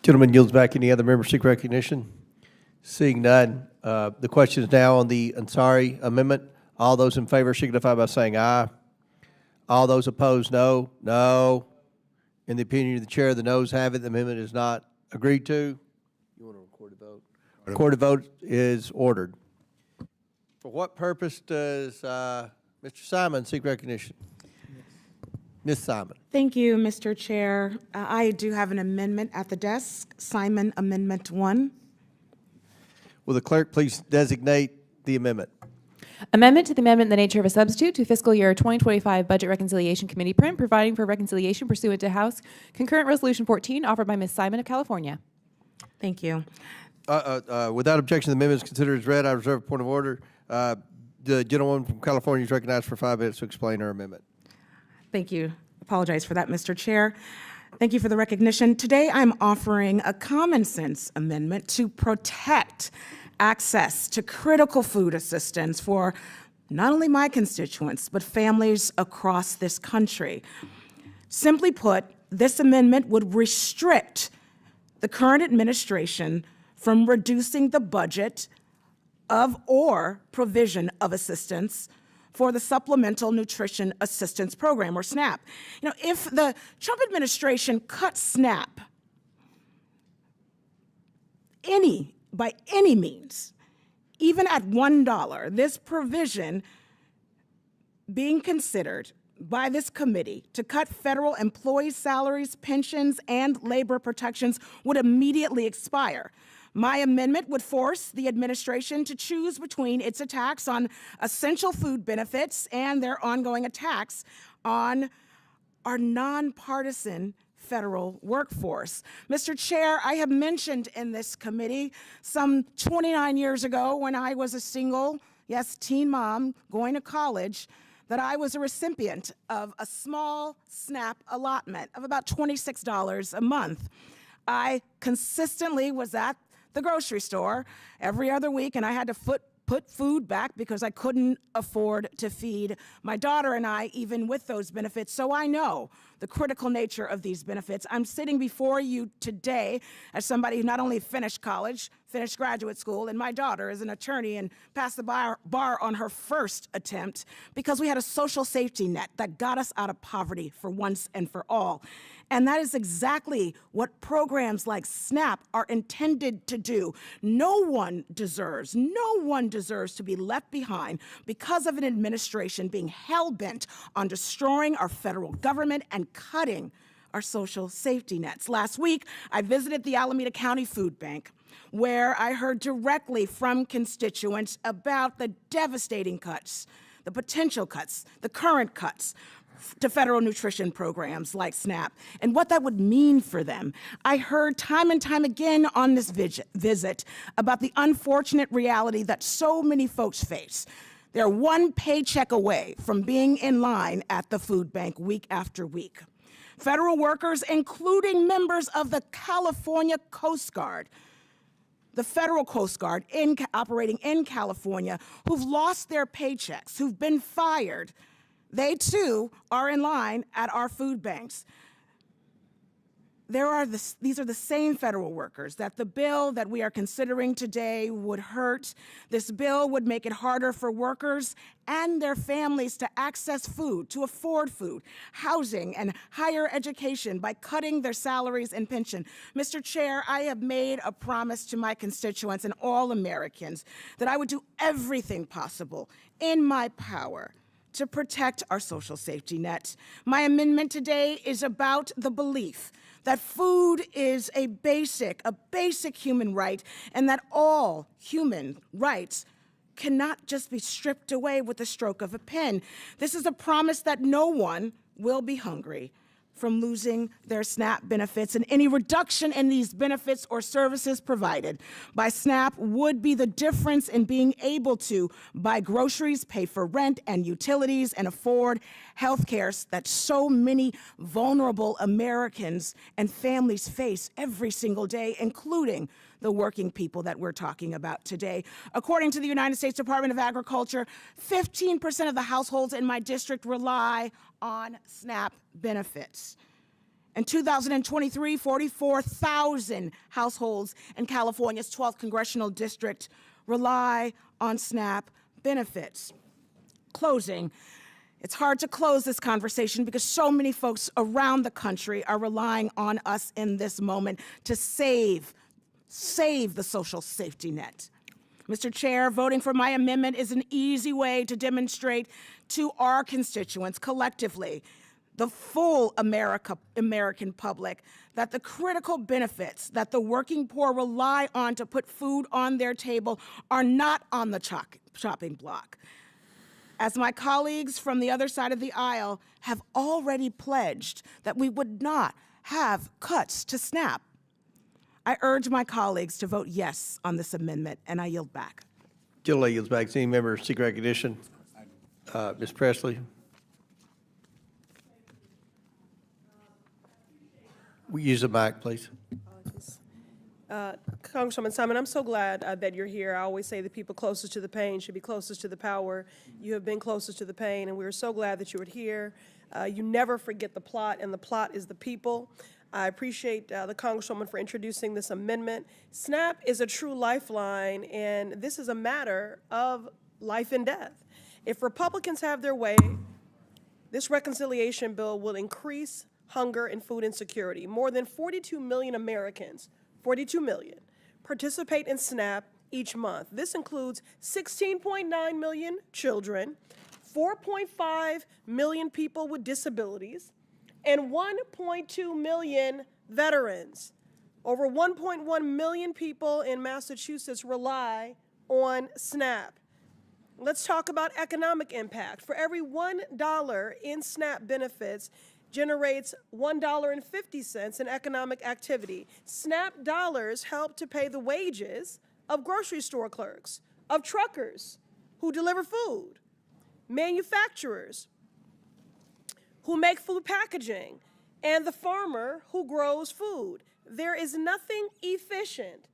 [SPEAKER 16] Gentleman yields back. Any other members seek recognition? Seeing none, the question is now on the Ansari amendment. All those in favor signify by saying aye. All those opposed, no. No. In the opinion of the chair, the noes have it. The amendment is not agreed to. You want to record a vote? Recorded vote is ordered. For what purpose does Mr. Simon seek recognition? Ms. Simon.
[SPEAKER 5] Thank you, Mr. Chair. I do have an amendment at the desk, Simon Amendment 1.
[SPEAKER 16] Will the clerk please designate the amendment?
[SPEAKER 4] Amendment to the amendment in the nature of a substitute to fiscal year 2025 Budget Reconciliation Committee print, providing for reconciliation pursuant to House Concurrent Resolution 14, offered by Ms. Simon of California.
[SPEAKER 5] Thank you.
[SPEAKER 16] Without objection, the amendment is considered as read. I reserve a point of order. The gentleman from California is recognized for 5 minutes to explain her amendment.
[SPEAKER 5] Thank you. Apologize for that, Mr. Chair. Thank you for the recognition. Today, I'm offering a common sense amendment to protect access to critical food assistance for not only my constituents, but families across this country. Simply put, this amendment would restrict the current administration from reducing the budget of or provision of assistance for the Supplemental Nutrition Assistance Program, or SNAP. You know, if the Trump administration cut SNAP by any means, even at $1, this provision being considered by this committee to cut federal employees' salaries, pensions, and labor protections would immediately expire. My amendment would force the administration to choose between its attacks on essential food benefits and their ongoing attacks on our nonpartisan federal workforce. Mr. Chair, I have mentioned in this committee some 29 years ago when I was a single, yes, teen mom going to college, that I was a recipient of a small SNAP allotment of about $26 a month. I consistently was at the grocery store every other week, and I had to put food back because I couldn't afford to feed my daughter and I, even with those benefits. So I know the critical nature of these benefits. I'm sitting before you today as somebody who not only finished college, finished graduate school, and my daughter is an attorney and passed the bar on her first attempt because we had a social safety net that got us out of poverty for once and for all. And that is exactly what programs like SNAP are intended to do. No one deserves to be left behind because of an administration being hell-bent on destroying our federal government and cutting our social safety nets. Last week, I visited the Alameda County Food Bank, where I heard directly from constituents about the devastating cuts, the potential cuts, the current cuts to federal nutrition programs like SNAP and what that would mean for them. I heard time and time again on this visit about the unfortunate reality that so many folks face. They're one paycheck away from being in line at the food bank week after week. Federal workers, including members of the California Coast Guard, the federal Coast Guard operating in California, who've lost their paychecks, who've been fired, they too are in line at our food banks. These are the same federal workers that the bill that we are considering today would hurt. This bill would make it harder for workers and their families to access food, to afford food, housing, and higher education by cutting their salaries and pension. Mr. Chair, I have made a promise to my constituents and all Americans that I would do everything possible in my power to protect our social safety net. My amendment today is about the belief that food is a basic human right, and that all human rights cannot just be stripped away with the stroke of a pen. This is a promise that no one will be hungry from losing their SNAP benefits, and any reduction in these benefits or services provided by SNAP would be the difference in being able to buy groceries, pay for rent and utilities, and afford health care that so many vulnerable Americans and families face every single day, including the working people that we're talking about today. According to the United States Department of Agriculture, 15% of the households in my district rely on SNAP benefits. In 2023, 44,000 households in California's 12th congressional district rely on SNAP benefits. Closing. It's hard to close this conversation because so many folks around the country are relying on us in this moment to save the social safety net. Mr. Chair, voting for my amendment is an easy way to demonstrate to our constituents collectively, the full American public, that the critical benefits that the working poor rely on to put food on their table are not on the chopping block. As my colleagues from the other side of the aisle have already pledged that we would not have cuts to SNAP, I urge my colleagues to vote yes on this amendment, and I yield back.
[SPEAKER 16] Jill yields back. Does any member seek recognition? Ms. Presley? We use the mic, please.
[SPEAKER 10] Congresswoman Simon, I'm so glad that you're here. I always say the people closest to the pain should be closest to the power. You have been closest to the pain, and we're so glad that you are here. You never forget the plot, and the plot is the people. I appreciate the Congresswoman for introducing this amendment. SNAP is a true lifeline, and this is a matter of life and death. If Republicans have their way, this reconciliation bill will increase hunger and food insecurity. More than 42 million Americans, 42 million, participate in SNAP each month. This includes 16.9 million children, 4.5 million people with disabilities, and 1.2 million veterans. Over 1.1 million people in Massachusetts rely on SNAP. Let's talk about economic impact. For every $1 in SNAP benefits, generates $1.50 in economic activity. SNAP dollars help to pay the wages of grocery store clerks, of truckers who deliver food, manufacturers who make food packaging, and the farmer who grows food. There is nothing efficient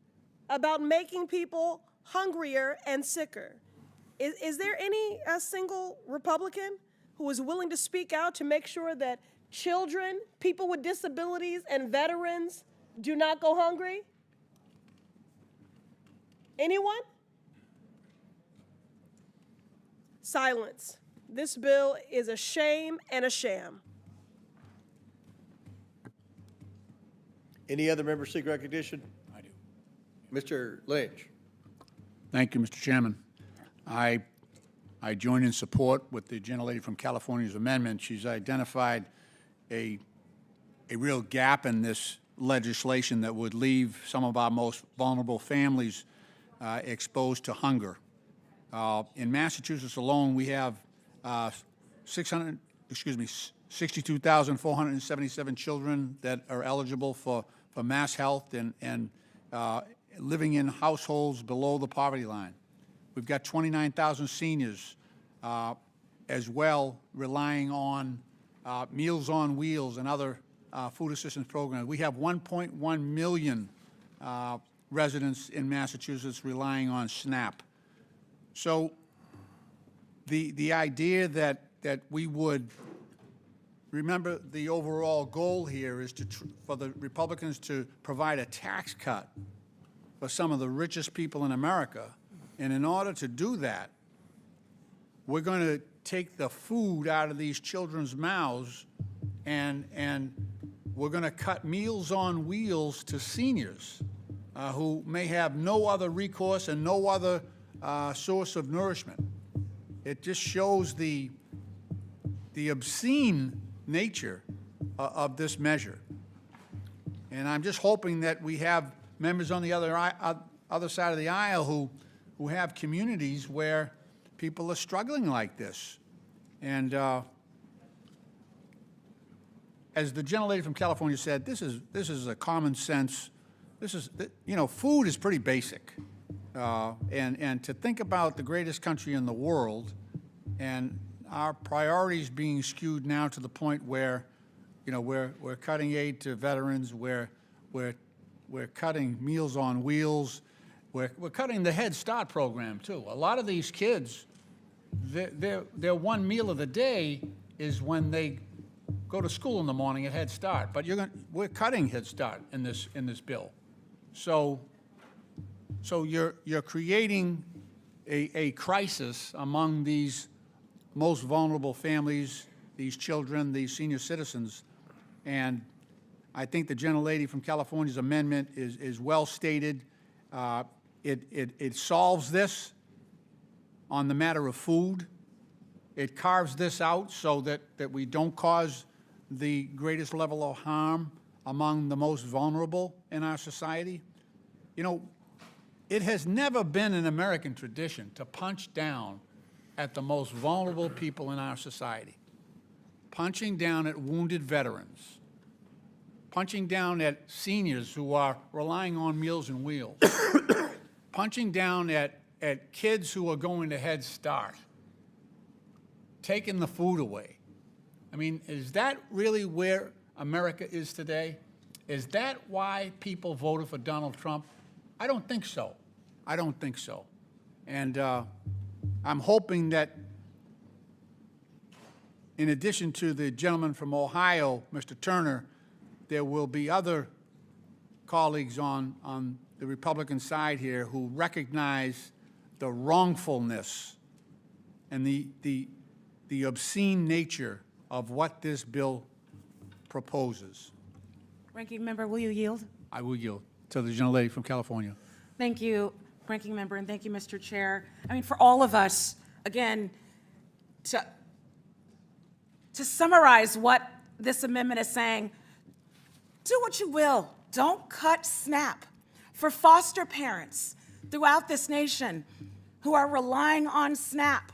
[SPEAKER 10] about making people hungrier and sicker. Is there any single Republican who is willing to speak out to make sure that children, people with disabilities, and veterans do not go hungry? Anyone? Silence. This bill is a shame and a sham.
[SPEAKER 16] Any other members seek recognition? I do. Mr. Lynch.
[SPEAKER 12] Thank you, Mr. Chairman. I join in support with the gentlelady from California's amendment. She's identified a real gap in this legislation that would leave some of our most vulnerable families exposed to hunger. In Massachusetts alone, we have 62,477 children that are eligible for mass health and living in households below the poverty line. We've got 29,000 seniors as well relying on Meals on Wheels and other food assistance programs. We have 1.1 million residents in Massachusetts relying on SNAP. So the idea that we would remember the overall goal here is for the Republicans to provide a tax cut for some of the richest people in America. And in order to do that, we're going to take the food out of these children's mouths and we're going to cut Meals on Wheels to seniors who may have no other recourse and no other source of nourishment. It just shows the obscene nature of this measure. And I'm just hoping that we have members on the other side of the aisle who have communities where people are struggling like this. And as the gentlelady from California said, this is a common sense. Food is pretty basic. And to think about the greatest country in the world and our priorities being skewed now to the point where, we're cutting aid to veterans, we're cutting Meals on Wheels, we're cutting the Head Start program too. A lot of these kids, their one meal of the day is when they go to school in the morning at Head Start. But we're cutting Head Start in this bill. So you're creating a crisis among these most vulnerable families, these children, these senior citizens. And I think the gentlelady from California's amendment is well stated. It solves this on the matter of food. It carves this out so that we don't cause the greatest level of harm among the most vulnerable in our society. It has never been an American tradition to punch down at the most vulnerable people in our society. Punching down at wounded veterans punching down at seniors who are relying on Meals and Wheels, punching down at kids who are going to Head Start, taking the food away. I mean, is that really where America is today? Is that why people voted for Donald Trump? I don't think so. I don't think so. And I'm hoping that in addition to the gentleman from Ohio, Mr. Turner, there will be other colleagues on the Republican side here who recognize the wrongfulness and the obscene nature of what this bill proposes.
[SPEAKER 5] Ranking Member, will you yield?
[SPEAKER 12] I will yield to the gentlelady from California.
[SPEAKER 5] Thank you, Ranking Member, and thank you, Mr. Chair. I mean, for all of us, again, to summarize what this amendment is saying, do what you will. Don't cut SNAP. For foster parents throughout this nation who are relying on SNAP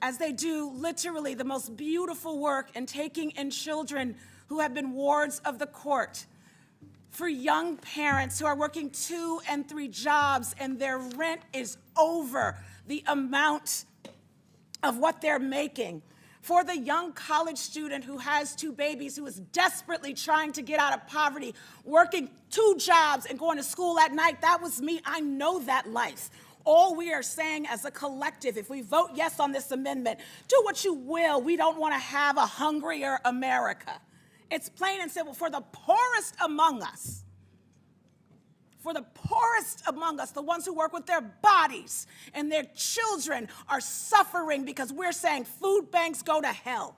[SPEAKER 5] as they do literally the most beautiful work in taking in children who have been wards of the court, for young parents who are working 2 and 3 jobs and their rent is over the amount of what they're making, for the young college student who has 2 babies, who is desperately trying to get out of poverty, working 2 jobs and going to school at night. That was me. I know that life. All we are saying as a collective, if we vote yes on this amendment, do what you will. We don't want to have a hungrier America. It's plain and simple. For the poorest among us, the ones who work with their bodies and their children are suffering because we're saying food banks go to hell.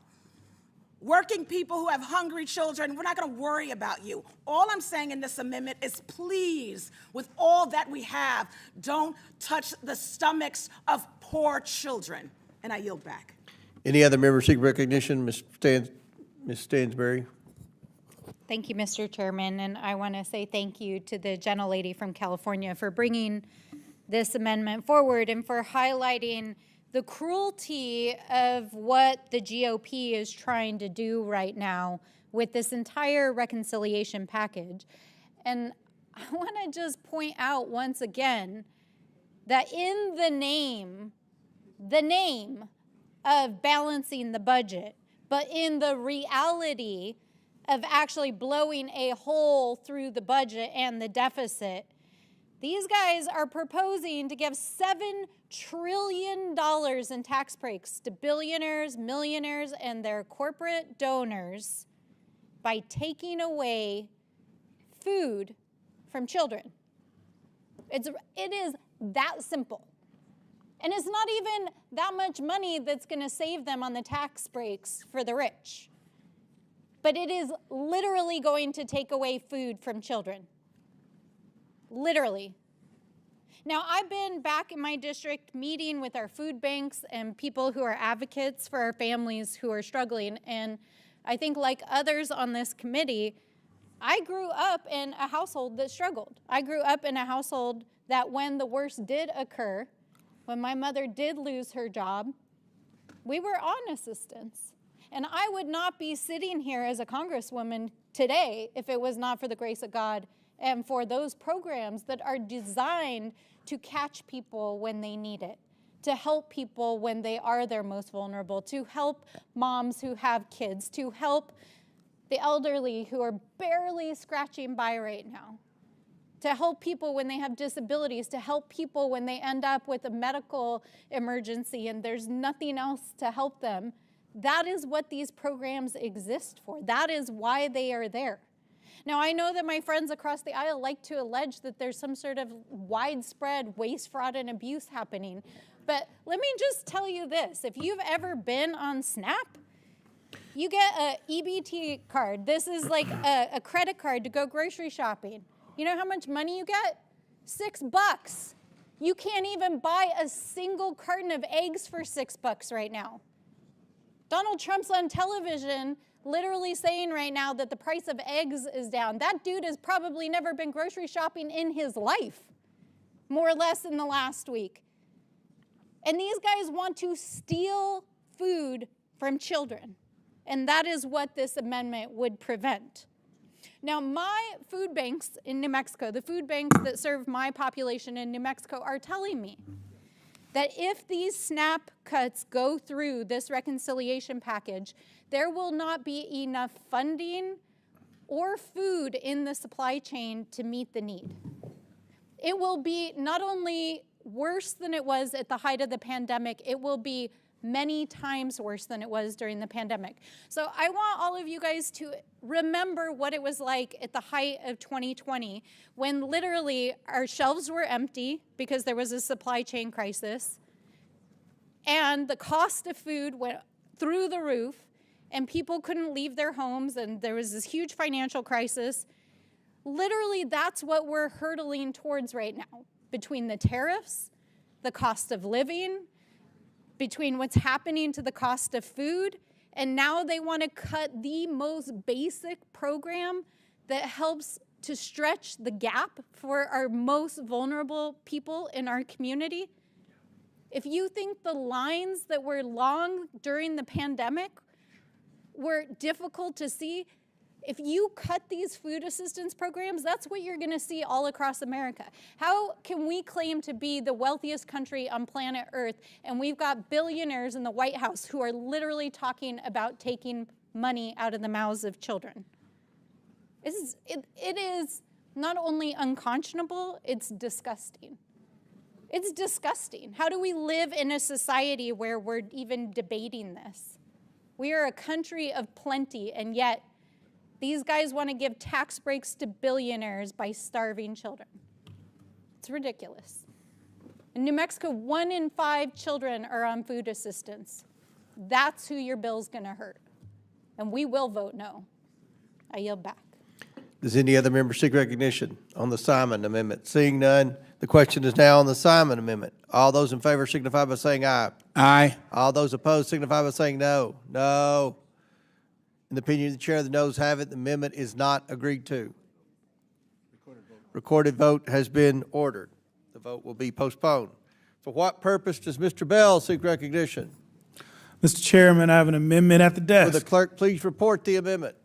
[SPEAKER 5] Working people who have hungry children, we're not going to worry about you. All I'm saying in this amendment is please, with all that we have, don't touch the stomachs of poor children. And I yield back.
[SPEAKER 16] Any other members seek recognition? Ms. Stansbury?
[SPEAKER 11] Thank you, Mr. Chairman, and I want to say thank you to the gentlelady from California for bringing this amendment forward and for highlighting the cruelty of what the GOP is trying to do right now with this entire reconciliation package. And I want to just point out once again that in the name of balancing the budget, but in the reality of actually blowing a hole through the budget and the deficit, these guys are proposing to give $7 trillion in tax breaks to billionaires, millionaires, and their corporate donors by taking away food from children. It is that simple. And it's not even that much money that's going to save them on the tax breaks for the rich. But it is literally going to take away food from children. Literally. Now, I've been back in my district meeting with our food banks and people who are advocates for our families who are struggling. And I think like others on this committee, I grew up in a household that struggled. I grew up in a household that when the worst did occur, when my mother did lose her job, we were on assistance. And I would not be sitting here as a congresswoman today if it was not for the grace of God and for those programs that are designed to catch people when they need it, to help people when they are their most vulnerable, to help moms who have kids, to help the elderly who are barely scratching by right now, to help people when they have disabilities, to help people when they end up with a medical emergency and there's nothing else to help them. That is what these programs exist for. That is why they are there. Now, I know that my friends across the aisle like to allege that there's some sort of widespread waste, fraud, and abuse happening. But let me just tell you this. If you've ever been on SNAP, you get an EBT card. This is like a credit card to go grocery shopping. You know how much money you get? $6. You can't even buy a single carton of eggs for $6 right now. Donald Trump's on television literally saying right now that the price of eggs is down. That dude has probably never been grocery shopping in his life, more or less in the last week. And these guys want to steal food from children. And that is what this amendment would prevent. Now, my food banks in New Mexico, the food banks that serve my population in New Mexico, are telling me that if these SNAP cuts go through this reconciliation package, there will not be enough funding or food in the supply chain to meet the need. It will be not only worse than it was at the height of the pandemic, it will be many times worse than it was during the pandemic. So I want all of you guys to remember what it was like at the height of 2020, when literally our shelves were empty because there was a supply chain crisis, and the cost of food went through the roof, and people couldn't leave their homes, and there was this huge financial crisis. Literally, that's what we're hurtling towards right now, between the tariffs, the cost of living, between what's happening to the cost of food, and now they want to cut the most basic program that helps to stretch the gap for our most vulnerable people in our community. If you think the lines that were long during the pandemic were difficult to see, if you cut these food assistance programs, that's what you're going to see all across America. How can we claim to be the wealthiest country on planet Earth, and we've got billionaires in the White House who are literally talking about taking money out of the mouths of children? It is not only unconscionable, it's disgusting. It's disgusting. How do we live in a society where we're even debating this? We are a country of plenty, and yet these guys want to give tax breaks to billionaires by starving children. It's ridiculous. In New Mexico, 1 in 5 children are on food assistance. That's who your bill's going to hurt. And we will vote no. I yield back.
[SPEAKER 16] Does any other member seek recognition on the Simon Amendment? Seeing none, the question is now on the Simon Amendment. All those in favor signify by saying aye.
[SPEAKER 12] Aye.
[SPEAKER 16] All those opposed signify by saying no. No. In the opinion of the chair, the noes have it. The amendment is not agreed to. Recorded vote has been ordered. The vote will be postponed. For what purpose does Mr. Bell seek recognition?
[SPEAKER 13] Mr. Chairman, I have an amendment at the desk.
[SPEAKER 16] Will the clerk please report the amendment?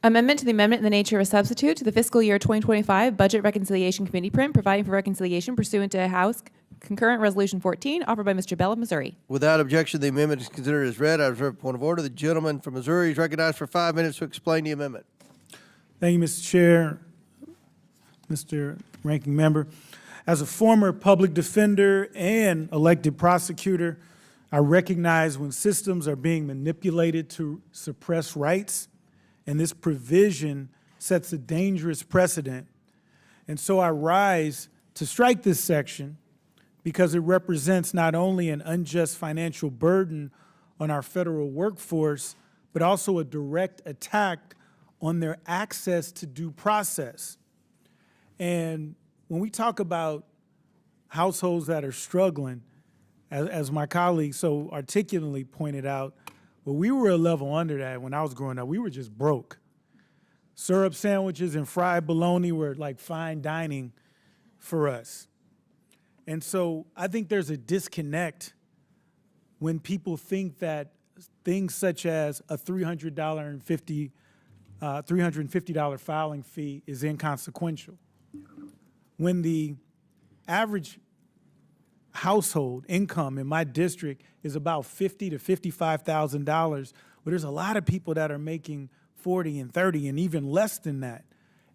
[SPEAKER 4] Amendment to the amendment in the nature of a substitute to the fiscal year 2025 Budget Reconciliation Committee print, providing for reconciliation pursuant to House Concurrent Resolution 14, offered by Mr. Bell of Missouri.
[SPEAKER 16] Without objection, the amendment is considered as read. I reserve a point of order. The gentleman from Missouri is recognized for 5 minutes to explain the amendment.
[SPEAKER 13] Thank you, Mr. Chair, Mr. Ranking Member. As a former public defender and elected prosecutor, I recognize when systems are being manipulated to suppress rights, and this provision sets a dangerous precedent. And so I rise to strike this section because it represents not only an unjust financial burden on our federal workforce, but also a direct attack on their access to due process. And when we talk about households that are struggling, as my colleague so articulately pointed out, well, we were a level under that when I was growing up. We were just broke. Syrup sandwiches and fried bologna were like fine dining for us. And so I think there's a disconnect when people think that things such as a $350 filing fee is inconsequential. When the average household income in my district is about $50,000 to $55,000, well, there's a lot of people that are making 40 and 30 and even less than that.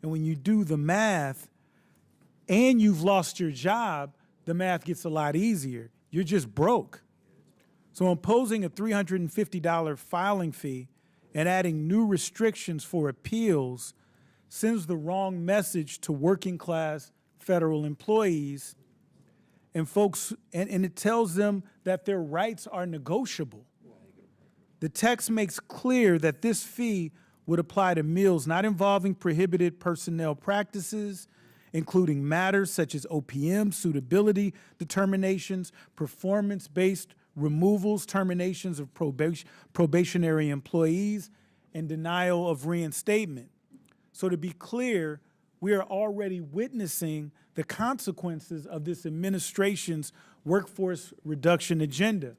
[SPEAKER 13] And when you do the math and you've lost your job, the math gets a lot easier. You're just broke. So imposing a $350 filing fee and adding new restrictions for appeals sends the wrong message to working class federal employees and folks, and it tells them that their rights are negotiable. The text makes clear that this fee would apply to meals not involving prohibited personnel practices, including matters such as OPM, suitability determinations, performance-based removals, terminations of probationary employees, and denial of reinstatement. So to be clear, we are already witnessing the consequences of this administration's workforce reduction agenda.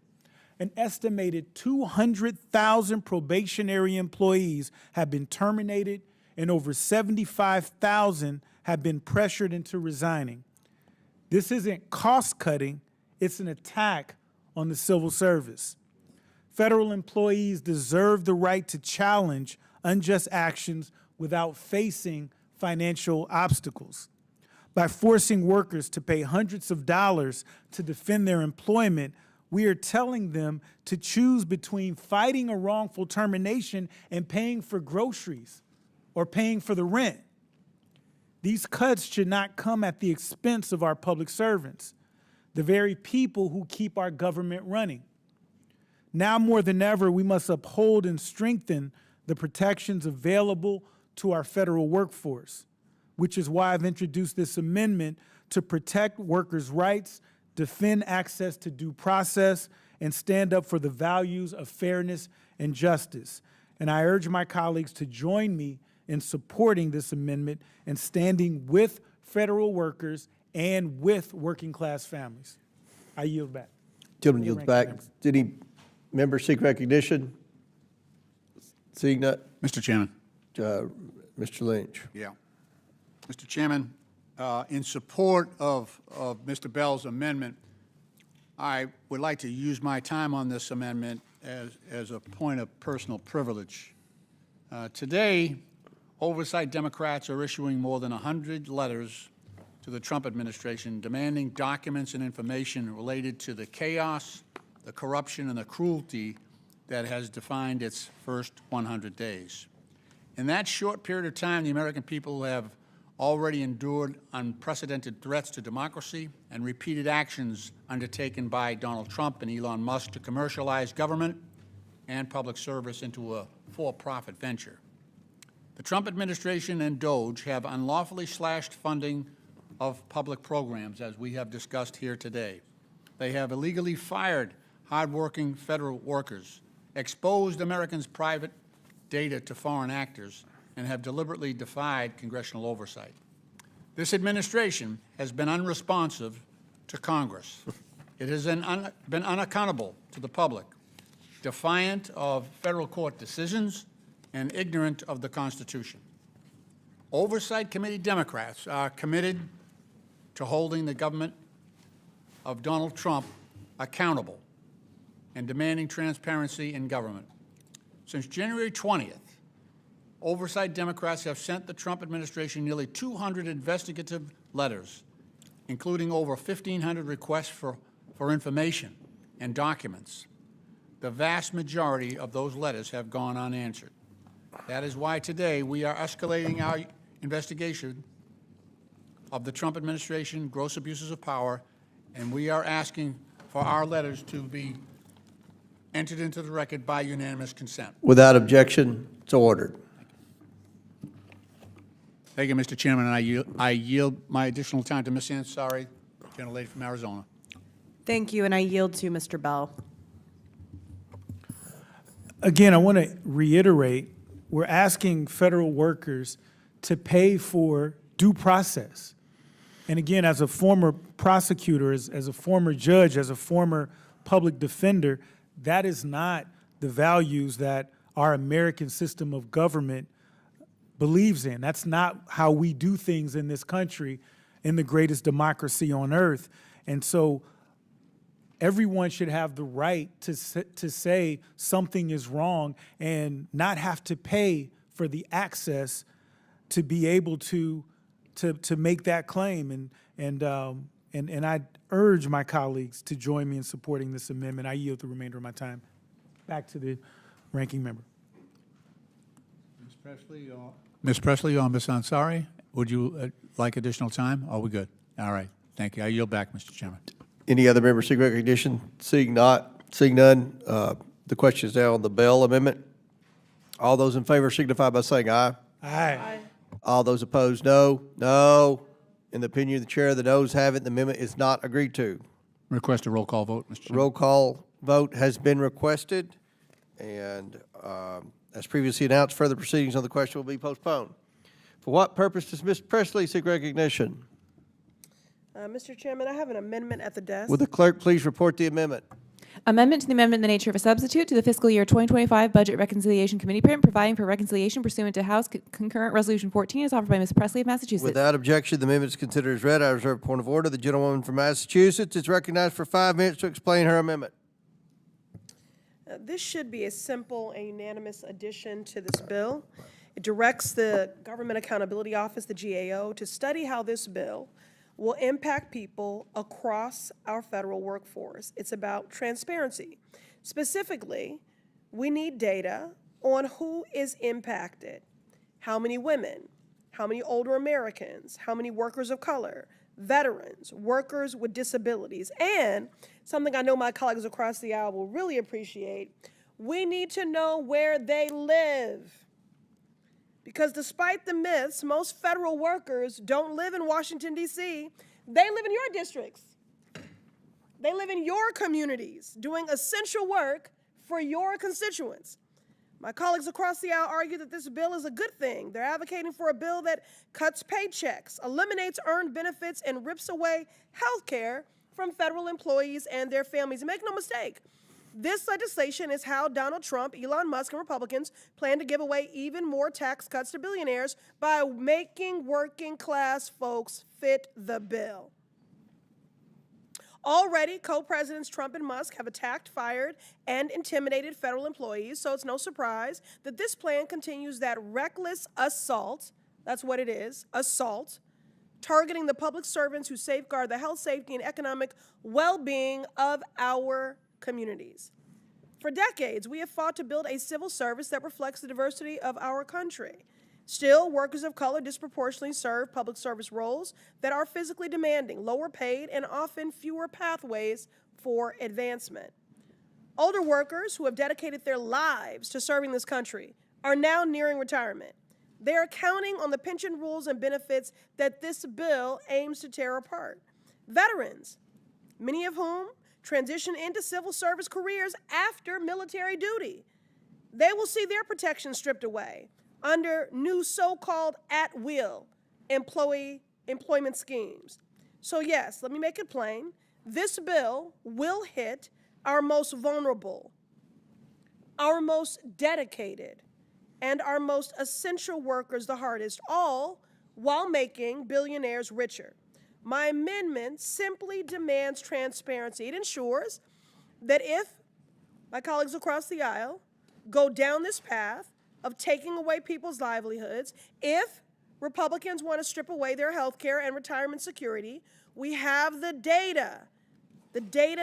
[SPEAKER 13] An estimated 200,000 probationary employees have been terminated and over 75,000 have been pressured into resigning. This isn't cost-cutting, it's an attack on the civil service. Federal employees deserve the right to challenge unjust actions without facing financial obstacles. By forcing workers to pay hundreds of dollars to defend their employment, we are telling them to choose between fighting a wrongful termination and paying for groceries or paying for the rent. These cuts should not come at the expense of our public servants, the very people who keep our government running. Now more than ever, we must uphold and strengthen the protections available to our federal workforce, which is why I've introduced this amendment to protect workers' rights, defend access to due process, and stand up for the values of fairness and justice. And I urge my colleagues to join me in supporting this amendment and standing with federal workers and with working-class families. I yield back.
[SPEAKER 16] Gentleman yields back. Did any member seek recognition? Seeing none?
[SPEAKER 12] Mr. Chairman.
[SPEAKER 16] Mr. Lynch.
[SPEAKER 12] Yeah. Mr. Chairman, in support of Mr. Bell's amendment, I would like to use my time on this amendment as a point of personal privilege. Today, Oversight Democrats are issuing more than 100 letters to the Trump administration demanding documents and information related to the chaos, the corruption, and the cruelty that has defined its first 100 days. In that short period of time, the American people have already endured unprecedented threats to democracy and repeated actions undertaken by Donald Trump and Elon Musk to commercialize government and public service into a for-profit venture. The Trump administration and DOGE have unlawfully slashed funding of public programs, as we have discussed here today. They have illegally fired hardworking federal workers, exposed Americans' private data to foreign actors, and have deliberately defied congressional oversight. This administration has been unresponsive to Congress. It has been unaccountable to the public, defiant of federal court decisions, and ignorant of the Constitution. Oversight Committee Democrats are committed to holding the government of Donald Trump accountable and demanding transparency in government. Since January 20th, Oversight Democrats have sent the Trump administration nearly 200 investigative letters, including over 1,500 requests for information and documents. The vast majority of those letters have gone unanswered. That is why today we are escalating our investigation of the Trump administration, gross abuses of power, and we are asking for our letters to be entered into the record by unanimous consent.
[SPEAKER 16] Without objection, it's ordered.
[SPEAKER 12] Thank you, Mr. Chairman, and I yield my additional time to Ms. Ansari, gentlelady from Arizona.
[SPEAKER 3] Thank you, and I yield to Mr. Bell.
[SPEAKER 13] Again, I want to reiterate, we're asking federal workers to pay for due process. And again, as a former prosecutor, as a former judge, as a former public defender, that is not the values that our American system of government believes in. That's not how we do things in this country, in the greatest democracy on earth. And so everyone should have the right to say something is wrong and not have to pay for the access to be able to make that claim. And I urge my colleagues to join me in supporting this amendment. I yield the remainder of my time back to the ranking member.
[SPEAKER 12] Ms. Presley or Ms. Ansari, would you like additional time? Are we good? All right. Thank you. I yield back, Mr. Chairman.
[SPEAKER 16] Any other members seek recognition? Seeing none, the question is now on the Bell Amendment. All those in favor signify by saying aye.
[SPEAKER 13] Aye.
[SPEAKER 16] All those opposed, no. No. In the opinion of the chair, the noes have it. The amendment is not agreed to.
[SPEAKER 12] Request a roll call vote, Mr. Chairman.
[SPEAKER 16] Roll call vote has been requested, and as previously announced, further proceedings on the question will be postponed. For what purpose does Ms. Presley seek recognition?
[SPEAKER 10] Mr. Chairman, I have an amendment at the desk.
[SPEAKER 16] Will the clerk please report the amendment?
[SPEAKER 4] Amendment to the amendment in the nature of a substitute to the fiscal year 2025 Budget Reconciliation Committee print, providing for reconciliation pursuant to House Concurrent Resolution 14 is offered by Ms. Presley of Massachusetts.
[SPEAKER 16] Without objection, the amendment is considered as read. I reserve a point of order. The gentlewoman from Massachusetts is recognized for 5 minutes to explain her amendment.
[SPEAKER 10] This should be a simple and unanimous addition to this bill. It directs the Government Accountability Office, the GAO, to study how this bill will impact people across our federal workforce. It's about transparency. Specifically, we need data on who is impacted, how many women, how many older Americans, how many workers of color, veterans, workers with disabilities, and something I know my colleagues across the aisle will really appreciate, we need to know where they live. Because despite the myths, most federal workers don't live in Washington, D.C. They live in your districts. They live in your communities, doing essential work for your constituents. My colleagues across the aisle argue that this bill is a good thing. They're advocating for a bill that cuts paychecks, eliminates earned benefits, and rips away health care from federal employees and their families. And make no mistake, this legislation is how Donald Trump, Elon Musk, and Republicans plan to give away even more tax cuts to billionaires by making working class folks fit the bill. Already, co-presidents Trump and Musk have attacked, fired, and intimidated federal employees, so it's no surprise that this plan continues that reckless assault, that's what it is, assault, targeting the public servants who safeguard the health, safety, and economic well-being of our communities. For decades, we have fought to build a civil service that reflects the diversity of our country. Still, workers of color disproportionately serve public service roles that are physically demanding, lower paid, and often fewer pathways for advancement. Older workers who have dedicated their lives to serving this country are now nearing retirement. They are counting on the pension rules and benefits that this bill aims to tear apart. Veterans, many of whom transition into civil service careers after military duty, they will see their protections stripped away under new so-called at-will employment schemes. So yes, let me make it plain. This bill will hit our most vulnerable, our most dedicated, and our most essential workers the hardest, all while making billionaires richer. My amendment simply demands transparency. It ensures that if my colleagues across the aisle go down this path of taking away people's livelihoods, if Republicans want to strip away their health care and retirement security, we have the data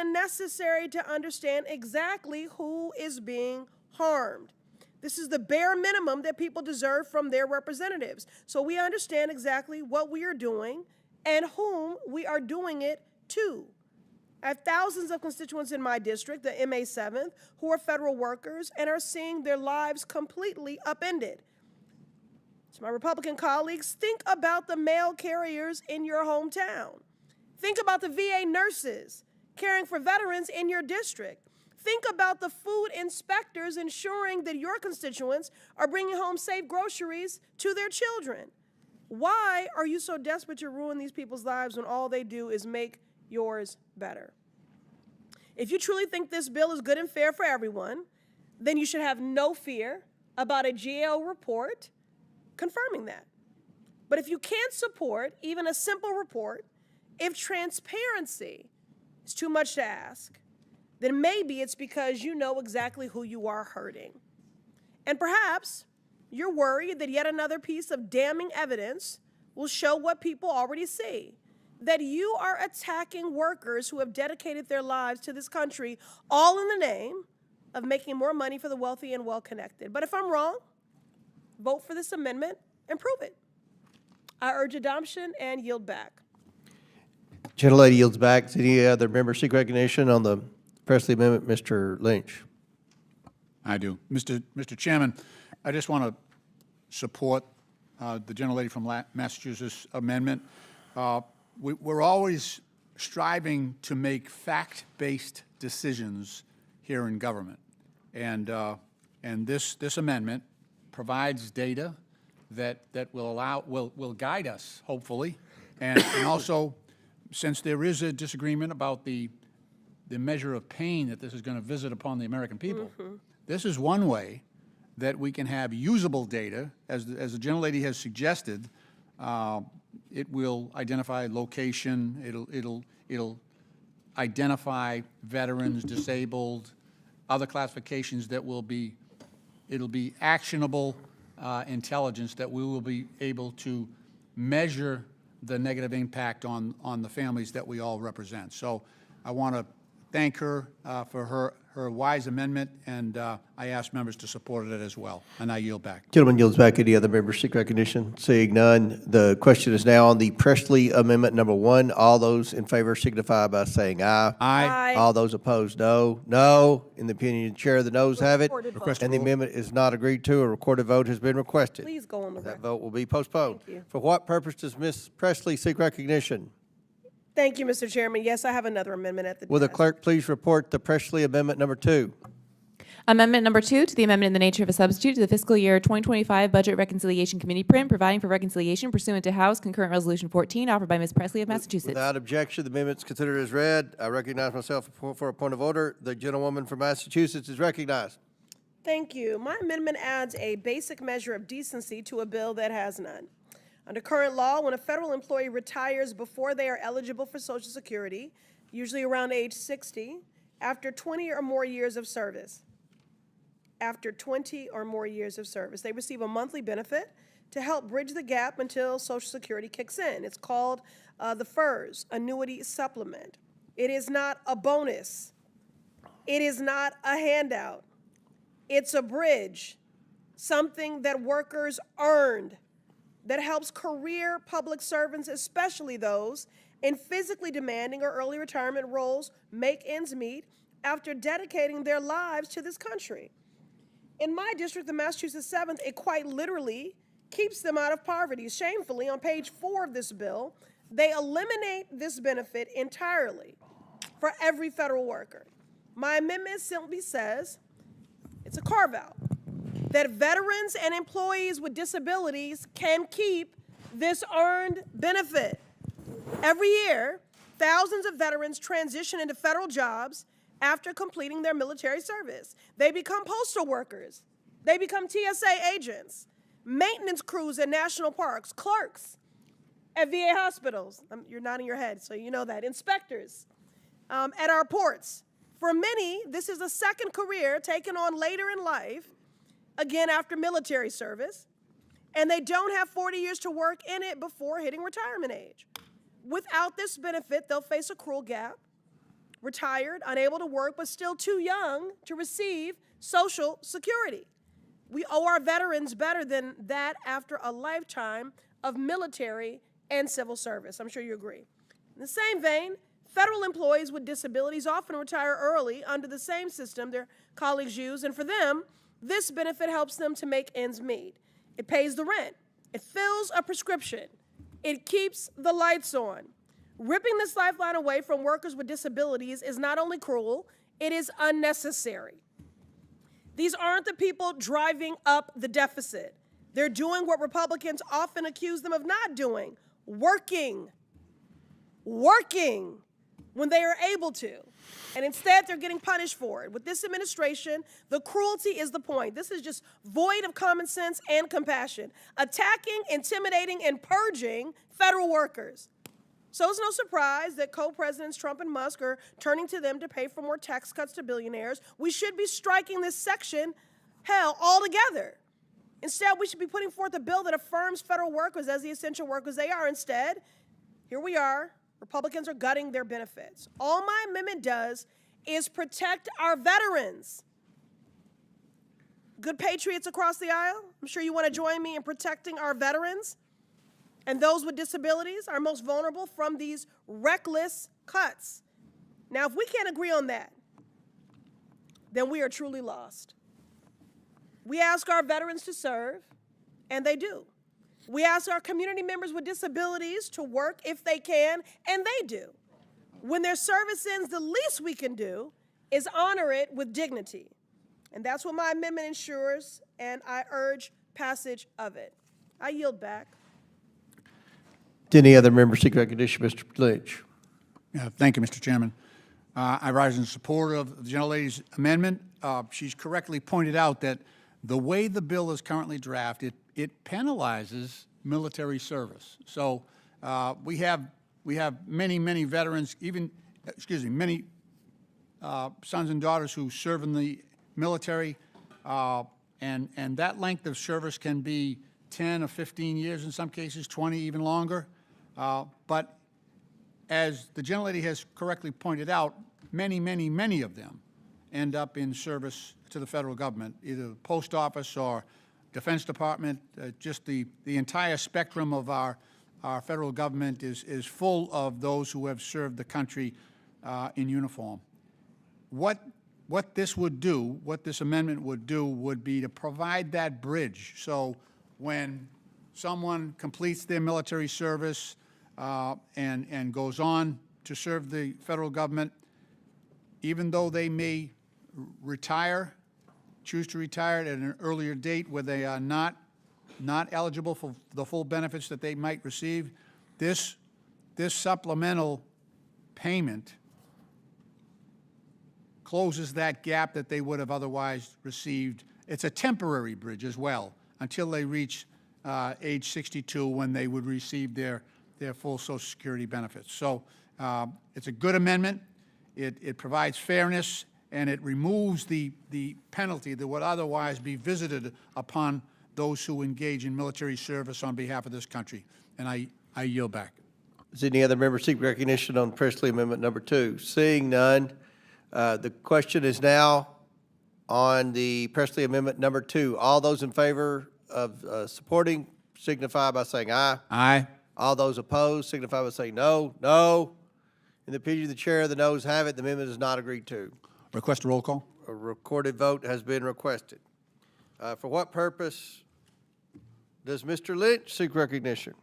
[SPEAKER 10] necessary to understand exactly who is being harmed. This is the bare minimum that people deserve from their representatives. So we understand exactly what we are doing and whom we are doing it to. I have thousands of constituents in my district, the MA 7th, who are federal workers and are seeing their lives completely upended. So my Republican colleagues, think about the mail carriers in your hometown. Think about the VA nurses caring for veterans in your district. Think about the food inspectors ensuring that your constituents are bringing home safe groceries to their children. Why are you so desperate to ruin these people's lives when all they do is make yours better? If you truly think this bill is good and fair for everyone, then you should have no fear about a GAO report confirming that. But if you can't support even a simple report, if transparency is too much to ask, then maybe it's because you know exactly who you are hurting. And perhaps you're worried that yet another piece of damning evidence will show what people already see, that you are attacking workers who have dedicated their lives to this country, all in the name of making more money for the wealthy and well-connected. But if I'm wrong, vote for this amendment and prove it. I urge adoption and yield back.
[SPEAKER 16] Gentlelady yields back. Does any other member seek recognition on the Presley amendment? Mr. Lynch.
[SPEAKER 12] I do. Mr. Chairman, I just want to support the gentlelady from Massachusetts amendment. We're always striving to make fact-based decisions here in government, and this amendment provides data that will guide us, hopefully, and also, since there is a disagreement about the the measure of pain that this is going to visit upon the American people. This is one way that we can have usable data, as the gentlelady has suggested. It will identify location. It'll identify veterans, disabled, other classifications that will be. It'll be actionable intelligence that we will be able to measure the negative impact on the families that we all represent. So I want to thank her for her wise amendment, and I ask members to support it as well. And I yield back.
[SPEAKER 16] Gentleman yields back. Any other members seek recognition? Seeing none, the question is now on the Presley Amendment number 1. All those in favor signify by saying aye.
[SPEAKER 12] Aye.
[SPEAKER 16] All those opposed, no. No. In the opinion of the chair, the noes have it.
[SPEAKER 10] Request
[SPEAKER 16] And the amendment is not agreed to. A recorded vote has been requested.
[SPEAKER 10] Please go on the
[SPEAKER 16] That
[SPEAKER 10] record.
[SPEAKER 16] vote will be postponed.
[SPEAKER 10] Thank you.
[SPEAKER 16] For what purpose does Ms. Presley seek recognition?
[SPEAKER 10] Thank you, Mr. Chairman. Yes, I have another amendment at the
[SPEAKER 16] Will the
[SPEAKER 10] desk.
[SPEAKER 16] clerk please report the Presley Amendment number 2?
[SPEAKER 4] Amendment number 2 to the amendment in the nature of a substitute to the fiscal year 2025 Budget Reconciliation Committee print, providing for reconciliation pursuant to House Concurrent Resolution 14, offered by Ms. Presley of Massachusetts.
[SPEAKER 16] Without objection, the amendment is considered as read. I recognize myself for a point of order. The gentlewoman from Massachusetts is recognized.
[SPEAKER 10] Thank you. My amendment adds a basic measure of decency to a bill that has none. Under current law, when a federal employee retires before they are eligible for Social Security, usually around age 60, after 20 or more years of service, they receive a monthly benefit to help bridge the gap until Social Security kicks in. It's called the FERS, Annuity Supplement. It is not a bonus. It is not a handout. It's a bridge, something that workers earned, that helps career public servants, especially those in physically demanding or early retirement roles, make ends meet after dedicating their lives to this country. In my district, the Massachusetts 7th, it quite literally keeps them out of poverty. Shamefully, on page 4 of this bill, they eliminate this benefit entirely for every federal worker. My amendment simply says it's a carve-out, that veterans and employees with disabilities can keep this earned benefit. Every year, thousands of veterans transition into federal jobs after completing their military service. They become postal workers. They become TSA agents, maintenance crews at national parks, clerks at VA hospitals. You're nodding your head, so you know that. Inspectors at our ports. For many, this is a second career taken on later in life, again after military service, and they don't have 40 years to work in it before hitting retirement age. Without this benefit, they'll face a cruel gap, retired, unable to work, but still too young to receive Social Security. We owe our veterans better than that after a lifetime of military and civil service. I'm sure you agree. In the same vein, federal employees with disabilities often retire early under the same system their colleagues use, and for them, this benefit helps them to make ends meet. It pays the rent. It fills a prescription. It keeps the lights on. Ripping this lifeline away from workers with disabilities is not only cruel, it is unnecessary. These aren't the people driving up the deficit. They're doing what Republicans often accuse them of not doing, working when they are able to. And instead, they're getting punished for it. With this administration, the cruelty is the point. This is just void of common sense and compassion, attacking, intimidating, and purging federal workers. So it's no surprise that co-presidents Trump and Musk are turning to them to pay for more tax cuts to billionaires. We should be striking this section, hell, altogether. Instead, we should be putting forth a bill that affirms federal workers as the essential workers they are. Instead, here we are. Republicans are gutting their benefits. All my amendment does is protect our veterans. Good patriots across the aisle, I'm sure you want to join me in protecting our veterans and those with disabilities, our most vulnerable, from these reckless cuts. Now, if we can't agree on that, then we are truly lost. We ask our veterans to serve, and they do. We ask our community members with disabilities to work if they can, and they do. When their service ends, the least we can do is honor it with dignity. And that's what my amendment ensures, and I urge passage of it. I yield back.
[SPEAKER 16] Any other member seek recognition? Mr. Lynch.
[SPEAKER 12] Thank you, Mr. Chairman. I rise in support of the gentlelady's amendment. She's correctly pointed out that the way the bill is currently drafted, it penalizes military service. So we have many veterans, many sons and daughters who serve in the military, and that length of service can be 10 or 15 years in some cases, 20, even longer. But as the gentlelady has correctly pointed out, many of them end up in service to the federal government, either the post office or Defense Department. Just the entire spectrum of our federal government is full of those who have served the country in uniform. What this would do, what this amendment would do, would be to provide that bridge. So when someone completes their military service and goes on to serve the federal government, even though they may choose to retire at an earlier date where they are not eligible for the full benefits that they might receive, this supplemental payment closes that gap that they would have otherwise received. It's a temporary bridge as well until they reach age 62, when they would receive their full Social Security benefits. So it's a good amendment. It provides fairness, and it removes the penalty that would otherwise be visited upon those who engage in military service on behalf of this country. And I yield back.
[SPEAKER 16] Does any other member seek recognition on Presley Amendment number 2? Seeing none, the question is now on the Presley Amendment number 2. All those in favor of supporting signify by saying aye.
[SPEAKER 12] Aye.
[SPEAKER 16] All those opposed signify by saying no. No. In the opinion of the chair, the noes have it. The amendment is not agreed to.
[SPEAKER 12] Request a roll call.
[SPEAKER 16] A recorded vote has been requested. For what purpose does Mr. Lynch seek recognition?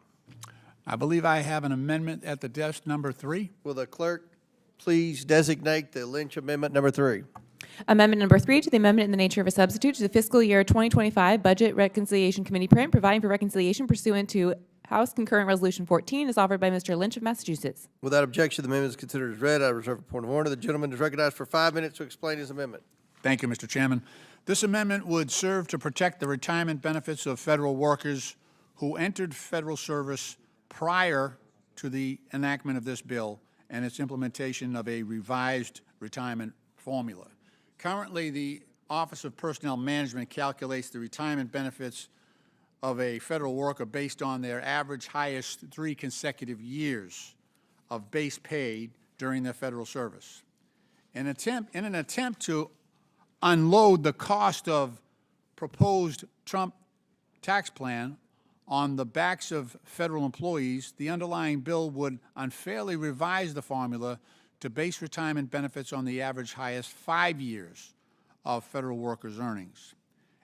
[SPEAKER 12] I believe I have an amendment at the desk, number 3.
[SPEAKER 16] Will the clerk please designate the Lynch Amendment number 3?
[SPEAKER 4] Amendment number 3 to the amendment in the nature of a substitute to the fiscal year 2025 Budget Reconciliation Committee print, providing for reconciliation pursuant to House Concurrent Resolution 14, is offered by Mr. Lynch of Massachusetts.
[SPEAKER 16] Without objection, the amendment is considered as read. I reserve a point of order. The gentleman is recognized for 5 minutes to explain his amendment.
[SPEAKER 12] Thank you, Mr. Chairman. This amendment would serve to protect the retirement benefits of federal workers who entered federal service prior to the enactment of this bill and its implementation of a revised retirement formula. Currently, the Office of Personnel Management calculates the retirement benefits of a federal worker based on their average highest 3 consecutive years of base pay during their federal service. In an attempt to unload the cost of proposed Trump tax plan on the backs of federal employees, the underlying bill would unfairly revise the formula to base retirement benefits on the average highest 5 years of federal workers' earnings.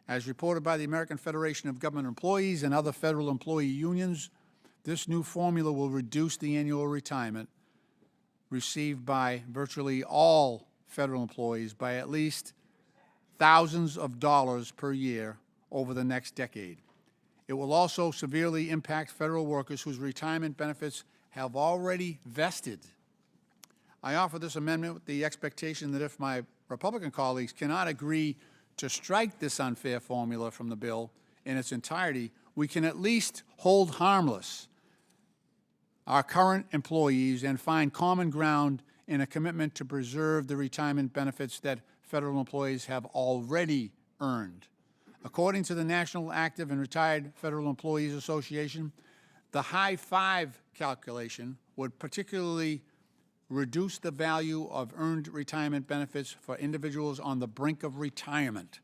[SPEAKER 12] As reported by the American Federation of Government Employees and other federal employee unions, this new formula will reduce the annual retirement received by virtually all federal employees by at least thousands of dollars per year over the next decade. It will also severely impact federal workers whose retirement benefits have already vested. I offer this amendment with the expectation that if my Republican colleagues cannot agree to strike this unfair formula from the bill in its entirety, we can at least hold harmless our current employees and find common ground in a commitment to preserve the retirement benefits that federal employees have already earned. According to the National Active and Retired Federal Employees Association, the high 5 calculation would particularly reduce the value of earned retirement benefits for individuals on the brink of retirement.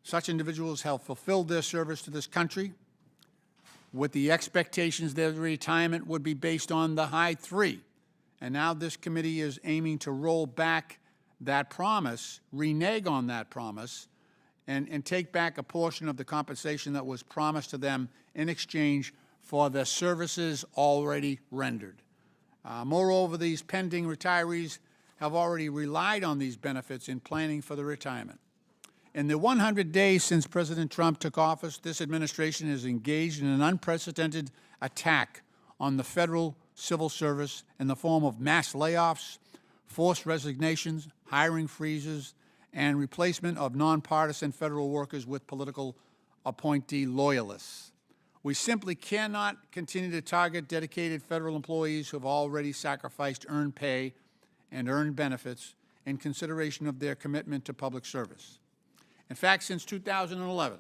[SPEAKER 12] Such individuals have fulfilled their service to this country with the expectations that retirement would be based on the high 3. And now this committee is aiming to roll back that promise, renege on that promise, and take back a portion of the compensation that was promised to them in exchange for the services already rendered. Moreover, these pending retirees have already relied on these benefits in planning for the retirement. In the 100 days since President Trump took office, this administration is engaged in an unprecedented attack on the federal civil service in the form of mass layoffs, forced resignations, hiring freezes, and replacement of nonpartisan federal workers with political appointee loyalists. We simply cannot continue to target dedicated federal employees who have already sacrificed earned pay and earned benefits in consideration of their commitment to public service. In fact, since 2011,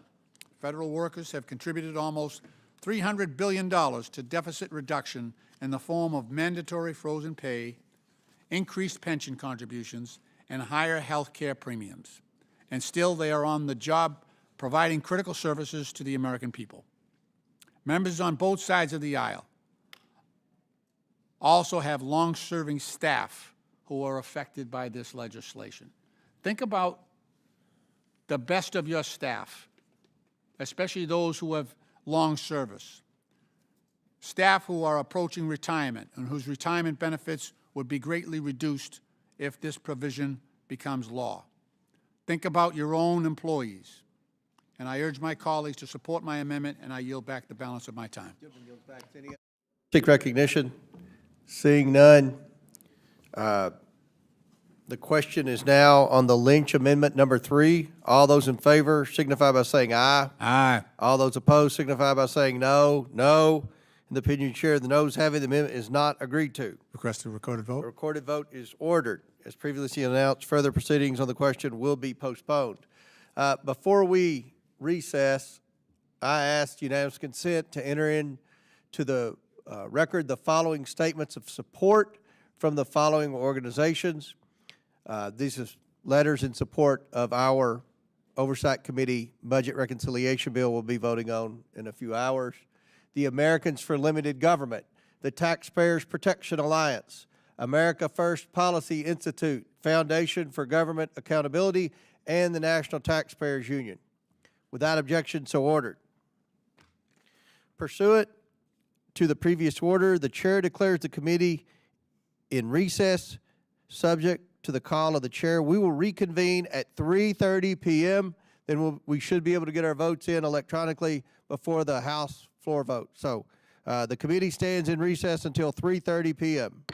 [SPEAKER 12] federal workers have contributed almost $300 billion to deficit reduction in the form of mandatory frozen pay, increased pension contributions, and higher health care premiums. And still they are on the job providing critical services to the American people. Members on both sides of the aisle also have long-serving staff who are affected by this legislation. Think about the best of your staff, especially those who have long service. Staff who are approaching retirement and whose retirement benefits would be greatly reduced if this provision becomes law. Think about your own employees. And I urge my colleagues to support my amendment, and I yield back the balance of my time.
[SPEAKER 16] Seek recognition. Seeing none. The question is now on the Lynch Amendment number 3. All those in favor signify by saying aye.
[SPEAKER 12] Aye.
[SPEAKER 16] All those opposed signify by saying no. No. In the opinion of the chair, the noes have it. The amendment is not agreed to.
[SPEAKER 12] Request a recorded vote.
[SPEAKER 16] A recorded vote is ordered. As previously announced, further proceedings on the question will be postponed. Before we recess, I asked unanimous consent to enter into the record the following statements of support from the following organizations. These are letters in support of our Oversight Committee budget reconciliation bill we'll be voting on in a few hours. The Americans for Limited Government, the Taxpayers Protection Alliance, America First Policy Institute, Foundation for Government Accountability, and the National Taxpayers Union. Without objection, so ordered. Pursuant to the previous order, the chair declares the committee in recess, subject to the call of the chair. We will reconvene at 3:30 p.m. Then we should be able to get our votes in electronically before the House floor vote. So the committee stands in recess until 3:30 p.m.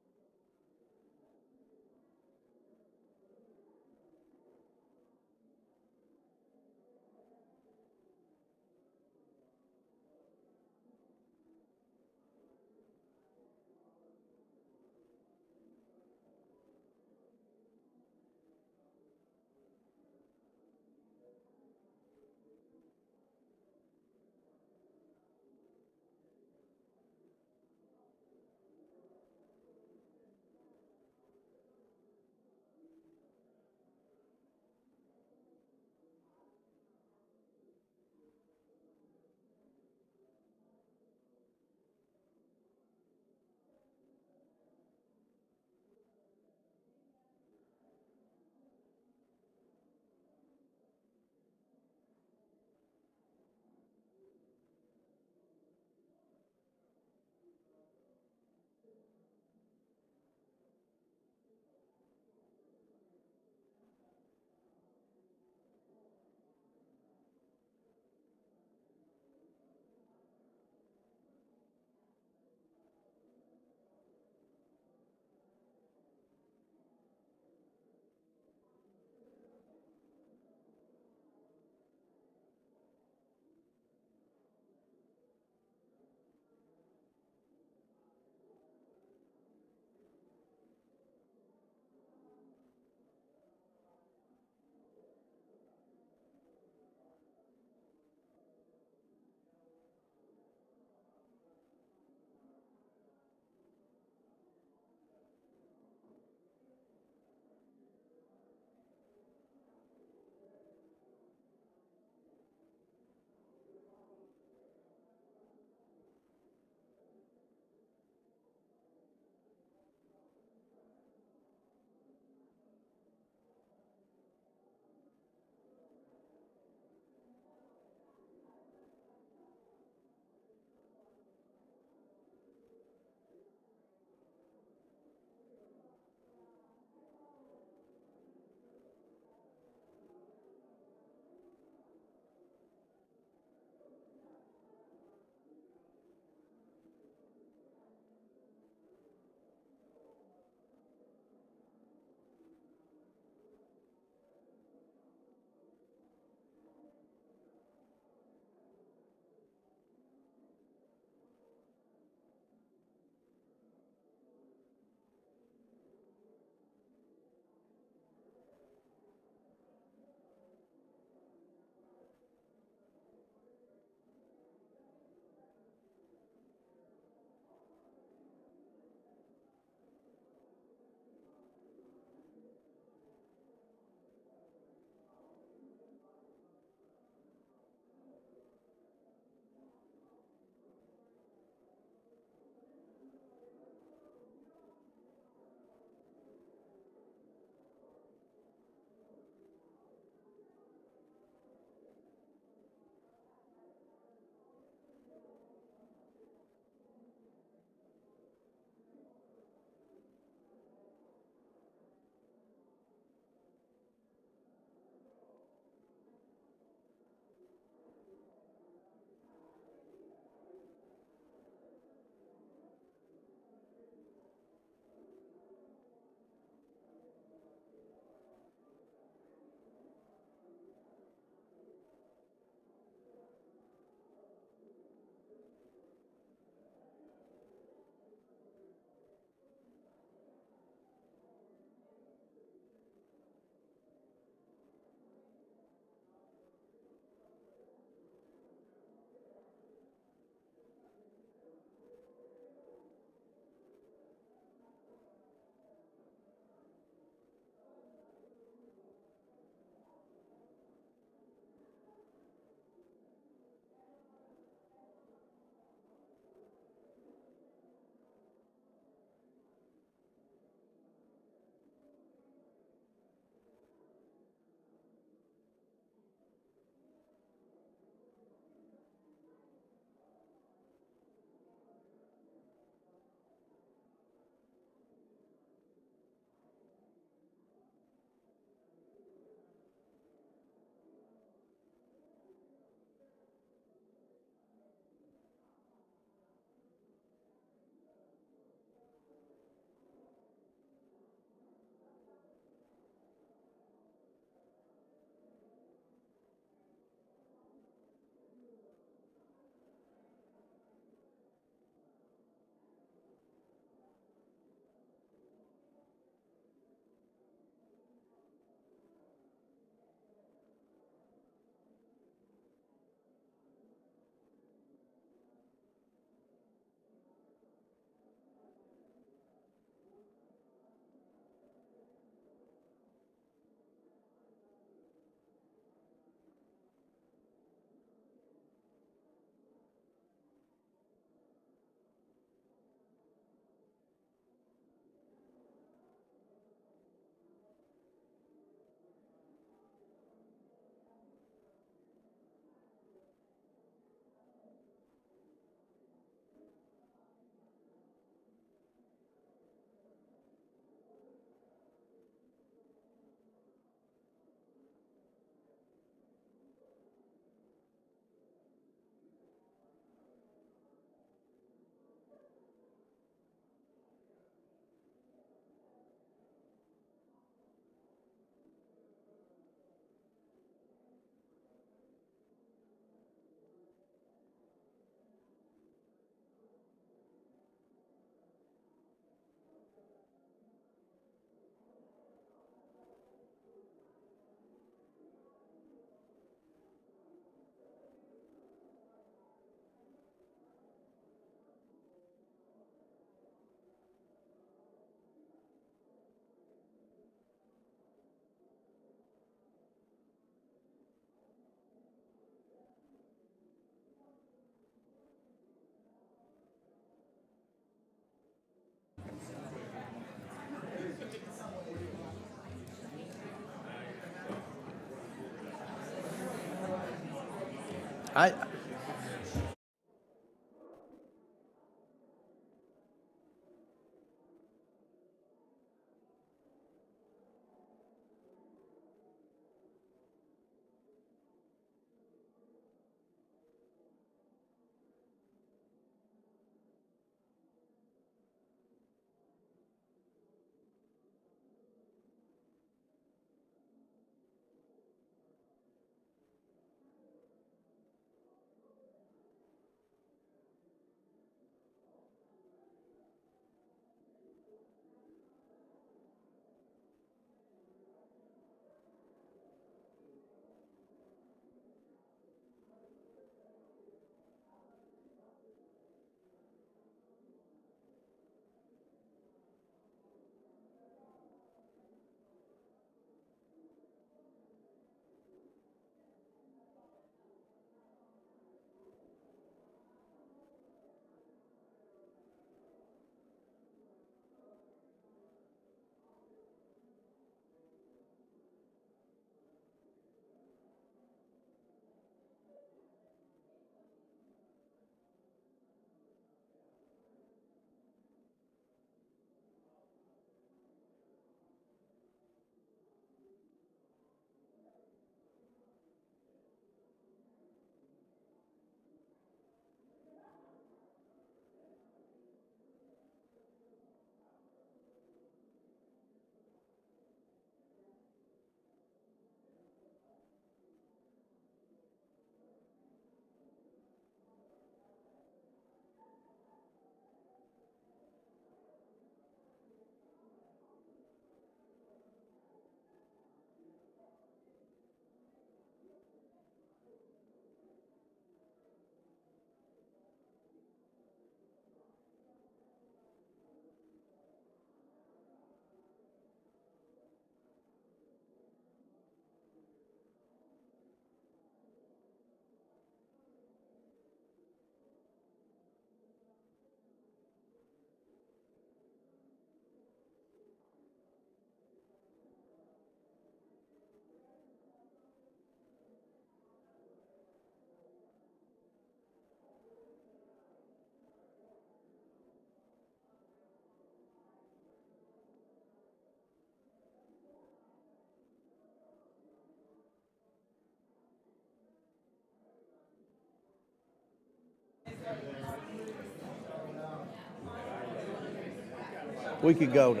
[SPEAKER 16] We could go now.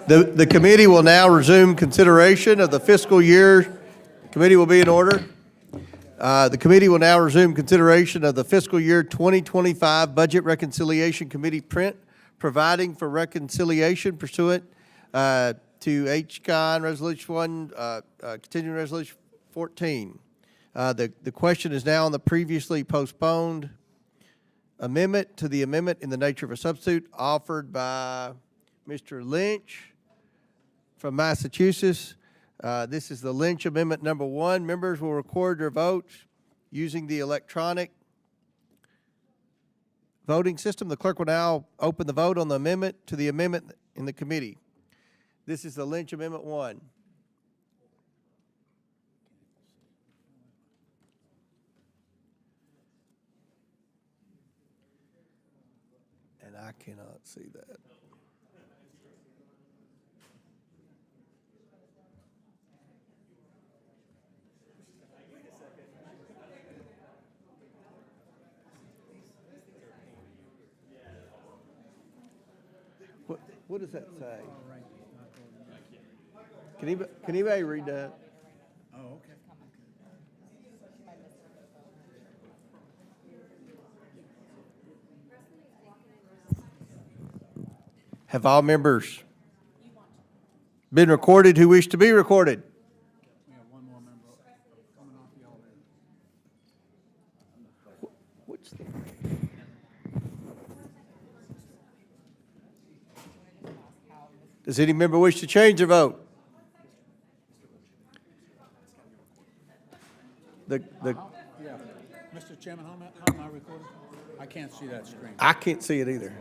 [SPEAKER 16] The committee will now resume consideration of the fiscal year. Committee will be in order. The committee will now resume consideration of the fiscal year 2025 Budget Reconciliation Committee print, providing for reconciliation pursuant to HCON Resolution 1, Continuing Resolution 14. The question is now on the previously postponed amendment to the amendment in the nature of a substitute offered by Mr. Lynch from Massachusetts. This is the Lynch Amendment number 1. Members will record their votes using the electronic voting system. The clerk will now open the vote on the amendment to the amendment in the committee. This is the Lynch Amendment 1. And I cannot see that. What does that say? Can anybody read that?
[SPEAKER 12] Oh, okay.
[SPEAKER 16] Have all members been recorded who wish to be recorded?
[SPEAKER 12] We have one more member coming off the elevator.
[SPEAKER 16] What's the... Does any member wish to change their vote?
[SPEAKER 12] Yeah. Mr. Chairman, how am I recording? I can't see that screen.
[SPEAKER 16] I can't see it either.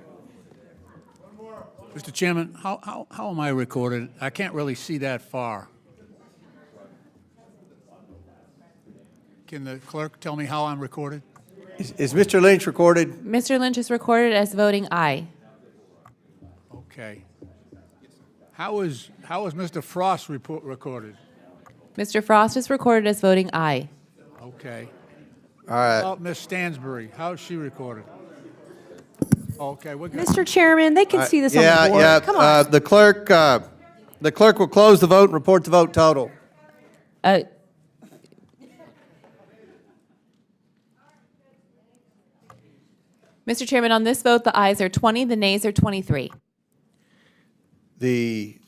[SPEAKER 12] Mr. Chairman, how am I recorded? I can't really see that far. Can the clerk tell me how I'm recorded?
[SPEAKER 16] Is Mr. Lynch recorded?
[SPEAKER 4] Mr. Lynch is recorded as voting aye.
[SPEAKER 12] Okay. How is Mr. Frost recorded?
[SPEAKER 4] Mr. Frost is recorded as voting aye.
[SPEAKER 12] Okay.
[SPEAKER 16] All right.
[SPEAKER 12] How about Ms. Stansbury? How is she recorded? Okay, we're good.
[SPEAKER 19] Mr. Chairman, they can see this on
[SPEAKER 16] Yeah,
[SPEAKER 19] the board.
[SPEAKER 16] yeah.
[SPEAKER 19] Come on.
[SPEAKER 16] The clerk will close the vote and report the vote total.
[SPEAKER 4] Mr. Chairman, on this vote, the ayes are 20, the nays are 23.
[SPEAKER 16] The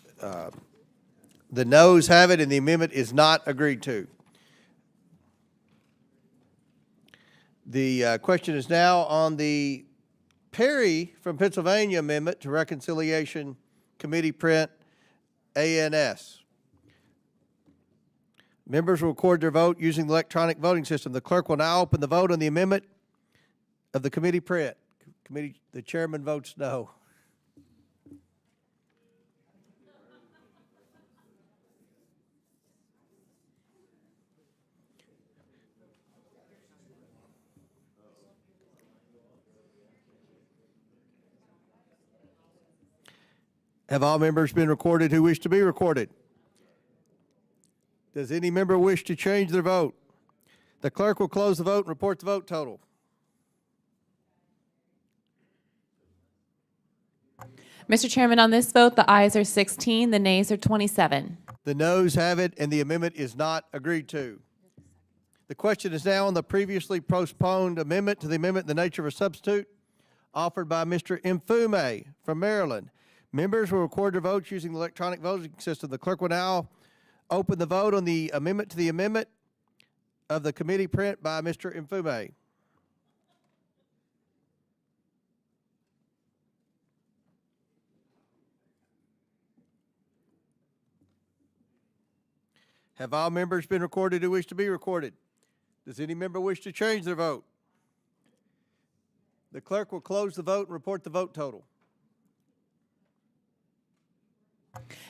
[SPEAKER 16] noes have it, and the amendment is not agreed to. The question is now on the Perry from Pennsylvania amendment to Reconciliation Committee Print ANS. Members will record their vote using the electronic voting system. The clerk will now open the vote on the amendment of the committee print. The chairman votes no. Have all members been recorded who wish to be recorded? Does any member wish to change their vote? The clerk will close the vote and report the vote total.
[SPEAKER 4] Mr. Chairman, on this vote, the ayes are 16, the nays are 27.
[SPEAKER 16] The noes have it, and the amendment is not agreed to. The question is now on the previously postponed amendment to the amendment in the nature of a substitute offered by Mr. Infume from Maryland. Members will record their votes using the electronic voting system. The clerk will now open the vote on the amendment to the amendment of the committee print by Mr. Infume. Have all members been recorded who wish to be recorded? Does any member wish to change their vote? The clerk will close the vote and report the vote total.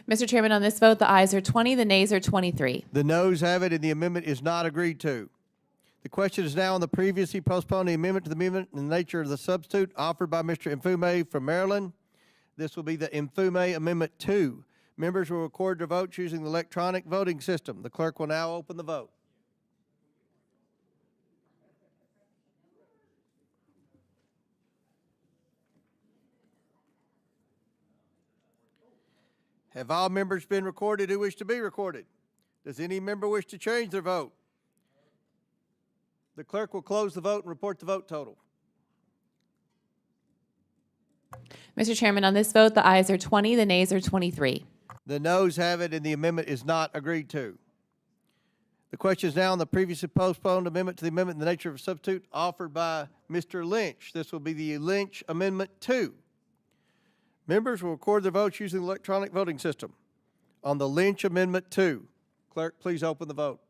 [SPEAKER 4] Mr. Chairman, on this vote, the ayes are 20, the nays are 23.
[SPEAKER 16] The noes have it, and the amendment is not agreed to. The question is now on the previously postponed amendment to the amendment in the nature of the substitute offered by Mr. Infume from Maryland. This will be the Infume Amendment 2. Members will record their votes using the electronic voting system. The clerk will now open the vote. Have all members been recorded who wish to be recorded? Does any member wish to change their vote? The clerk will close the vote and report the vote total.
[SPEAKER 4] Mr. Chairman, on this vote, the ayes are 20, the nays are 23.
[SPEAKER 16] The noes have it, and the amendment is not agreed to. The question is now on the previously postponed amendment to the amendment in the nature of a substitute offered by Mr. Lynch. This will be the Lynch Amendment 2. Members will record their votes using the electronic voting system on the Lynch Amendment 2. Clerk, please open the vote.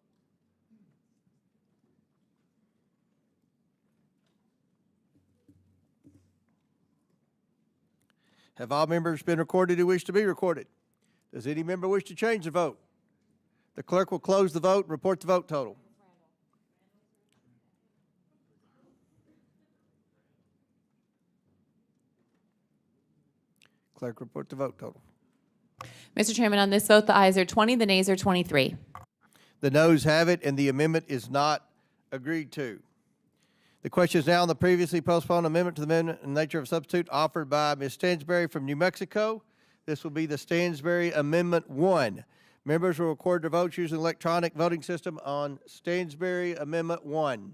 [SPEAKER 16] Have all members been recorded who wish to be recorded? Does any member wish to change their vote? The clerk will close the vote and report the vote total. Clerk, report the vote total.
[SPEAKER 4] Mr. Chairman, on this vote, the ayes are 20, the nays are 23.
[SPEAKER 16] The noes have it, and the amendment is not agreed to. The question is now on the previously postponed amendment to the amendment in the nature of a substitute offered by Ms. Stansbury from New Mexico. This will be the Stansbury Amendment 1. Members will record their votes using the electronic voting system on Stansbury Amendment 1.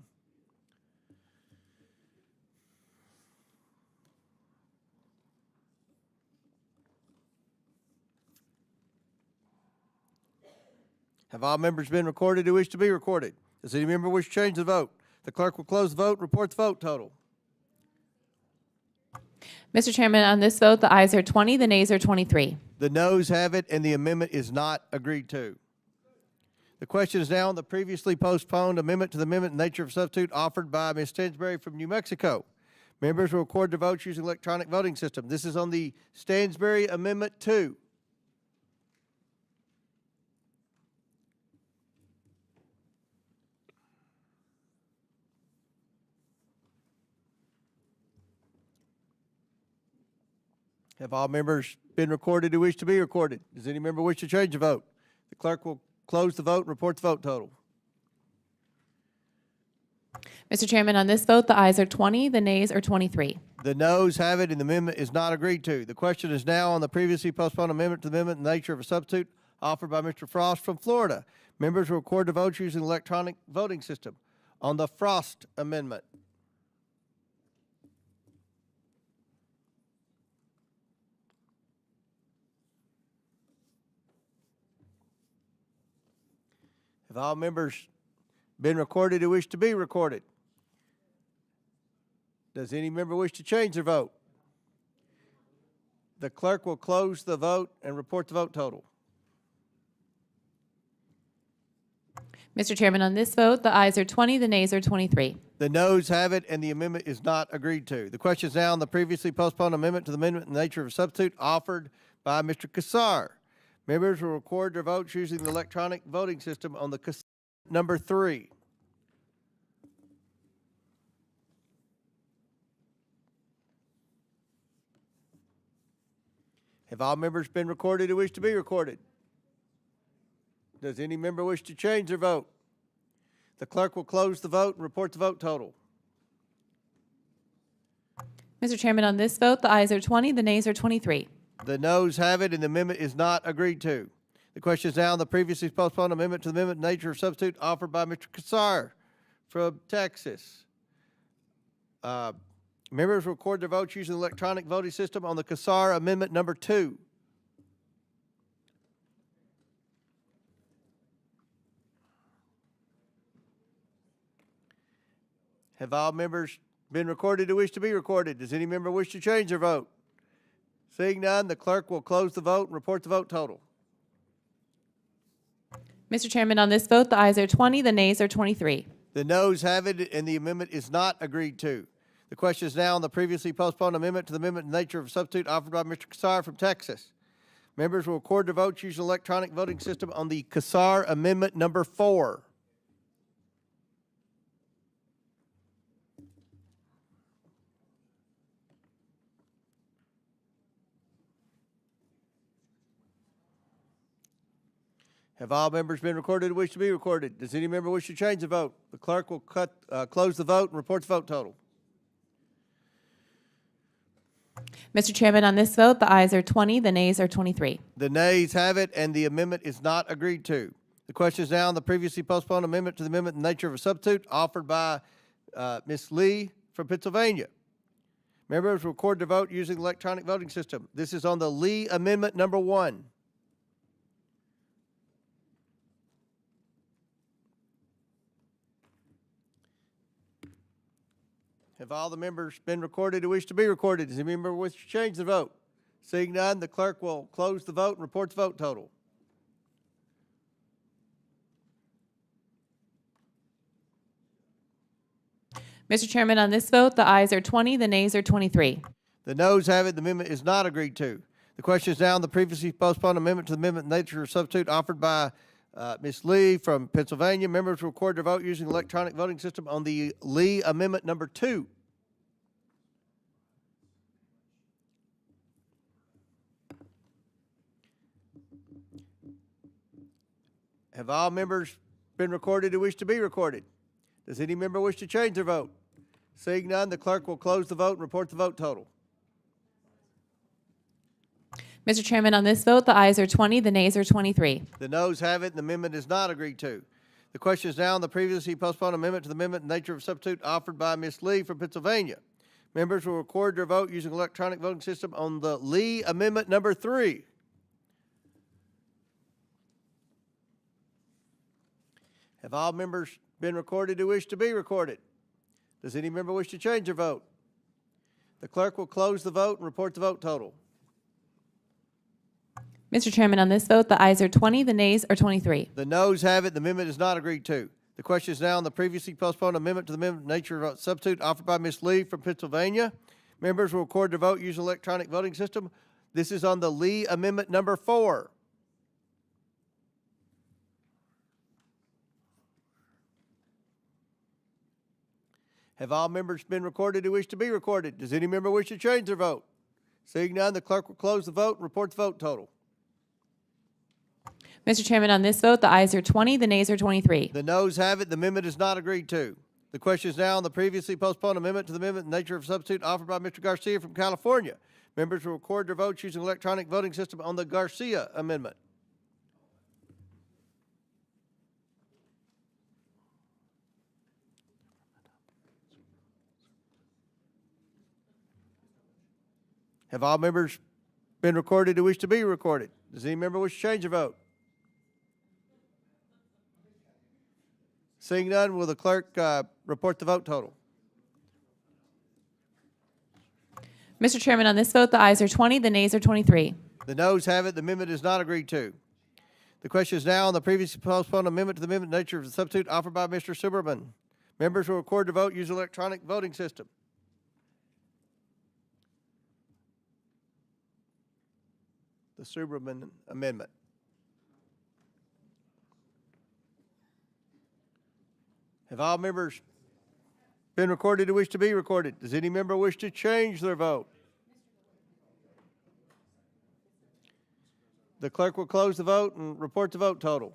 [SPEAKER 16] Have all members been recorded who wish to be recorded? Does any member wish to change the vote? The clerk will close the vote and report the vote total.
[SPEAKER 4] Mr. Chairman, on this vote, the ayes are 20, the nays are 23.
[SPEAKER 16] The noes have it, and the amendment is not agreed to. The question is now on the previously postponed amendment to the amendment in nature of substitute offered by Ms. Stansbury from New Mexico. Members will record their votes using electronic voting system. This is on the Stansbury Amendment 2. Have all members been recorded who wish to be recorded? Does any member wish to change a vote? The clerk will close the vote and report the vote total.
[SPEAKER 4] Mr. Chairman, on this vote, the ayes are 20, the nays are 23.
[SPEAKER 16] The noes have it, and the amendment is not agreed to. The question is now on the previously postponed amendment to the amendment in the nature of a substitute offered by Mr. Frost from Florida. Members will record the votes using the electronic voting system on the Frost amendment. Have all members been recorded who wish to be recorded? Does any member wish to change their vote? The clerk will close the vote and report the vote total.
[SPEAKER 4] Mr. Chairman, on this vote, the ayes are 20, the nays are 23.
[SPEAKER 16] The noes have it, and the amendment is not agreed to. The question is now on the previously postponed amendment to the amendment in the nature of a substitute offered by Mr. Casar. Members will record their votes using the electronic voting system on the Casar number 3. Have all members been recorded who wish to be recorded? Does any member wish to change their vote? The clerk will close the vote and report the vote total.
[SPEAKER 4] Mr. Chairman, on this vote, the ayes are 20, the nays are 23.
[SPEAKER 16] The noes have it, and the amendment is not agreed to. The question is now on the previously postponed amendment to the amendment in nature of substitute offered by Mr. Casar from Texas. Members will record their votes using the electronic voting system on the Casar amendment number 2. Have all members been recorded who wish to be recorded? Does any member wish to change their vote? Seeing none, the clerk will close the vote and report the vote total.
[SPEAKER 4] Mr. Chairman, on this vote, the ayes are 20, the nays are 23.
[SPEAKER 16] The noes have it, and the amendment is not agreed to. The question is now on the previously postponed amendment to the amendment in the nature of a substitute offered by Mr. Casar from Texas. Members will record their votes using the electronic voting system on the Casar amendment number 4. Have all members been recorded who wish to be recorded? Does any member wish to change the vote? The clerk will close the vote and report the vote total.
[SPEAKER 4] Mr. Chairman, on this vote, the ayes are 20, the nays are 23.
[SPEAKER 16] The nays have it, and the amendment is not agreed to. The question is now on the previously postponed amendment to the amendment in the nature of a substitute offered by Ms. Lee from Pennsylvania. Members will record their vote using the electronic voting system. This is on the Lee amendment number 1. Have all the members been recorded who wish to be recorded? Does any member wish to change the vote? Seeing none, the clerk will close the vote and report the vote total.
[SPEAKER 4] Mr. Chairman, on this vote, the ayes are 20, the nays are 23.
[SPEAKER 16] The noes have it. The amendment is not agreed to. The question is now on the previously postponed amendment to the amendment in nature of substitute offered by Ms. Lee from Pennsylvania. Members will record their vote using the electronic voting system on the Lee amendment number 2. Have all members been recorded who wish to be recorded? Does any member wish to change their vote? Seeing none, the clerk will close the vote and report the vote total.
[SPEAKER 4] Mr. Chairman, on this vote, the ayes are 20, the nays are 23.
[SPEAKER 16] The noes have it, and the amendment is not agreed to. The question is now on the previously postponed amendment to the amendment in nature of substitute offered by Ms. Lee from Pennsylvania. Members will record their vote using electronic voting system on the Lee amendment number 3. Have all members been recorded who wish to be recorded? Does any member wish to change their vote? The clerk will close the vote and report the vote total.
[SPEAKER 4] Mr. Chairman, on this vote, the ayes are 20, the nays are 23.
[SPEAKER 16] The noes have it. The amendment is not agreed to. The question is now on the previously postponed amendment to the amendment nature of a substitute offered by Ms. Lee from Pennsylvania. Members will record their vote using electronic voting system. This is on the Lee amendment number 4. Have all members been recorded who wish to be recorded? Does any member wish to change their vote? Seeing none, the clerk will close the vote and report the vote total.
[SPEAKER 4] Mr. Chairman, on this vote, the ayes are 20, the nays are 23.
[SPEAKER 16] The noes have it. The amendment is not agreed to. The question is now on the previously postponed amendment to the amendment in nature of substitute offered by Mr. Garcia from California. Members will record their votes using electronic voting system on the Garcia amendment. Have all members been recorded who wish to be recorded? Does any member wish to change their vote? Seeing none, will the clerk report the vote total?
[SPEAKER 4] Mr. Chairman, on this vote, the ayes are 20, the nays are 23.
[SPEAKER 16] The noes have it. The amendment is not agreed to. The question is now on the previously postponed amendment to the amendment in nature of the substitute offered by Mr. Superman. Members will record their vote using electronic voting system. The Superman amendment. Have all members been recorded who wish to be recorded? Does any member wish to change their vote? The clerk will close the vote and report the vote total.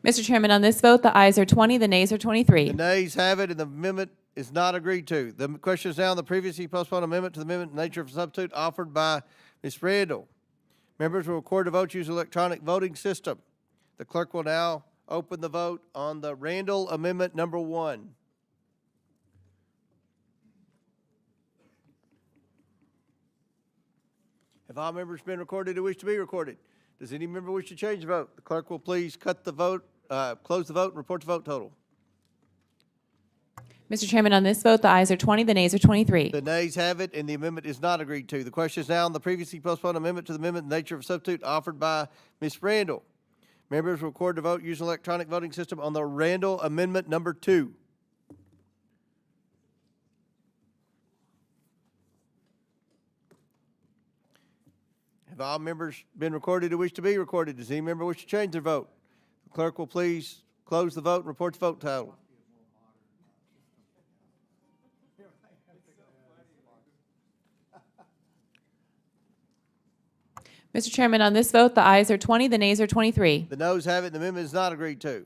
[SPEAKER 4] Mr. Chairman, on this vote, the ayes are 20, the nays are 23.
[SPEAKER 16] The nays have it, and the amendment is not agreed to. The question is now on the previously postponed amendment to the amendment in nature of substitute offered by Ms. Randall. Members will record the vote using electronic voting system. The clerk will now open the vote on the Randall Amendment number 1. Have all members been recorded who wish to be recorded? Does any member wish to change the vote? The clerk will please cut the vote, close the vote, and report the vote total.
[SPEAKER 4] Mr. Chairman, on this vote, the ayes are 20, the nays are 23.
[SPEAKER 16] The nays have it, and the amendment is not agreed to. The question is now on the previously postponed amendment to the amendment in nature of substitute offered by Ms. Randall. Members will record the vote using electronic voting system on the Randall Amendment number 2. Have all members been recorded who wish to be recorded? Does any member wish to change their vote? The clerk will please close the vote and report the vote total.
[SPEAKER 4] Mr. Chairman, on this vote, the ayes are 20, the nays are 23.
[SPEAKER 16] The noes have it, and the amendment is not agreed to.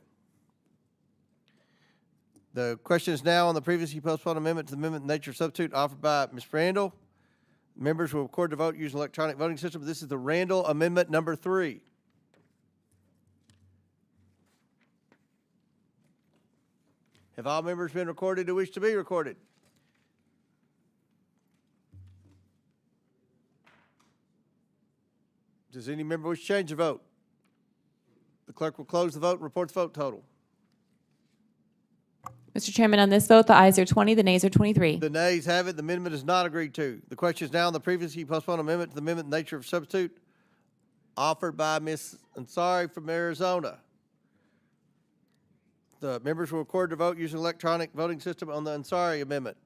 [SPEAKER 16] The question is now on the previously postponed amendment to the amendment in nature of substitute offered by Ms. Randall. Members will record the vote using electronic voting system. This is the Randall Amendment number 3. Have all members been recorded who wish to be recorded? Does any member wish to change their vote? The clerk will close the vote and report the vote total.
[SPEAKER 4] Mr. Chairman, on this vote, the ayes are 20, the nays are 23.
[SPEAKER 16] The nays have it. The amendment is not agreed to. The question is now on the previously postponed amendment to the amendment in nature of substitute offered by Ms. Ansari from Arizona. The members will record their vote using electronic voting system on the Ansari amendment.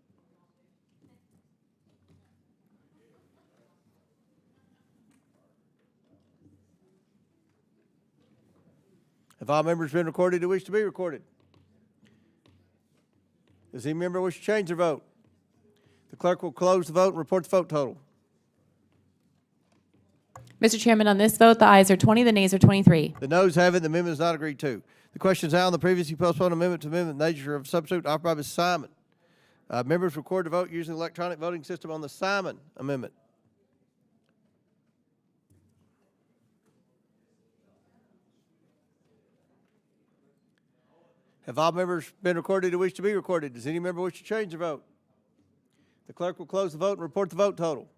[SPEAKER 16] Have all members been recorded who wish to be recorded? Does any member wish to change their vote? The clerk will close the vote and report the vote total.
[SPEAKER 4] Mr. Chairman, on this vote, the ayes are 20, the nays are 23.
[SPEAKER 16] The noes have it. The amendment is not agreed to. The question is now on the previously postponed amendment to amendment nature of substitute offered by Ms. Simon. Members record the vote using the electronic voting system on the Simon amendment. Have all members been recorded who wish to be recorded? Does any member wish to change their vote? The clerk will close the vote and report the vote total.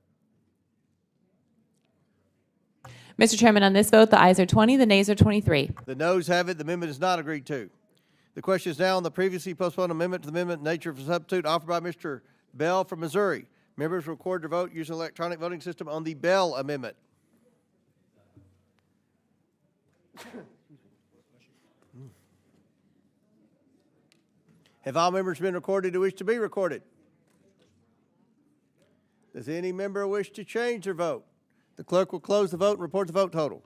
[SPEAKER 4] Mr. Chairman, on this vote, the ayes are 20, the nays are 23.
[SPEAKER 16] The noes have it. The amendment is not agreed to. The question is now on the previously postponed amendment to the amendment nature of substitute offered by Mr. Bell from Missouri. Members record their vote using electronic voting system on the Bell amendment. Have all members been recorded who wish to be recorded? Does any member wish to change their vote? The clerk will close the vote and report the vote total.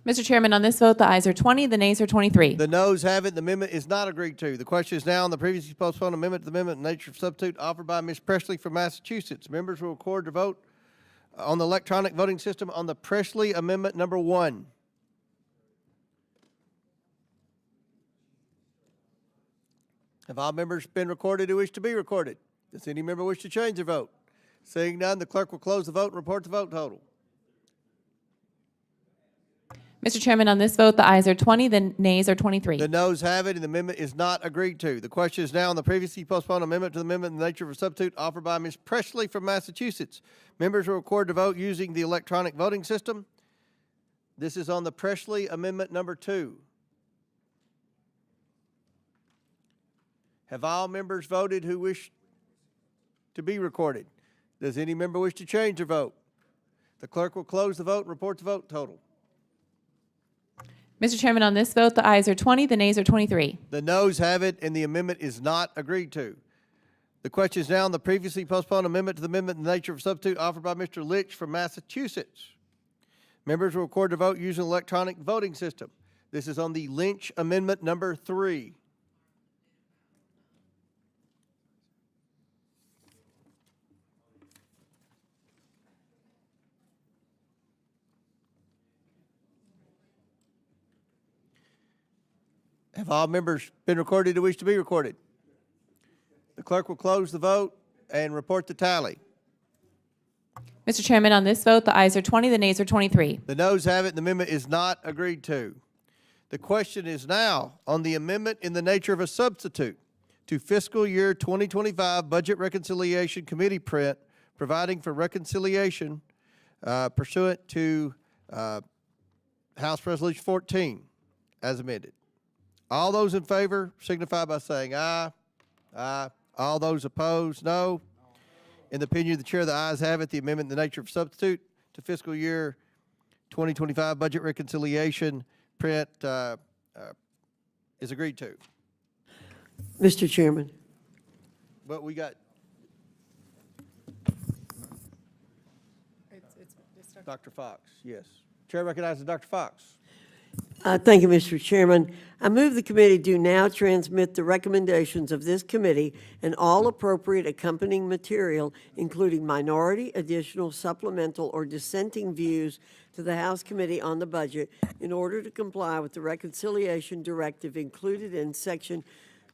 [SPEAKER 4] Mr. Chairman, on this vote, the ayes are 20, the nays are 23.
[SPEAKER 16] The noes have it. The amendment is not agreed to. The question is now on the previously postponed amendment to the amendment in nature of substitute offered by Ms. Presley from Massachusetts. Members will record their vote on the electronic voting system on the Presley Amendment number 1. Have all members been recorded who wish to be recorded? Does any member wish to change their vote? Seeing none, the clerk will close the vote and report the vote total.
[SPEAKER 4] Mr. Chairman, on this vote, the ayes are 20, the nays are 23.
[SPEAKER 16] The noes have it, and the amendment is not agreed to. The question is now on the previously postponed amendment to the amendment in the nature of a substitute offered by Ms. Presley from Massachusetts. Members will record to vote using the electronic voting system. This is on the Presley Amendment number 2. Have all members voted who wish to be recorded? Does any member wish to change their vote? The clerk will close the vote and report the vote total.
[SPEAKER 4] Mr. Chairman, on this vote, the ayes are 20, the nays are 23.
[SPEAKER 16] The noes have it, and the amendment is not agreed to. The question is now on the previously postponed amendment to the amendment in the nature of substitute offered by Mr. Lynch from Massachusetts. Members will record their vote using electronic voting system. This is on the Lynch Amendment number 3. Have all members been recorded who wish to be recorded? The clerk will close the vote and report the tally.
[SPEAKER 4] Mr. Chairman, on this vote, the ayes are 20, the nays are 23.
[SPEAKER 16] The noes have it, and the amendment is not agreed to. The question is now on the amendment in the nature of a substitute to fiscal year 2025 Budget Reconciliation Committee print, providing for reconciliation pursuant to House Resolution 14 as amended. All those in favor signify by saying aye. Aye. All those opposed, no. In the opinion of the chair, the ayes have it. The amendment in the nature of substitute to fiscal year 2025 budget reconciliation print is agreed to.
[SPEAKER 1] Mr. Chairman.
[SPEAKER 16] But we got Dr. Fox, yes. Chair recognizes Dr. Fox.
[SPEAKER 1] Thank you, Mr. Chairman. I move the committee do now transmit the recommendations of this committee and all appropriate accompanying material, including minority, additional, supplemental, or dissenting views to the House Committee on the Budget in order to comply with the reconciliation directive included in Section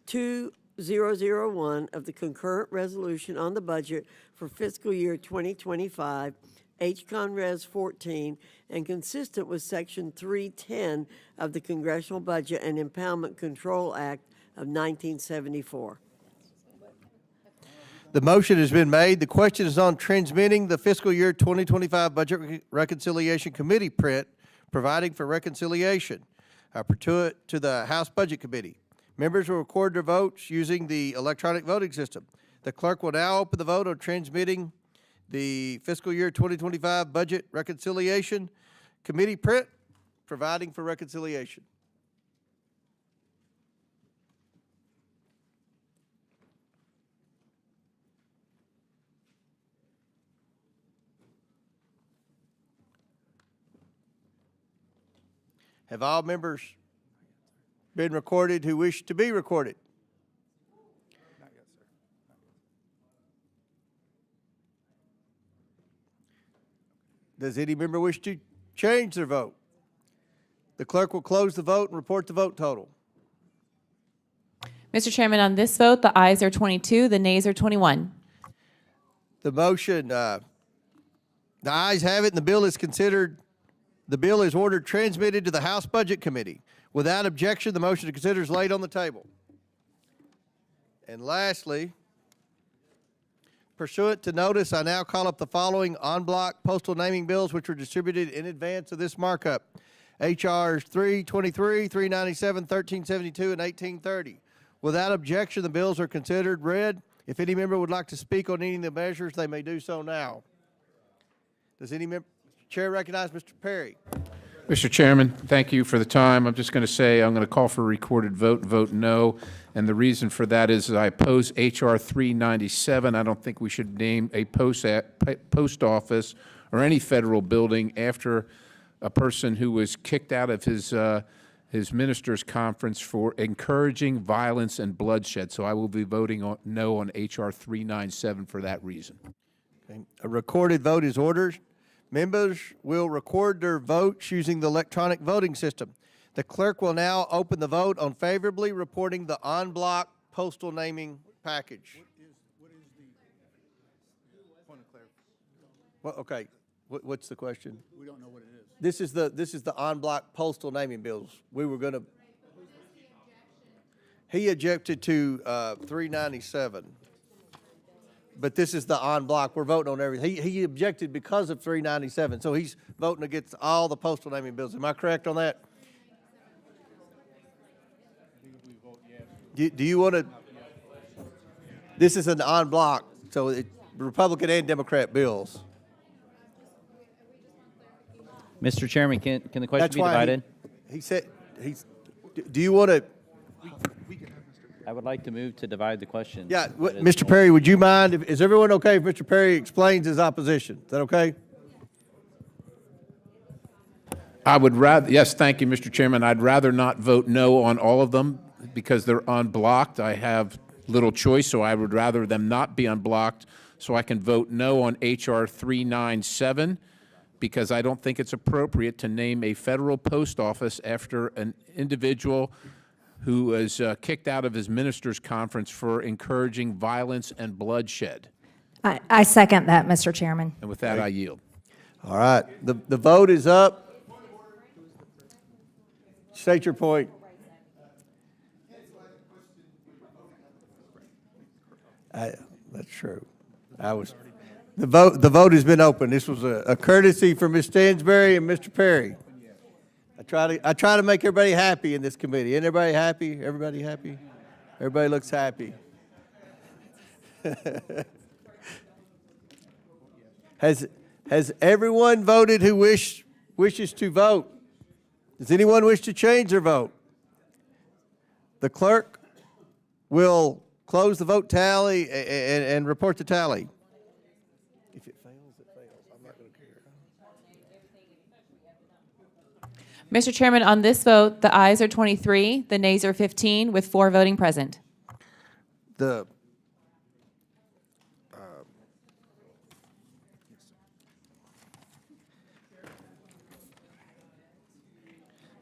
[SPEAKER 1] 2001 of the concurrent resolution on the budget for fiscal year 2025, H.Res 14, and consistent with Section 310 of the Congressional Budget and Impoundment Control Act of 1974.
[SPEAKER 16] The motion has been made. The question is on transmitting the fiscal year 2025 Budget Reconciliation Committee print, providing for reconciliation pursuant to the House Budget Committee. Members will record their votes using the electronic voting system. The clerk will now open the vote on transmitting the fiscal year 2025 Budget Reconciliation Committee print, providing for reconciliation. Have all members been recorded who wish to be recorded? Does any member wish to change their vote? The clerk will close the vote and report the vote total.
[SPEAKER 4] Mr. Chairman, on this vote, the ayes are 22, the nays are 21.
[SPEAKER 16] The motion, the ayes have it, and the bill is considered, the bill is ordered transmitted to the House Budget Committee. Without objection, the motion to consider is laid on the table. And lastly, pursuant to notice, I now call up the following en bloc postal naming bills which were distributed in advance of this markup. H.Rs. 323, 397, 1372, and 1830. Without objection, the bills are considered read. If any member would like to speak on any of the measures, they may do so now. Does any member, Chair recognize Mr. Perry?
[SPEAKER 22] Mr. Chairman, thank you for the time. I'm just going to say I'm going to call for a recorded vote, vote no. And the reason for that is I oppose H.R. 397. I don't think we should name a post office or any federal building after a person who was kicked out of his minister's conference for encouraging violence and bloodshed. So I will be voting no on H.R. 397 for that reason.
[SPEAKER 16] Okay. A recorded vote is ordered. Members will record their votes using the electronic voting system. The clerk will now open the vote on favorably reporting the en bloc postal naming package. What is the point of clarification? Well, okay. What's the question?
[SPEAKER 12] We don't know what it is.
[SPEAKER 16] This is the en bloc postal naming bills. We were going to. He objected to 397. But this is the en bloc. We're voting on everything. He objected because of 397. So he's voting against all the postal naming bills. Am I correct on that? Do you want to? This is an en bloc, so Republican and Democrat bills.
[SPEAKER 14] Mr. Chairman, can the question be divided?
[SPEAKER 16] He said, do you want to?
[SPEAKER 14] I would like to move to divide the question.
[SPEAKER 16] Yeah, Mr. Perry, would you mind? Is everyone okay if Mr. Perry explains his opposition? Is that okay?
[SPEAKER 22] I would rather, yes, thank you, Mr. Chairman. I'd rather not vote no on all of them because they're unblocked. I have little choice, so I would rather them not be unblocked so I can vote no on H.R. 397 because I don't think it's appropriate to name a federal post office after an individual who was kicked out of his minister's conference for encouraging violence and bloodshed.
[SPEAKER 19] I second that, Mr. Chairman.
[SPEAKER 22] And with that, I yield.
[SPEAKER 16] All right, the vote is up. State your point. That's true. The vote has been open. This was a courtesy for Ms. Stansbury and Mr. Perry. I try to make everybody happy in this committee. Isn't everybody happy? Everybody happy? Everybody looks happy. Has everyone voted who wishes to vote? Does anyone wish to change their vote? The clerk will close the vote tally and report the tally. If it fails, it fails. I'm not going to care.
[SPEAKER 4] Mr. Chairman, on this vote, the ayes are 23, the nays are 15, with 4 voting present.
[SPEAKER 16] The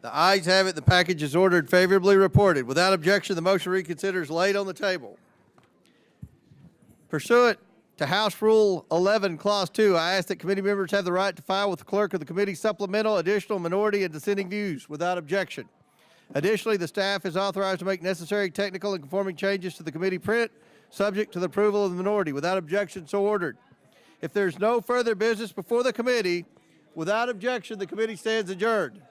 [SPEAKER 16] ayes have it. The package is ordered favorably reported. Without objection, the motion reconsider is laid on the table. Pursuant to House Rule 11, Clause 2, I ask that committee members have the right to file with the clerk of the committee supplemental, additional, minority, and dissenting views without objection. Additionally, the staff is authorized to make necessary technical and conforming changes to the committee print, subject to the approval of the minority. Without objection, so ordered. If there's no further business before the committee, without objection, the committee stands adjourned.